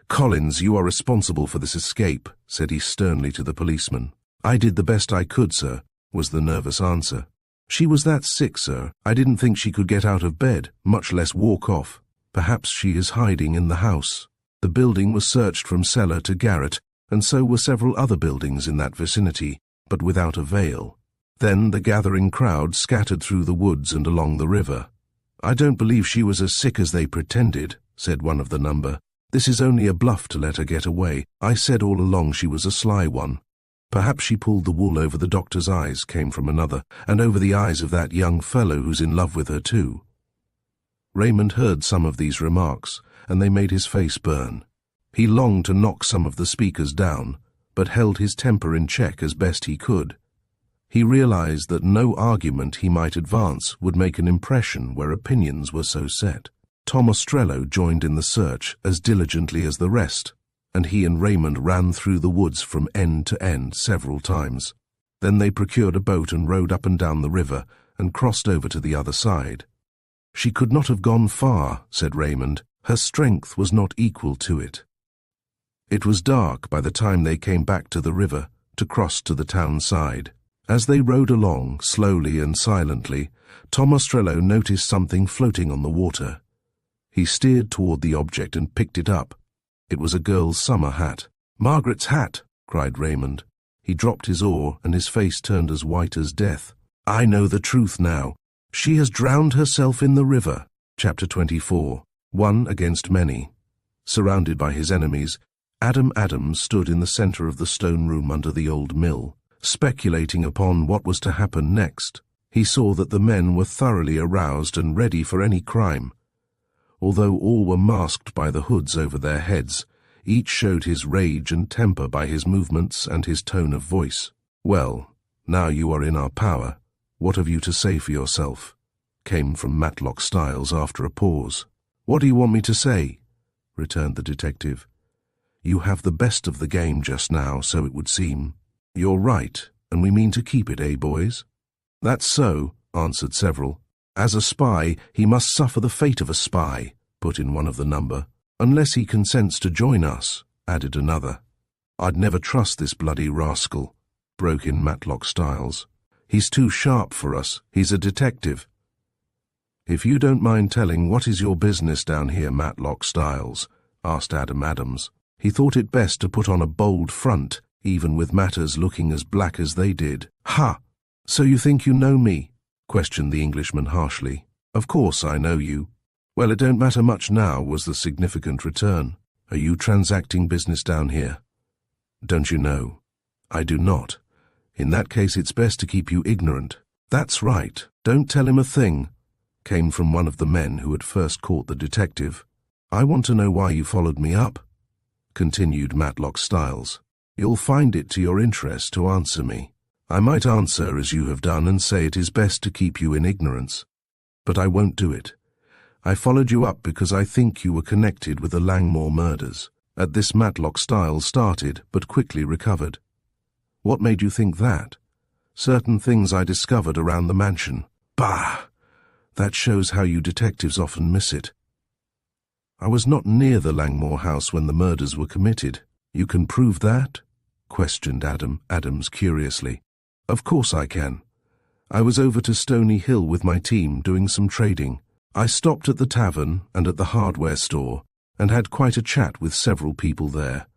"Collins, you are responsible for this escape," said he sternly to the policeman. "I did the best I could, sir," was the nervous answer. "She was that sick, sir. I didn't think she could get out of bed, much less walk off. Perhaps she is hiding in the house." The building was searched from cellar to garret, and so were several other buildings in that vicinity, but without avail. Then the gathering crowd scattered through the woods and along the river. "I don't believe she was as sick as they pretended," said one of the number. "This is only a bluff to let her get away. I said all along she was a sly one." "Perhaps she pulled the wool over the doctor's eyes," came from another, "and over the eyes of that young fellow who's in love with her too." Raymond heard some of these remarks, and they made his face burn. He longed to knock some of the speakers down, but held his temper in check as best he could. He realized that no argument he might advance would make an impression where opinions were so set. Tom Ostrello joined in the search as diligently as the rest, and he and Raymond ran through the woods from end to end several times. Then they procured a boat and rowed up and down the river and crossed over to the other side. "She could not have gone far," said Raymond. "Her strength was not equal to it." It was dark by the time they came back to the river to cross to the town side. As they rowed along, slowly and silently, Tom Ostrello noticed something floating on the water. He steered toward the object and picked it up. It was a girl's summer hat. "Margaret's hat!" cried Raymond. He dropped his oar, and his face turned as white as death. "I know the truth now. She has drowned herself in the river." Chapter 24. One against many. Surrounded by his enemies, Adam Adams stood in the center of the stone room under the old mill, speculating upon what was to happen next. He saw that the men were thoroughly aroused and ready for any crime. Although all were masked by the hoods over their heads, each showed his rage and temper by his movements and his tone of voice. "Well, now you are in our power, what have you to say for yourself?" came from Matlock Styles after a pause. "What do you want me to say?" returned the detective. "You have the best of the game just now, so it would seem." "You're right, and we mean to keep it, boys?" "That's so," answered several. "As a spy, he must suffer the fate of a spy," put in one of the number. "Unless he consents to join us," added another. "I'd never trust this bloody rascal," broke in Matlock Styles. "He's too sharp for us. He's a detective." "If you don't mind telling, what is your business down here, Matlock Styles?" asked Adam Adams. He thought it best to put on a bold front, even with matters looking as black as they did. "Ha! So you think you know me?" questioned the Englishman harshly. "Of course I know you." "Well, it don't matter much now," was the significant return. "Are you transacting business down here?" "Don't you know?" "I do not. In that case it's best to keep you ignorant." "That's right. Don't tell him a thing," came from one of the men who had first caught the detective. "I want to know why you followed me up," continued Matlock Styles. "You'll find it to your interest to answer me. I might answer as you have done and say it is best to keep you in ignorance, but I won't do it. I followed you up because I think you were connected with the Langmore murders." At this Matlock Styles started, but quickly recovered. "What made you think that?" "Certain things I discovered around the mansion." "Bah! That shows how you detectives often miss it." "I was not near the Langmore house when the murders were committed." "You can prove that?" questioned Adams curiously. "Of course I can. I was over to Stony Hill with my team doing some trading. I stopped at the tavern and at the hardware store and had quite a chat with several people there.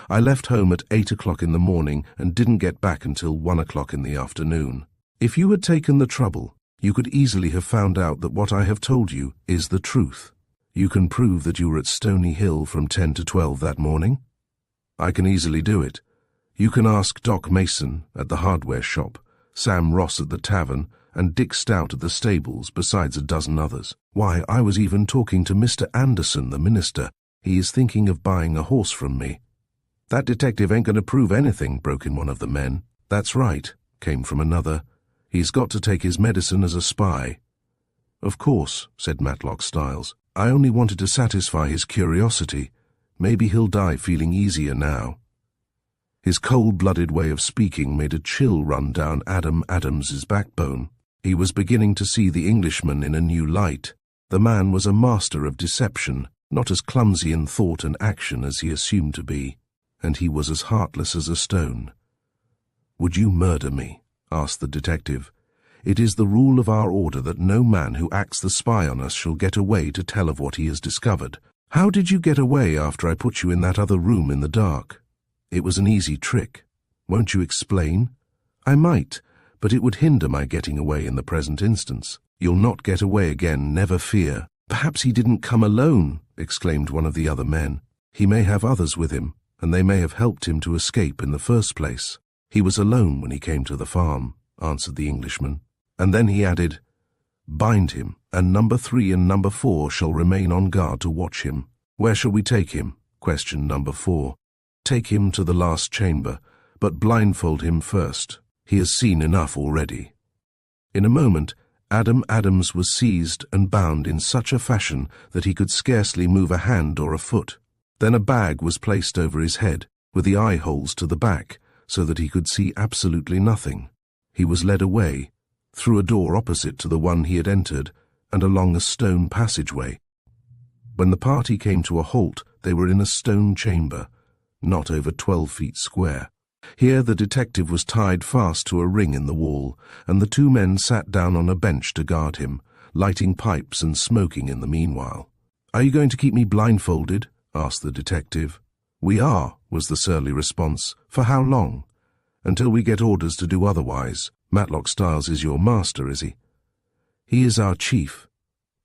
I left home at 8 o'clock in the morning and didn't get back until 1 o'clock in the afternoon. If you had taken the trouble, you could easily have found out that what I have told you is the truth. You can prove that you were at Stony Hill from 10 to 12 that morning?" "I can easily do it. You can ask Doc Mason at the hardware shop, Sam Ross at the tavern, and Dick Stout at the stables, besides a dozen others. Why, I was even talking to Mr. Anderson, the minister. He is thinking of buying a horse from me." "That detective ain't going to prove anything," broke in one of the men. "That's right," came from another. "He's got to take his medicine as a spy." "Of course," said Matlock Styles. "I only wanted to satisfy his curiosity. Maybe he'll die feeling easier now." His cold-blooded way of speaking made a chill run down Adam Adams's backbone. He was beginning to see the Englishman in a new light. The man was a master of deception, not as clumsy in thought and action as he assumed to be, and he was as heartless as a stone. "Would you murder me?" asked the detective. "It is the rule of our order that no man who acts the spy on us shall get away to tell of what he has discovered. How did you get away after I put you in that other room in the dark? It was an easy trick. Won't you explain?" "I might, but it would hinder my getting away in the present instance." "You'll not get away again, never fear." "Perhaps he didn't come alone," exclaimed one of the other men. "He may have others with him, and they may have helped him to escape in the first place." "He was alone when he came to the farm," answered the Englishman. And then he added, "Bind him, and number 3 and number 4 shall remain on guard to watch him." "Where shall we take him?" questioned number 4. "Take him to the last chamber, but blindfold him first. He has seen enough already." In a moment, Adam Adams was seized and bound in such a fashion that he could scarcely move a hand or a foot. Then a bag was placed over his head, with the eye holes to the back, so that he could see absolutely nothing. He was led away, through a door opposite to the one he had entered, and along a stone passageway. When the party came to a halt, they were in a stone chamber, not over 12 feet square. Here the detective was tied fast to a ring in the wall, and the 2 men sat down on a bench to guard him, lighting pipes and smoking in the meanwhile. "Are you going to keep me blindfolded?" asked the detective. "We are," was the surly response. "For how long?" "Until we get orders to do otherwise. Matlock Styles is your master, is he?" "He is our chief,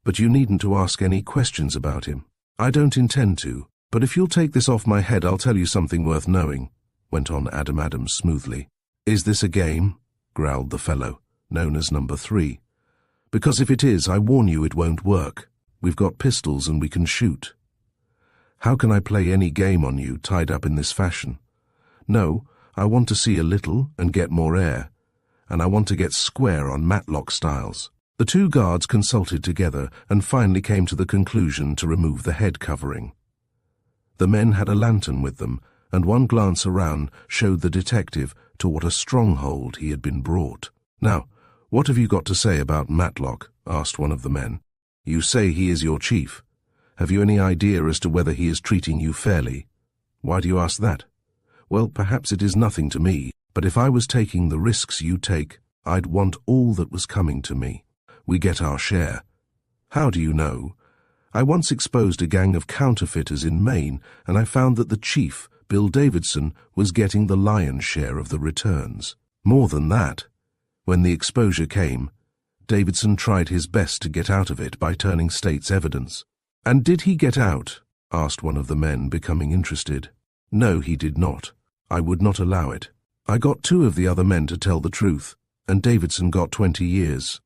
but you needn't to ask any questions about him." "I don't intend to, but if you'll take this off my head I'll tell you something worth knowing," went on Adam Adams smoothly. "Is this a game?" growled the fellow, known as number 3. "Because if it is, I warn you it won't work. We've got pistols and we can shoot." "How can I play any game on you tied up in this fashion?" "No, I want to see a little and get more air, and I want to get square on Matlock Styles." The 2 guards consulted together and finally came to the conclusion to remove the head covering. The men had a lantern with them, and one glance around showed the detective to what a stronghold he had been brought. "Now, what have you got to say about Matlock?" asked one of the men. "You say he is your chief. Have you any idea as to whether he is treating you fairly?" "Why do you ask that?" "Well, perhaps it is nothing to me, but if I was taking the risks you take, I'd want all that was coming to me. We get our share." "How do you know?" "I once exposed a gang of counterfeiters in Maine, and I found that the chief, Bill Davidson, was getting the lion's share of the returns. More than that, when the exposure came, Davidson tried his best to get out of it by turning state's evidence." "And did he get out?" asked one of the men, becoming interested. "No, he did not. I would not allow it. I got 2 of the other men to tell the truth, and Davidson got 20 years.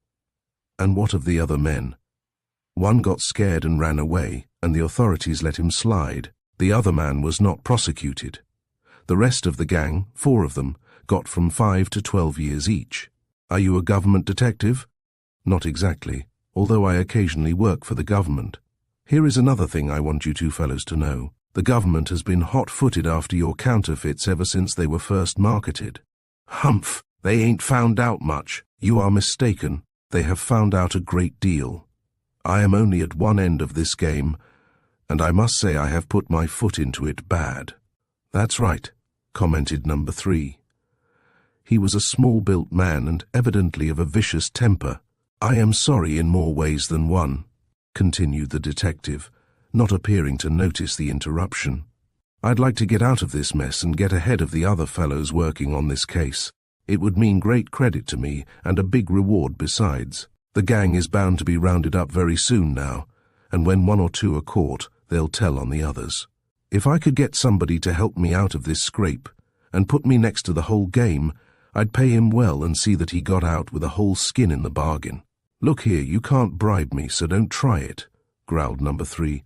"And what of the other men?" "One got scared and ran away, and the authorities let him slide. The other man was not prosecuted. The rest of the gang, 4 of them, got from 5 to 12 years each." "Are you a government detective?" "Not exactly, although I occasionally work for the government. Here is another thing I want you 2 fellows to know. The government has been hot-footed after your counterfeits ever since they were first marketed." "Humph! They ain't found out much." "You are mistaken. They have found out a great deal. I am only at one end of this game, and I must say I have put my foot into it bad." "That's right," commented number 3. He was a small-built man and evidently of a vicious temper. "I am sorry in more ways than one," continued the detective, not appearing to notice the interruption. "I'd like to get out of this mess and get ahead of the other fellows working on this case. It would mean great credit to me and a big reward besides. The gang is bound to be rounded up very soon now, and when 1 or 2 are caught, they'll tell on the others. If I could get somebody to help me out of this scrape and put me next to the whole game, I'd pay him well and see that he got out with a whole skin in the bargain." "Look here, you can't bribe me, so don't try it," growled number 3.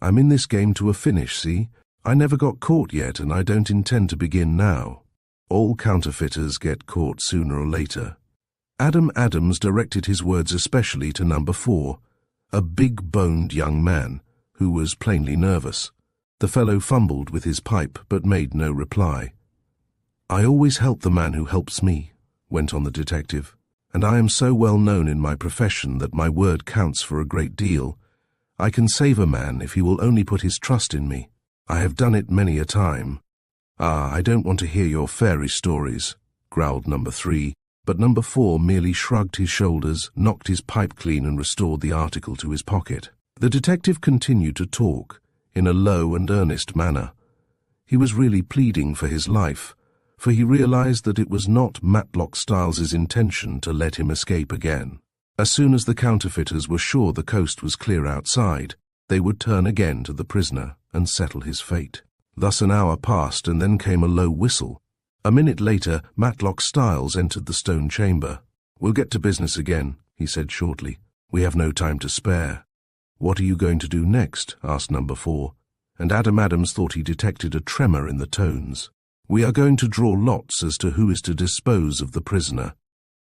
"I'm in this game to a finish, see? I never got caught yet, and I don't intend to begin now. All counterfeiters get caught sooner or later." Adam Adams directed his words especially to number 4, a big-boned young man, who was plainly nervous. The fellow fumbled with his pipe, but made no reply. "I always help the man who helps me," went on the detective, "and I am so well known in my profession that my word counts for a great deal, I can save a man if he will only put his trust in me. I have done it many a time. Ah, I don't want to hear your fairy stories, growled number 3, but number 4 merely shrugged his shoulders, knocked his pipe clean and restored the article to his pocket. The detective continued to talk, in a low and earnest manner. He was really pleading for his life, for he realized that it was not Matlock Styles's intention to let him escape again. As soon as the counterfeiters were sure the coast was clear outside, they would turn again to the prisoner and settle his fate. Thus an hour passed, and then came a low whistle. A minute later, Matlock Styles entered the stone chamber. "We'll get to business again," he said shortly. "We have no time to spare." "What are you going to do next?" asked number 4, and Adam Adams thought he detected a tremor in the tones. "We are going to draw lots as to who is to dispose of the prisoner."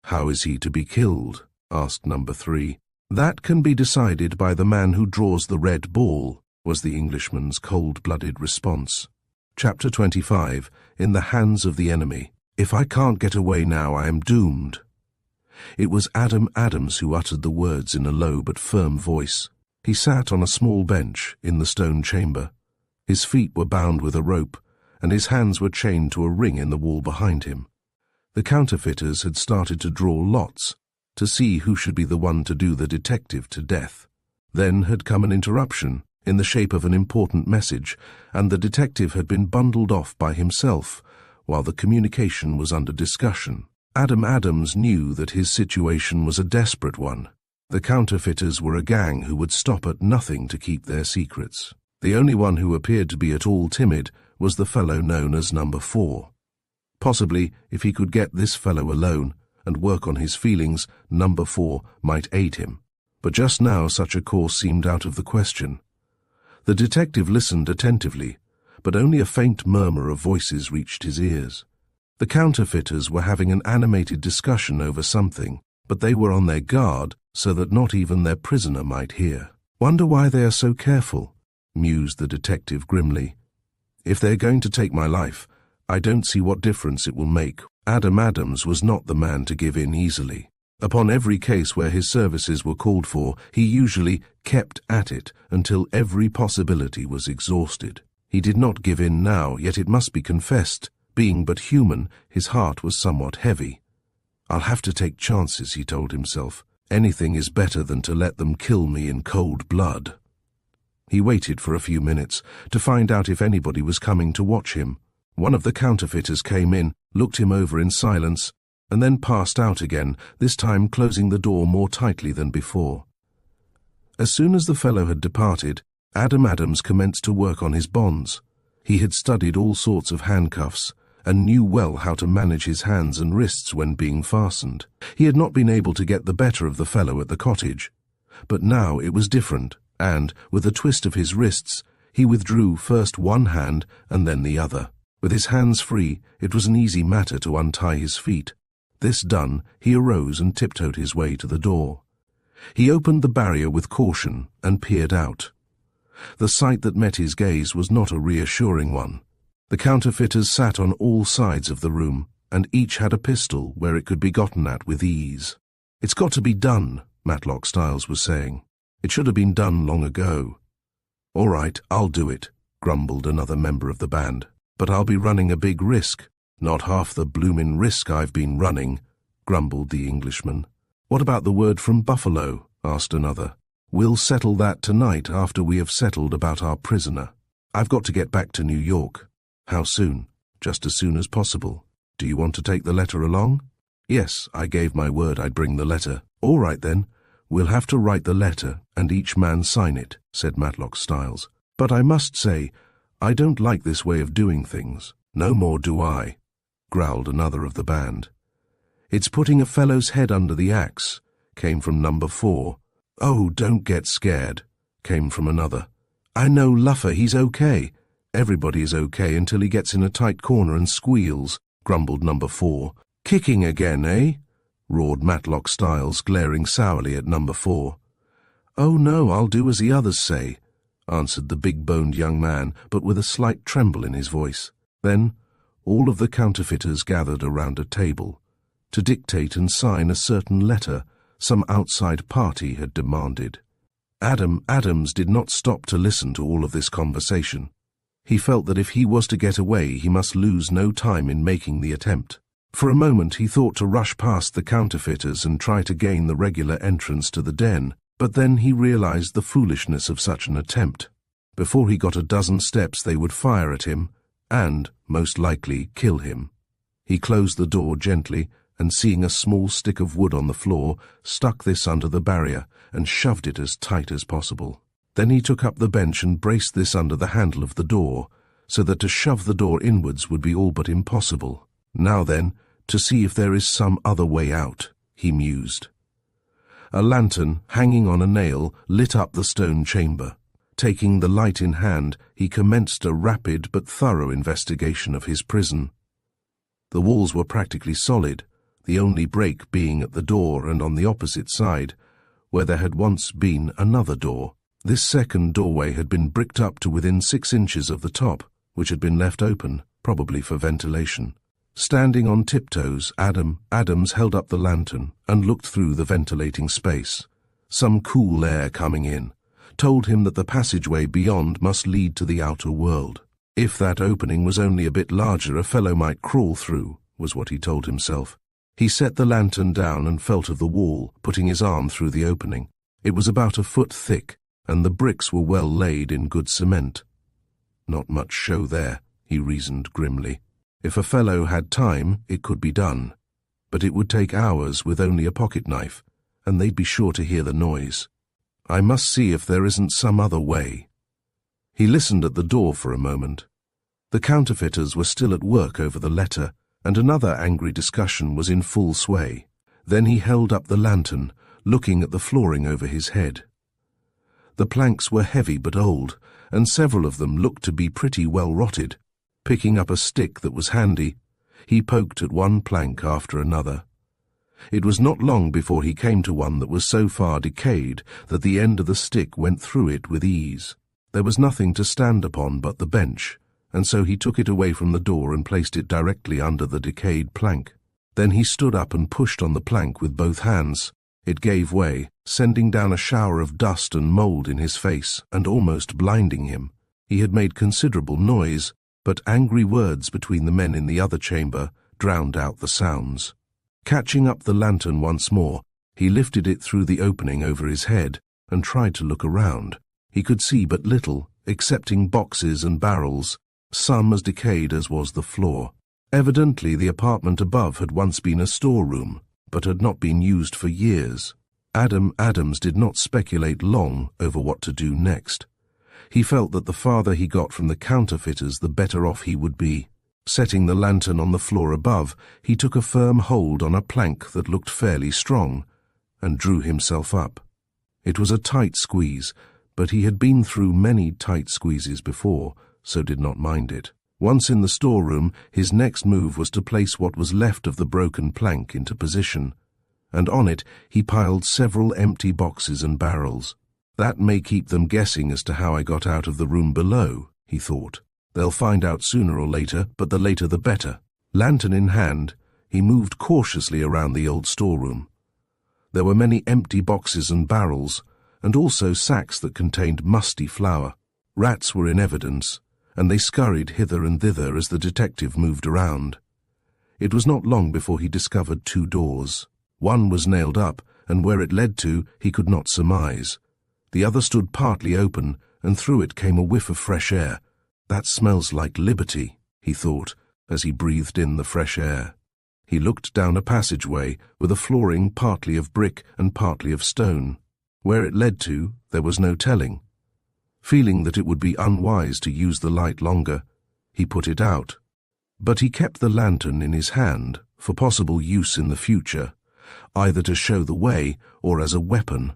"How is he to be killed?" asked number 3. "That can be decided by the man who draws the red ball," was the Englishman's cold-blooded response. Chapter 25, In the Hands of the Enemy. "If I can't get away now, I am doomed." It was Adam Adams who uttered the words in a low but firm voice. He sat on a small bench in the stone chamber. His feet were bound with a rope, and his hands were chained to a ring in the wall behind him. The counterfeiters had started to draw lots, to see who should be the one to do the detective to death. Then had come an interruption, in the shape of an important message, and the detective had been bundled off by himself, while the communication was under discussion. Adam Adams knew that his situation was a desperate one. The counterfeiters were a gang who would stop at nothing to keep their secrets. The only one who appeared to be at all timid was the fellow known as number 4. Possibly, if he could get this fellow alone and work on his feelings, number 4 might aid him. But just now such a course seemed out of the question. The detective listened attentively, but only a faint murmur of voices reached his ears. The counterfeiters were having an animated discussion over something, but they were on their guard so that not even their prisoner might hear. "Wonder why they are so careful," mused the detective grimly. "If they're going to take my life, I don't see what difference it will make." Adam Adams was not the man to give in easily. Upon every case where his services were called for, he usually kept at it until every possibility was exhausted. He did not give in now, yet it must be confessed, being but human, his heart was somewhat heavy. "I'll have to take chances," he told himself. "Anything is better than to let them kill me in cold blood." He waited for a few minutes to find out if anybody was coming to watch him. One of the counterfeiters came in, looked him over in silence, and then passed out again, this time closing the door more tightly than before. As soon as the fellow had departed, Adam Adams commenced to work on his bonds. He had studied all sorts of handcuffs, and knew well how to manage his hands and wrists when being fastened. He had not been able to get the better of the fellow at the cottage, but now it was different, and, with a twist of his wrists, he withdrew first one hand and then the other. With his hands free, it was an easy matter to untie his feet. This done, he arose and tiptoed his way to the door. He opened the barrier with caution and peered out. The sight that met his gaze was not a reassuring one. The counterfeiters sat on all sides of the room, and each had a pistol where it could be gotten at with ease. "It's got to be done," Matlock Styles was saying. "It should have been done long ago." "All right, I'll do it," grumbled another member of the band. "But I'll be running a big risk." "Not half the bloomin' risk I've been running," grumbled the Englishman. "What about the word from Buffalo?" asked another. "We'll settle that tonight after we have settled about our prisoner. I've got to get back to New York." "How soon?" "Just as soon as possible." "Do you want to take the letter along?" "Yes, I gave my word I'd bring the letter." "All right then. We'll have to write the letter and each man sign it," said Matlock Styles. "But I must say, I don't like this way of doing things." "No more do I," growled another of the band. "It's putting a fellow's head under the axe," came from number 4. "Oh, don't get scared," came from another. "I know Luffer, he's okay." "Everybody is okay until he gets in a tight corner and squeals," grumbled number 4. "Kicking again, eh?" roared Matlock Styles, glaring sourly at number 4. "Oh no, I'll do as the others say," answered the big-boned young man, but with a slight tremble in his voice. Then all of the counterfeiters gathered around a table to dictate and sign a certain letter some outside party had demanded. Adams did not stop to listen to all of this conversation. He felt that if he was to get away, he must lose no time in making the attempt. For a moment he thought to rush past the counterfeiters and try to gain the regular entrance to the den, but then he realized the foolishness of such an attempt. Before he got a dozen steps they would fire at him, and, most likely, kill him. He closed the door gently, and seeing a small stick of wood on the floor, stuck this under the barrier and shoved it as tight as possible. Then he took up the bench and braced this under the handle of the door, so that to shove the door inwards would be all but impossible. Now then, to see if there is some other way out, he mused. A lantern, hanging on a nail, lit up the stone chamber. Taking the light in hand, he commenced a rapid but thorough investigation of his prison. The walls were practically solid, the only break being at the door and on the opposite side, where there had once been another door. This second doorway had been bricked up to within 6 inches of the top, which had been left open, probably for ventilation. Standing on tiptoes, Adams held up the lantern and looked through the ventilating space. Some cool air coming in told him that the passageway beyond must lead to the outer world. If that opening was only a bit larger, a fellow might crawl through, was what he told himself. He set the lantern down and felt of the wall, putting his arm through the opening. It was about a foot thick, and the bricks were well laid in good cement. Not much show there, he reasoned grimly. If a fellow had time, it could be done. But it would take hours with only a pocket knife, and they'd be sure to hear the noise. I must see if there isn't some other way. He listened at the door for a moment. The counterfeiters were still at work over the letter, and another angry discussion was in full sway. Then he held up the lantern, looking at the flooring over his head. The planks were heavy but old, and several of them looked to be pretty well rotted. Picking up a stick that was handy, he poked at one plank after another. It was not long before he came to one that was so far decayed that the end of the stick went through it with ease. There was nothing to stand upon but the bench, and so he took it away from the door and placed it directly under the decayed plank. Then he stood up and pushed on the plank with both hands. It gave way, sending down a shower of dust and mold in his face and almost blinding him. He had made considerable noise, but angry words between the men in the other chamber drowned out the sounds. Catching up the lantern once more, he lifted it through the opening over his head and tried to look around. He could see but little, excepting boxes and barrels, some as decayed as was the floor. Evidently the apartment above had once been a storeroom, but had not been used for years. Adams did not speculate long over what to do next. He felt that the farther he got from the counterfeiters, the better off he would be. Setting the lantern on the floor above, he took a firm hold on a plank that looked fairly strong, and drew himself up. It was a tight squeeze, but he had been through many tight squeezes before, so did not mind it. Once in the storeroom, his next move was to place what was left of the broken plank into position, and on it he piled several empty boxes and barrels. That may keep them guessing as to how I got out of the room below, he thought. They'll find out sooner or later, but the later the better. Lantern in hand, he moved cautiously around the old storeroom. There were many empty boxes and barrels, and also sacks that contained musty flour. Rats were in evidence, and they scurried hither and thither as the detective moved around. It was not long before he discovered 2 doors. One was nailed up, and where it led to he could not surmise. The other stood partly open, and through it came a whiff of fresh air. That smells like liberty, he thought, as he breathed in the fresh air. He looked down a passageway with a flooring partly of brick and partly of stone. Where it led to, there was no telling. Feeling that it would be unwise to use the light longer, he put it out. But he kept the lantern in his hand for possible use in the future, either to show the way or as a weapon.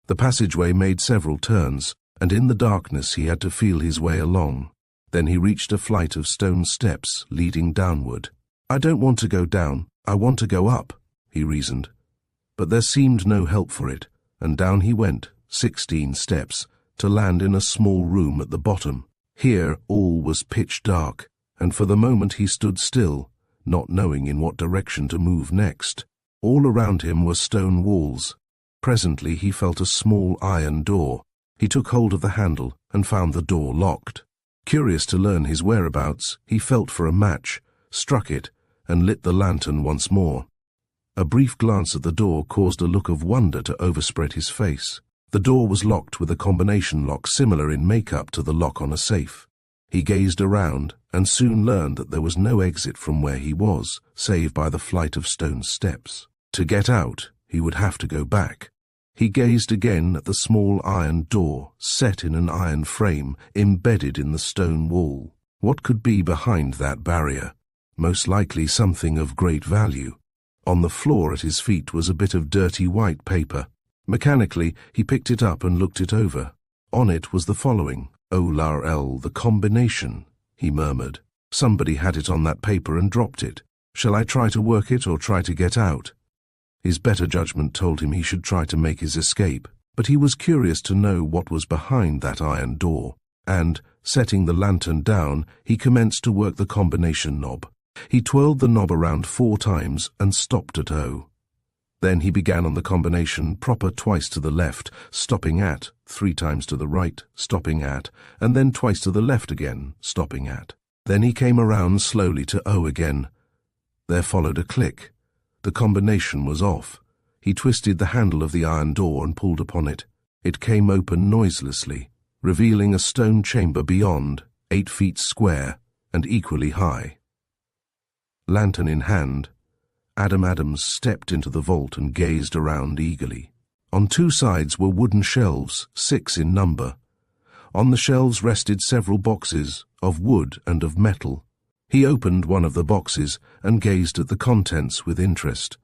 The passageway made several turns, and in the darkness he had to feel his way along. Then he reached a flight of stone steps leading downward. I don't want to go down, I want to go up, he reasoned. But there seemed no help for it, and down he went, 16 steps, to land in a small room at the bottom. Here all was pitch dark, and for the moment he stood still, not knowing in what direction to move next. All around him were stone walls. Presently he felt a small iron door. He took hold of the handle and found the door locked. Curious to learn his whereabouts, he felt for a match, struck it, and lit the lantern once more. A brief glance at the door caused a look of wonder to overspread his face. The door was locked with a combination lock similar in makeup to the lock on a safe. He gazed around and soon learned that there was no exit from where he was, save by the flight of stone steps. To get out, he would have to go back. He gazed again at the small iron door, set in an iron frame, embedded in the stone wall. What could be behind that barrier? Most likely something of great value. On the floor at his feet was a bit of dirty white paper. Mechanically, he picked it up and looked it over. On it was the following: "O-L-L, the combination," he murmured. Somebody had it on that paper and dropped it. Shall I try to work it or try to get out? His better judgment told him he should try to make his escape, but he was curious to know what was behind that iron door, and, setting the lantern down, he commenced to work the combination knob. He twirled the knob around 4 times and stopped at O. Then he began on the combination proper twice to the left, stopping at, 3 times to the right, stopping at, and then twice to the left again, stopping at. Then he came around slowly to O again. There followed a click. The combination was off. He twisted the handle of the iron door and pulled upon it. It came open noiselessly, revealing a stone chamber beyond, 8 feet square and equally high. Lantern in hand, Adam Adams stepped into the vault and gazed around eagerly. On 2 sides were wooden shelves, 6 in number. On the shelves rested several boxes, of wood and of metal. He opened one of the boxes and gazed at the contents with interest.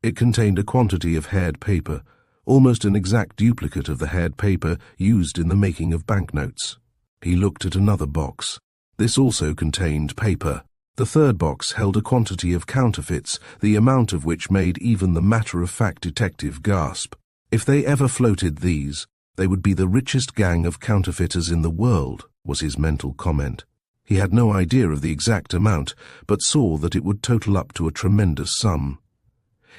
It contained a quantity of haired paper, almost an exact duplicate of the haired paper used in the making of banknotes. He looked at another box. This also contained paper. The third box held a quantity of counterfeits, the amount of which made even the matter-of-fact detective gasp. If they ever floated these, they would be the richest gang of counterfeiters in the world, was his mental comment. He had no idea of the exact amount, but saw that it would total up to a tremendous sum.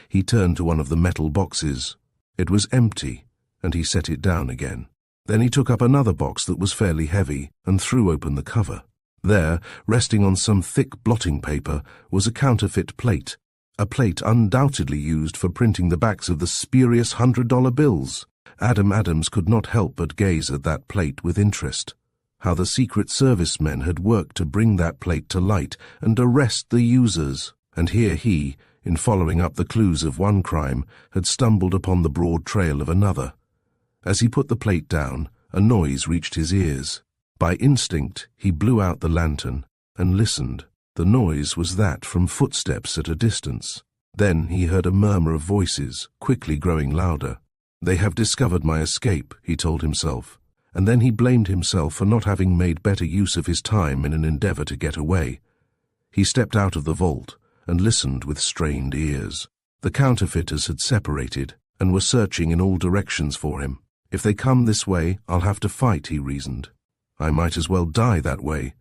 He turned to one of the metal boxes. It was empty, and he set it down again. Then he took up another box that was fairly heavy and threw open the cover. There, resting on some thick blotting paper, was a counterfeit plate, a plate undoubtedly used for printing the backs of the spurious $100 bills. Adam Adams could not help but gaze at that plate with interest. How the Secret Service men had worked to bring that plate to light and arrest the users. And here he, in following up the clues of one crime, had stumbled upon the broad trail of another. As he put the plate down, a noise reached his ears. By instinct, he blew out the lantern and listened. The noise was that from footsteps at a distance. Then he heard a murmur of voices, quickly growing louder. "They have discovered my escape," he told himself. And then he blamed himself for not having made better use of his time in an endeavor to get away. He stepped out of the vault and listened with strained ears. The counterfeiters had separated and were searching in all directions for him. If they come this way, I'll have to fight, he reasoned. I might as well die that way,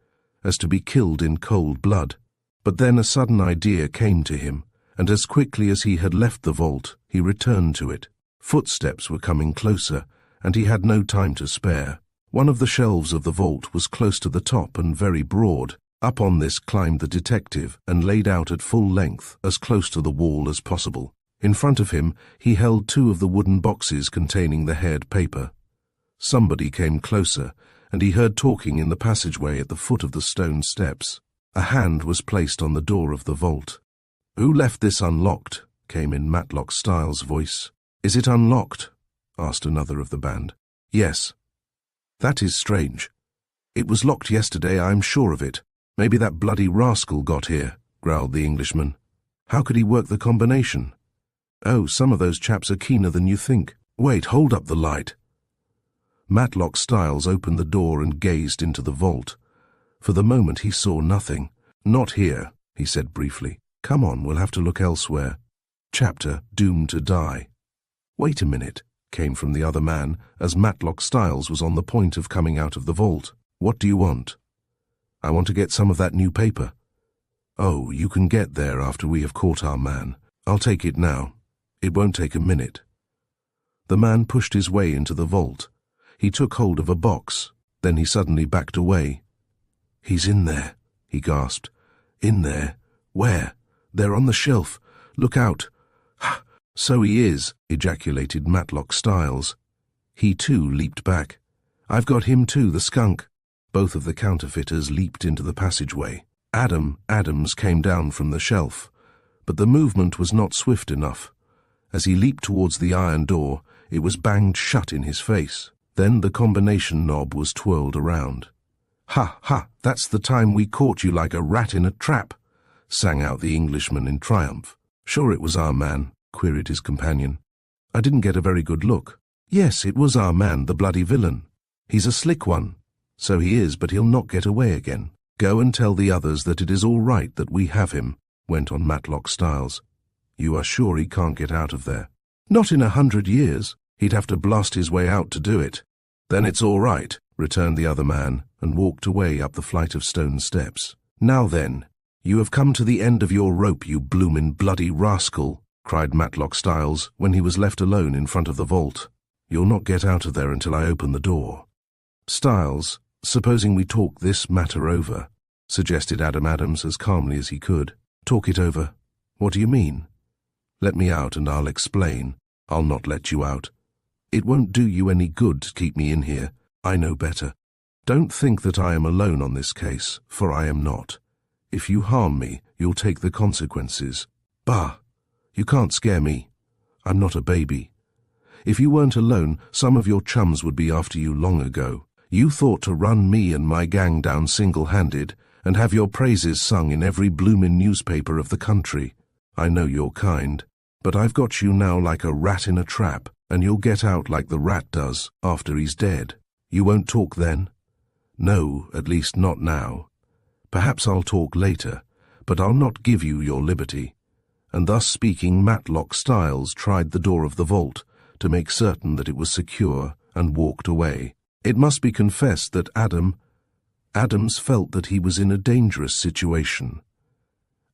as to be killed in cold blood. But then a sudden idea came to him, and as quickly as he had left the vault, he returned to it. Footsteps were coming closer, and he had no time to spare. One of the shelves of the vault was close to the top and very broad. Up on this climbed the detective and laid out at full length, as close to the wall as possible. In front of him, he held 2 of the wooden boxes containing the haired paper. Somebody came closer, and he heard talking in the passageway at the foot of the stone steps. A hand was placed on the door of the vault. "Who left this unlocked?" came in Matlock Styles' voice. "Is it unlocked?" asked another of the band. "Yes." "That is strange. It was locked yesterday, I'm sure of it. Maybe that bloody rascal got here," growled the Englishman. "How could he work the combination?" "Oh, some of those chaps are keener than you think. Wait, hold up the light." Matlock Styles opened the door and gazed into the vault. For the moment he saw nothing. "Not here," he said briefly. "Come on, we'll have to look elsewhere." Chapter Doomed to Die. "Wait a minute," came from the other man, as Matlock Styles was on the point of coming out of the vault. "What do you want?" "I want to get some of that new paper." "Oh, you can get there after we have caught our man. I'll take it now. It won't take a minute." The man pushed his way into the vault. He took hold of a box, then he suddenly backed away. "He's in there," he gasped. "In there? Where?" "They're on the shelf. Look out." "So he is," ejaculated Matlock Styles. He too leaped back. "I've got him too, the skunk." Both of the counterfeiters leaped into the passageway. Adams came down from the shelf, but the movement was not swift enough. As he leaped towards the iron door, it was banged shut in his face. Then the combination knob was twirled around. "Ha, ha, that's the time we caught you like a rat in a trap," sang out the Englishman in triumph. "Sure it was our man?" queried his companion. "I didn't get a very good look." "Yes, it was our man, the bloody villain. He's a slick one." "So he is, but he'll not get away again." "Go and tell the others that it is all right that we have him," went on Matlock Styles. "You are sure he can't get out of there?" "Not in 100 years. He'd have to blast his way out to do it." "Then it's all right," returned the other man, and walked away up the flight of stone steps. "Now then, you have come to the end of your rope, you bloomin' bloody rascal," cried Matlock Styles when he was left alone in front of the vault. "You'll not get out of there until I open the door." "Styles, supposing we talk this matter over," suggested Adams as calmly as he could. "Talk it over? What do you mean?" "Let me out and I'll explain." "I'll not let you out." "It won't do you any good to keep me in here. I know better. Don't think that I am alone on this case, for I am not. If you harm me, you'll take the consequences." "Bah! You can't scare me. I'm not a baby. If you weren't alone, some of your chums would be after you long ago. You thought to run me and my gang down single-handed and have your praises sung in every bloomin' newspaper of the country. I know you're kind, but I've got you now like a rat in a trap, and you'll get out like the rat does after he's dead. You won't talk then?" "No, at least not now. Perhaps I'll talk later, but I'll not give you your liberty." And thus speaking, Matlock Styles tried the door of the vault to make certain that it was secure and walked away. It must be confessed that Adams felt that he was in a dangerous situation.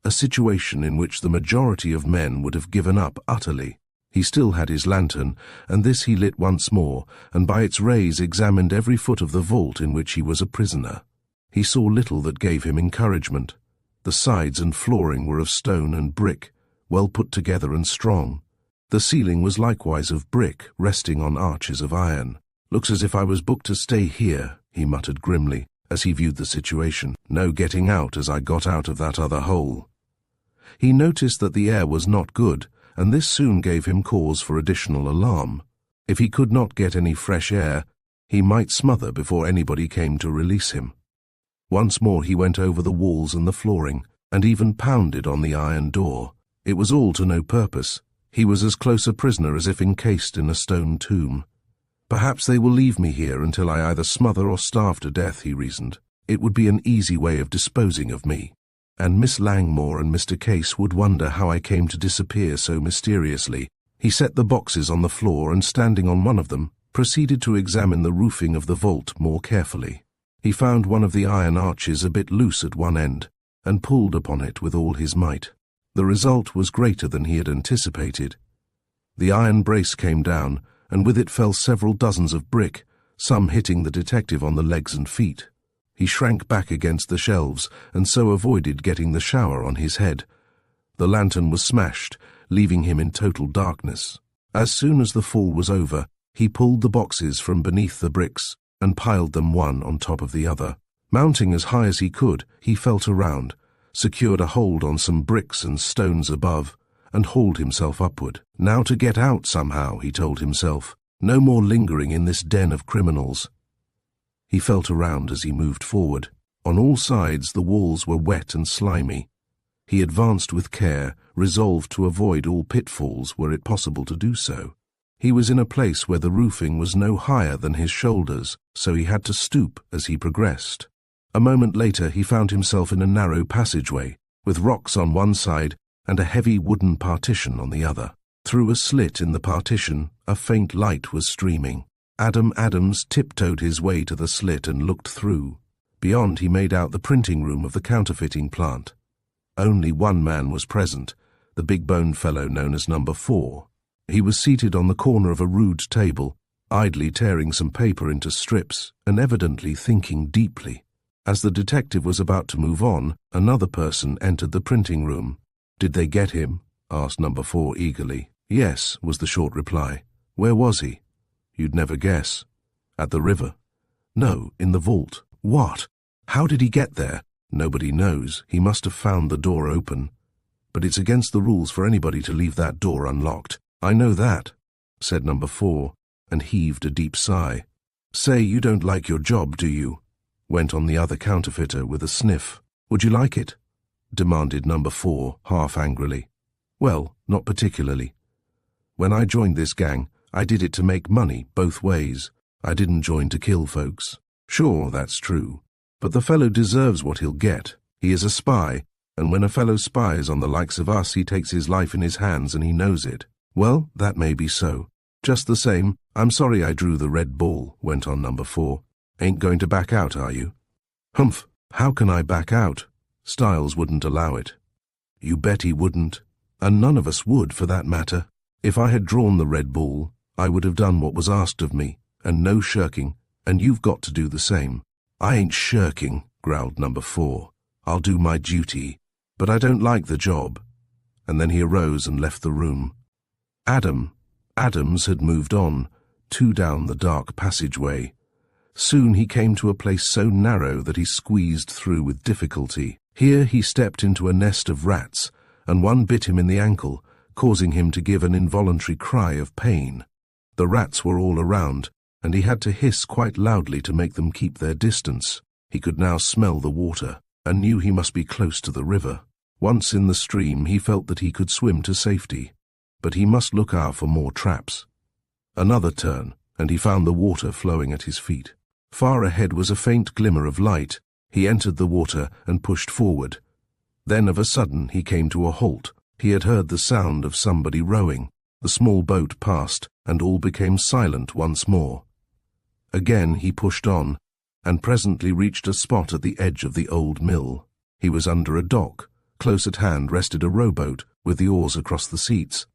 A situation in which the majority of men would have given up utterly. He still had his lantern, and this he lit once more, and by its rays examined every foot of the vault in which he was a prisoner. He saw little that gave him encouragement. The sides and flooring were of stone and brick, well put together and strong. The ceiling was likewise of brick, resting on arches of iron. "Looks as if I was booked to stay here," he muttered grimly, as he viewed the situation. "No getting out as I got out of that other hole." He noticed that the air was not good, and this soon gave him cause for additional alarm. If he could not get any fresh air, he might smother before anybody came to release him. Once more he went over the walls and the flooring, and even pounded on the iron door. It was all to no purpose. He was as close a prisoner as if encased in a stone tomb. "Perhaps they will leave me here until I either smother or starve to death," he reasoned. "It would be an easy way of disposing of me. And Miss Langmore and Mr. Case would wonder how I came to disappear so mysteriously." He set the boxes on the floor and, standing on one of them, proceeded to examine the roofing of the vault more carefully. He found one of the iron arches a bit loose at one end, and pulled upon it with all his might. The result was greater than he had anticipated. The iron brace came down, and with it fell several dozens of brick, some hitting the detective on the legs and feet. He shrank back against the shelves, and so avoided getting the shower on his head. The lantern was smashed, leaving him in total darkness. As soon as the fall was over, he pulled the boxes from beneath the bricks and piled them one on top of the other. Mounting as high as he could, he felt around, secured a hold on some bricks and stones above, and hauled himself upward. Now to get out somehow, he told himself. No more lingering in this den of criminals. He felt around as he moved forward. On all sides the walls were wet and slimy. He advanced with care, resolved to avoid all pitfalls were it possible to do so. He was in a place where the roofing was no higher than his shoulders, so he had to stoop as he progressed. A moment later he found himself in a narrow passageway, with rocks on one side and a heavy wooden partition on the other. Through a slit in the partition, a faint light was streaming. Adams tiptoed his way to the slit and looked through. Beyond he made out the printing room of the counterfeiting plant. Only one man was present, the big-boned fellow known as Number 4. He was seated on the corner of a rude table, idly tearing some paper into strips and evidently thinking deeply. As the detective was about to move on, another person entered the printing room. "Did they get him?" asked number 4 eagerly. "Yes," was the short reply. "Where was he?" "You'd never guess." "At the river." "No, in the vault." "What? How did he get there?" "Nobody knows. He must have found the door open. But it's against the rules for anybody to leave that door unlocked." "I know that," said number 4, and heaved a deep sigh. "Say you don't like your job, do you?" went on the other counterfeiter with a sniff. "Would you like it?" demanded number 4, half angrily. "Well, not particularly. When I joined this gang, I did it to make money both ways. I didn't join to kill folks." "Sure, that's true. But the fellow deserves what he'll get. He is a spy, and when a fellow spies on the likes of us, he takes his life in his hands and he knows it." "Well, that may be so. Just the same, I'm sorry I drew the red ball," went on number 4. "Ain't going to back out, are you?" "Humph, how can I back out? Styles wouldn't allow it." "You bet he wouldn't. And none of us would, for that matter. If I had drawn the red ball, I would have done what was asked of me, and no shirking, and you've got to do the same." "I ain't shirking," growled number 4. "I'll do my duty, but I don't like the job." And then he arose and left the room. Adams had moved on, 2 down the dark passageway. Soon he came to a place so narrow that he squeezed through with difficulty. Here he stepped into a nest of rats, and one bit him in the ankle, causing him to give an involuntary cry of pain. The rats were all around, and he had to hiss quite loudly to make them keep their distance. He could now smell the water, and knew he must be close to the river. Once in the stream, he felt that he could swim to safety, but he must look out for more traps. Another turn, and he found the water flowing at his feet. Far ahead was a faint glimmer of light. He entered the water and pushed forward. Then of a sudden he came to a halt. He had heard the sound of somebody rowing. The small boat passed, and all became silent once more. Again he pushed on, and presently reached a spot at the edge of the old mill. He was under a dock. Close at hand rested a rowboat, with the oars across the seats.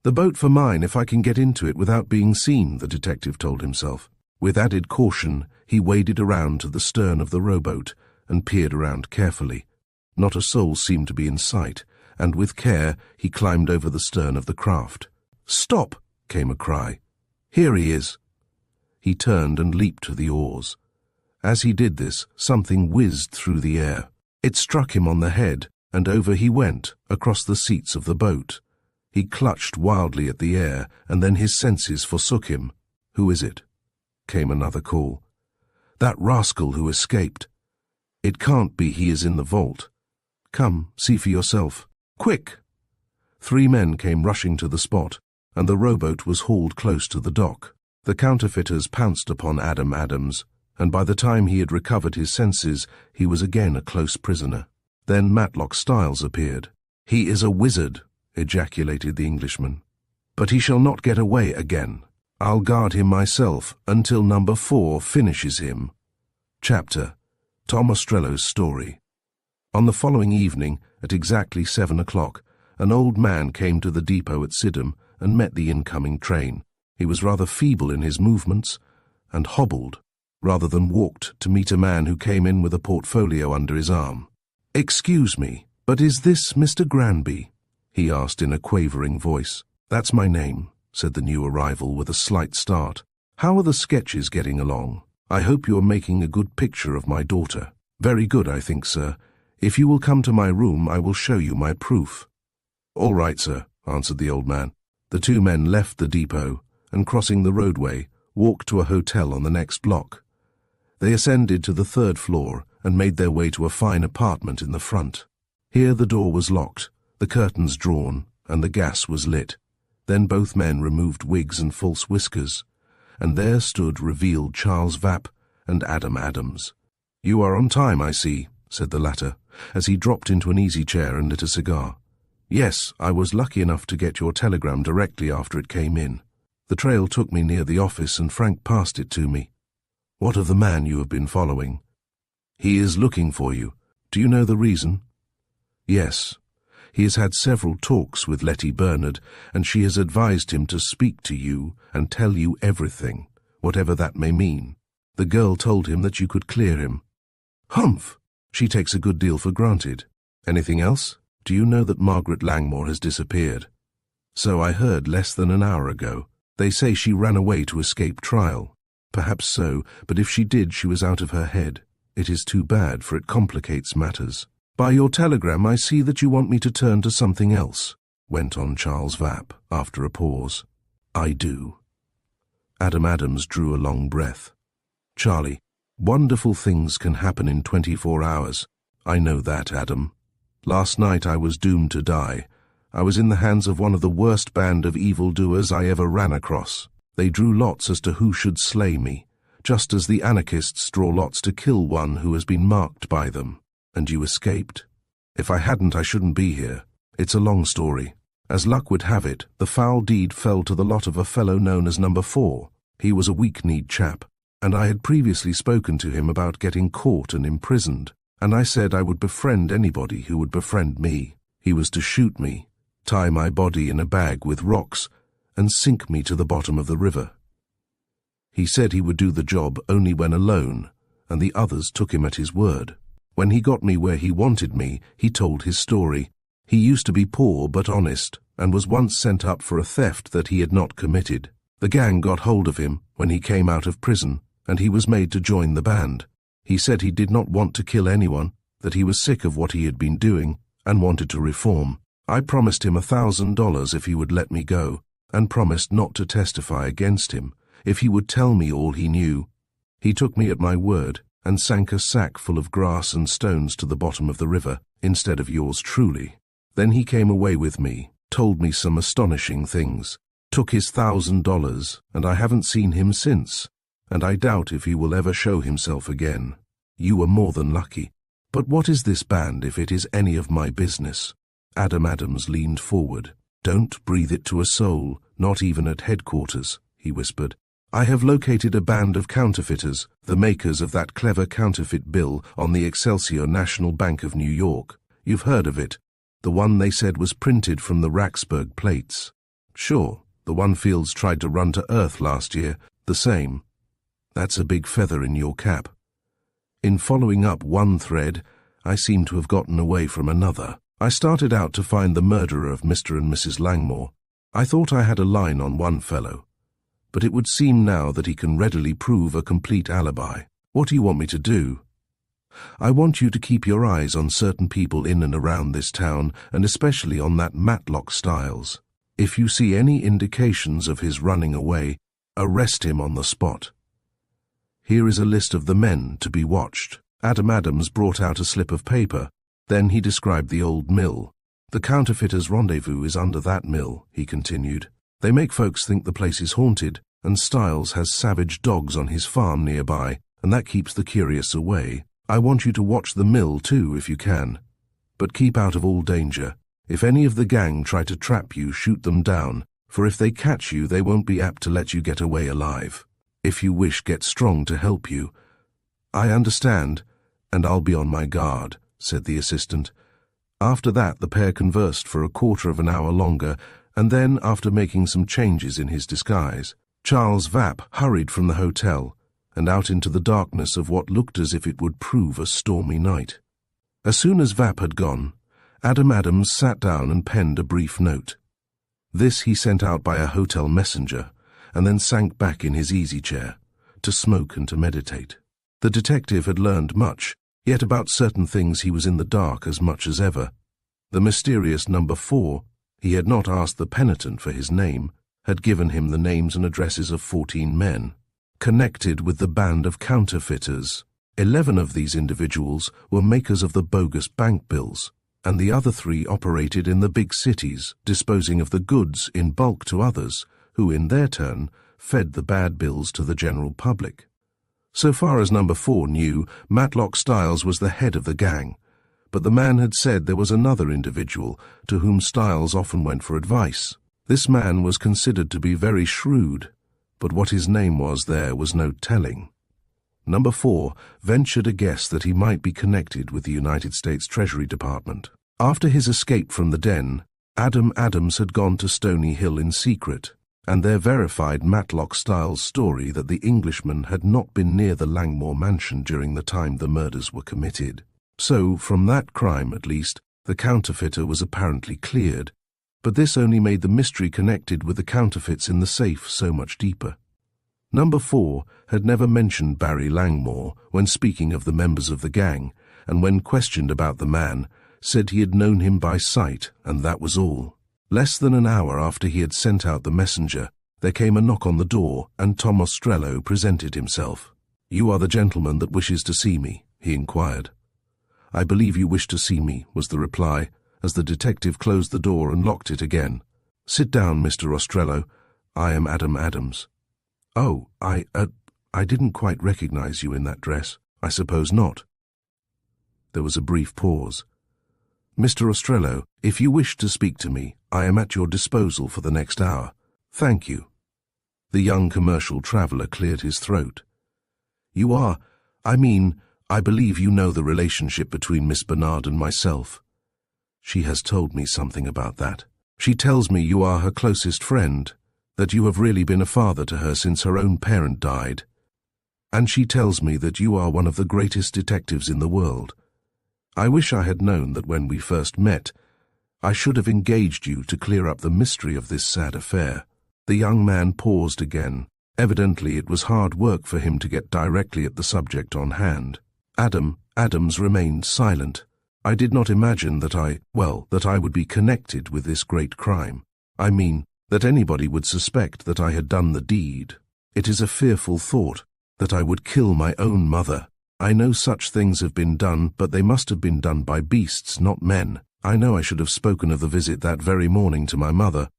"The boat for mine if I can get into it without being seen," the detective told himself. With added caution, he waded around to the stern of the rowboat and peered around carefully. Not a soul seemed to be in sight, and with care he climbed over the stern of the craft. "Stop!" came a cry. "Here he is!" He turned and leaped to the oars. As he did this, something whizzed through the air. It struck him on the head, and over he went, across the seats of the boat. He clutched wildly at the air, and then his senses forsook him. "Who is it?" came another call. "That rascal who escaped. It can't be he is in the vault. Come, see for yourself. Quick!" 3 men came rushing to the spot, and the rowboat was hauled close to the dock. The counterfeiters pounced upon Adams, and by the time he had recovered his senses, he was again a close prisoner. Then Matlock Styles appeared. "He is a wizard," ejaculated the Englishman. "But he shall not get away again. I'll guard him myself until number 4 finishes him." Chapter: Tom Ostrello's Story. On the following evening, at exactly 7 o'clock, an old man came to the depot at Sydenham and met the incoming train. He was rather feeble in his movements, and hobbled, rather than walked, to meet a man who came in with a portfolio under his arm. "Excuse me, but is this Mr. Granby?" he asked in a quavering voice. "That's my name," said the new arrival with a slight start. "How are the sketches getting along? I hope you are making a good picture of my daughter." "Very good, I think, sir. If you will come to my room, I will show you my proof." "All right, sir," answered the old man. The 2 men left the depot, and crossing the roadway, walked to a hotel on the next block. They ascended to the 3rd floor and made their way to a fine apartment in the front. Here the door was locked, the curtains drawn, and the gas was lit. Then both men removed wigs and false whiskers, and there stood revealed Charles Vapp and Adams. "You are on time, I see," said the latter, as he dropped into an easy chair and lit a cigar. "Yes, I was lucky enough to get your telegram directly after it came in. The trail took me near the office and Frank passed it to me." "What of the man you have been following?" "He is looking for you. Do you know the reason?" "Yes. He has had several talks with Letty Bernard, and she has advised him to speak to you and tell you everything, whatever that may mean. The girl told him that you could clear him. Humph! She takes a good deal for granted. Anything else? Do you know that Margaret Langmore has disappeared? So I heard less than an hour ago. They say she ran away to escape trial. Perhaps so, but if she did, she was out of her head. It is too bad, for it complicates matters. By your telegram, I see that you want me to turn to something else, went on Charles Vapp after a pause. I do. Adam Adams drew a long breath. Charlie, wonderful things can happen in 24 hours. I know that, Adam. Last night I was doomed to die. I was in the hands of one of the worst band of evildoers I ever ran across. They drew lots as to who should slay me, just as the anarchists draw lots to kill one who has been marked by them. And you escaped. If I hadn't, I shouldn't be here. It's a long story. As luck would have it, the foul deed fell to the lot of a fellow known as Number 4. He was a weak-kneed chap, and I had previously spoken to him about getting caught and imprisoned, and I said I would befriend anybody who would befriend me. He was to shoot me, tie my body in a bag with rocks, and sink me to the bottom of the river. He said he would do the job only when alone, and the others took him at his word. When he got me where he wanted me, he told his story. He used to be poor but honest, and was once sent up for a theft that he had not committed. The gang got hold of him when he came out of prison, and he was made to join the band. He said he did not want to kill anyone, that he was sick of what he had been doing, and wanted to reform. I promised him $1,000 if he would let me go, and promised not to testify against him, if he would tell me all he knew. He took me at my word, and sank a sack full of grass and stones to the bottom of the river, instead of yours truly. Then he came away with me, told me some astonishing things, took his $1,000, and I haven't seen him since, and I doubt if he will ever show himself again. You were more than lucky. But what is this band if it is any of my business? Adam Adams leaned forward. Don't breathe it to a soul, not even at headquarters, he whispered. I have located a band of counterfeiters, the makers of that clever counterfeit bill on the Excelsior National Bank of New York. You've heard of it, the one they said was printed from the Raxburg plates. Sure, the one Fields tried to run to earth last year, the same. That's a big feather in your cap. In following up one thread, I seem to have gotten away from another. I started out to find the murderer of Mr. and Mrs. Langmore. I thought I had a line on one fellow, but it would seem now that he can readily prove a complete alibi. What do you want me to do? I want you to keep your eyes on certain people in and around this town, and especially on that Matlock Styles. If you see any indications of his running away, arrest him on the spot. Here is a list of the men to be watched. Adam Adams brought out a slip of paper. Then he described the old mill. The counterfeiters' rendezvous is under that mill, he continued. They make folks think the place is haunted, and Styles has savage dogs on his farm nearby, and that keeps the curious away. I want you to watch the mill too, if you can. But keep out of all danger. If any of the gang try to trap you, shoot them down, for if they catch you, they won't be apt to let you get away alive. If you wish, get Strong to help you. I understand, and I'll be on my guard, said the assistant. After that, the pair conversed for a quarter of an hour longer, and then, after making some changes in his disguise, Charles Vapp hurried from the hotel and out into the darkness of what looked as if it would prove a stormy night. As soon as Vapp had gone, Adam Adams sat down and penned a brief note. This he sent out by a hotel messenger, and then sank back in his easy chair, to smoke and to meditate. The detective had learned much, yet about certain things he was in the dark as much as ever. The mysterious Number 4, he had not asked the penitent for his name, had given him the names and addresses of 14 men, connected with the band of counterfeiters. 11 of these individuals were makers of the bogus bank bills, and the other 3 operated in the big cities, disposing of the goods in bulk to others, who in their turn fed the bad bills to the general public. So far as Number 4 knew, Matlock Styles was the head of the gang, but the man had said there was another individual to whom Styles often went for advice. This man was considered to be very shrewd, but what his name was there was no telling. Number 4 ventured a guess that he might be connected with the United States Treasury Department. After his escape from the den, Adam Adams had gone to Stony Hill in secret, and there verified Matlock Styles' story that the Englishman had not been near the Langmore mansion during the time the murders were committed. So, from that crime at least, the counterfeiter was apparently cleared, but this only made the mystery connected with the counterfeits in the safe so much deeper. Number 4 had never mentioned Barry Langmore when speaking of the members of the gang, and when questioned about the man, said he had known him by sight, and that was all. Less than an hour after he had sent out the messenger, there came a knock on the door, and Tom Ostrello presented himself. "You are the gentleman that wishes to see me?" he inquired. "I believe you wish to see me," was the reply, as the detective closed the door and locked it again. "Sit down, Mr. Ostrello. I am Adam Adams." "Oh, I didn't quite recognize you in that dress." "I suppose not." There was a brief pause. "Mr. Ostrello, if you wish to speak to me, I am at your disposal for the next hour." "Thank you." The young commercial traveler cleared his throat. I believe you know the relationship between Miss Bernard and myself." "She has told me something about that. She tells me you are her closest friend, that you have really been a father to her since her own parent died. And she tells me that you are one of the greatest detectives in the world. I wish I had known that when we first met, I should have engaged you to clear up the mystery of this sad affair." The young man paused again. Evidently it was hard work for him to get directly at the subject on hand. Adams remained silent. "I did not imagine that I would be connected with this great crime. I mean, that anybody would suspect that I had done the deed. It is a fearful thought, that I would kill my own mother. I know such things have been done, but they must have been done by beasts, not men. I know I should have spoken of the visit that very morning to my mother."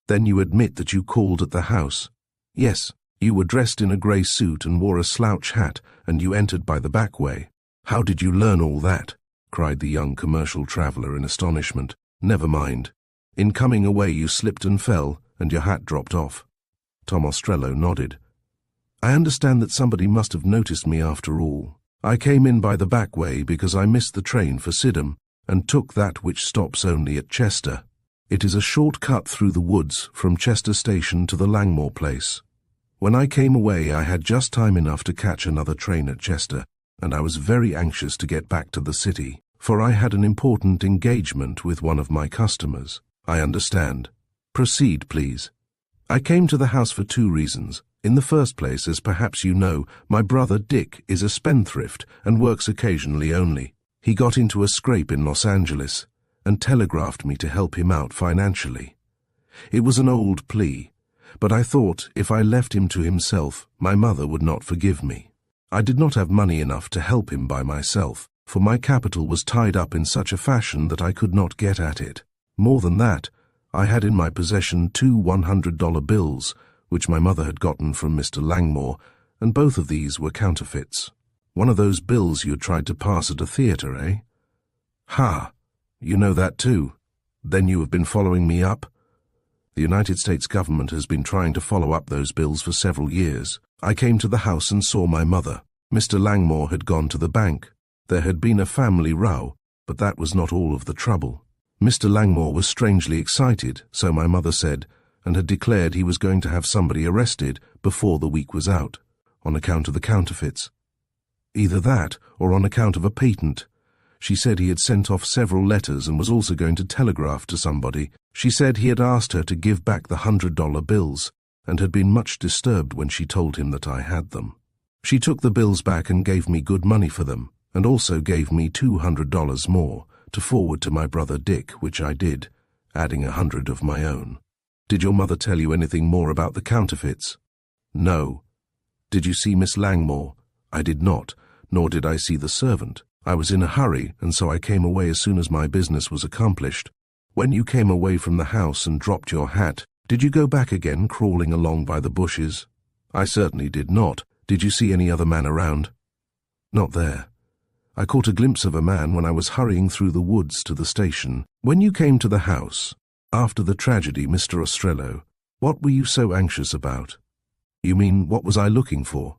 "Then you admit that you called at the house?" "Yes. You were dressed in a grey suit and wore a slouch hat, and you entered by the back way." "How did you learn all that?" cried the young commercial traveler in astonishment. "Never mind. In coming away you slipped and fell, and your hat dropped off." Tom Ostrello nodded. "I understand that somebody must have noticed me after all. I came in by the back way because I missed the train for Sydenham, and took that which stops only at Chester. It is a short cut through the woods from Chester Station to the Langmore place. When I came away I had just time enough to catch another train at Chester, and I was very anxious to get back to the city, for I had an important engagement with one of my customers." "I understand. Proceed, please." "I came to the house for 2 reasons. In the first place, as perhaps you know, my brother Dick is a spendthrift and works occasionally only. He got into a scrape in Los Angeles and telegraphed me to help him out financially. It was an old plea, but I thought if I left him to himself, my mother would not forgive me. I did not have money enough to help him by myself, for my capital was tied up in such a fashion that I could not get at it. More than that, I had in my possession 2 $100 bills, which my mother had gotten from Mr. Langmore, and both of these were counterfeits. One of those bills you had tried to pass at a theatre, eh?" "Ha! You know that too. Then you have been following me up?" "The United States government has been trying to follow up those bills for several years. I came to the house and saw my mother. Mr. Langmore had gone to the bank. There had been a family row, but that was not all of the trouble. Mr. Langmore was strangely excited, so my mother said, and had declared he was going to have somebody arrested before the week was out, on account of the counterfeits. Either that, or on account of a patent. She said he had sent off several letters and was also going to telegraph to somebody. She said he had asked her to give back the $100 bills, and had been much disturbed when she told him that I had them. She took the bills back and gave me good money for them, and also gave me $200 more to forward to my brother Dick, which I did, adding 100 of my own." "Did your mother tell you anything more about the counterfeits?" "No." "Did you see Miss Langmore?" "I did not, nor did I see the servant. I was in a hurry, and so I came away as soon as my business was accomplished. When you came away from the house and dropped your hat, did you go back again crawling along by the bushes?" "I certainly did not. Did you see any other man around?" "Not there. I caught a glimpse of a man when I was hurrying through the woods to the station. When you came to the house, after the tragedy, Mr. Ostrello, what were you so anxious about?" "You mean, what was I looking for?"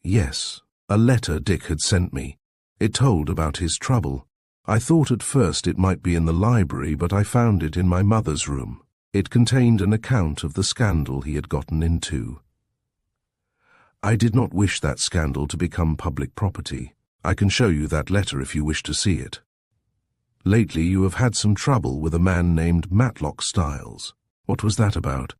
"Yes, a letter Dick had sent me. It told about his trouble. I thought at first it might be in the library, but I found it in my mother's room. It contained an account of the scandal he had gotten into. I did not wish that scandal to become public property. I can show you that letter if you wish to see it. Lately you have had some trouble with a man named Matlock Styles. What was that about?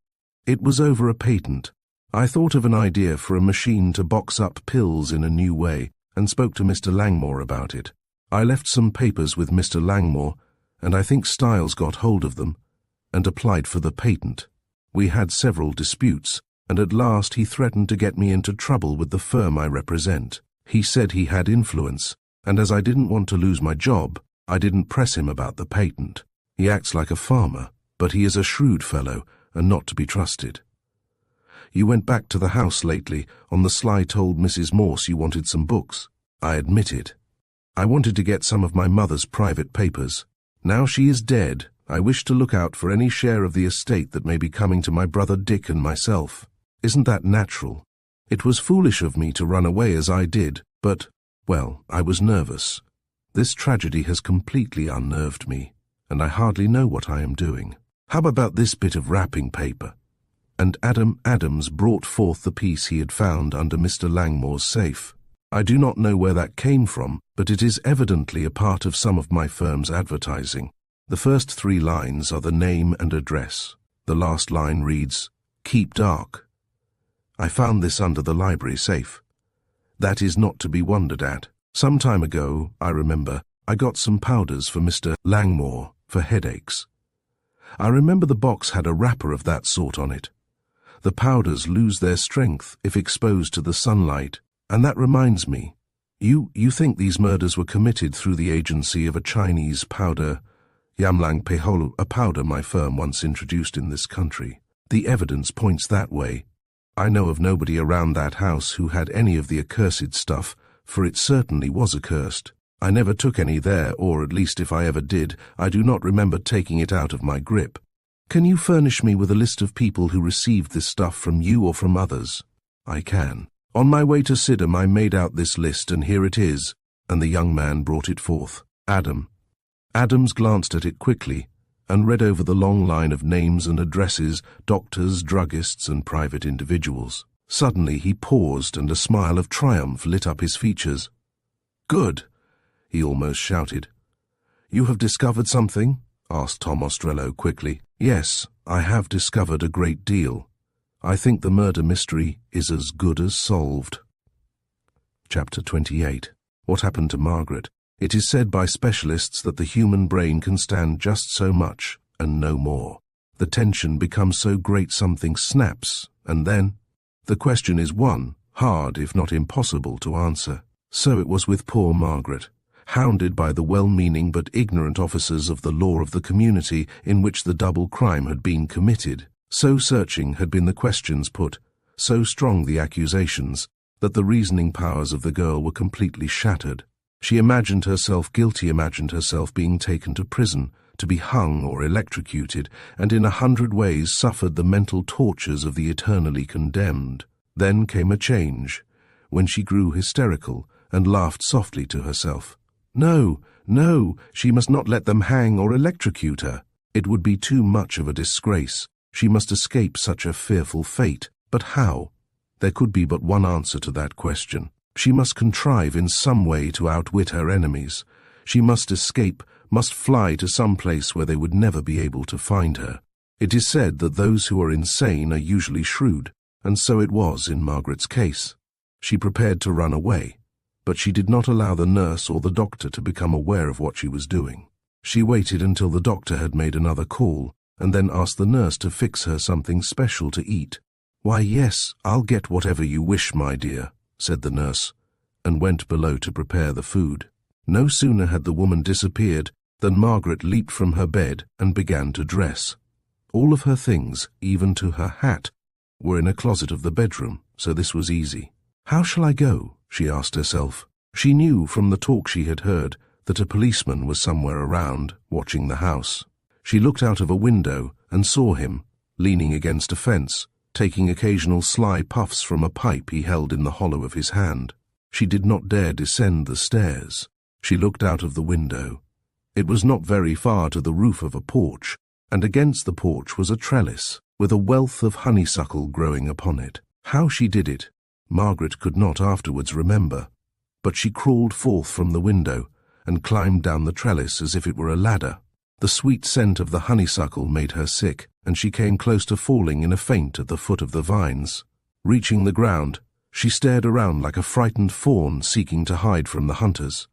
It was over a patent. I thought of an idea for a machine to box up pills in a new way and spoke to Mr. Langmore about it. I left some papers with Mr. Langmore, and I think Styles got hold of them and applied for the patent. We had several disputes, and at last he threatened to get me into trouble with the firm I represent. He said he had influence, and as I didn't want to lose my job, I didn't press him about the patent. He acts like a farmer, but he is a shrewd fellow and not to be trusted. You went back to the house lately, on the sly told Mrs. Morse you wanted some books. I admitted. I wanted to get some of my mother's private papers. Now she is dead, I wish to look out for any share of the estate that may be coming to my brother Dick and myself. Isn't that natural? It was foolish of me to run away as I did, but, well, I was nervous. This tragedy has completely unnerved me, and I hardly know what I am doing. How about this bit of wrapping paper? And Adams brought forth the piece he had found under Mr. Langmore's safe. I do not know where that came from, but it is evidently a part of some of my firm's advertising. The first 3 lines are the name and address. The last line reads, "Keep dark." I found this under the library safe. That is not to be wondered at. Some time ago, I remember, I got some powders for Mr. Langmore for headaches. I remember the box had a wrapper of that sort on it. The powders lose their strength if exposed to the sunlight, and that reminds me. You think these murders were committed through the agency of a Chinese powder, Yamlang Peholu, a powder my firm once introduced in this country. The evidence points that way. I know of nobody around that house who had any of the accursed stuff, for it certainly was accursed. I never took any there, or at least if I ever did, I do not remember taking it out of my grip. Can you furnish me with a list of people who received this stuff from you or from others? I can. On my way to Sidham I made out this list, and here it is, and the young man brought it forth. Adams glanced at it quickly, and read over the long line of names and addresses, doctors, druggists, and private individuals. Suddenly he paused, and a smile of triumph lit up his features. "Good!" he almost shouted. "You have discovered something?" asked Tom Ostrello quickly. "Yes, I have discovered a great deal. I think the murder mystery is as good as solved." Chapter 28. What happened to Margaret? It is said by specialists that the human brain can stand just so much and no more. The tension becomes so great something snaps, and then? The question is one, hard if not impossible to answer. So it was with poor Margaret, hounded by the well-meaning but ignorant officers of the law of the community in which the double crime had been committed. So searching had been the questions put, so strong the accusations, that the reasoning powers of the girl were completely shattered. She imagined herself guilty, imagined herself being taken to prison, to be hung or electrocuted, and in 100 ways suffered the mental tortures of the eternally condemned. Then came a change, when she grew hysterical and laughed softly to herself. No, no, she must not let them hang or electrocute her. It would be too much of a disgrace. She must escape such a fearful fate. But how? There could be but one answer to that question. She must contrive in some way to outwit her enemies. She must escape, must fly to some place where they would never be able to find her. It is said that those who are insane are usually shrewd, and so it was in Margaret's case. She prepared to run away, but she did not allow the nurse or the doctor to become aware of what she was doing. She waited until the doctor had made another call, and then asked the nurse to fix her something special to eat. "Why, yes, I'll get whatever you wish, my dear," said the nurse, and went below to prepare the food. No sooner had the woman disappeared than Margaret leaped from her bed and began to dress. All of her things, even to her hat, were in a closet of the bedroom, so this was easy. "How shall I go?" she asked herself. She knew from the talk she had heard that a policeman was somewhere around, watching the house. She looked out of a window and saw him, leaning against a fence, taking occasional sly puffs from a pipe he held in the hollow of his hand. She did not dare descend the stairs. She looked out of the window, It was not very far to the roof of a porch, and against the porch was a trellis, with a wealth of honeysuckle growing upon it. How she did it, Margaret could not afterwards remember, but she crawled forth from the window and climbed down the trellis as if it were a ladder. The sweet scent of the honeysuckle made her sick, and she came close to falling in a faint at the foot of the vines. Reaching the ground, she stared around like a frightened fawn seeking to hide from the hunters.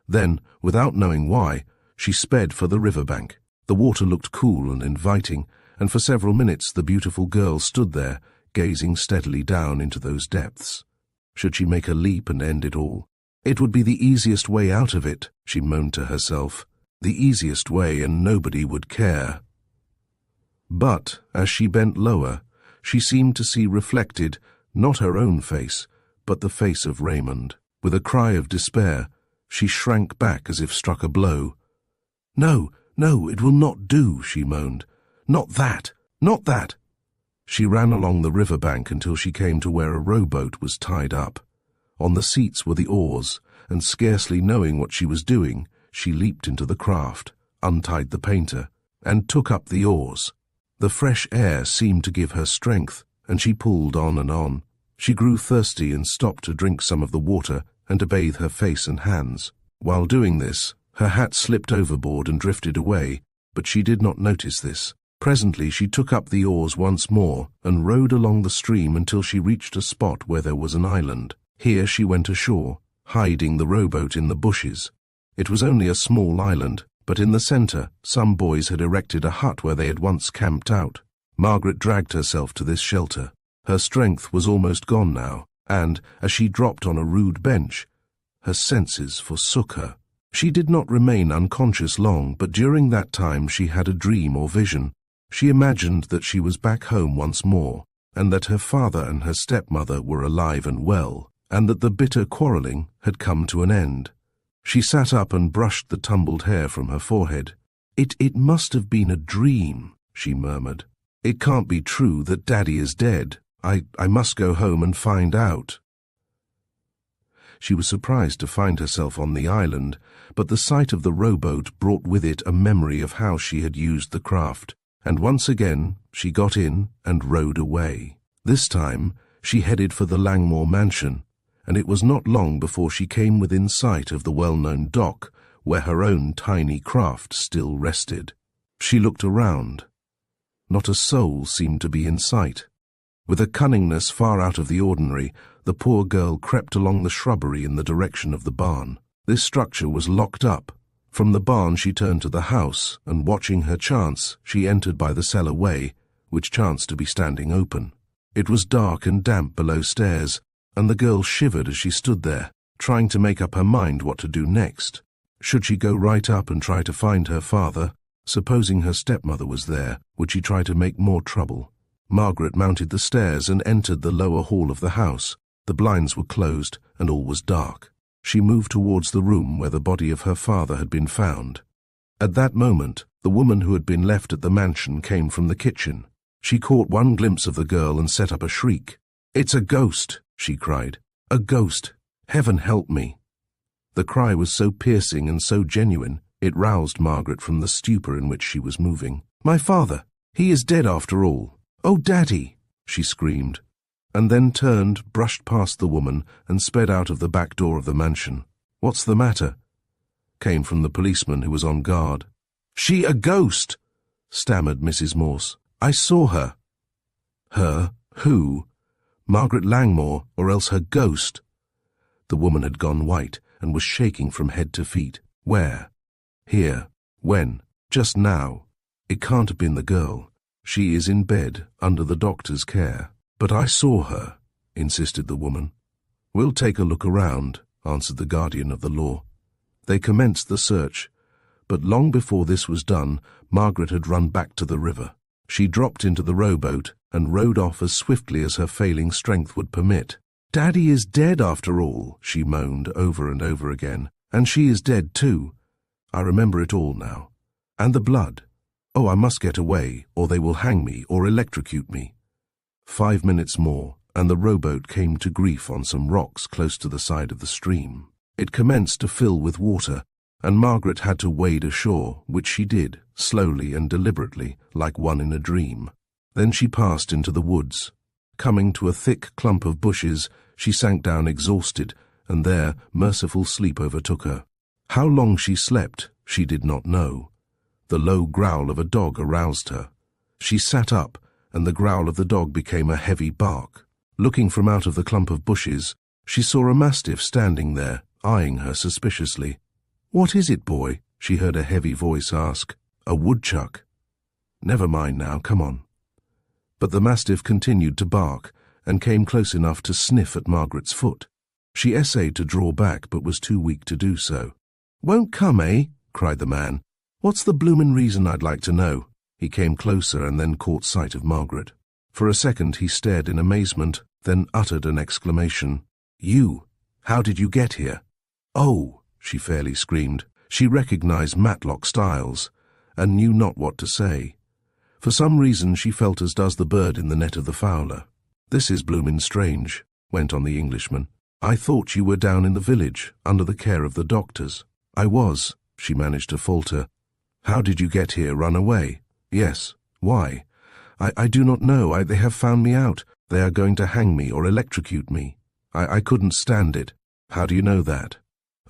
Then, without knowing why, she sped for the riverbank. The water looked cool and inviting, and for several minutes the beautiful girl stood there, gazing steadily down into those depths. Should she make a leap and end it all? It would be the easiest way out of it, she moaned to herself. The easiest way, and nobody would care. But, as she bent lower, she seemed to see reflected, not her own face, but the face of Raymond. With a cry of despair, she shrank back as if struck a blow. "No, no, it will not do," she moaned. "Not that, not that." She ran along the riverbank until she came to where a rowboat was tied up. On the seats were the oars, and scarcely knowing what she was doing, she leaped into the craft, untied the painter, and took up the oars. The fresh air seemed to give her strength, and she pulled on and on. She grew thirsty and stopped to drink some of the water and to bathe her face and hands. While doing this, her hat slipped overboard and drifted away, but she did not notice this. Presently she took up the oars once more and rowed along the stream until she reached a spot where there was an island. Here she went ashore, hiding the rowboat in the bushes. It was only a small island, but in the center some boys had erected a hut where they had once camped out. Margaret dragged herself to this shelter. Her strength was almost gone now, and, as she dropped on a rude bench, her senses forsook her. She did not remain unconscious long, but during that time she had a dream or vision. She imagined that she was back home once more, and that her father and her stepmother were alive and well, and that the bitter quarreling had come to an end. She sat up and brushed the tumbled hair from her forehead. It must have been a dream," she murmured. "It can't be true that Daddy is dead. I must go home and find out." She was surprised to find herself on the island, but the sight of the rowboat brought with it a memory of how she had used the craft, and once again she got in and rowed away. This time she headed for the Langmore mansion, and it was not long before she came within sight of the well-known dock where her own tiny craft still rested. She looked around. Not a soul seemed to be in sight. With a cunningness far out of the ordinary, the poor girl crept along the shrubbery in the direction of the barn. This structure was locked up. From the barn she turned to the house, and watching her chance, she entered by the cellar way, which chanced to be standing open. It was dark and damp below stairs, and the girl shivered as she stood there, trying to make up her mind what to do next. Should she go right up and try to find her father? Supposing her stepmother was there, would she try to make more trouble? Margaret mounted the stairs and entered the lower hall of the house. The blinds were closed, and all was dark. She moved towards the room where the body of her father had been found. At that moment, the woman who had been left at the mansion came from the kitchen. She caught one glimpse of the girl and set up a shriek. "It's a ghost!" she cried. "A ghost! Heaven help me!" The cry was so piercing and so genuine, it roused Margaret from the stupor in which she was moving. "My father! He is dead after all! Oh, Daddy!" she screamed, and then turned, brushed past the woman, and sped out of the back door of the mansion. "What's the matter?" came from the policeman who was on guard. "She a ghost!" stammered Mrs. Morse. "I saw her." "Her? Who?" "Margaret Langmore, or else her ghost." The woman had gone white and was shaking from head to feet. "Where?" "Here." "When?" "Just now." "It can't have been the girl. She is in bed, under the doctor's care." "But I saw her," insisted the woman. "We'll take a look around," answered the guardian of the law. They commenced the search, but long before this was done, Margaret had run back to the river. She dropped into the rowboat and rowed off as swiftly as her failing strength would permit. "Daddy is dead after all," she moaned over and over again. "And she is dead too. I remember it all now. And the blood. Oh, I must get away, or they will hang me or electrocute me." 5 minutes more, and the rowboat came to grief on some rocks close to the side of the stream. It commenced to fill with water, and Margaret had to wade ashore, which she did, slowly and deliberately, like one in a dream. Then she passed into the woods. Coming to a thick clump of bushes, she sank down exhausted, and there merciful sleep overtook her. How long she slept, she did not know. The low growl of a dog aroused her. She sat up, and the growl of the dog became a heavy bark. Looking from out of the clump of bushes, she saw a mastiff standing there, eyeing her suspiciously. "What is it, boy?" she heard a heavy voice ask. "A woodchuck." "Never mind now, come on." But the mastiff continued to bark, and came close enough to sniff at Margaret's foot. She essayed to draw back, but was too weak to do so. "Won't come, eh?" cried the man. "What's the bloomin' reason, I'd like to know?" He came closer and then caught sight of Margaret. For a second he stared in amazement, then uttered an exclamation. "You! How did you get here?" "Oh!" she fairly screamed. She recognized Matlock Styles, and knew not what to say. For some reason she felt as does the bird in the net of the fowler. "This is bloomin' strange," went on the Englishman. "I thought you were down in the village, under the care of the doctors." "I was," she managed to falter. "How did you get here, run away?" "Yes. Why?" I do not know. They have found me out. They are going to hang me or electrocute me. I couldn't stand it." "How do you know that?"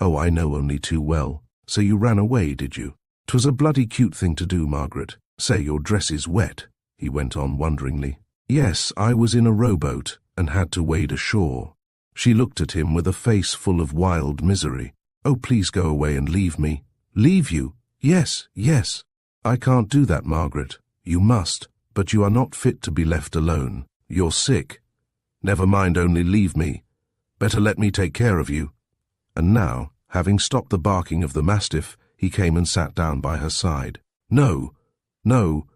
"Oh, I know only too well. So you ran away, did you?" "'Twas a bloody cute thing to do, Margaret. Say, your dress is wet," he went on wonderingly. "Yes, I was in a rowboat and had to wade ashore." She looked at him with a face full of wild misery. "Oh, please go away and leave me." "Leave you? Yes, yes." "I can't do that, Margaret. You must, but you are not fit to be left alone. You're sick." "Never mind, only leave me. Better let me take care of you." And now, having stopped the barking of the mastiff, he came and sat down by her side. "No, no."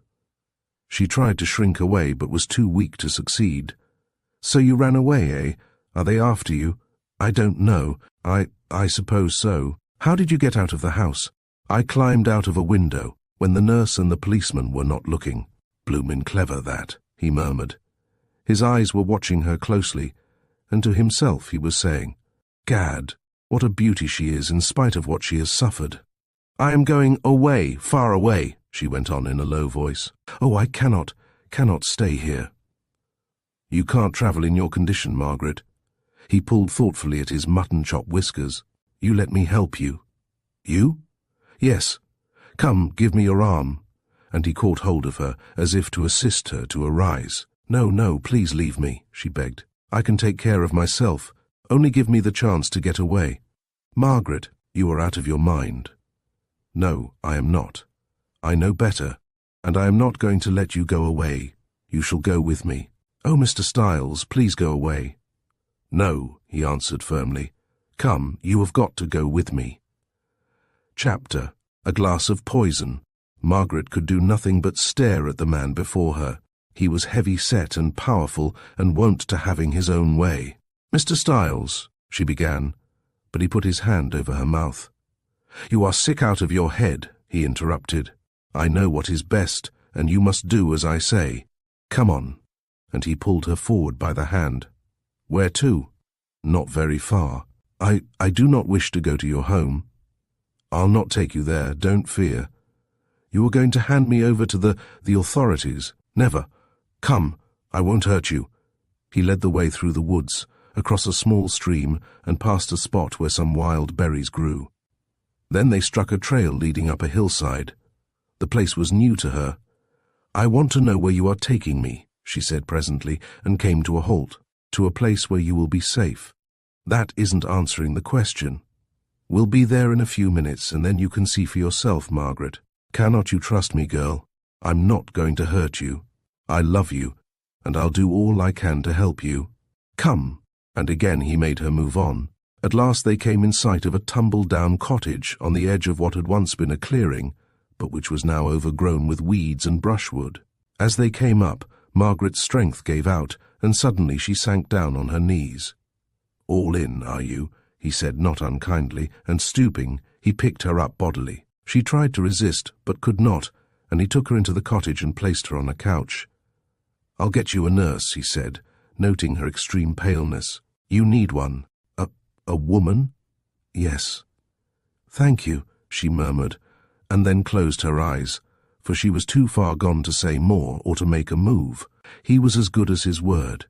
She tried to shrink away, but was too weak to succeed. "So you ran away, eh? Are they after you?" "I don't know. I suppose so." "How did you get out of the house?" "I climbed out of a window, when the nurse and the policeman were not looking." "Bloomin' clever, that," he murmured. His eyes were watching her closely, and to himself he was saying, "Gad, what a beauty she is in spite of what she has suffered." "I am going away, far away," she went on in a low voice. "Oh, I cannot stay here." "You can't travel in your condition, Margaret." He pulled thoughtfully at his mutton-chop whiskers. "You let me help you." "You?" "Yes. Come, give me your arm." And he caught hold of her, as if to assist her to arise. "No, no, please leave me," she begged. "I can take care of myself. Only give me the chance to get away." "Margaret, you are out of your mind." "No, I am not. I know better, and I am not going to let you go away. You shall go with me." "Oh, Mr. Styles, please go away." "No," he answered firmly. "Come, you have got to go with me." Chapter: A glass of poison. Margaret could do nothing but stare at the man before her. He was heavy-set and powerful, and wont to having his own way. "Mr. Styles," she began, but he put his hand over her mouth. "You are sick out of your head," he interrupted. "I know what is best, and you must do as I say. Come on." And he pulled her forward by the hand. "Where to?" "Not very far. I do not wish to go to your home." "I'll not take you there, don't fear." "You are going to hand me over to the authorities." "Never. Come, I won't hurt you." He led the way through the woods, across a small stream, and past a spot where some wild berries grew. Then they struck a trail leading up a hillside. The place was new to her. "I want to know where you are taking me," she said presently, and came to a halt. "To a place where you will be safe." "That isn't answering the question." "We'll be there in a few minutes, and then you can see for yourself, Margaret. Cannot you trust me, girl? I'm not going to hurt you. I love you, and I'll do all I can to help you. Come." And again he made her move on. At last they came in sight of a tumble-down cottage on the edge of what had once been a clearing, but which was now overgrown with weeds and brushwood. As they came up, Margaret's strength gave out, and suddenly she sank down on her knees. "All in, are you?" he said not unkindly, and stooping, he picked her up bodily. She tried to resist, but could not, and he took her into the cottage and placed her on a couch. "I'll get you a nurse," he said, noting her extreme paleness. "You need one." A woman?" "Yes." "Thank you," she murmured, and then closed her eyes, for she was too far gone to say more or to make a move. He was as good as his word,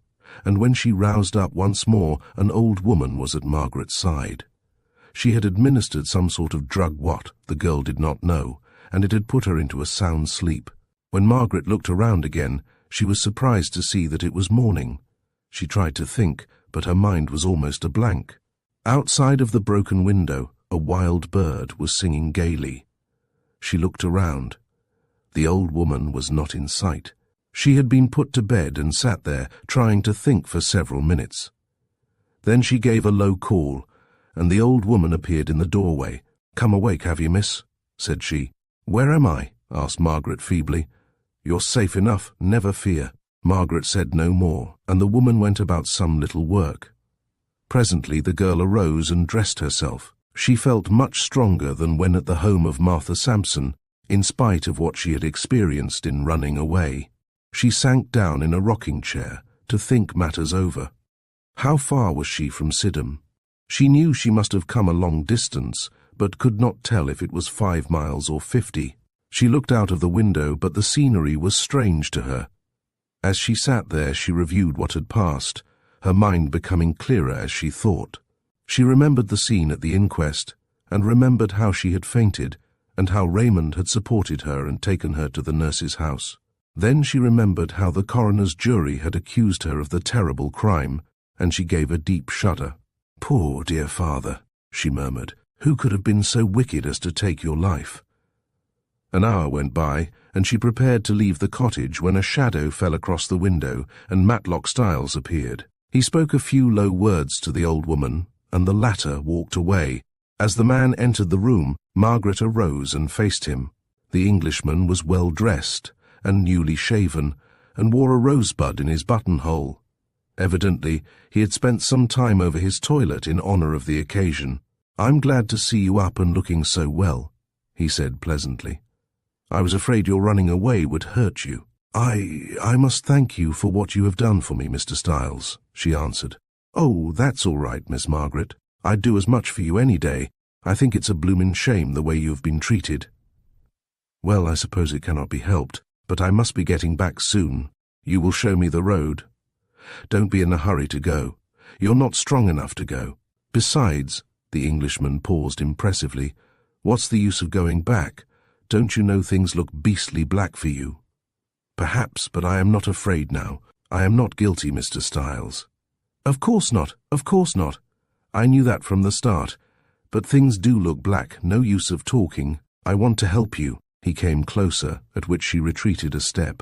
and when she roused up once more, an old woman was at Margaret's side. She had administered some sort of drug, what, the girl did not know, and it had put her into a sound sleep. When Margaret looked around again, she was surprised to see that it was morning. She tried to think, but her mind was almost a blank. Outside of the broken window, a wild bird was singing gaily. She looked around. The old woman was not in sight. She had been put to bed and sat there, trying to think for several minutes. Then she gave a low call, and the old woman appeared in the doorway. "Come awake, have you, miss?" said she. "Where am I?" asked Margaret feebly. "You're safe enough, never fear." Margaret said no more, and the woman went about some little work. Presently the girl arose and dressed herself. She felt much stronger than when at the home of Martha Sampson, in spite of what she had experienced in running away. She sank down in a rocking chair to think matters over. How far was she from Sydenham? She knew she must have come a long distance, but could not tell if it was 5 miles or 50. She looked out of the window, but the scenery was strange to her. As she sat there, she reviewed what had passed, her mind becoming clearer as she thought. She remembered the scene at the inquest, and remembered how she had fainted, and how Raymond had supported her and taken her to the nurse's house. Then she remembered how the coroner's jury had accused her of the terrible crime, and she gave a deep shudder. "Poor dear father," she murmured. "Who could have been so wicked as to take your life?" An hour went by, and she prepared to leave the cottage when a shadow fell across the window and Matlock Styles appeared. He spoke a few low words to the old woman, and the latter walked away. As the man entered the room, Margaret arose and faced him. The Englishman was well dressed and newly shaven, and wore a rosebud in his buttonhole. Evidently, he had spent some time over his toilet in honor of the occasion. "I'm glad to see you up and looking so well," he said pleasantly. "I was afraid your running away would hurt you." I must thank you for what you have done for me, Mr. Styles," she answered. "Oh, that's all right, Miss Margaret. I'd do as much for you any day. I think it's a bloomin' shame the way you have been treated." "Well, I suppose it cannot be helped, but I must be getting back soon. You will show me the road. Don't be in a hurry to go. You're not strong enough to go. Besides," the Englishman paused impressively, "what's the use of going back? Don't you know things look beastly black for you?" "Perhaps, but I am not afraid now. I am not guilty, Mr. Styles." Of course not. I knew that from the start. But things do look black, no use of talking. I want to help you." He came closer, at which she retreated a step.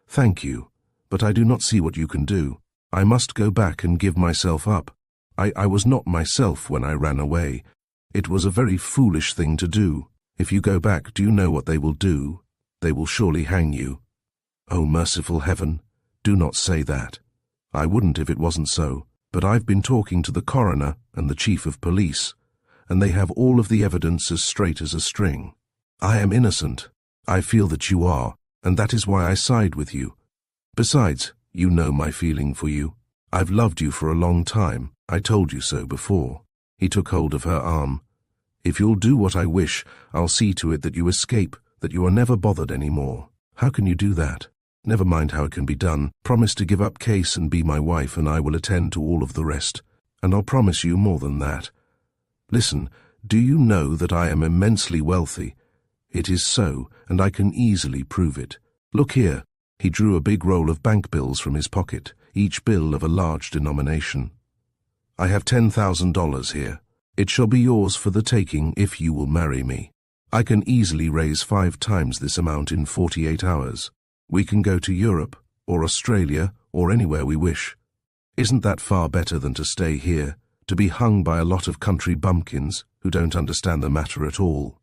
"Thank you, but I do not see what you can do. I must go back and give myself up. I was not myself when I ran away. It was a very foolish thing to do. If you go back, do you know what they will do? They will surely hang you." "Oh, merciful heaven, do not say that. I wouldn't if it wasn't so, but I've been talking to the coroner and the chief of police, and they have all of the evidence as straight as a string. I am innocent. I feel that you are, and that is why I side with you. Besides, you know my feeling for you. I've loved you for a long time. I told you so before." He took hold of her arm. "If you'll do what I wish, I'll see to it that you escape, that you are never bothered any more." "How can you do that?" "Never mind how it can be done. Promise to give up case and be my wife, and I will attend to all of the rest. And I'll promise you more than that. Listen, do you know that I am immensely wealthy? It is so, and I can easily prove it. Look here." He drew a big roll of bank bills from his pocket, each bill of a large denomination. "I have $10,000 here. It shall be yours for the taking if you will marry me. I can easily raise 5 times this amount in 48 hours. We can go to Europe, or Australia, or anywhere we wish. Isn't that far better than to stay here, to be hung by a lot of country bumpkins who don't understand the matter at all?"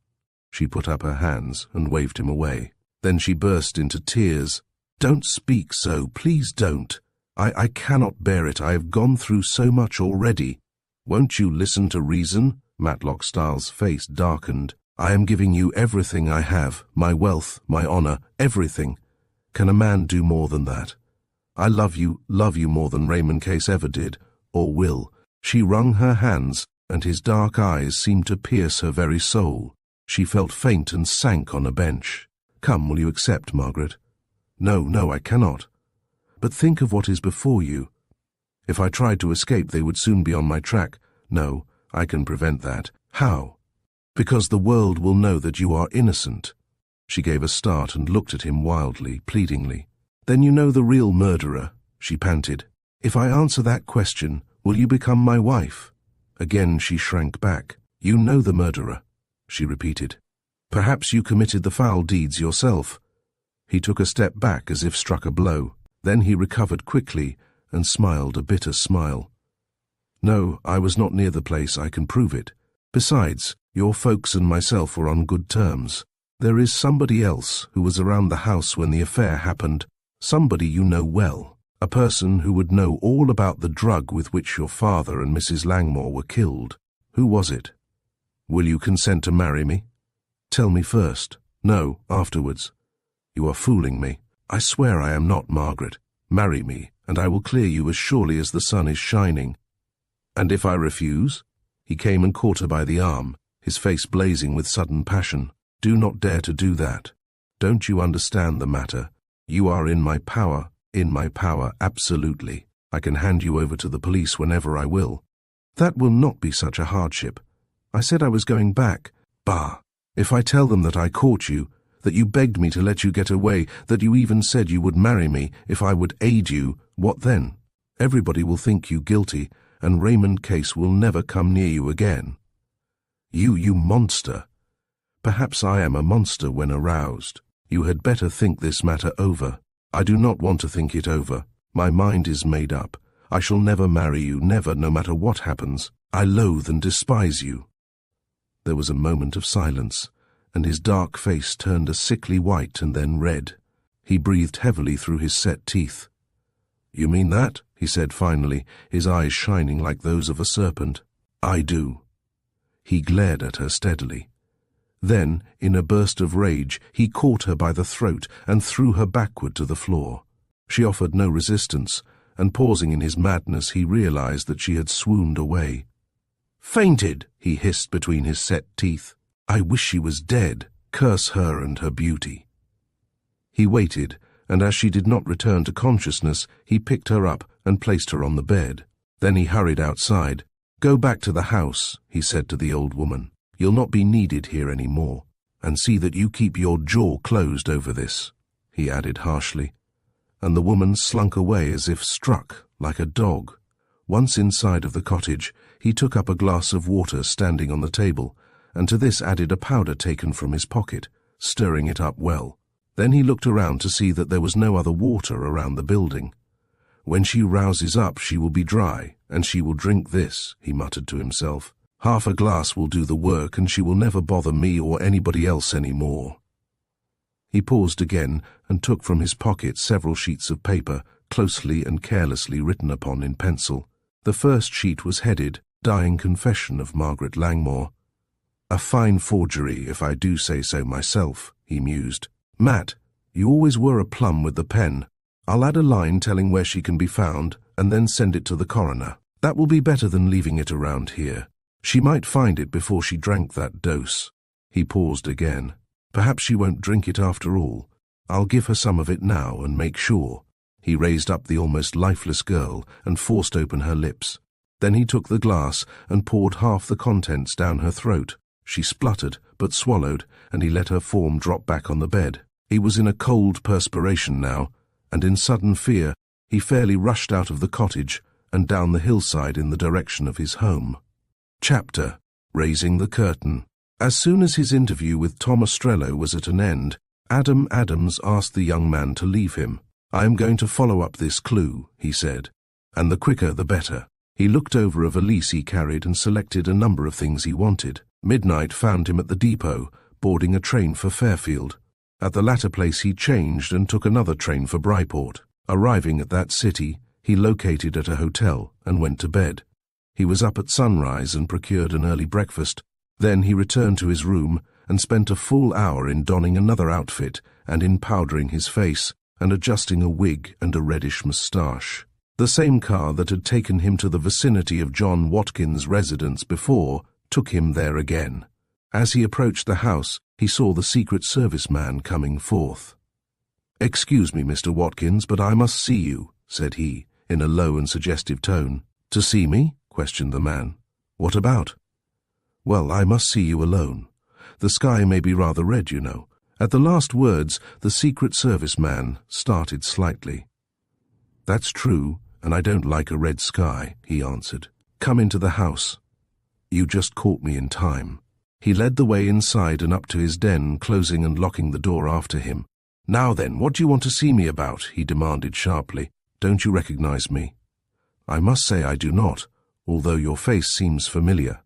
She put up her hands and waved him away. Then she burst into tears. "Don't speak so, please don't. I cannot bear it. I have gone through so much already." "Won't you listen to reason?" Matlock Styles' face darkened. "I am giving you everything I have, my wealth, my honor, everything. Can a man do more than that? I love you more than Raymond Case ever did, or will." She wrung her hands, and his dark eyes seemed to pierce her very soul. She felt faint and sank on a bench. "Come, will you accept, Margaret?" "No, no, I cannot." "But think of what is before you. If I tried to escape, they would soon be on my track." "No, I can prevent that." "How?" "Because the world will know that you are innocent." She gave a start and looked at him wildly, pleadingly. "Then you know the real murderer," she panted. "If I answer that question, will you become my wife?" Again she shrank back. "You know the murderer," she repeated. "Perhaps you committed the foul deeds yourself." He took a step back as if struck a blow. Then he recovered quickly and smiled a bitter smile. "No, I was not near the place, I can prove it. Besides, your folks and myself were on good terms. There is somebody else who was around the house when the affair happened, somebody you know well, a person who would know all about the drug with which your father and Mrs. Langmore were killed. Who was it? Will you consent to marry me?" "Tell me first." "No, afterwards." "You are fooling me." "I swear I am not, Margaret. Marry me, and I will clear you as surely as the sun is shining." "And if I refuse?" He came and caught her by the arm, his face blazing with sudden passion. "Do not dare to do that. Don't you understand the matter? You are in my power, absolutely. I can hand you over to the police whenever I will." "That will not be such a hardship. I said I was going back." "Bah! If I tell them that I caught you, that you begged me to let you get away, that you even said you would marry me if I would aid you, what then? Everybody will think you guilty, and Raymond Case will never come near you again." You monster!" "Perhaps I am a monster when aroused. You had better think this matter over." "I do not want to think it over. My mind is made up. I shall never marry you, never, no matter what happens. I loathe and despise you." There was a moment of silence, and his dark face turned a sickly white and then red. He breathed heavily through his set teeth. "You mean that?" he said finally, his eyes shining like those of a serpent. "I do." He glared at her steadily. Then, in a burst of rage, he caught her by the throat and threw her backward to the floor. She offered no resistance, and pausing in his madness, he realized that she had swooned away. "Fainted!" he hissed between his set teeth. "I wish she was dead. Curse her and her beauty." He waited, and as she did not return to consciousness, he picked her up and placed her on the bed. Then he hurried outside. "Go back to the house," he said to the old woman. "You'll not be needed here any more. And see that you keep your jaw closed over this," he added harshly. And the woman slunk away as if struck, like a dog. Once inside of the cottage, he took up a glass of water standing on the table, and to this added a powder taken from his pocket, stirring it up well. Then he looked around to see that there was no other water around the building. "When she rouses up, she will be dry, and she will drink this," he muttered to himself. "Half a glass will do the work, and she will never bother me or anybody else any more." He paused again and took from his pocket several sheets of paper, closely and carelessly written upon in pencil. The first sheet was headed, "Dying Confession of Margaret Langmore." "A fine forgery, if I do say so myself," he mused. "Matt, you always were a plum with the pen. I'll add a line telling where she can be found, and then send it to the coroner. That will be better than leaving it around here. She might find it before she drank that dose." He paused again. "Perhaps she won't drink it after all. I'll give her some of it now and make sure." He raised up the almost lifeless girl and forced open her lips. Then he took the glass and poured half the contents down her throat. She spluttered, but swallowed, and he let her form drop back on the bed. He was in a cold perspiration now, and in sudden fear, he fairly rushed out of the cottage and down the hillside in the direction of his home. Chapter: Raising the Curtain. As soon as his interview with Tom Ostrello was at an end, Adam Adams asked the young man to leave him. "I am going to follow up this clue," he said, "and the quicker the better." He looked over a valise he carried and selected a number of things he wanted. Midnight found him at the depot, boarding a train for Fairfield. At the latter place he changed and took another train for Bryport. Arriving at that city, he located at a hotel and went to bed. He was up at sunrise and procured an early breakfast. Then he returned to his room and spent a full hour in donning another outfit and in powdering his face and adjusting a wig and a reddish moustache. The same car that had taken him to the vicinity of John Watkins' residence before took him there again. As he approached the house, he saw the Secret Service man coming forth. "Excuse me, Mr. Watkins, but I must see you," said he, in a low and suggestive tone. "To see me?" questioned the man. "What about?" "Well, I must see you alone. The sky may be rather red, you know." At the last words, the Secret Service man started slightly. "That's true, and I don't like a red sky," he answered. "Come into the house." "You just caught me in time." He led the way inside and up to his den, closing and locking the door after him. "Now then, what do you want to see me about?" he demanded sharply. "Don't you recognize me?" "I must say I do not, although your face seems familiar."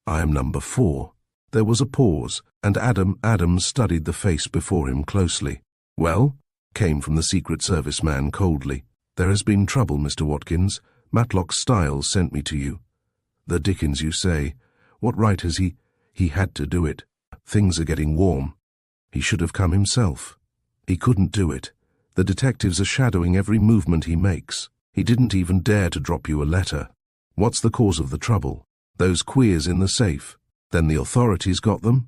"I am number 4. There was a pause, and Adams studied the face before him closely. "Well?" came from the Secret Service man coldly. "There has been trouble, Mr. Watkins. Matlock Styles sent me to you." "The dickens you say. What right has he? He had to do it. Things are getting warm. He should have come himself." "He couldn't do it. The detectives are shadowing every movement he makes. He didn't even dare to drop you a letter." "What's the cause of the trouble?" "Those queers in the safe." "Then the authorities got them?"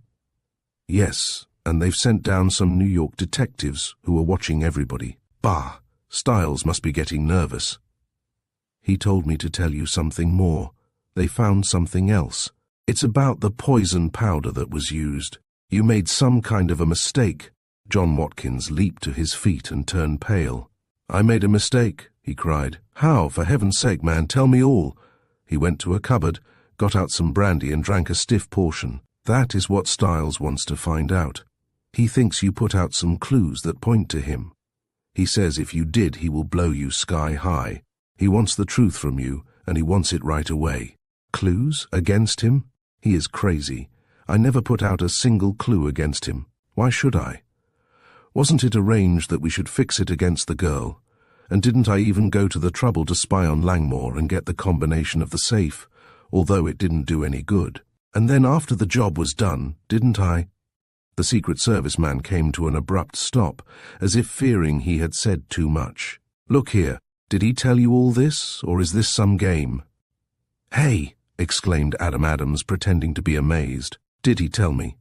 "Yes, and they've sent down some New York detectives who are watching everybody." "Bah! Styles must be getting nervous." "He told me to tell you something more. They found something else. It's about the poison powder that was used. You made some kind of a mistake." John Watkins leaped to his feet and turned pale. "I made a mistake," he cried. "How? For heaven's sake, man, tell me all." He went to a cupboard, got out some brandy and drank a stiff portion. "That is what Styles wants to find out. He thinks you put out some clues that point to him. He says if you did, he will blow you sky high. He wants the truth from you, and he wants it right away." "Clues? Against him? He is crazy. I never put out a single clue against him. Why should I? Wasn't it arranged that we should fix it against the girl? And didn't I even go to the trouble to spy on Langmore and get the combination of the safe, although it didn't do any good? And then after the job was done, didn't I—" The Secret Service man came to an abrupt stop, as if fearing he had said too much. "Look here, did he tell you all this, or is this some game?" "Hey!" exclaimed Adams, pretending to be amazed. "Did he tell me?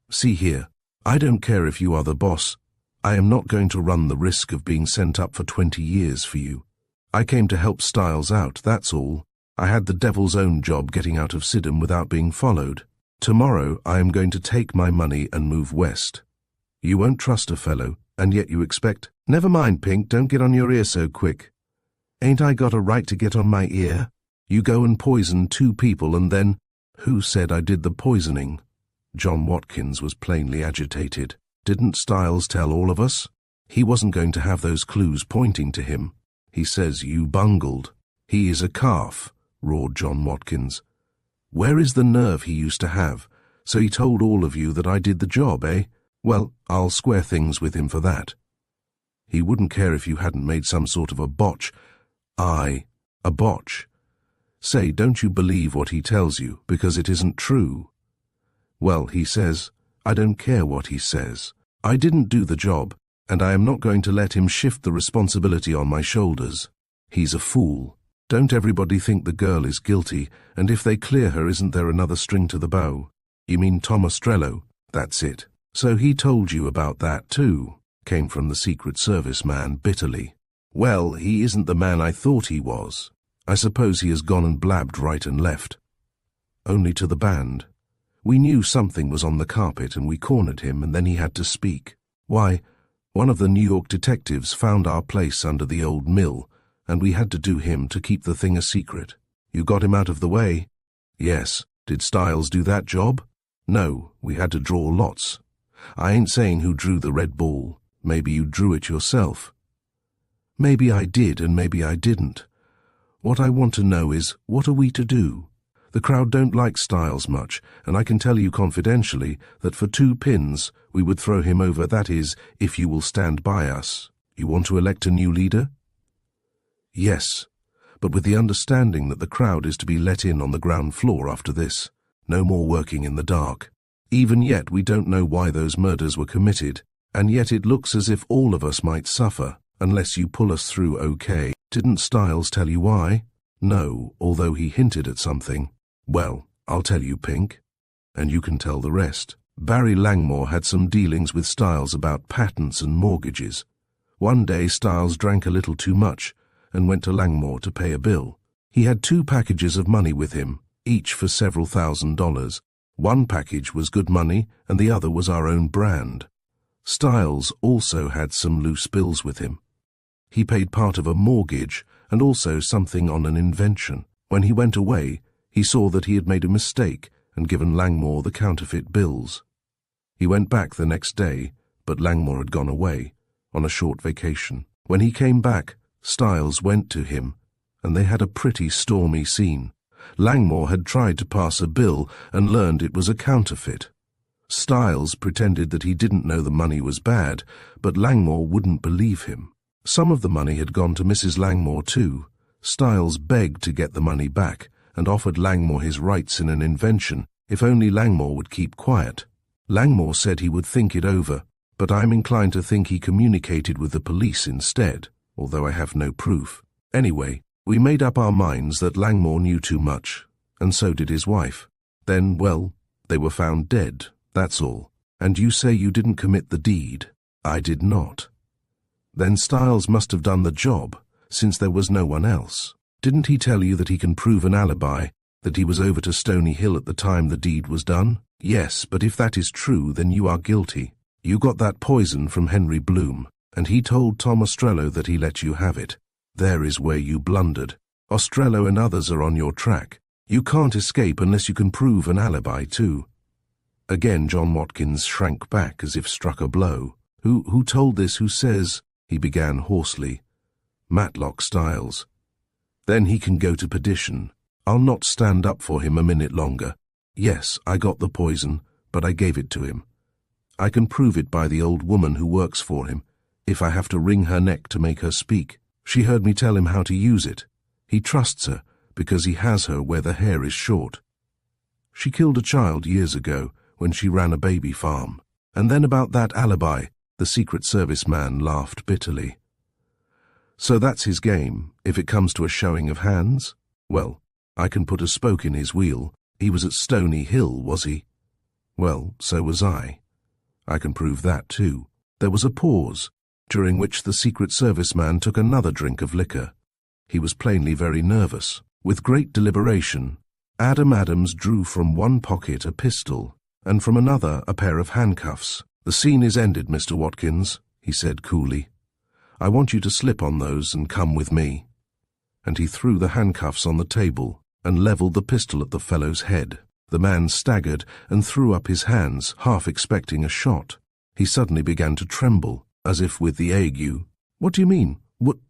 See here, I don't care if you are the boss. I am not going to run the risk of being sent up for 20 years for you. I came to help Styles out, that's all. I had the devil's own job getting out of Sidham without being followed. Tomorrow I am going to take my money and move west. You won't trust a fellow, and yet you expect— Never mind, Pink, don't get on your ear so quick. Ain't I got a right to get on my ear? You go and poison 2 people and then— Who said I did the poisoning?" John Watkins was plainly agitated. "Didn't Styles tell all of us? He wasn't going to have those clues pointing to him. He says you bungled." "He is a calf," roared John Watkins. "Where is the nerve he used to have? So he told all of you that I did the job, eh? Well, I'll square things with him for that. He wouldn't care if you hadn't made some sort of a botch." "Aye, a botch. Say, don't you believe what he tells you, because it isn't true?" "Well, he says— I don't care what he says. I didn't do the job, and I am not going to let him shift the responsibility on my shoulders. He's a fool. Don't everybody think the girl is guilty, and if they clear her, isn't there another string to the bow?" "You mean Tom Ostrello?" "That's it. So he told you about that too," came from the Secret Service man bitterly. "Well, he isn't the man I thought he was. I suppose he has gone and blabbed right and left." "Only to the band. We knew something was on the carpet and we cornered him, and then he had to speak. Why, one of the New York detectives found our place under the old mill, and we had to do him to keep the thing a secret. You got him out of the way?" "Yes. Did Styles do that job?" "No, we had to draw lots. I ain't saying who drew the red ball. Maybe you drew it yourself." "Maybe I did and maybe I didn't. What I want to know is, what are we to do? The crowd don't like Styles much, and I can tell you confidentially that for 2 pins we would throw him over, that is, if you will stand by us. You want to elect a new leader?" "Yes, but with the understanding that the crowd is to be let in on the ground floor after this. No more working in the dark. Even yet we don't know why those murders were committed, and yet it looks as if all of us might suffer. Unless you pull us through okay. Didn't Styles tell you why? No, although he hinted at something. Well, I'll tell you, Pink, and you can tell the rest. Barry Langmore had some dealings with Styles about patents and mortgages. One day Styles drank a little too much and went to Langmore to pay a bill. He had 2 packages of money with him, each for several $1,000s. One package was good money and the other was our own brand. Styles also had some loose bills with him. He paid part of a mortgage and also something on an invention. When he went away, he saw that he had made a mistake and given Langmore the counterfeit bills. He went back the next day, but Langmore had gone away on a short vacation. When he came back, Styles went to him, and they had a pretty stormy scene. Langmore had tried to pass a bill and learned it was a counterfeit. Styles pretended that he didn't know the money was bad, but Langmore wouldn't believe him. Some of the money had gone to Mrs. Langmore too. Styles begged to get the money back and offered Langmore his rights in an invention if only Langmore would keep quiet. Langmore said he would think it over, but I'm inclined to think he communicated with the police instead, although I have no proof. Anyway, we made up our minds that Langmore knew too much, and so did his wife. Then, well, they were found dead, that's all. And you say you didn't commit the deed? I did not. Then Styles must have done the job, since there was no one else. Didn't he tell you that he can prove an alibi, that he was over to Stony Hill at the time the deed was done? Yes, but if that is true, then you are guilty. You got that poison from Henry Bloom, and he told Tom Ostrello that he let you have it. There is where you blundered. Ostrello and others are on your track. You can't escape unless you can prove an alibi too. Again John Watkins shrank back as if struck a blow. Who told this? Who says? He began hoarsely. Matlock Styles. Then he can go to perdition. I'll not stand up for him a minute longer. Yes, I got the poison, but I gave it to him. I can prove it by the old woman who works for him, if I have to wring her neck to make her speak. She heard me tell him how to use it. He trusts her, because he has her where the hair is short. She killed a child years ago, when she ran a baby farm. And then about that alibi, the Secret Service man laughed bitterly. So that's his game, if it comes to a showing of hands? Well, I can put a spoke in his wheel. He was at Stony Hill, was he? Well, so was I. I can prove that too. There was a pause, during which the Secret Service man took another drink of liquor. He was plainly very nervous. With great deliberation, Adam Adams drew from one pocket a pistol, and from another a pair of handcuffs. The scene is ended, Mr. Watkins, he said coolly. I want you to slip on those and come with me. And he threw the handcuffs on the table and levelled the pistol at the fellow's head. The man staggered and threw up his hands, half expecting a shot. He suddenly began to tremble, as if with the ague. What do you mean?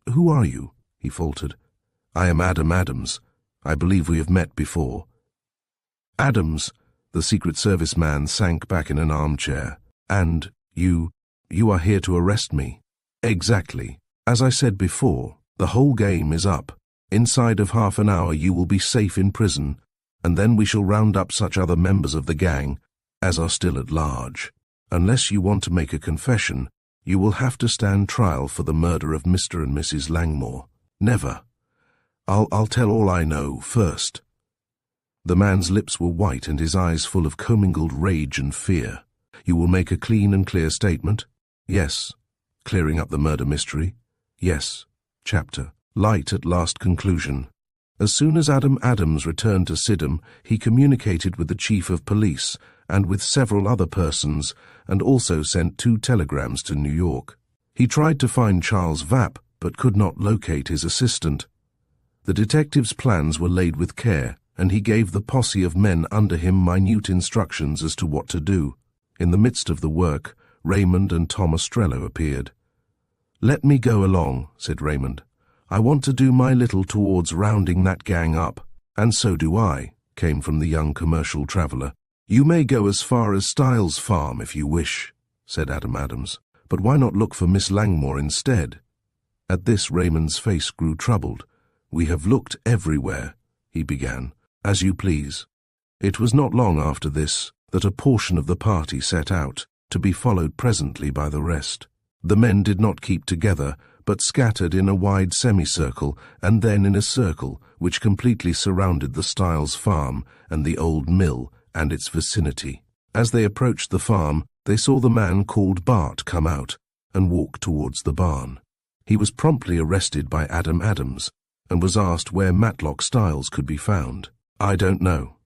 Who are you? He faltered. I am Adam Adams. I believe we have met before. Adams, the Secret Service man sank back in an armchair. And you are here to arrest me. Exactly. As I said before, the whole game is up. Inside of half an hour you will be safe in prison, and then we shall round up such other members of the gang as are still at large. Unless you want to make a confession, you will have to stand trial for the murder of Mr. and Mrs. Langmore. Never. I'll tell all I know first. The man's lips were white and his eyes full of commingled rage and fear. You will make a clean and clear statement? Yes. Clearing up the murder mystery? Yes. Chapter. Light at last conclusion. As soon as Adam Adams returned to Sydenham, he communicated with the chief of police and with several other persons, and also sent 2 telegrams to New York. He tried to find Charles Vapp, but could not locate his assistant. The detective's plans were laid with care, and he gave the posse of men under him minute instructions as to what to do. In the midst of the work, Raymond and Tom Ostrello appeared. Let me go along, said Raymond. I want to do my little towards rounding that gang up. And so do I, came from the young commercial traveller. You may go as far as Styles' farm if you wish, said Adam Adams. But why not look for Miss Langmore instead? At this Raymond's face grew troubled. We have looked everywhere, he began. As you please. It was not long after this that a portion of the party set out, to be followed presently by the rest. The men did not keep together, but scattered in a wide semicircle and then in a circle which completely surrounded the Styles farm and the old mill and its vicinity. As they approached the farm, they saw the man called Bart come out and walk towards the barn. He was promptly arrested by Adam Adams and was asked where Matlock Styles could be found. "I don't know,"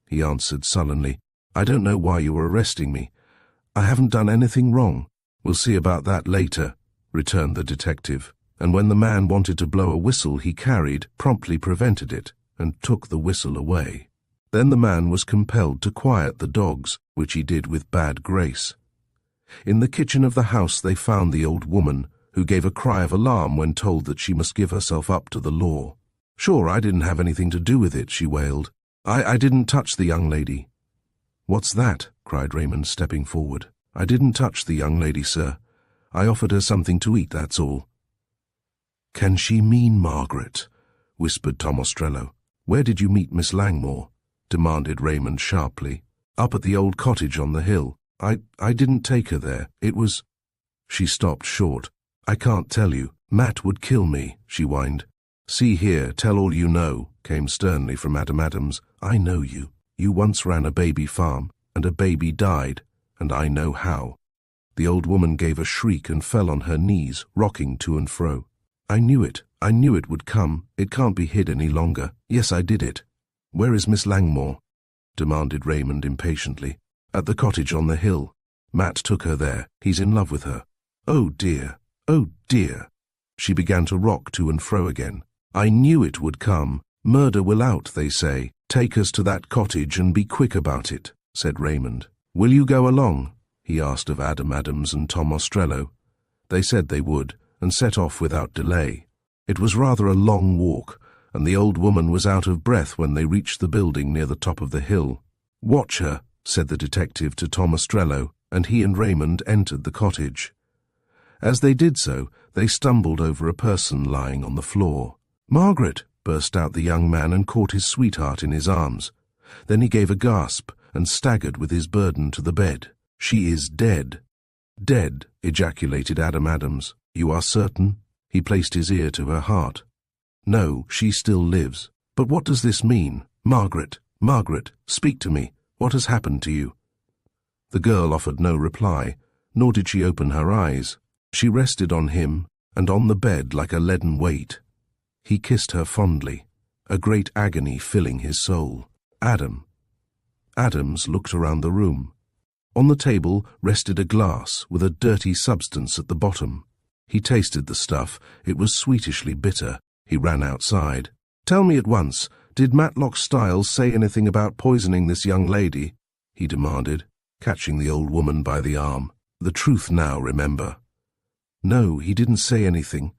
he answered sullenly. "I don't know why you are arresting me. I haven't done anything wrong." "We'll see about that later," returned the detective, and when the man wanted to blow a whistle he carried, promptly prevented it and took the whistle away. Then the man was compelled to quiet the dogs, which he did with bad grace. In the kitchen of the house they found the old woman, who gave a cry of alarm when told that she must give herself up to the law. "Sure, I didn't have anything to do with it," she wailed. I didn't touch the young lady." "What's that?" cried Raymond, stepping forward. "I didn't touch the young lady, sir. I offered her something to eat, that's all." "Can she mean Margaret?" whispered Tom Ostrello. "Where did you meet Miss Langmore?" demanded Raymond sharply. "Up at the old cottage on the hill. I didn't take her there. It was—" She stopped short. "I can't tell you. Matt would kill me," she whined. "See here, tell all you know," came sternly from Adam Adams. "I know you. You once ran a baby farm, and a baby died, and I know how." The old woman gave a shriek and fell on her knees, rocking to and fro. "I knew it. I knew it would come. It can't be hid any longer. Yes, I did it." "Where is Miss Langmore?" demanded Raymond impatiently. "At the cottage on the hill. Matt took her there. He's in love with her." "Oh dear. Oh dear." She began to rock to and fro again. "I knew it would come. Murder will out, they say. Take us to that cottage and be quick about it," said Raymond. "Will you go along?" he asked of Adam Adams and Tom Ostrello. They said they would, and set off without delay. It was rather a long walk, and the old woman was out of breath when they reached the building near the top of the hill. "Watch her," said the detective to Tom Ostrello, and he and Raymond entered the cottage. As they did so, they stumbled over a person lying on the floor. "Margaret!" burst out the young man and caught his sweetheart in his arms. Then he gave a gasp and staggered with his burden to the bed. "She is dead." "Dead," ejaculated Adam Adams. "You are certain?" He placed his ear to her heart. "No, she still lives. But what does this mean? Margaret, Margaret, speak to me. What has happened to you?" The girl offered no reply, nor did she open her eyes. She rested on him and on the bed like a leaden weight. He kissed her fondly, a great agony filling his soul. Adams looked around the room. On the table rested a glass with a dirty substance at the bottom. He tasted the stuff. It was sweetishly bitter. He ran outside. "Tell me at once, did Matlock Styles say anything about poisoning this young lady?" he demanded, catching the old woman by the arm. "The truth now, remember." "No, he didn't say anything.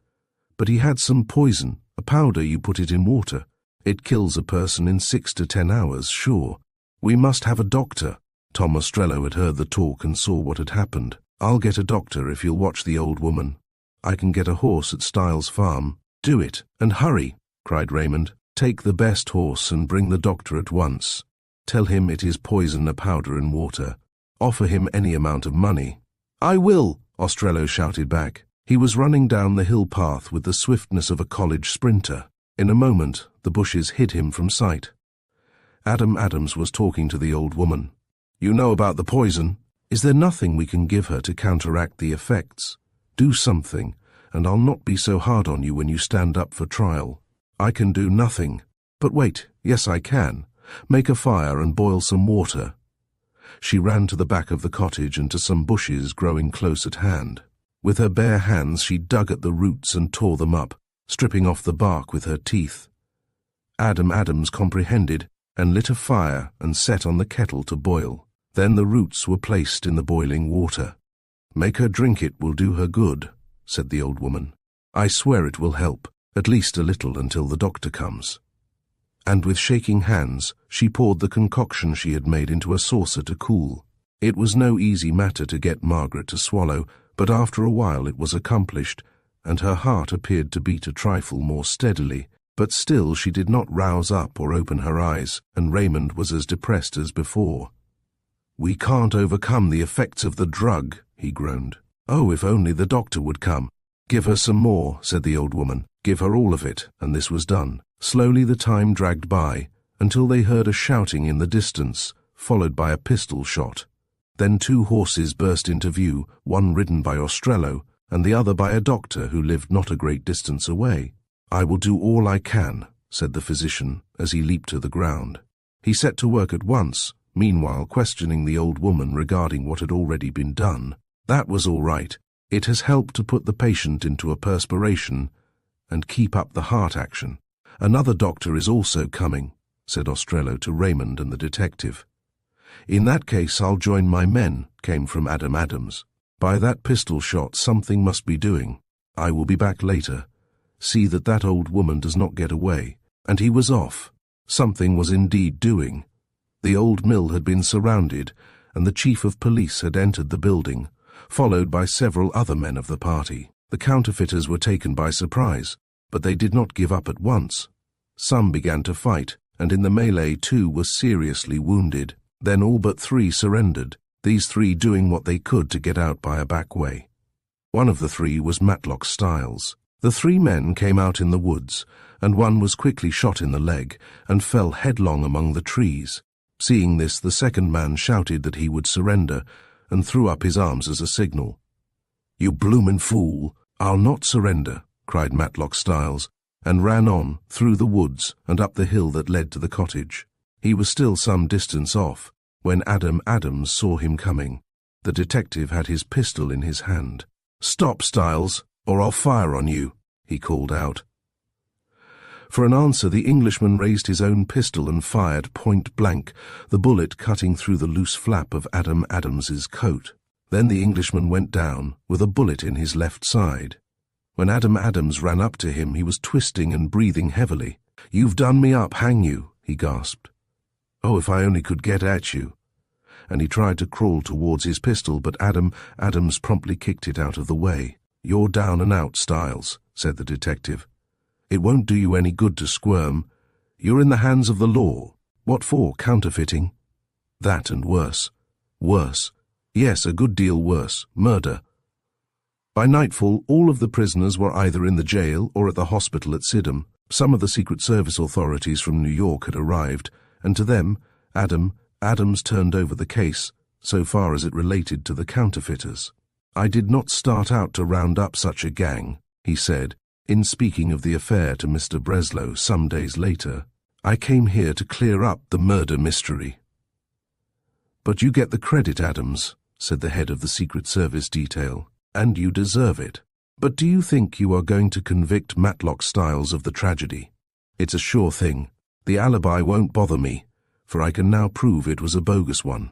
But he had some poison, a powder you put it in water. It kills a person in 6 to 10 hours, sure. We must have a doctor." Tom Ostrello had heard the talk and saw what had happened. "I'll get a doctor if you'll watch the old woman. I can get a horse at Styles' farm." "Do it, and hurry," cried Raymond. "Take the best horse and bring the doctor at once. Tell him it is poison, a powder in water. Offer him any amount of money." "I will," Ostrello shouted back. He was running down the hill path with the swiftness of a college sprinter. In a moment, the bushes hid him from sight. Adam Adams was talking to the old woman. "You know about the poison. Is there nothing we can give her to counteract the effects? Do something, and I'll not be so hard on you when you stand up for trial." "I can do nothing." "But wait, yes I can. Make a fire and boil some water." She ran to the back of the cottage and to some bushes growing close at hand. With her bare hands she dug at the roots and tore them up, stripping off the bark with her teeth. Adam Adams comprehended and lit a fire and set on the kettle to boil. Then the roots were placed in the boiling water. "Make her drink, it will do her good," said the old woman. "I swear it will help, at least a little until the doctor comes." And with shaking hands, she poured the concoction she had made into a saucer to cool. It was no easy matter to get Margaret to swallow, but after a while it was accomplished, and her heart appeared to beat a trifle more steadily. But still she did not rouse up or open her eyes, and Raymond was as depressed as before. "We can't overcome the effects of the drug," he groaned. "Oh, if only the doctor would come. "Give her some more," said the old woman. "Give her all of it," and this was done. Slowly the time dragged by, until they heard a shouting in the distance, followed by a pistol shot. Then 2 horses burst into view, one ridden by Ostrello, and the other by a doctor who lived not a great distance away. "I will do all I can," said the physician, as he leaped to the ground. He set to work at once, meanwhile questioning the old woman regarding what had already been done. "That was all right. It has helped to put the patient into a perspiration and keep up the heart action. Another doctor is also coming," said Ostrello to Raymond and the detective. "In that case I'll join my men," came from Adam Adams. "By that pistol shot something must be doing. I will be back later. See that that old woman does not get away." And he was off. Something was indeed doing. The old mill had been surrounded, and the chief of police had entered the building, followed by several other men of the party. The counterfeiters were taken by surprise, but they did not give up at once. Some began to fight, and in the melee 2 were seriously wounded. Then all but 3 surrendered, these 3 doing what they could to get out by a back way. One of the 3 was Matlock Styles. The 3 men came out in the woods, and one was quickly shot in the leg and fell headlong among the trees. Seeing this, the second man shouted that he would surrender and threw up his arms as a signal. "You bloomin' fool! I'll not surrender," cried Matlock Styles, and ran on, through the woods and up the hill that led to the cottage. He was still some distance off, when Adam Adams saw him coming. The detective had his pistol in his hand. "Stop, Styles, or I'll fire on you," he called out. For an answer, the Englishman raised his own pistol and fired point blank, the bullet cutting through the loose flap of Adam Adams's coat. Then the Englishman went down, with a bullet in his left side. When Adam Adams ran up to him, he was twisting and breathing heavily. "You've done me up, hang you," he gasped. "Oh, if I only could get at you." And he tried to crawl towards his pistol, but Adam Adams promptly kicked it out of the way. "You're down and out, Styles," said the detective. "It won't do you any good to squirm. You're in the hands of the law. What for, counterfeiting?" "That and worse." "Worse?" "Yes, a good deal worse. Murder." By nightfall, all of the prisoners were either in the jail or at the hospital at Sydenham. Some of the Secret Service authorities from New York had arrived, and to them, Adams turned over the case, so far as it related to the counterfeiters. "I did not start out to round up such a gang," he said, in speaking of the affair to Mr. Breslow some days later. "I came here to clear up the murder mystery." "But you get the credit, Adams," said the head of the Secret Service detail, "and you deserve it. But do you think you are going to convict Matlock Styles of the tragedy?" "It's a sure thing. The alibi won't bother me, for I can now prove it was a bogus one.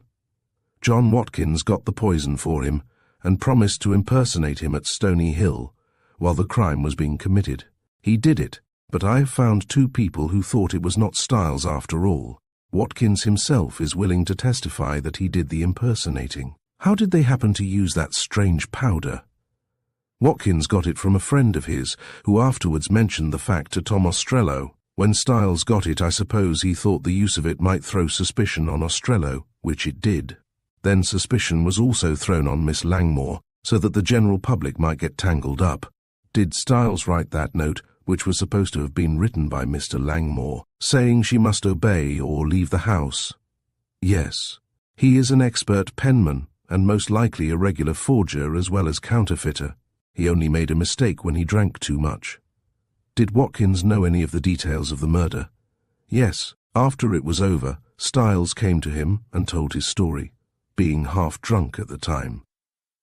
John Watkins got the poison for him and promised to impersonate him at Stony Hill while the crime was being committed. He did it, but I have found 2 people who thought it was not Styles after all. Watkins himself is willing to testify that he did the impersonating. How did they happen to use that strange powder?" "Watkins got it from a friend of his, who afterwards mentioned the fact to Tom Ostrello. When Styles got it, I suppose he thought the use of it might throw suspicion on Ostrello, which it did. Then suspicion was also thrown on Miss Langmore, so that the general public might get tangled up. Did Styles write that note, which was supposed to have been written by Mr. Langmore, saying she must obey or leave the house?" "Yes. He is an expert penman, and most likely a regular forger as well as counterfeiter. He only made a mistake when he drank too much." "Did Watkins know any of the details of the murder?" "Yes. After it was over, Styles came to him and told his story, being half drunk at the time.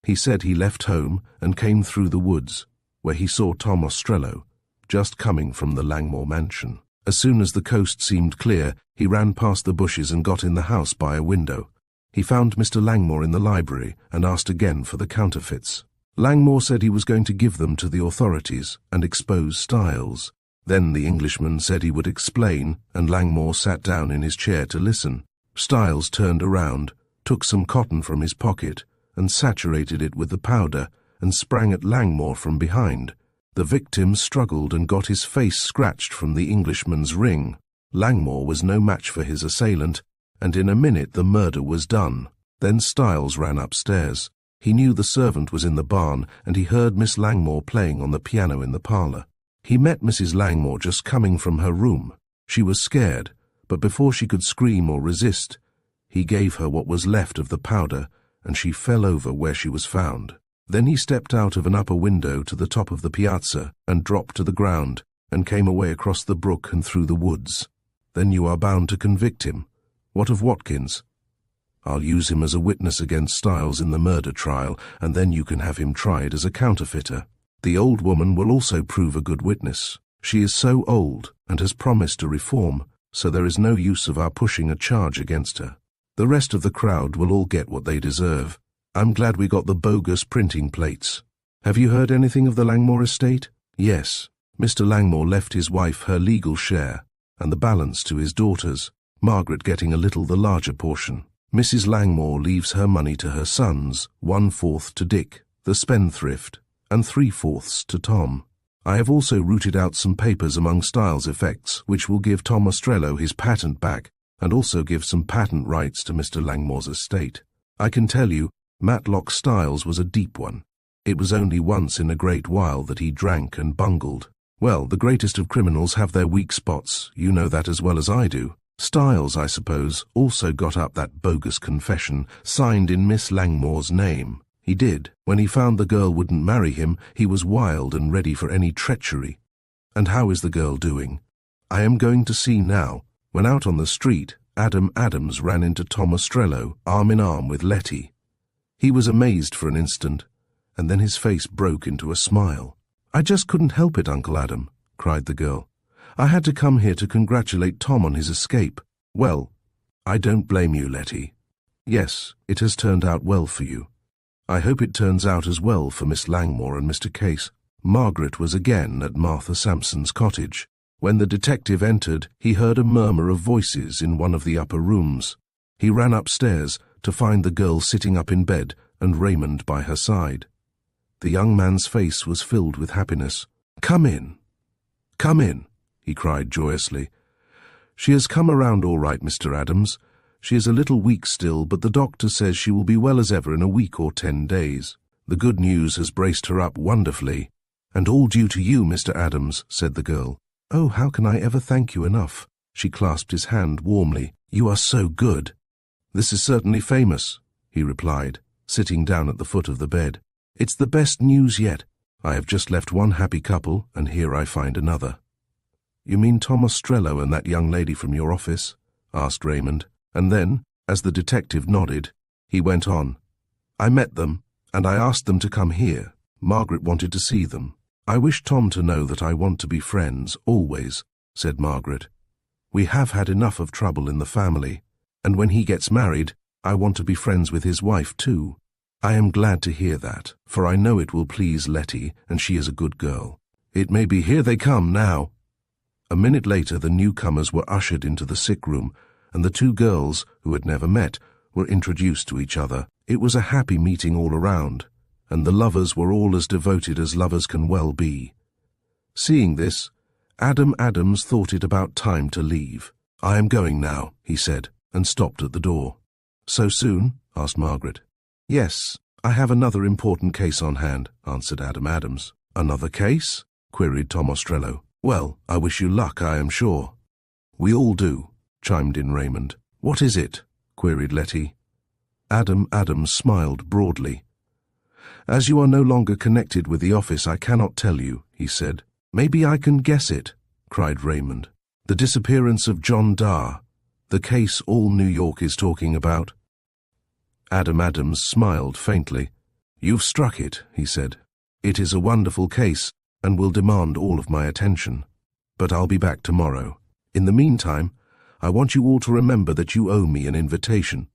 He said he left home and came through the woods, where he saw Tom Ostrello, just coming from the Langmore mansion. As soon as the coast seemed clear, he ran past the bushes and got in the house by a window. He found Mr. Langmore in the library and asked again for the counterfeits. Langmore said he was going to give them to the authorities and expose Styles. Then the Englishman said he would explain, and Langmore sat down in his chair to listen. Styles turned around, took some cotton from his pocket, and saturated it with the powder, and sprang at Langmore from behind. The victim struggled and got his face scratched from the Englishman's ring. Langmore was no match for his assailant, and in a minute the murder was done. Then Styles ran upstairs. He knew the servant was in the barn, and he heard Miss Langmore playing on the piano in the parlour. He met Mrs. Langmore just coming from her room. She was scared, but before she could scream or resist, he gave her what was left of the powder, and she fell over where she was found. Then he stepped out of an upper window to the top of the piazza and dropped to the ground, and came away across the brook and through the woods. Then you are bound to convict him. What of Watkins? I'll use him as a witness against Styles in the murder trial, and then you can have him tried as a counterfeiter. The old woman will also prove a good witness. She is so old and has promised to reform, so there is no use of our pushing a charge against her. The rest of the crowd will all get what they deserve. I'm glad we got the bogus printing plates. Have you heard anything of the Langmore estate? Yes. Mr. Langmore left his wife her legal share, and the balance to his daughters, Margaret getting a little the larger portion. Mrs. Langmore leaves her money to her sons, 1/4 to Dick, the spendthrift, and 3/4 to Tom. I have also rooted out some papers among Styles' effects, which will give Tom Ostrello his patent back, and also give some patent rights to Mr. Langmore's estate. I can tell you, Matlock Styles was a deep one. It was only once in a great while that he drank and bungled. Well, the greatest of criminals have their weak spots, you know that as well as I do. Styles, I suppose, also got up that bogus confession, signed in Miss Langmore's name. He did. When he found the girl wouldn't marry him, he was wild and ready for any treachery. And how is the girl doing? I am going to see now. When out on the street, Adam Adams ran into Tom Ostrello, arm in arm with Letty. He was amazed for an instant, and then his face broke into a smile. I just couldn't help it, Uncle Adam, cried the girl. I had to come here to congratulate Tom on his escape. Well, I don't blame you, Letty. Yes, it has turned out well for you. I hope it turns out as well for Miss Langmore and Mr. Case. Margaret was again at Martha Sampson's cottage. When the detective entered, he heard a murmur of voices in one of the upper rooms. He ran upstairs to find the girl sitting up in bed and Raymond by her side. The young man's face was filled with happiness. Come in. Come in, he cried joyously. She has come around all right, Mr. Adams. She is a little weak still, but the doctor says she will be well as ever in a week or 10 days. The good news has braced her up wonderfully. And all due to you, Mr. Adams, said the girl. Oh, how can I ever thank you enough? She clasped his hand warmly. You are so good. This is certainly famous, he replied, sitting down at the foot of the bed. It's the best news yet. I have just left one happy couple, and here I find another. You mean Tom Ostrello and that young lady from your office? Asked Raymond, and then, as the detective nodded, he went on. I met them, and I asked them to come here. Margaret wanted to see them. I wish Tom to know that I want to be friends, always, said Margaret. We have had enough of trouble in the family, and when he gets married, I want to be friends with his wife too. I am glad to hear that, for I know it will please Letty, and she is a good girl. It may be here they come now. A minute later the newcomers were ushered into the sick room, and the two girls, who had never met, were introduced to each other. It was a happy meeting all around, and the lovers were all as devoted as lovers can well be. Seeing this, Adam Adams thought it about time to leave. I am going now, he said, and stopped at the door. So soon? Asked Margaret. Yes, I have another important case on hand, answered Adam Adams. Another case? Queried Tom Ostrello. Well, I wish you luck, I am sure. We all do, chimed in Raymond. What is it? Queried Letty. Adam Adams smiled broadly. As you are no longer connected with the office, I cannot tell you, he said. Maybe I can guess it, cried Raymond. The disappearance of John Darr, the case all New York is talking about. Adam Adams smiled faintly. You've struck it, he said. It is a wonderful case, and will demand all of my attention. But I'll be back tomorrow. In the meantime, I want you all to remember that you owe me an invitation.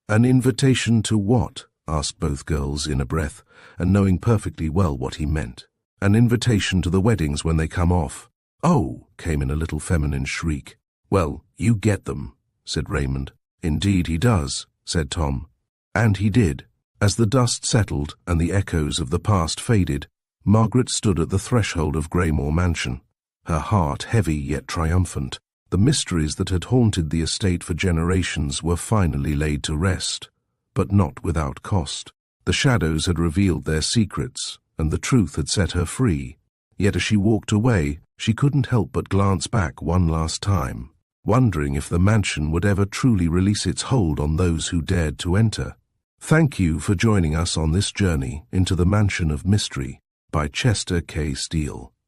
An invitation to what? Asked both girls in a breath, and knowing perfectly well what he meant. An invitation to the weddings when they come off. Oh, came in a little feminine shriek. Well, you get them, said Raymond. Indeed he does, said Tom. And he did. As the dust settled and the echoes of the past faded, Margaret stood at the threshold of Graymore Mansion, her heart heavy yet triumphant. The mysteries that had haunted the estate for generations were finally laid to rest, but not without cost. The shadows had revealed their secrets, and the truth had set her free. Yet as she walked away, she couldn't help but glance back one last time, wondering if the mansion would ever truly release its hold on those who dared to enter. Thank you for joining us on this journey into the Mansion of Mystery by Chester K. Steele.